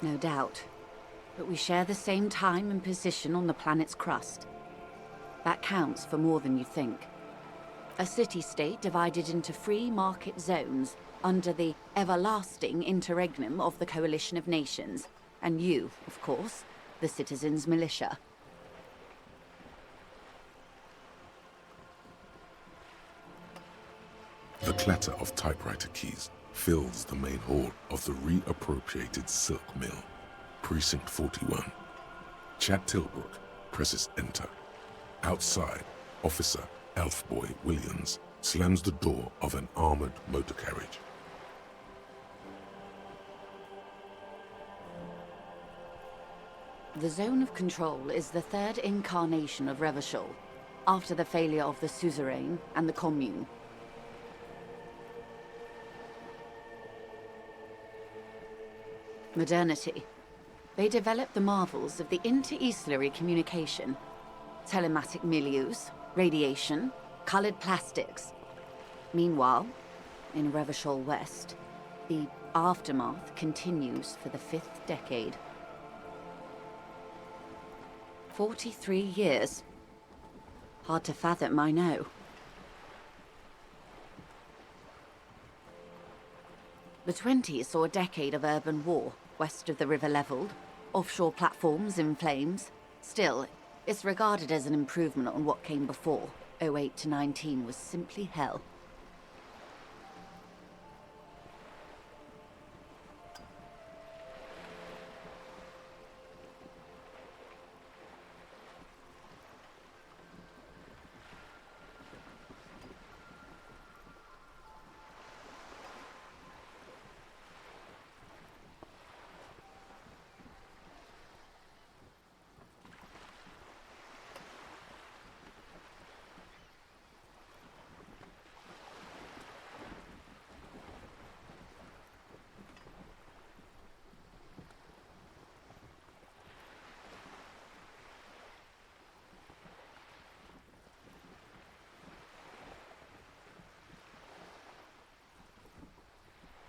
No doubt. But we share the same time and position on the planet's crust. That counts for more than you think. A city-state divided into free market zones under the everlasting interregnum of the Coalition of Nations. And you, of course, the citizens' militia. The clatter of typewriter keys fills the main hall of the reappropriated silk mill. Precinct 41. Chad Tilbrook presses enter. Outside, Officer Elfboy Williams slams the door of an armored motor carriage. The Zone of Control is the third incarnation of Revachol, after the failure of the Suzerain and the Commune. Modernity. They developed the marvels of the inter-estellary communication, telematic milieus, radiation, colored plastics. Meanwhile, in Revachol West, the aftermath continues for the 5th decade. 43 years. Hard to fathom, I know. The 20s saw a decade of urban war, west of the river leveled, offshore platforms in flames. Still, it's regarded as an improvement on what came before. 08 to 19 was simply hell.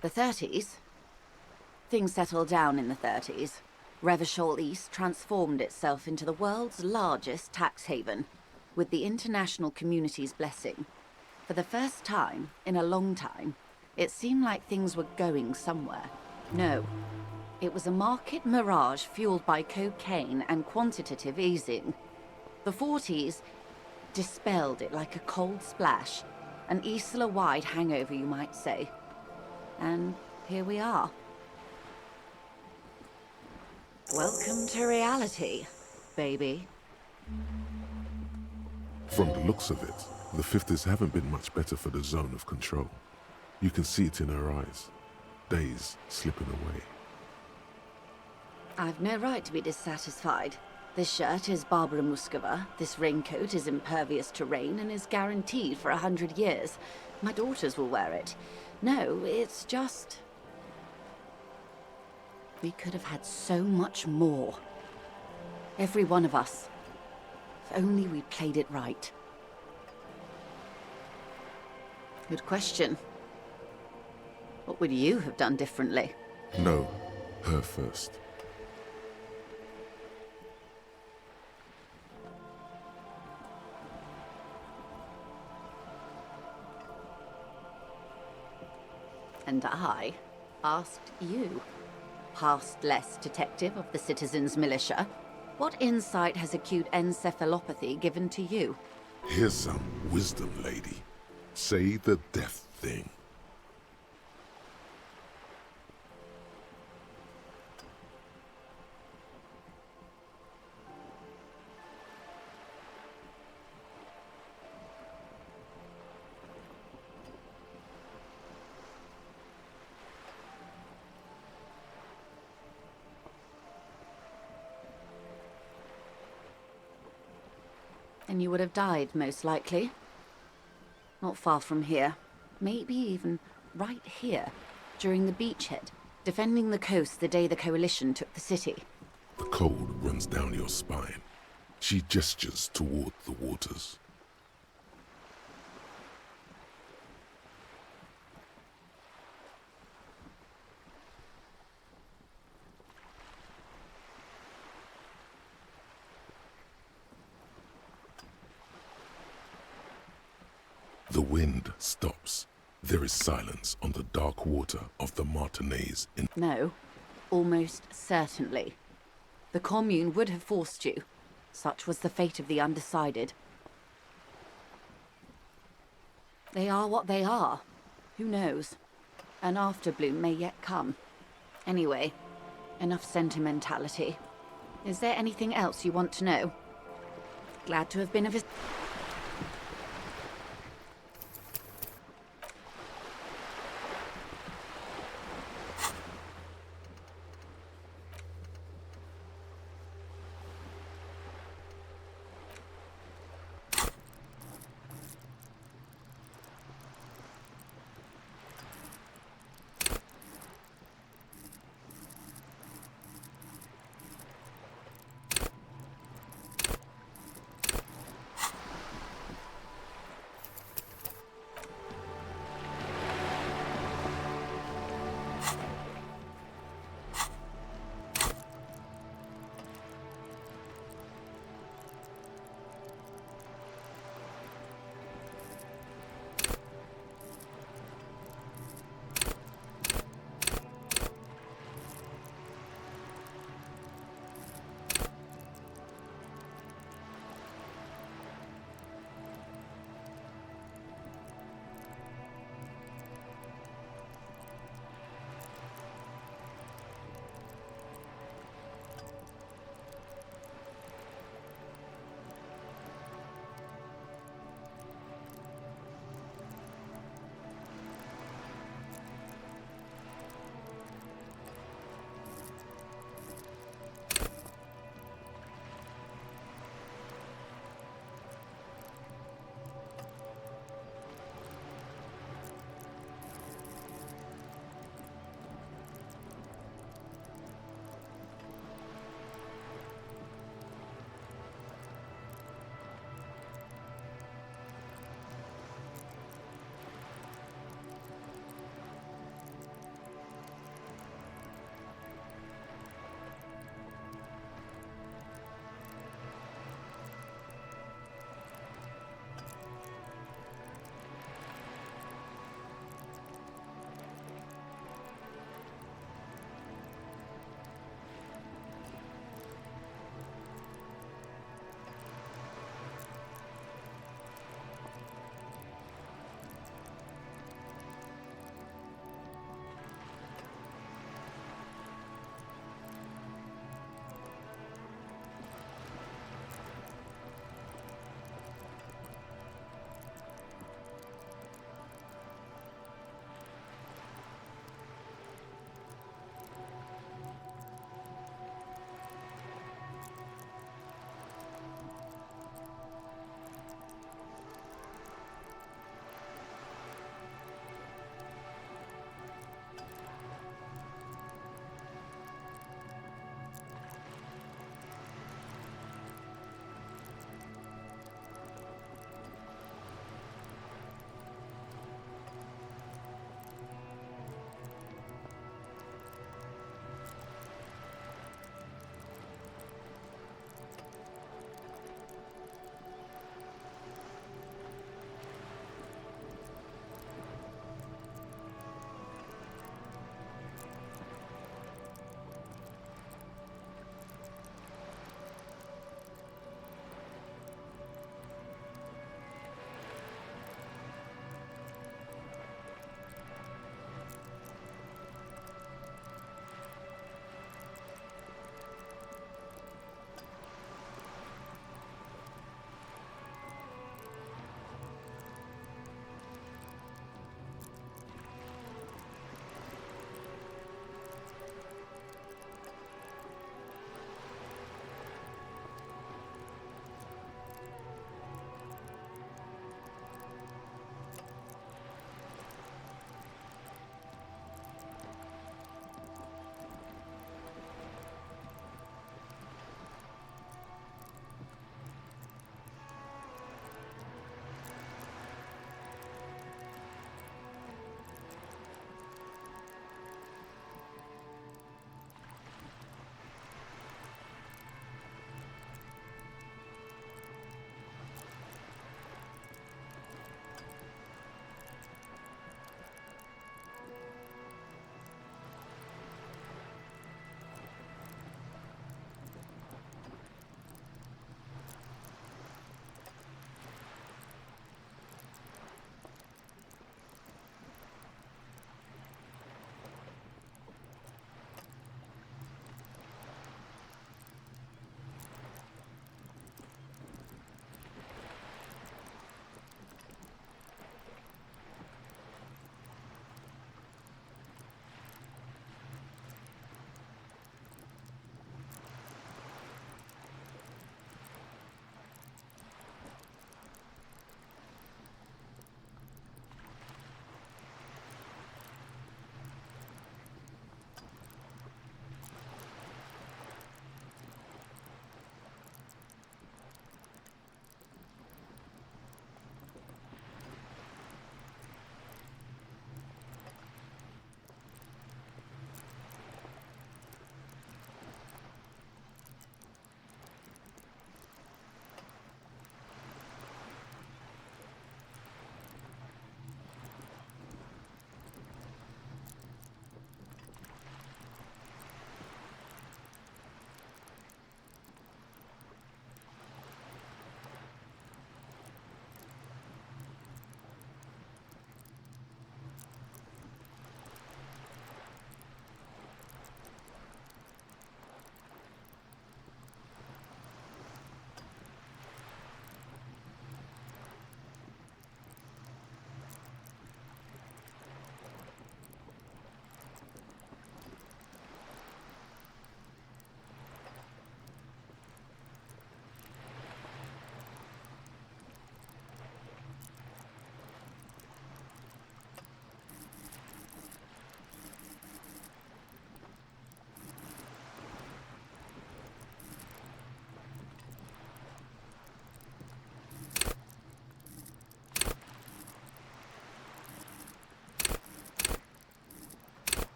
The 30s? Things settled down in the 30s. Revachol East transformed itself into the world's largest tax haven, with the international community's blessing. For the first time, in a long time, it seemed like things were going somewhere. No. It was a market mirage fueled by cocaine and quantitative easing. The 40s dispelled it like a cold splash, an Isla-wide hangover, you might say. And here we are. Welcome to reality, baby. From the looks of it, the 50s haven't been much better for the zone of control. You can see it in her eyes. Days slipping away. I've no right to be dissatisfied. This shirt is Barbara Muscova, this raincoat is impervious to rain and is guaranteed for 100 years. My daughters will wear it. No, it's just... we could have had so much more. Every one of us. If only we'd played it right. Good question. What would you have done differently? No, her first. And I asked you, past-less detective of the Citizens Militia, what insight has acute encephalopathy given to you? Here's some wisdom, lady. Say the death thing. And you would have died, most likely. Not far from here. Maybe even right here, during the beachhead, defending the coast the day the Coalition took the city. The cold runs down your spine. She gestures toward the waters. The wind stops. There is silence on the dark water of the Martinaise in... No, almost certainly. The Commune would have forced you. Such was the fate of the undecided. They are what they are. Who knows? An afterbloom may yet come. Anyway, enough sentimentality. Is there anything else you want to know? Glad to have been of assistance.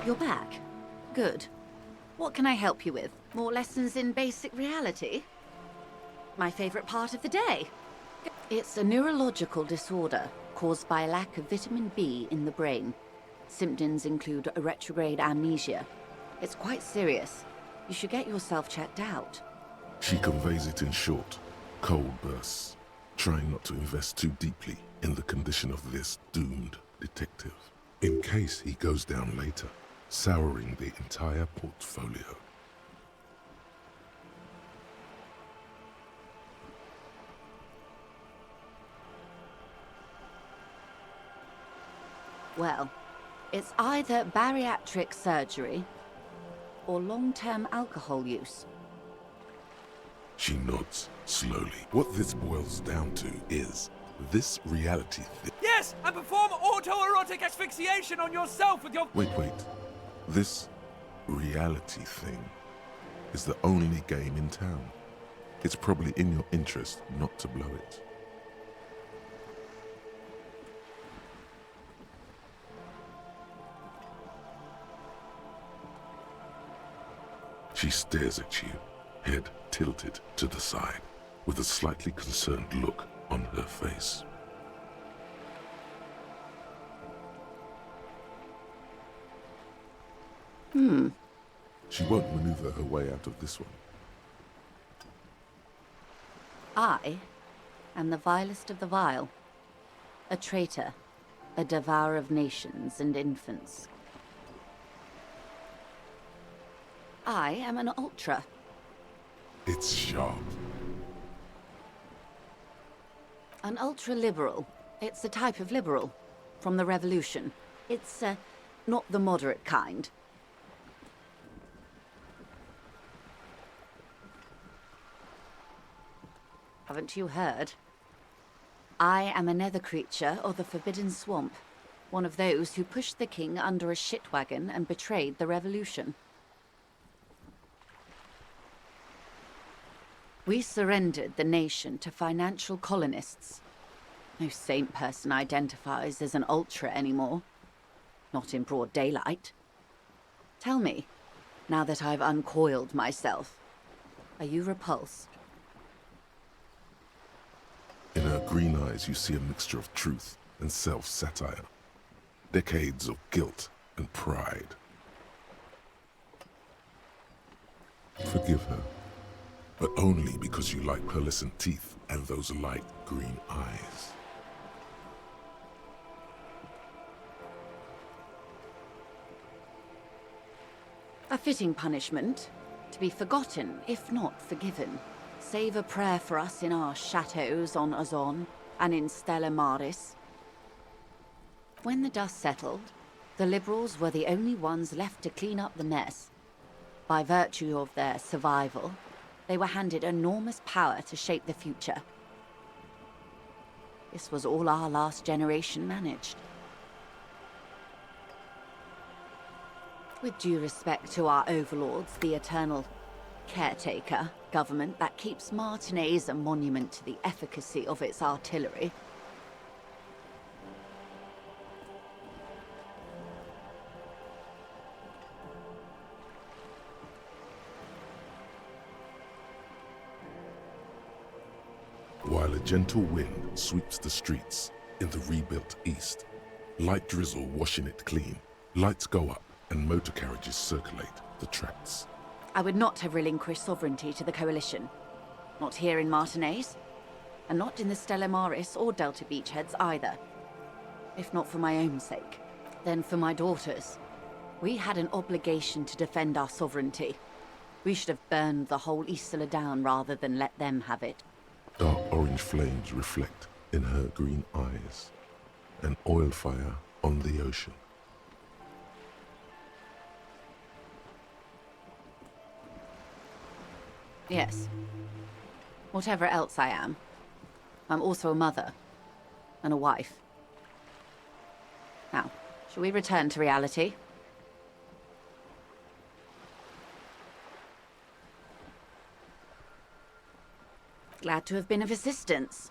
You're back. Good. What can I help you with? More lessons in basic reality? My favorite part of the day. It's a neurological disorder caused by a lack of vitamin B in the brain. Symptoms include a retrograde amnesia. It's quite serious. You should get yourself checked out. She conveys it in short, cold bursts, trying not to invest too deeply in the condition of this doomed detective, in case he goes down later, souring the entire portfolio. Well, it's either bariatric surgery or long-term alcohol use. She nods slowly. What this boils down to is this reality thing. Yes, and perform autoerotic asphyxiation on yourself with your... Wait. This reality thing is the only game in town. It's probably in your interest not to blow it. She stares at you, head tilted to the side, with a slightly concerned look on her face. She won't maneuver her way out of this one. I am the vilest of the vile. A traitor, a devourer of nations and infants. I am an ultra. It's sharp. An ultra-liberal. It's a type of liberal. From the revolution. It's, not the moderate kind. Haven't you heard? I am a nether creature of the Forbidden Swamp. One of those who pushed the king under a shit wagon and betrayed the revolution. We surrendered the nation to financial colonists. No sane person identifies as an ultra anymore. Not in broad daylight. Tell me, now that I've uncoiled myself, are you repulsed? In her green eyes, you see a mixture of truth and self-satire. Decades of guilt and pride. Forgive her, but only because you like pearlescent teeth and those light green eyes. A fitting punishment, to be forgotten, if not forgiven. Save a prayer for us in our chateaus on Ozon and in Stella Maris. When the dust settled, the liberals were the only ones left to clean up the mess. By virtue of their survival, they were handed enormous power to shape the future. This was all our last generation managed. With due respect to our overlords, the eternal caretaker government that keeps Martinez a monument to the efficacy of its artillery. While a gentle wind sweeps the streets in the rebuilt east, light drizzle washing it clean, lights go up and motor carriages circulate the tracks. I would not have relinquished sovereignty to the Coalition. Not here in Martinez, and not in the Stella Maris or Delta Beachheads either. If not for my own sake, then for my daughters. We had an obligation to defend our sovereignty. We should have burned the whole Isola down rather than let them have it. Dark orange flames reflect in her green eyes. An oil fire on the ocean. Yes. Whatever else I am, I'm also a mother. And a wife. Now, shall we return to reality? Glad to have been of assistance.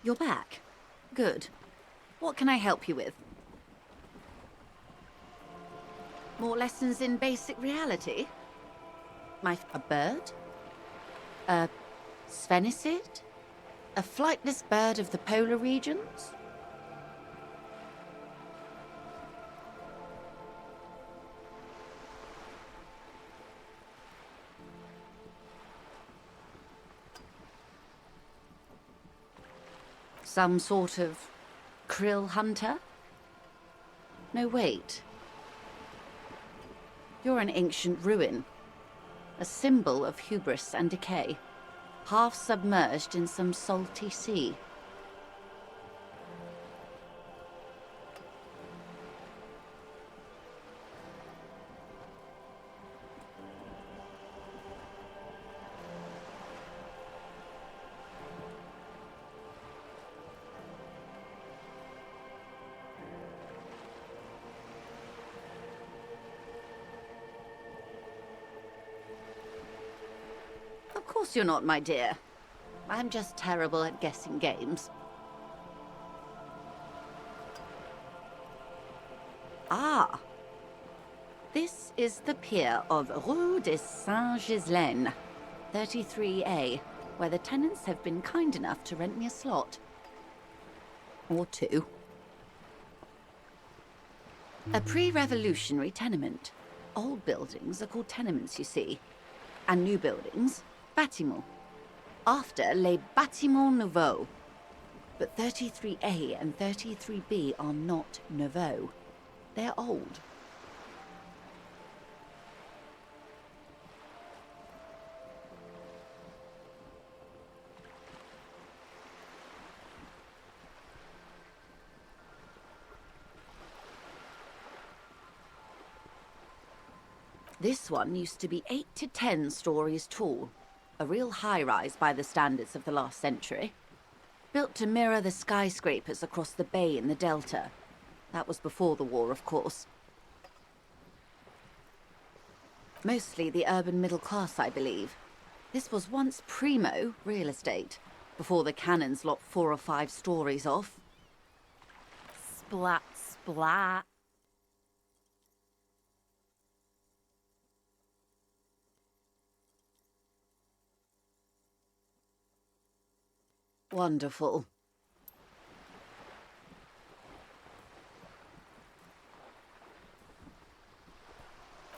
You're back. Good. What can I help you with? More lessons in basic reality? A bird? A sphenicid? A flightless bird of the polar regions? Some sort of krill hunter? No, wait. You're an ancient ruin. A symbol of hubris and decay. Half submerged in some salty sea. Of course you're not, my dear. I'm just terrible at guessing games. Ah! This is the pier of Rue de Saint-Ghislain, 33A, where the tenants have been kind enough to rent me a slot. Or two. A pre-revolutionary tenement. Old buildings are called tenements, you see. And new buildings, bâtiments. After les bâtiments nouveaux. But 33A and 33B are not nouveaux. They're old. This one used to be 8 to 10 stories tall. A real high-rise by the standards of the last century. Built to mirror the skyscrapers across the bay in the Delta. That was before the war, of course. Mostly the urban middle class, I believe. This was once primo real estate, before the cannons lopped 4 or 5 stories off. Splat, splat. Wonderful.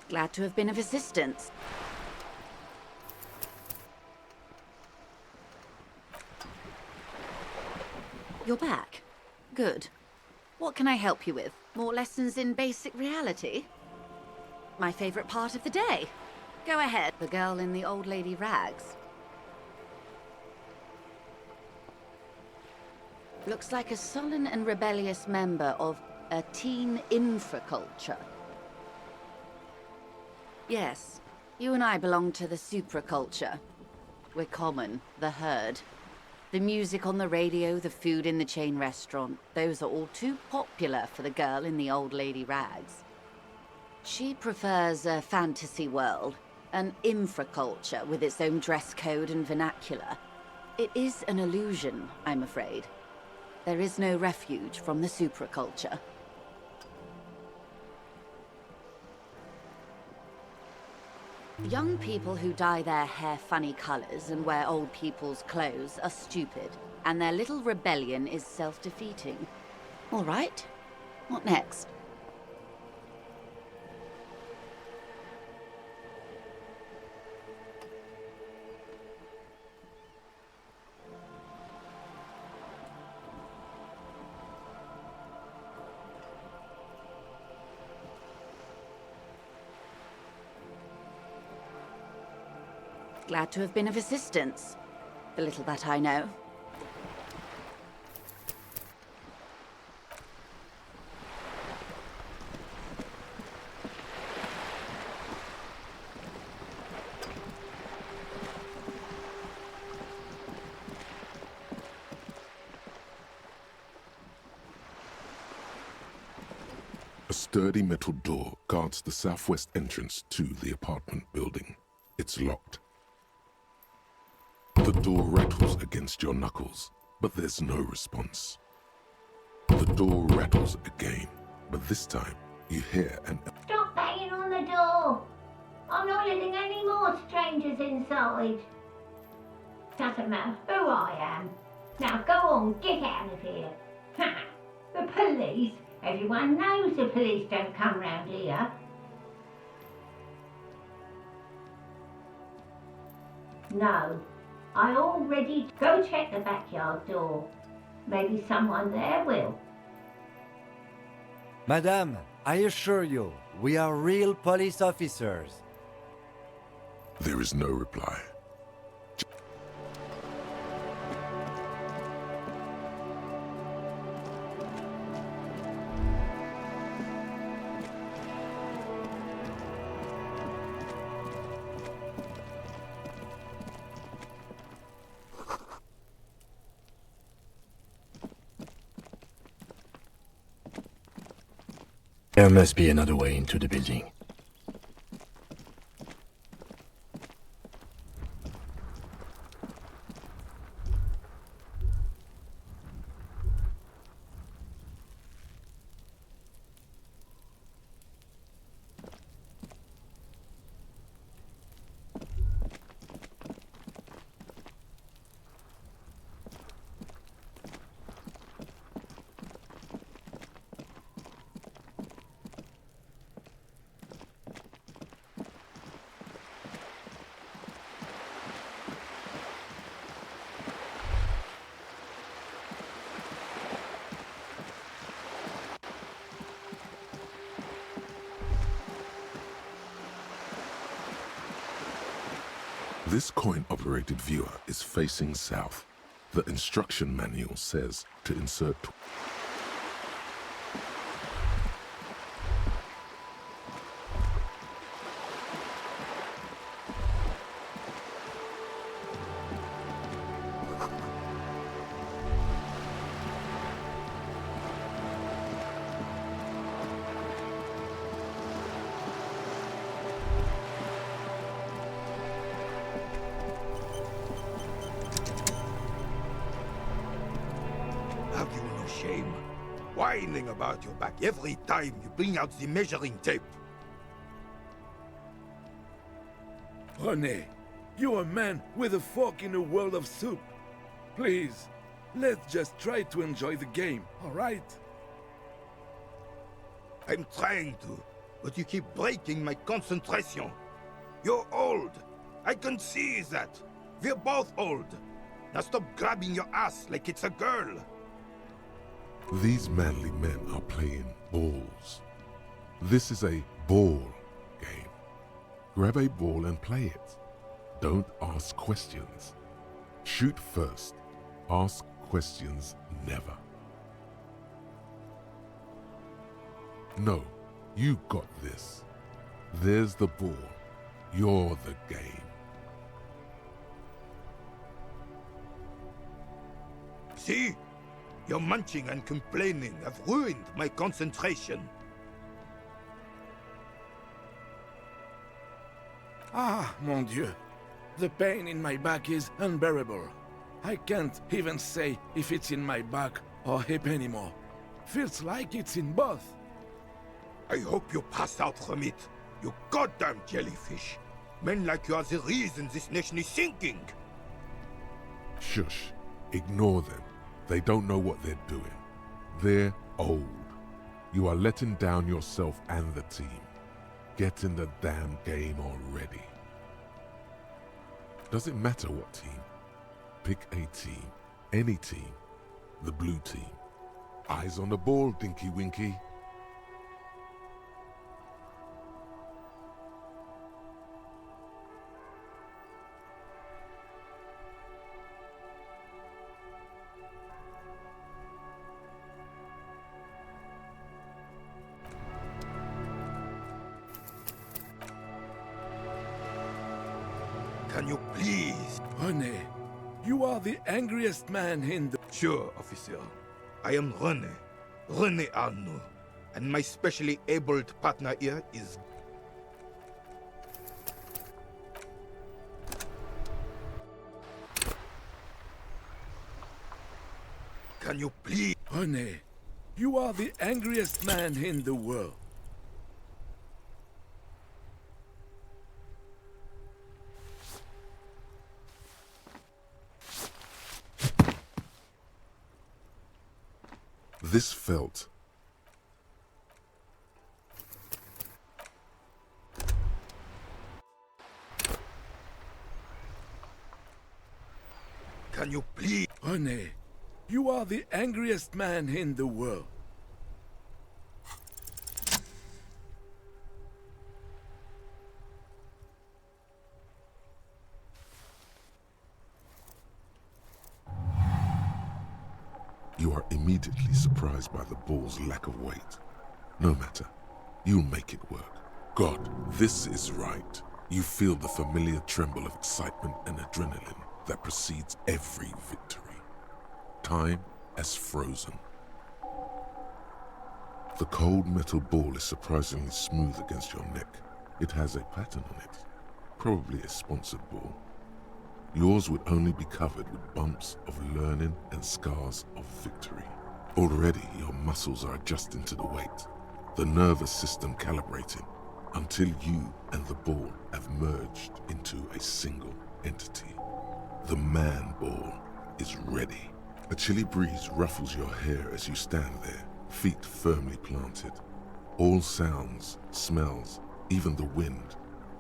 Glad to have been of assistance. You're back. Good. What can I help you with? More lessons in basic reality? My favorite part of the day. Go ahead. The girl in the old lady rags. Looks like a sullen and rebellious member of a teen infraculture. Yes, you and I belong to the supraculture. We're common, the herd. The music on the radio, the food in the chain restaurant, those are all too popular for the girl in the old lady rags. She prefers a fantasy world, an infraculture with its own dress code and vernacular. It is an illusion, I'm afraid. There is no refuge from the supraculture. Young people who dye their hair funny colors and wear old people's clothes are stupid, and their little rebellion is self-defeating. All right, what next? Glad to have been of assistance. The little that I know. A sturdy metal door guards the southwest entrance to the apartment building. It's locked. The door rattles against your knuckles. but there's no response. The door rattles again, but this time you hear an... Stop banging on the door! I'm not letting any more strangers inside. Doesn't matter who I am. Now go on, get out of here. Ha! The police? Everyone knows the police don't come round here. No, I already... Go check the backyard door. Maybe someone there will. Madame, I assure you, we are real police officers. There is no reply. There must be another way into the building. This coin-operated viewer is facing south. The instruction manual says to insert... Have you no shame? Whining about your back every time you bring out the measuring tape. René, you're a man with a fork in a world of soup. Please, let's just try to enjoy the game, alright? I'm trying to, but you keep breaking my concentration. You're old. I can see that. We're both old. Now stop grabbing your ass like it's a girl. These manly men are playing balls. This is a ball game. Grab a ball and play it. Don't ask questions. Shoot first. Ask questions never. No, you got this. There's the ball. You're the game. See? Your munching and complaining have ruined my concentration. Ah, mon Dieu. The pain in my back is unbearable. I can't even say if it's in my back or hip anymore. Feels like it's in both. I hope you pass out from it, you goddamn jellyfish. Men like you are the reason this nation is sinking. Shush. Ignore them. They don't know what they're doing. They're old. You are letting down yourself and the team. Get in the damn game already. Doesn't matter what team. Pick a team. Any team. The blue team. Eyes on the ball, Dinky Winky. Can you please? René, you are the angriest man in the... Sure, officer. I am René Arnaud, and my specially abled partner here is... Can you please? René, you are the angriest man in the world. This felt Can you please? René, you are the angriest man in the world. you are immediately surprised by the ball's lack of weight. No matter, you'll make it work. God, this is right. You feel the familiar tremble of excitement and adrenaline that precedes every victory. Time has frozen. The cold metal ball is surprisingly smooth against your neck. It has a pattern on it, probably a sponsored ball. Yours would only be covered with bumps of learning and scars of victory. Already your muscles are adjusting to the weight, the nervous system calibrating, until you and the ball have merged into a single entity. The man ball is ready. A chilly breeze ruffles your hair as you stand there, feet firmly planted. All sounds, smells, even the wind,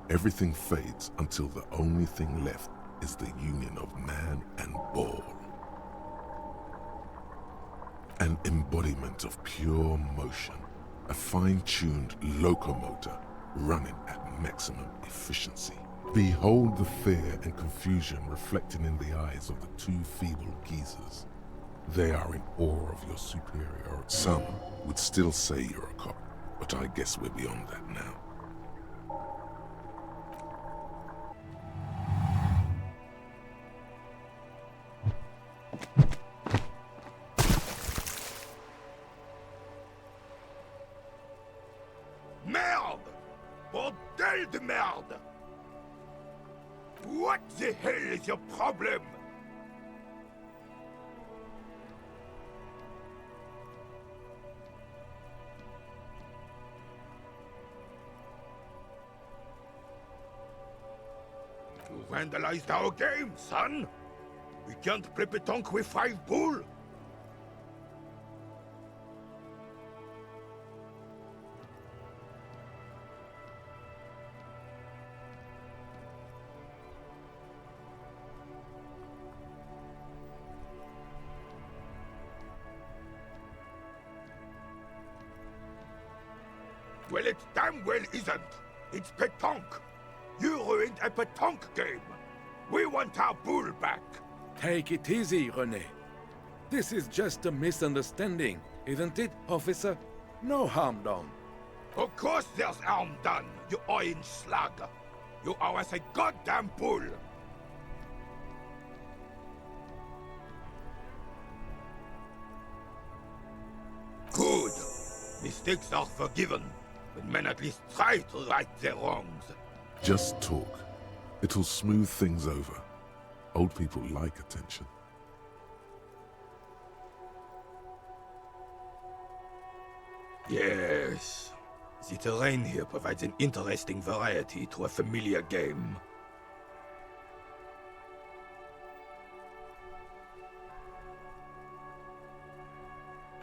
everything fades until the only thing left is the union of man and ball. An embodiment of pure motion, a fine-tuned locomotor running at maximum efficiency. Behold the fear and confusion reflecting in the eyes of the two feeble geezers. They are in awe of your superiority. Some would still say you're a cop, but I guess we're beyond that now. Merde! Bordel de merde! What the hell is your problem? You vandalized our game, son! We can't play pétanque with 5 bull! Well, it damn well isn't. It's pétanque. You ruined a pétanque game. We want our bull back. Take it easy, René. This is just a misunderstanding, isn't it, officer? No harm done. Of course there's harm done, you orange slug. You owe us a goddamn bull. Good. Mistakes are forgiven, when men at least try to right their wrongs. Just talk. It'll smooth things over. Old people like attention. Yes. The terrain here provides an interesting variety to a familiar game.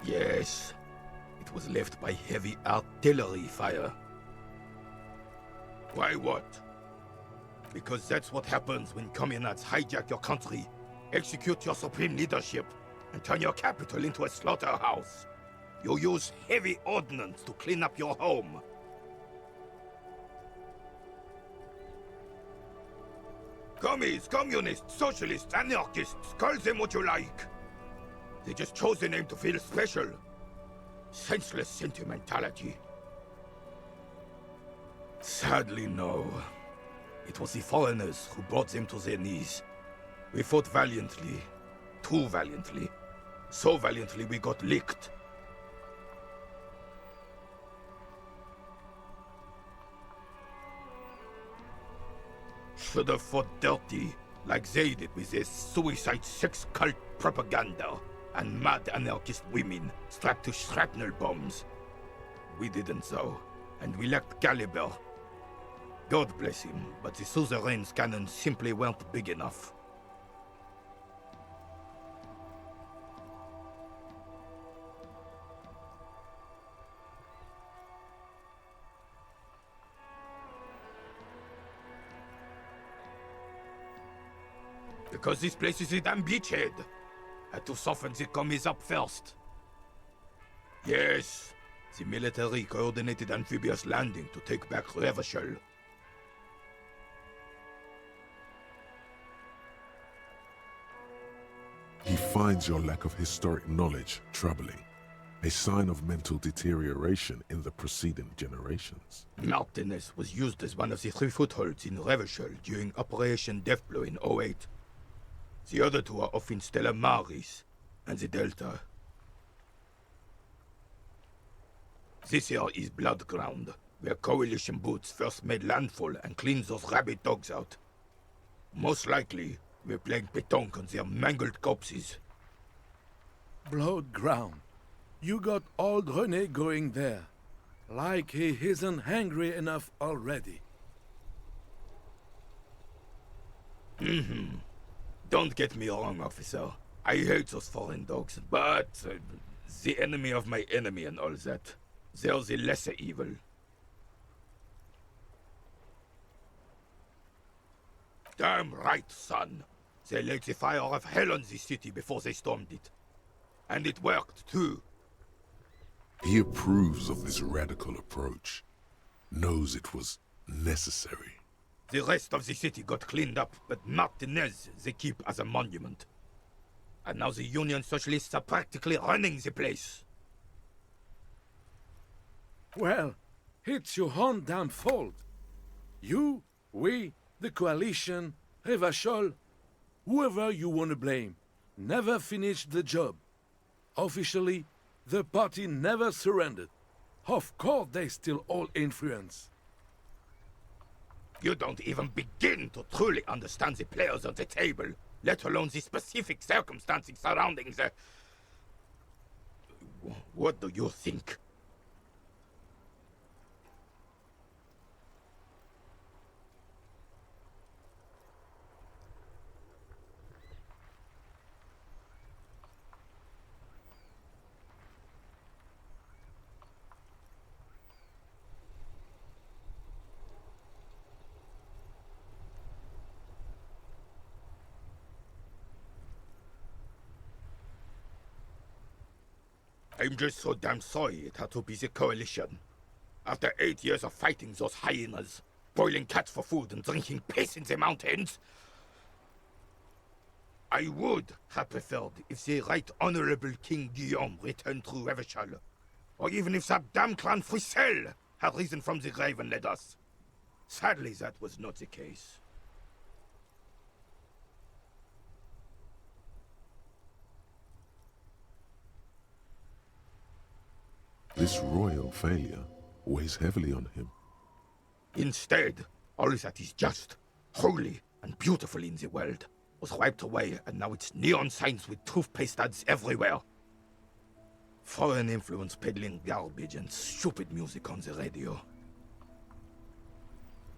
Yes. It was left by heavy artillery fire. Why what? Because that's what happens when communards hijack your country, execute your supreme leadership, and turn your capital into a slaughterhouse. You use heavy ordnance to clean up your home. Commies, communists, socialists, anarchists, call them what you like. They just chose a name to feel special. Senseless sentimentality. Sadly, no. It was the foreigners who brought them to their knees. We fought valiantly. Too valiantly. So valiantly we got licked. Should have fought dirty, like they did with their suicide sex cult propaganda. and mad anarchist women strapped to shrapnel bombs. We didn't though, and we lacked caliber. God bless him, but the suzerain's cannons simply weren't big enough. Because this place is a damn beachhead. Had to soften the commies up first. Yes, the military coordinated amphibious landing to take back Revachol. He finds your lack of historic knowledge troubling, a sign of mental deterioration in the preceding generations. Martinez was used as one of the 3 footholds in Revachol during Operation Deathblow in 08. The other 2 are off in Stella Maris and the Delta. This here is Blood Ground, where Coalition boots first made landfall and cleaned those rabid dogs out. Most likely, we're playing pétanque on their mangled corpses. Blood Ground. You got old René going there. Like he isn't hungry enough already. Don't get me wrong, officer. I hate those foreign dogs, but the enemy of my enemy and all that. They're the lesser evil. Damn right, son. They laid the fire of hell on the city before they stormed it. And it worked, too. He approves of this radical approach, knows it was necessary. The rest of the city got cleaned up, but Martinez they keep as a monument. And now the Union Socialists are practically running the place. Well, it's your own damn fault. You, we, the Coalition, Revachol, whoever you want to blame, never finished the job. Officially, the party never surrendered. Of course they still all influence. You don't even begin to truly understand the players on the table, let alone the specific circumstances surrounding the... What do you think? I'm just so damn sorry it had to be the Coalition. After 8 years of fighting those hyenas, boiling cats for food and drinking piss in the mountains, I would have preferred if the Right Honorable King Guillaume returned through Revachol, or even if that damn clan Frissel had risen from the grave and led us. Sadly, that was not the case. This royal failure weighs heavily on him. Instead, all that is just, holy, and beautiful in the world was wiped away, and now it's neon signs with toothpaste ads everywhere. Foreign influence peddling garbage and stupid music on the radio.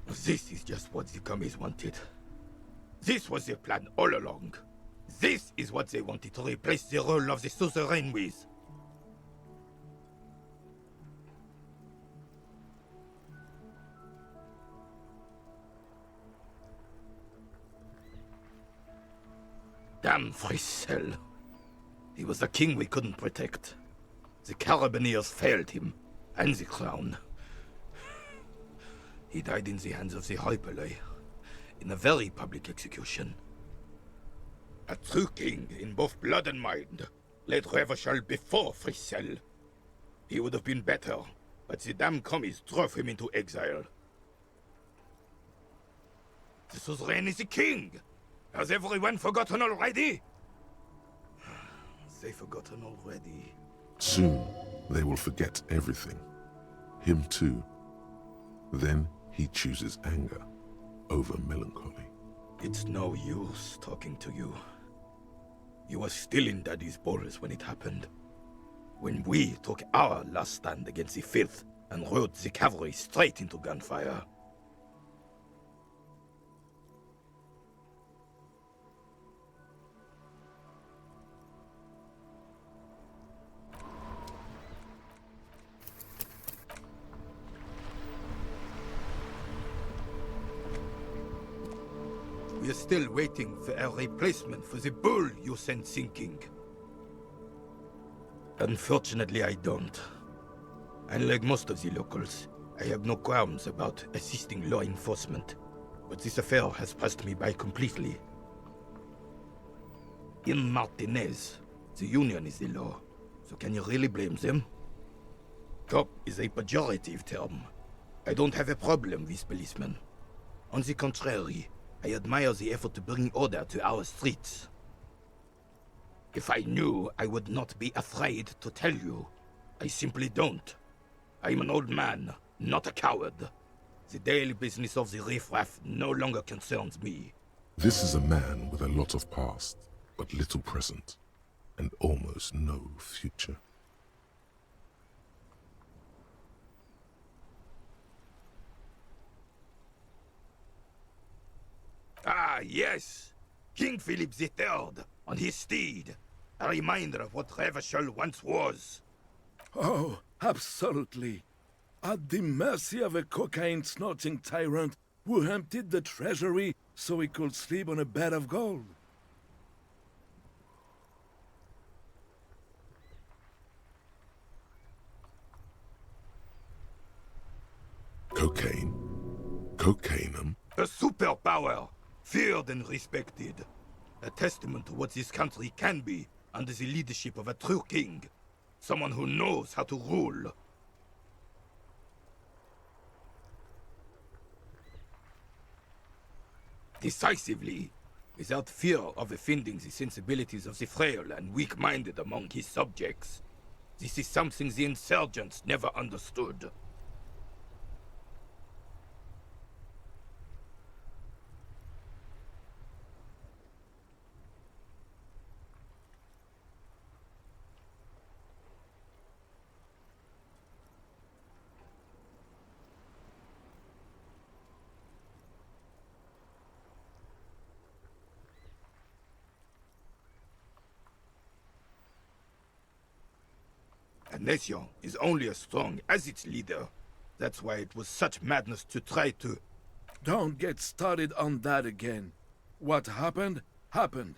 This is just what the commies wanted. This was their plan all along. This is what they wanted to replace the role of the suzerain with. Damn Frissel. He was the king we couldn't protect. The Carabineers failed him, and the crown. He died in the hands of the Hyperlay, in a very public execution. A true king in both blood and mind led Revachol before Frissel. He would have been better, but the damn commies drove him into exile. The suzerain is the king! Has everyone forgotten already? They've forgotten already. Soon, they will forget everything. Him too. Then he chooses anger over melancholy. It's no use talking to you. You were still in Daddy's balls when it happened. When we took our last stand against the filth and rode the cavalry straight into gunfire. We are still waiting for a replacement for the bull you sent sinking. Unfortunately, I don't. Unlike most of the locals, I have no qualms about assisting law enforcement, but this affair has passed me by completely. In Martinez, the Union is the law, so can you really blame them? Cop is a pejorative term. I don't have a problem with policemen. On the contrary, I admire the effort to bring order to our streets. If I knew, I would not be afraid to tell you. I simply don't. I'm an old man, not a coward. The daily business of the riffraff no longer concerns me. This is a man with a lot of past, but little present, and almost no future. Ah, yes! King Philip III, on his steed. A reminder of what Revachol once was. Oh, absolutely. At the mercy of a cocaine-snorting tyrant who emptied the treasury so he could sleep on a bed of gold. Cocaine? Cocainum? A superpower, feared and respected. A testament to what this country can be under the leadership of a true king. Someone who knows how to rule. Decisively, without fear of offending the sensibilities of the frail and weak-minded among his subjects. This is something the insurgents never understood. A nation is only as strong as its leader. That's why it was such madness to try to... Don't get started on that again. What happened, happened.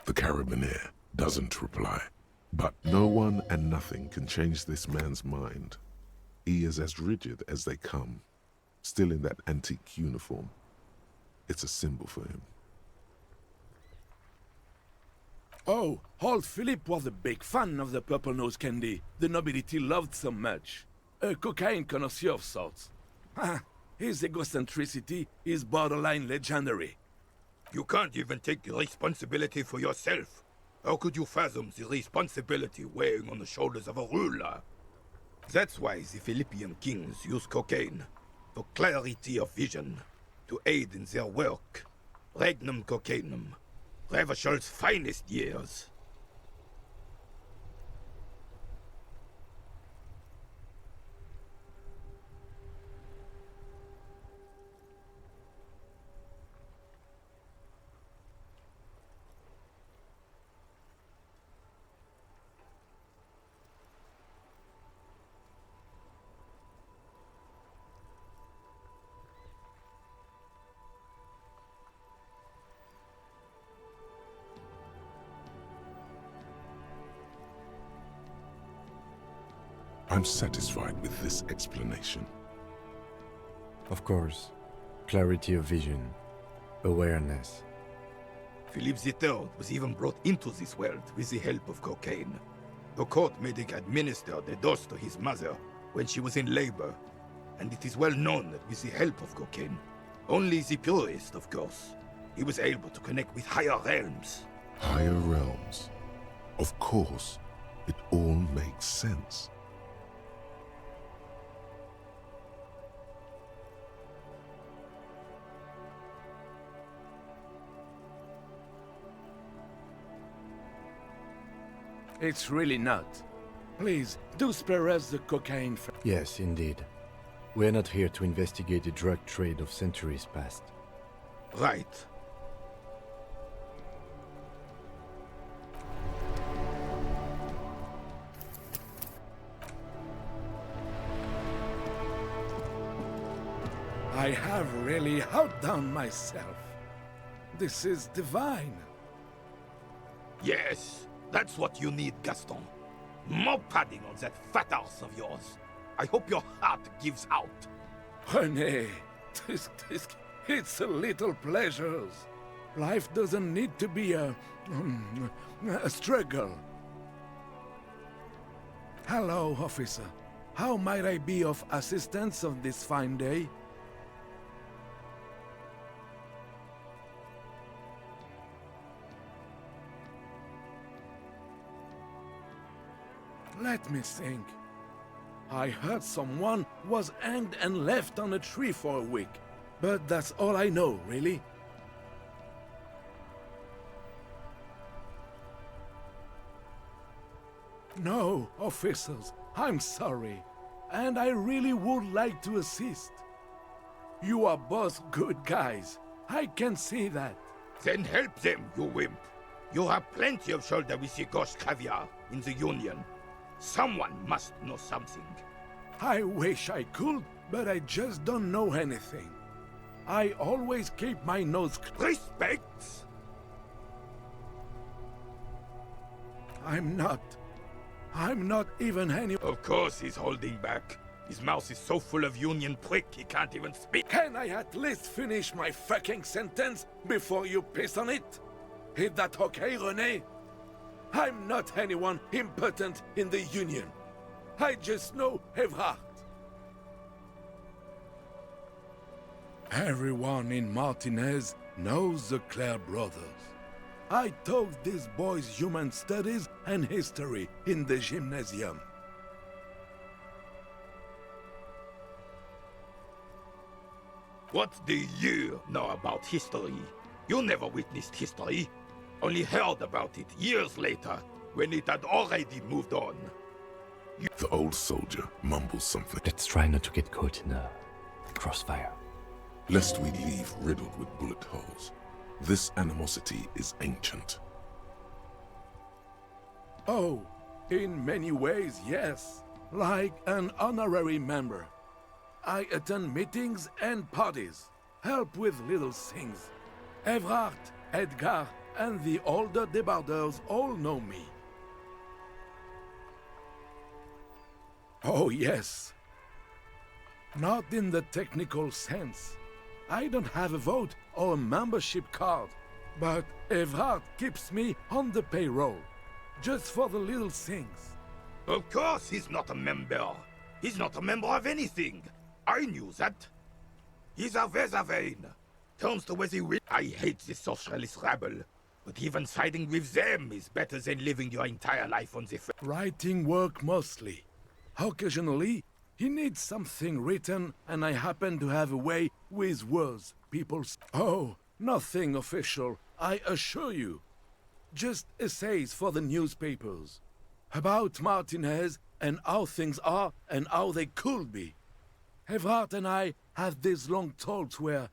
The carabiner doesn't reply. But no one and nothing can change this man's mind. He is as rigid as they come, still in that antique uniform. It's a symbol for him. Oh, old Philip was a big fan of the purple nose candy the nobility loved so much. A cocaine connoisseur of sorts. His egocentricity is borderline legendary. You can't even take responsibility for yourself. How could you fathom the responsibility weighing on the shoulders of a ruler? That's why the Philippian kings use cocaine, for clarity of vision, to aid in their work. Regnum cocainum, Revachol's finest years. I'm satisfied with this explanation. Of course. Clarity of vision. Awareness. Philip III was even brought into this world with the help of cocaine. The court made him administer the dose to his mother when she was in labor, and it is well known that with the help of cocaine, only the purest, of course, he was able to connect with higher realms. Higher realms. Of course, it all makes sense. It's really not. Please, do spare us the cocaine. Yes, indeed. We're not here to investigate the drug trade of centuries past. Right. I have really outdone myself. This is divine. Yes, that's what you need, Gaston. More padding on that fat ass of yours. I hope your heart gives out. René, it's a little pleasures. Life doesn't need to be a struggle. Hello, officer. How might I be of assistance on this fine day? Let me think. I heard someone was hanged and left on a tree for a week. But that's all I know, really. No, officers, I'm sorry. And I really would like to assist. You are both good guys. I can see that. Then help them, you wimp. You have plenty of shoulder with your gauche caviar in the Union. Someone must know something. I wish I could, but I just don't know anything. I always keep my nose Respect! I'm not even any... Of course he's holding back. His mouth is so full of Union prick he can't even speak. Can I at least finish my fucking sentence before you piss on it? Is that okay, René? I'm not anyone important in the Union. I just know Evrard. Everyone in Martinez knows the Clare brothers. I taught these boys human studies and history in the gymnasium. What do you know about history? You never witnessed history. Only heard about it years later, when it had already moved on. The old soldier mumbles something. Let's try not to get caught in a crossfire. Lest we leave riddled with bullet holes. This animosity is ancient. Oh, in many ways, yes. Like an honorary member. I attend meetings and parties, help with little things. Evrard, Edgar, and the older debarders all know me. Oh, yes. Not in the technical sense. I don't have a vote or a membership card, but Evrard keeps me on the payroll, just for the little things. Of course he's not a member. He's not a member of anything. I knew that. He's a Weservein. Turns to where he will. I hate this socialist rabble, but even siding with them is better than living your entire life on the... Writing work mostly. Occasionally, he needs something written, and I happen to have a way with words. Oh, nothing official, I assure you. Just essays for the newspapers. About Martinez and how things are and how they could be. Evrard and I have these long talks where...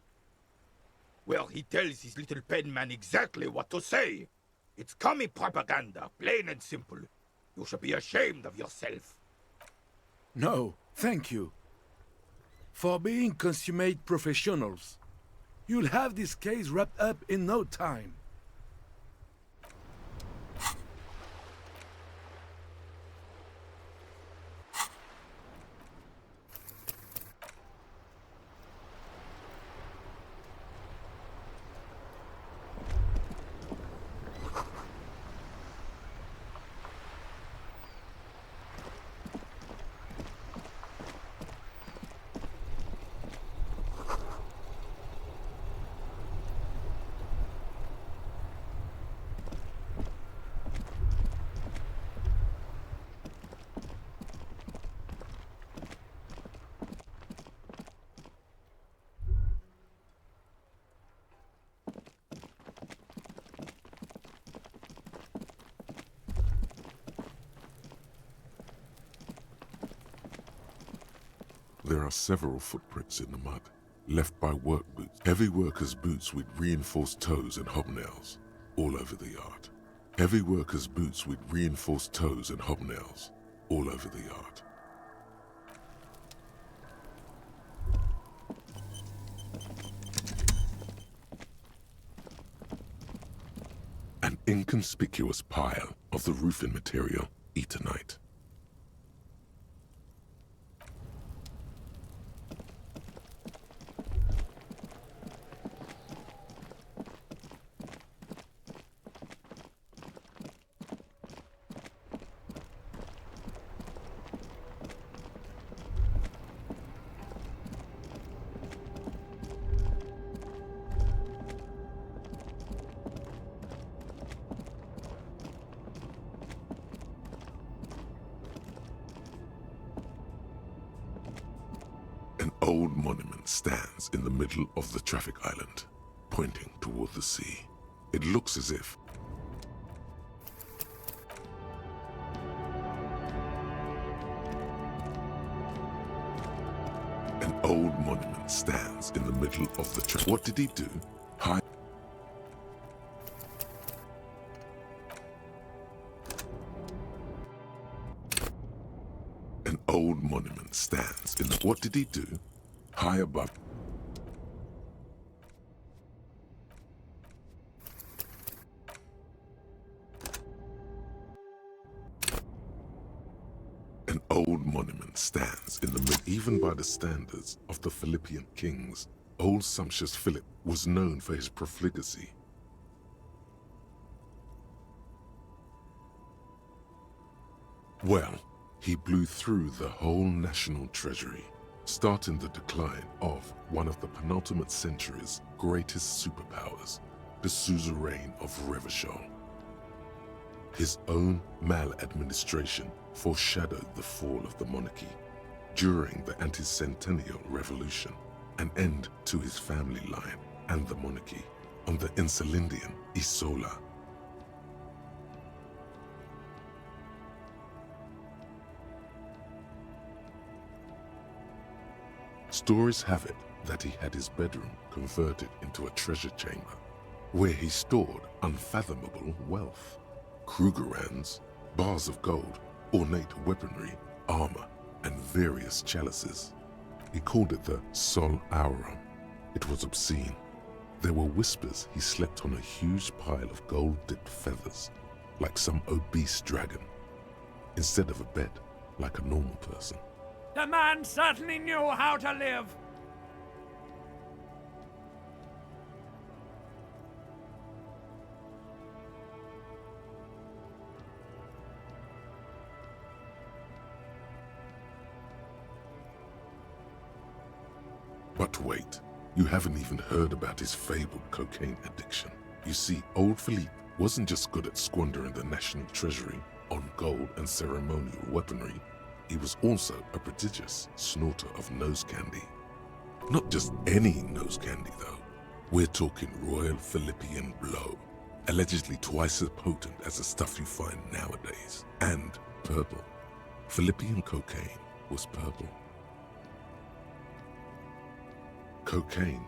Well, he tells his little penman exactly what to say. It's commie propaganda, plain and simple. You should be ashamed of yourself. No, thank you. For being consummate professionals. You'll have this case wrapped up in no time. There are several footprints in the mud, left by work boots, heavy workers' boots with reinforced toes and hobnails, all over the yard. Heavy workers' boots with reinforced toes and hobnails, all over the yard. An inconspicuous pile of the roofing material, Eternite. An old monument stands in the middle of the traffic island, pointing toward the sea. It looks as if an old monument stands in the middle of the traffic. What did he do? Hide. An old monument stands in the... What did he do? High above. An old monument stands in the mid. Even by the standards of the Philippian kings, old sumptuous Philip was known for his profligacy. Well, he blew through the whole national treasury, starting the decline of one of the penultimate century's greatest superpowers, the suzerain of Revachol. His own maladministration foreshadowed the fall of the monarchy during the anti-centennial revolution, an end to his family line and the monarchy on the Insulindian Isola. Stories have it that he had his bedroom converted into a treasure chamber, where he stored unfathomable wealth. Krugerrands, bars of gold, ornate weaponry, armor, and various chalices. He called it the Sol Auron. It was obscene. There were whispers he slept on a huge pile of gold-dipped feathers, like some obese dragon, instead of a bed, like a normal person. The man certainly knew how to live. But wait, you haven't even heard about his fabled cocaine addiction. You see, old Philippe wasn't just good at squandering the national treasury on gold and ceremonial weaponry. He was also a prodigious snorter of nose candy. Not just any nose candy, though. We're talking Royal Philippian Blow, allegedly twice as potent as the stuff you find nowadays, and purple. Philippian cocaine was purple. Cocaine.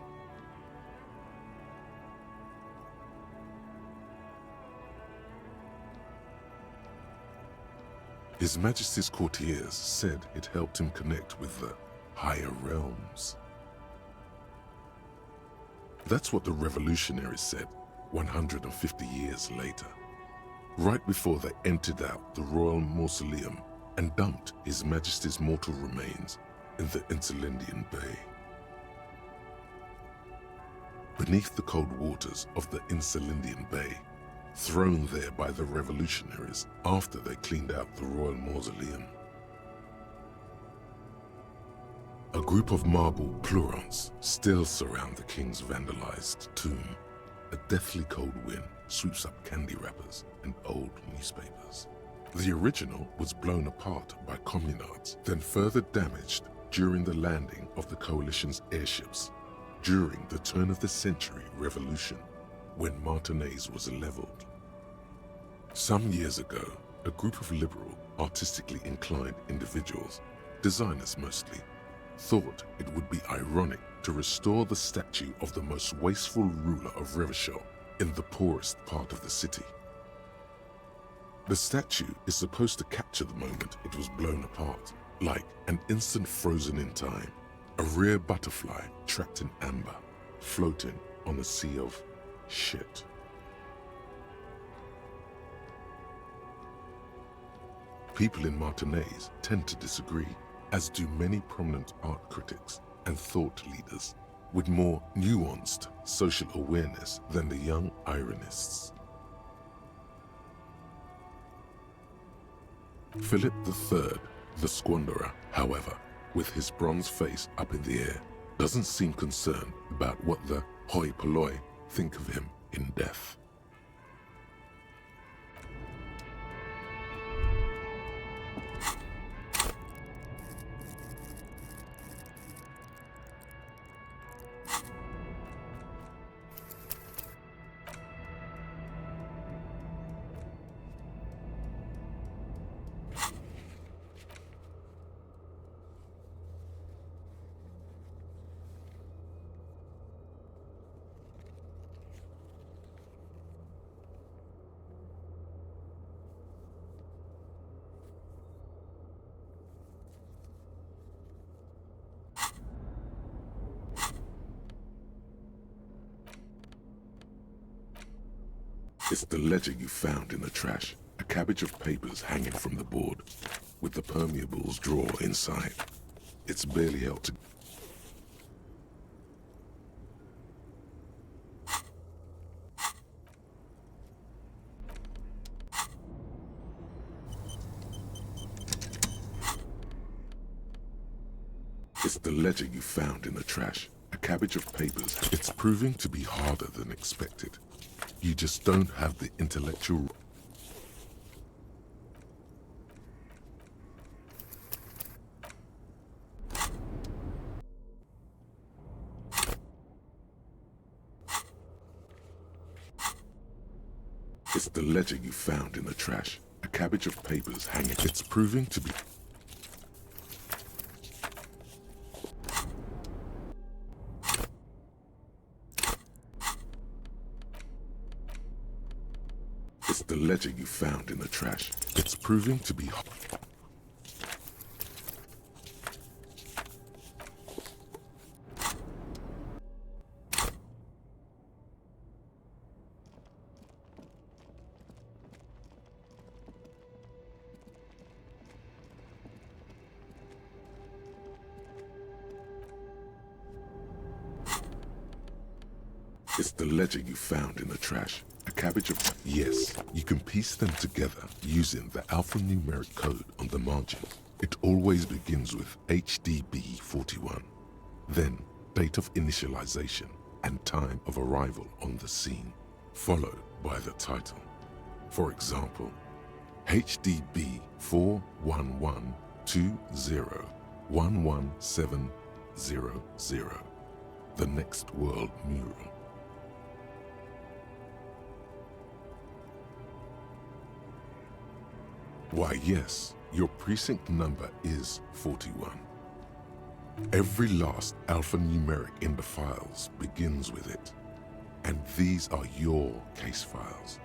His Majesty's courtiers said it helped him connect with the higher realms. That's what the revolutionaries said 150 years later, right before they emptied out the royal mausoleum and dumped His Majesty's mortal remains in the Insulindian Bay. Beneath the cold waters of the Insulindian Bay, thrown there by the revolutionaries after they cleaned out the royal mausoleum. A group of marble pleurons still surround the king's vandalized tomb. A deathly cold wind sweeps up candy wrappers and old newspapers. The original was blown apart by communards, then further damaged during the landing of the coalition's airships during the turn-of-the-century revolution, when Martinez was leveled. Some years ago, a group of liberal, artistically inclined individuals, designers mostly, thought it would be ironic to restore the statue of the most wasteful ruler of Revachol in the poorest part of the city. The statue is supposed to capture the moment it was blown apart, like an instant frozen in time, a rare butterfly trapped in amber, floating on a sea of shit. People in Martinaise tend to disagree, as do many prominent art critics and thought leaders with more nuanced social awareness than the young ironists. Philip III, the squanderer, however, with his bronze face up in the air, doesn't seem concerned about what the hoi polloi think of him in death. It's the ledger you found in the trash, a cabbage of papers hanging from the board, with the permeables drawer inside. It's barely held together. It's the ledger you found in the trash, a cabbage of papers. It's proving to be harder than expected. You just don't have the intellectual... It's the ledger you found in the trash, a cabbage of papers hanging. It's proving to be... It's the ledger you found in the trash. It's proving to be... It's the ledger you found in the trash. A cabbage of... Yes, you can piece them together using the alphanumeric code on the margin. It always begins with HDB 41, then date of initialization and time of arrival on the scene, followed by the title. For example, HDB 41120111700, the next world mural. Why, yes, your precinct number is 41. Every last alphanumeric in the files begins with it. And these are your case files.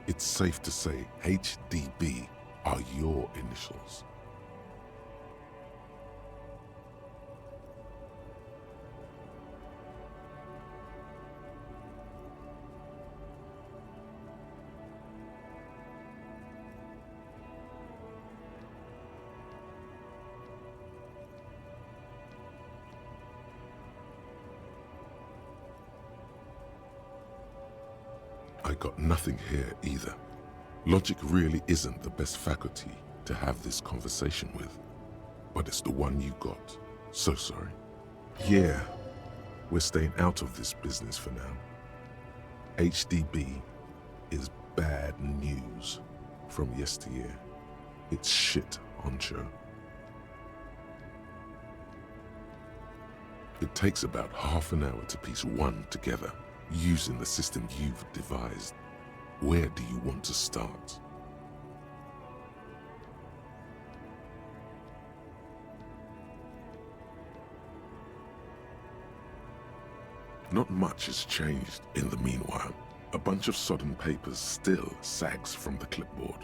It's safe to say HDB are your initials. I got nothing here either. Logic really isn't the best faculty to have this conversation with, but it's the one you got. So sorry. Yeah, we're staying out of this business for now. HDB is bad news from yesteryear. It's shit, honcho. It takes about half an hour to piece one together, using the system you've devised. Where do you want to start? Not much has changed in the meanwhile. A bunch of sodden papers still sags from the clipboard.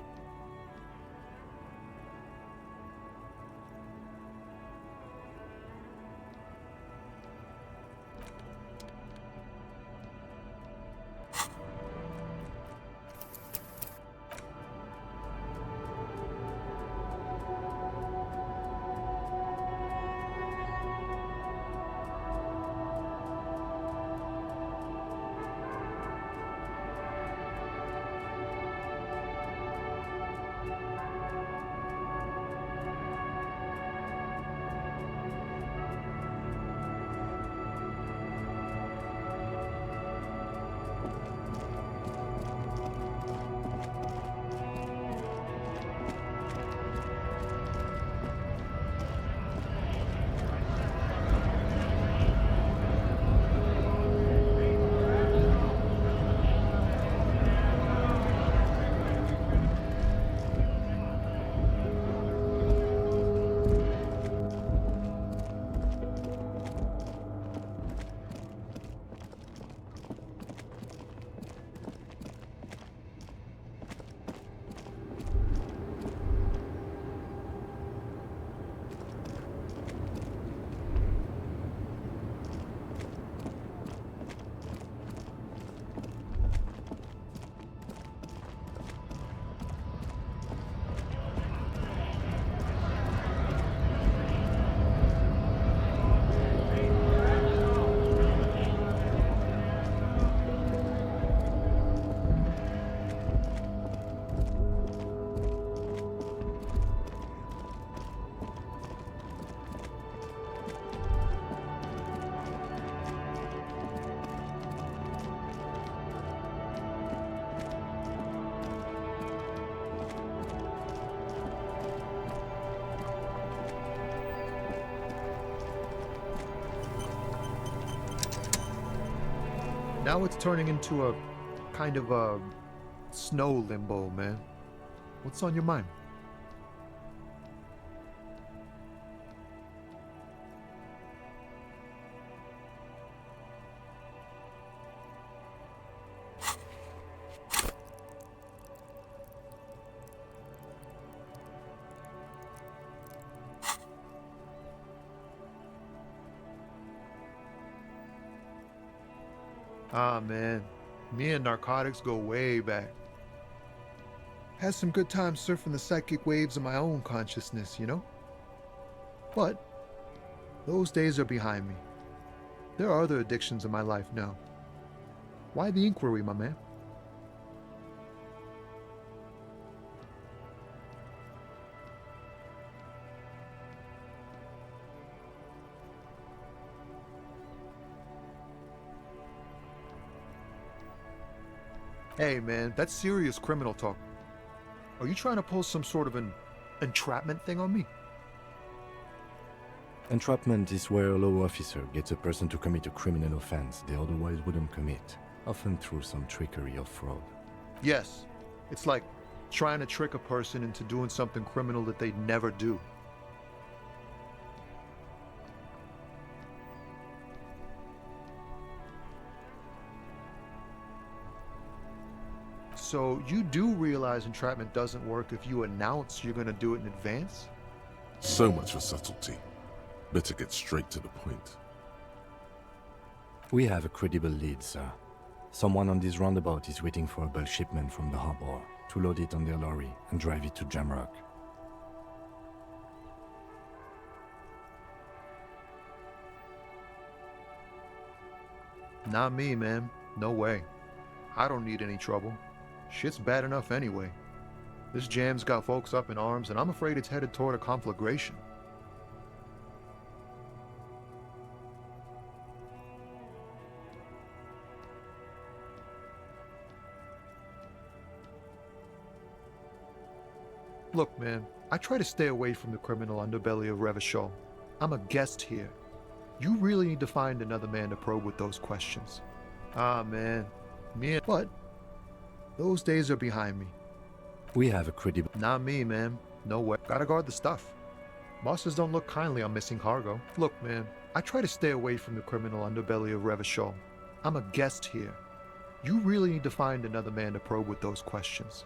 Now it's turning into a kind of a snow limbo, man. What's on your mind? Ah, man. Me and narcotics go way back. Had some good times surfing the psychic waves of my own consciousness, you know? But those days are behind me. There are other addictions in my life now. Why the inquiry, my man? Hey, man, that's serious criminal talk. Are you trying to pull some sort of an entrapment thing on me? Entrapment is where a law officer gets a person to commit a criminal offense they otherwise wouldn't commit, often through some trickery or fraud. Yes. It's like trying to trick a person into doing something criminal that they'd never do. So you do realize entrapment doesn't work if you announce you're going to do it in advance? So much for subtlety. Better get straight to the point. We have a credible lead, sir. Someone on this roundabout is waiting for a bulk shipment from the harbor to load it on their lorry and drive it to Jamrock. Not me, man. No way. I don't need any trouble. Shit's bad enough anyway. This jam's got folks up in arms, and I'm afraid it's headed toward a conflagration. Look, man, I try to stay away from the criminal underbelly of Revachol. I'm a guest here. You really need to find another man to probe with those questions. Ah, man. But those days are behind me. We have a credible... Not me, man. No way. Gotta guard the stuff. Bosses don't look kindly on missing cargo. Look, man, I try to stay away from the criminal underbelly of Revachol. I'm a guest here. You really need to find another man to probe with those questions.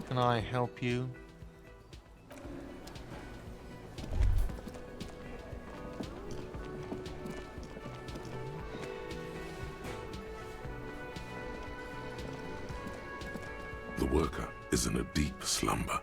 Can I help you? The worker is in a deep slumber.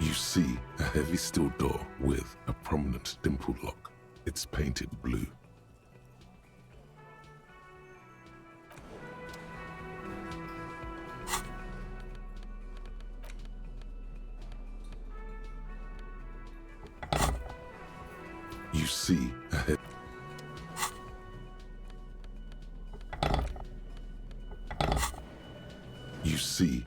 You see a heavy steel door with a prominent dimple lock. It's painted blue. You see a head. You see.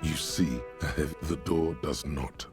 You see a heavy. The door does not.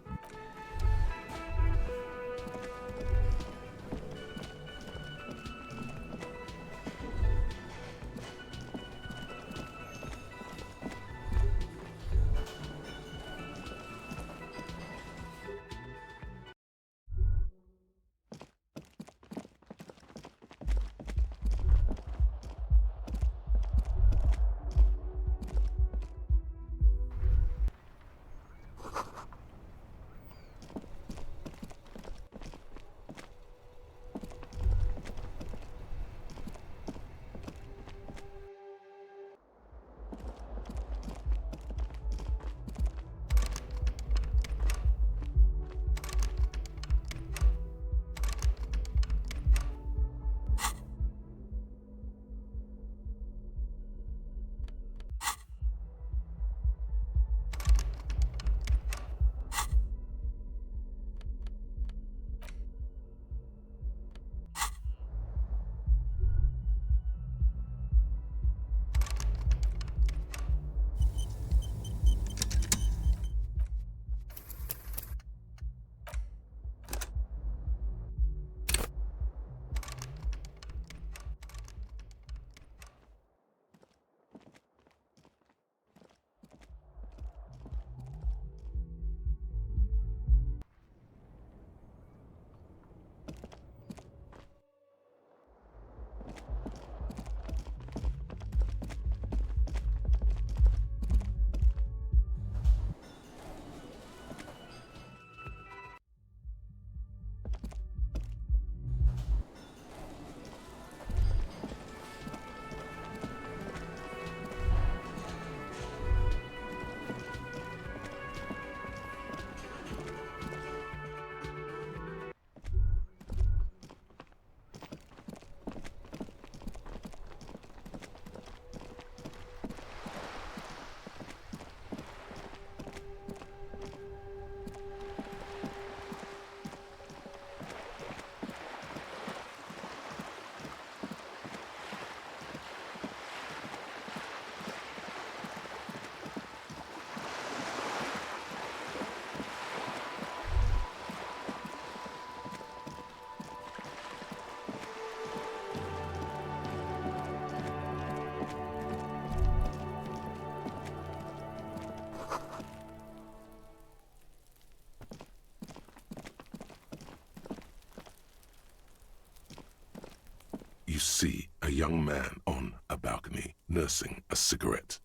see a young man on a balcony nursing a cigarette.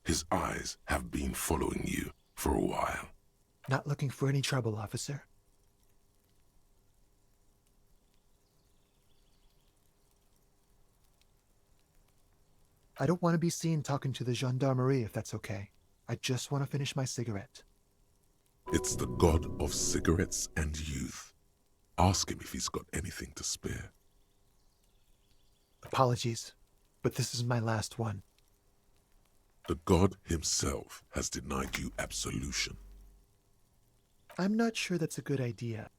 His eyes have been following you for a while. Not looking for any trouble, officer. I don't want to be seen talking to the gendarmerie, if that's okay. I just want to finish my cigarette. It's the god of cigarettes and youth. Ask him if he's got anything to spare. Apologies, but this is my last one. The god himself has denied you absolution. I'm not sure that's a good idea.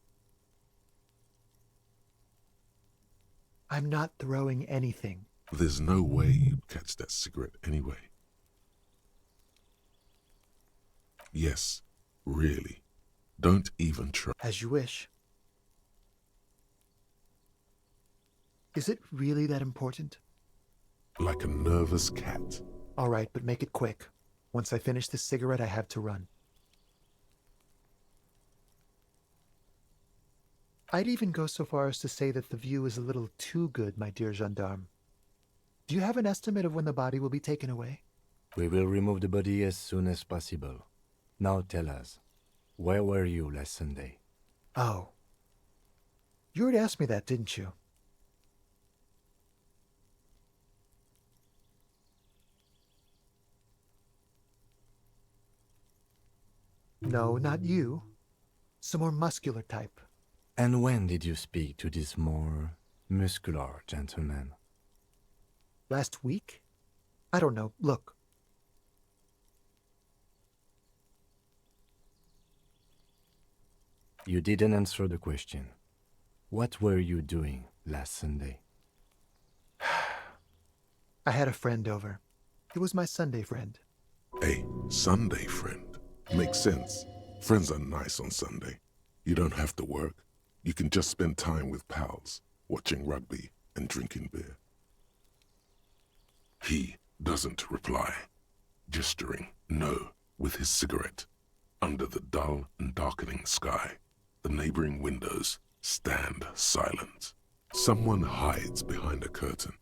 I'm not throwing anything. There's no way you'd catch that cigarette anyway. Yes, really. Don't even try. As you wish. Is it really that important? Like a nervous cat. All right, but make it quick. Once I finish this cigarette, I have to run. I'd even go so far as to say that the view is a little too good, my dear gendarme. Do you have an estimate of when the body will be taken away? We will remove the body as soon as possible. Now tell us, where were you last Sunday? Oh. You already asked me that, didn't you? No, not you. Some more muscular type. And when did you speak to this more muscular gentleman? Last week? I don't know. Look. You didn't answer the question. What were you doing last Sunday? I had a friend over. He was my Sunday friend. A Sunday friend? Makes sense. Friends are nice on Sunday. You don't have to work. You can just spend time with pals, watching rugby and drinking beer. He doesn't reply, gesturing no with his cigarette. Under the dull and darkening sky, the neighboring windows stand silent. Someone hides behind a curtain.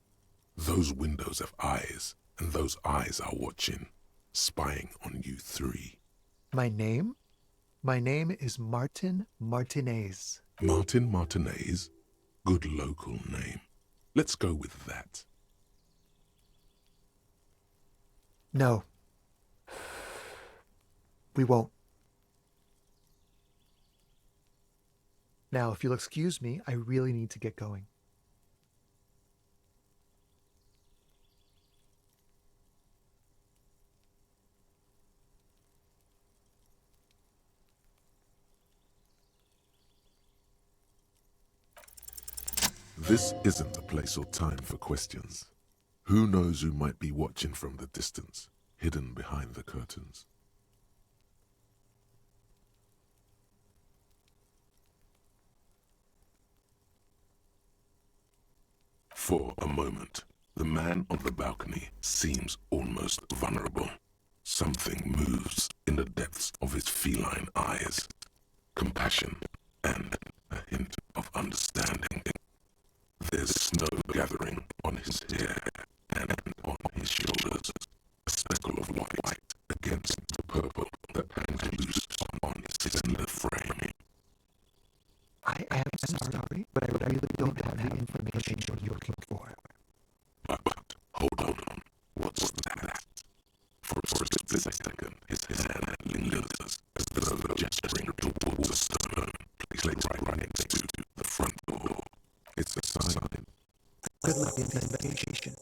Those windows have eyes, and those eyes are watching, spying on you three. My name? My name is Martin Martinez. Martin Martinez? Good local name. Let's go with that. No. We won't. Now, if you'll excuse me, I really need to get going. This isn't the place or time for questions. Who knows who might be watching from the distance, hidden behind the curtains? For a moment, the man on the balcony seems almost vulnerable. Something moves in the depths of his feline eyes. Compassion and a hint of understanding. There's snow gathering on his hair and on his shoulders. A speckle of white against the purple that hangs loose on his slender frame. I am sorry, but I really don't have the information you're looking for. But hold on. What's that? For a split second, his hand lingers as though gesturing towards a stone placed right next to the front door. It's a sign. Good luck in the investigation.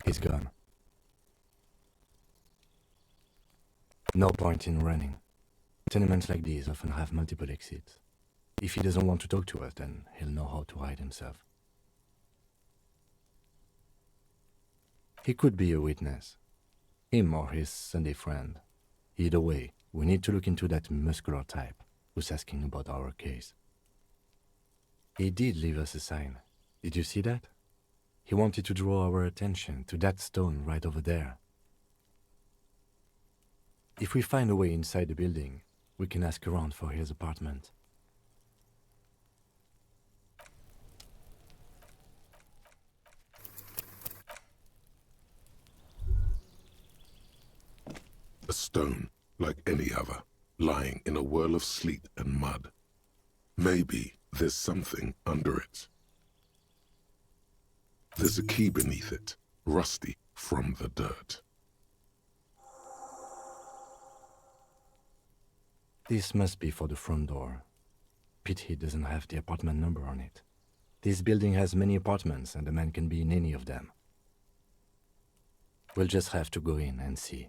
He's gone. No point in running. Tenements like these often have multiple exits. If he doesn't want to talk to us, then he'll know how to hide himself. He could be a witness. Him or his Sunday friend. Either way, we need to look into that muscular type who's asking about our case. He did leave us a sign. Did you see that? He wanted to draw our attention to that stone right over there. If we find a way inside the building, we can ask around for his apartment. A stone, like any other, lying in a whirl of sleet and mud. Maybe there's something under it. There's a key beneath it, rusty from the dirt. This must be for the front door. Pity doesn't have the apartment number on it. This building has many apartments and the man can be in any of them. We'll just have to go in and see.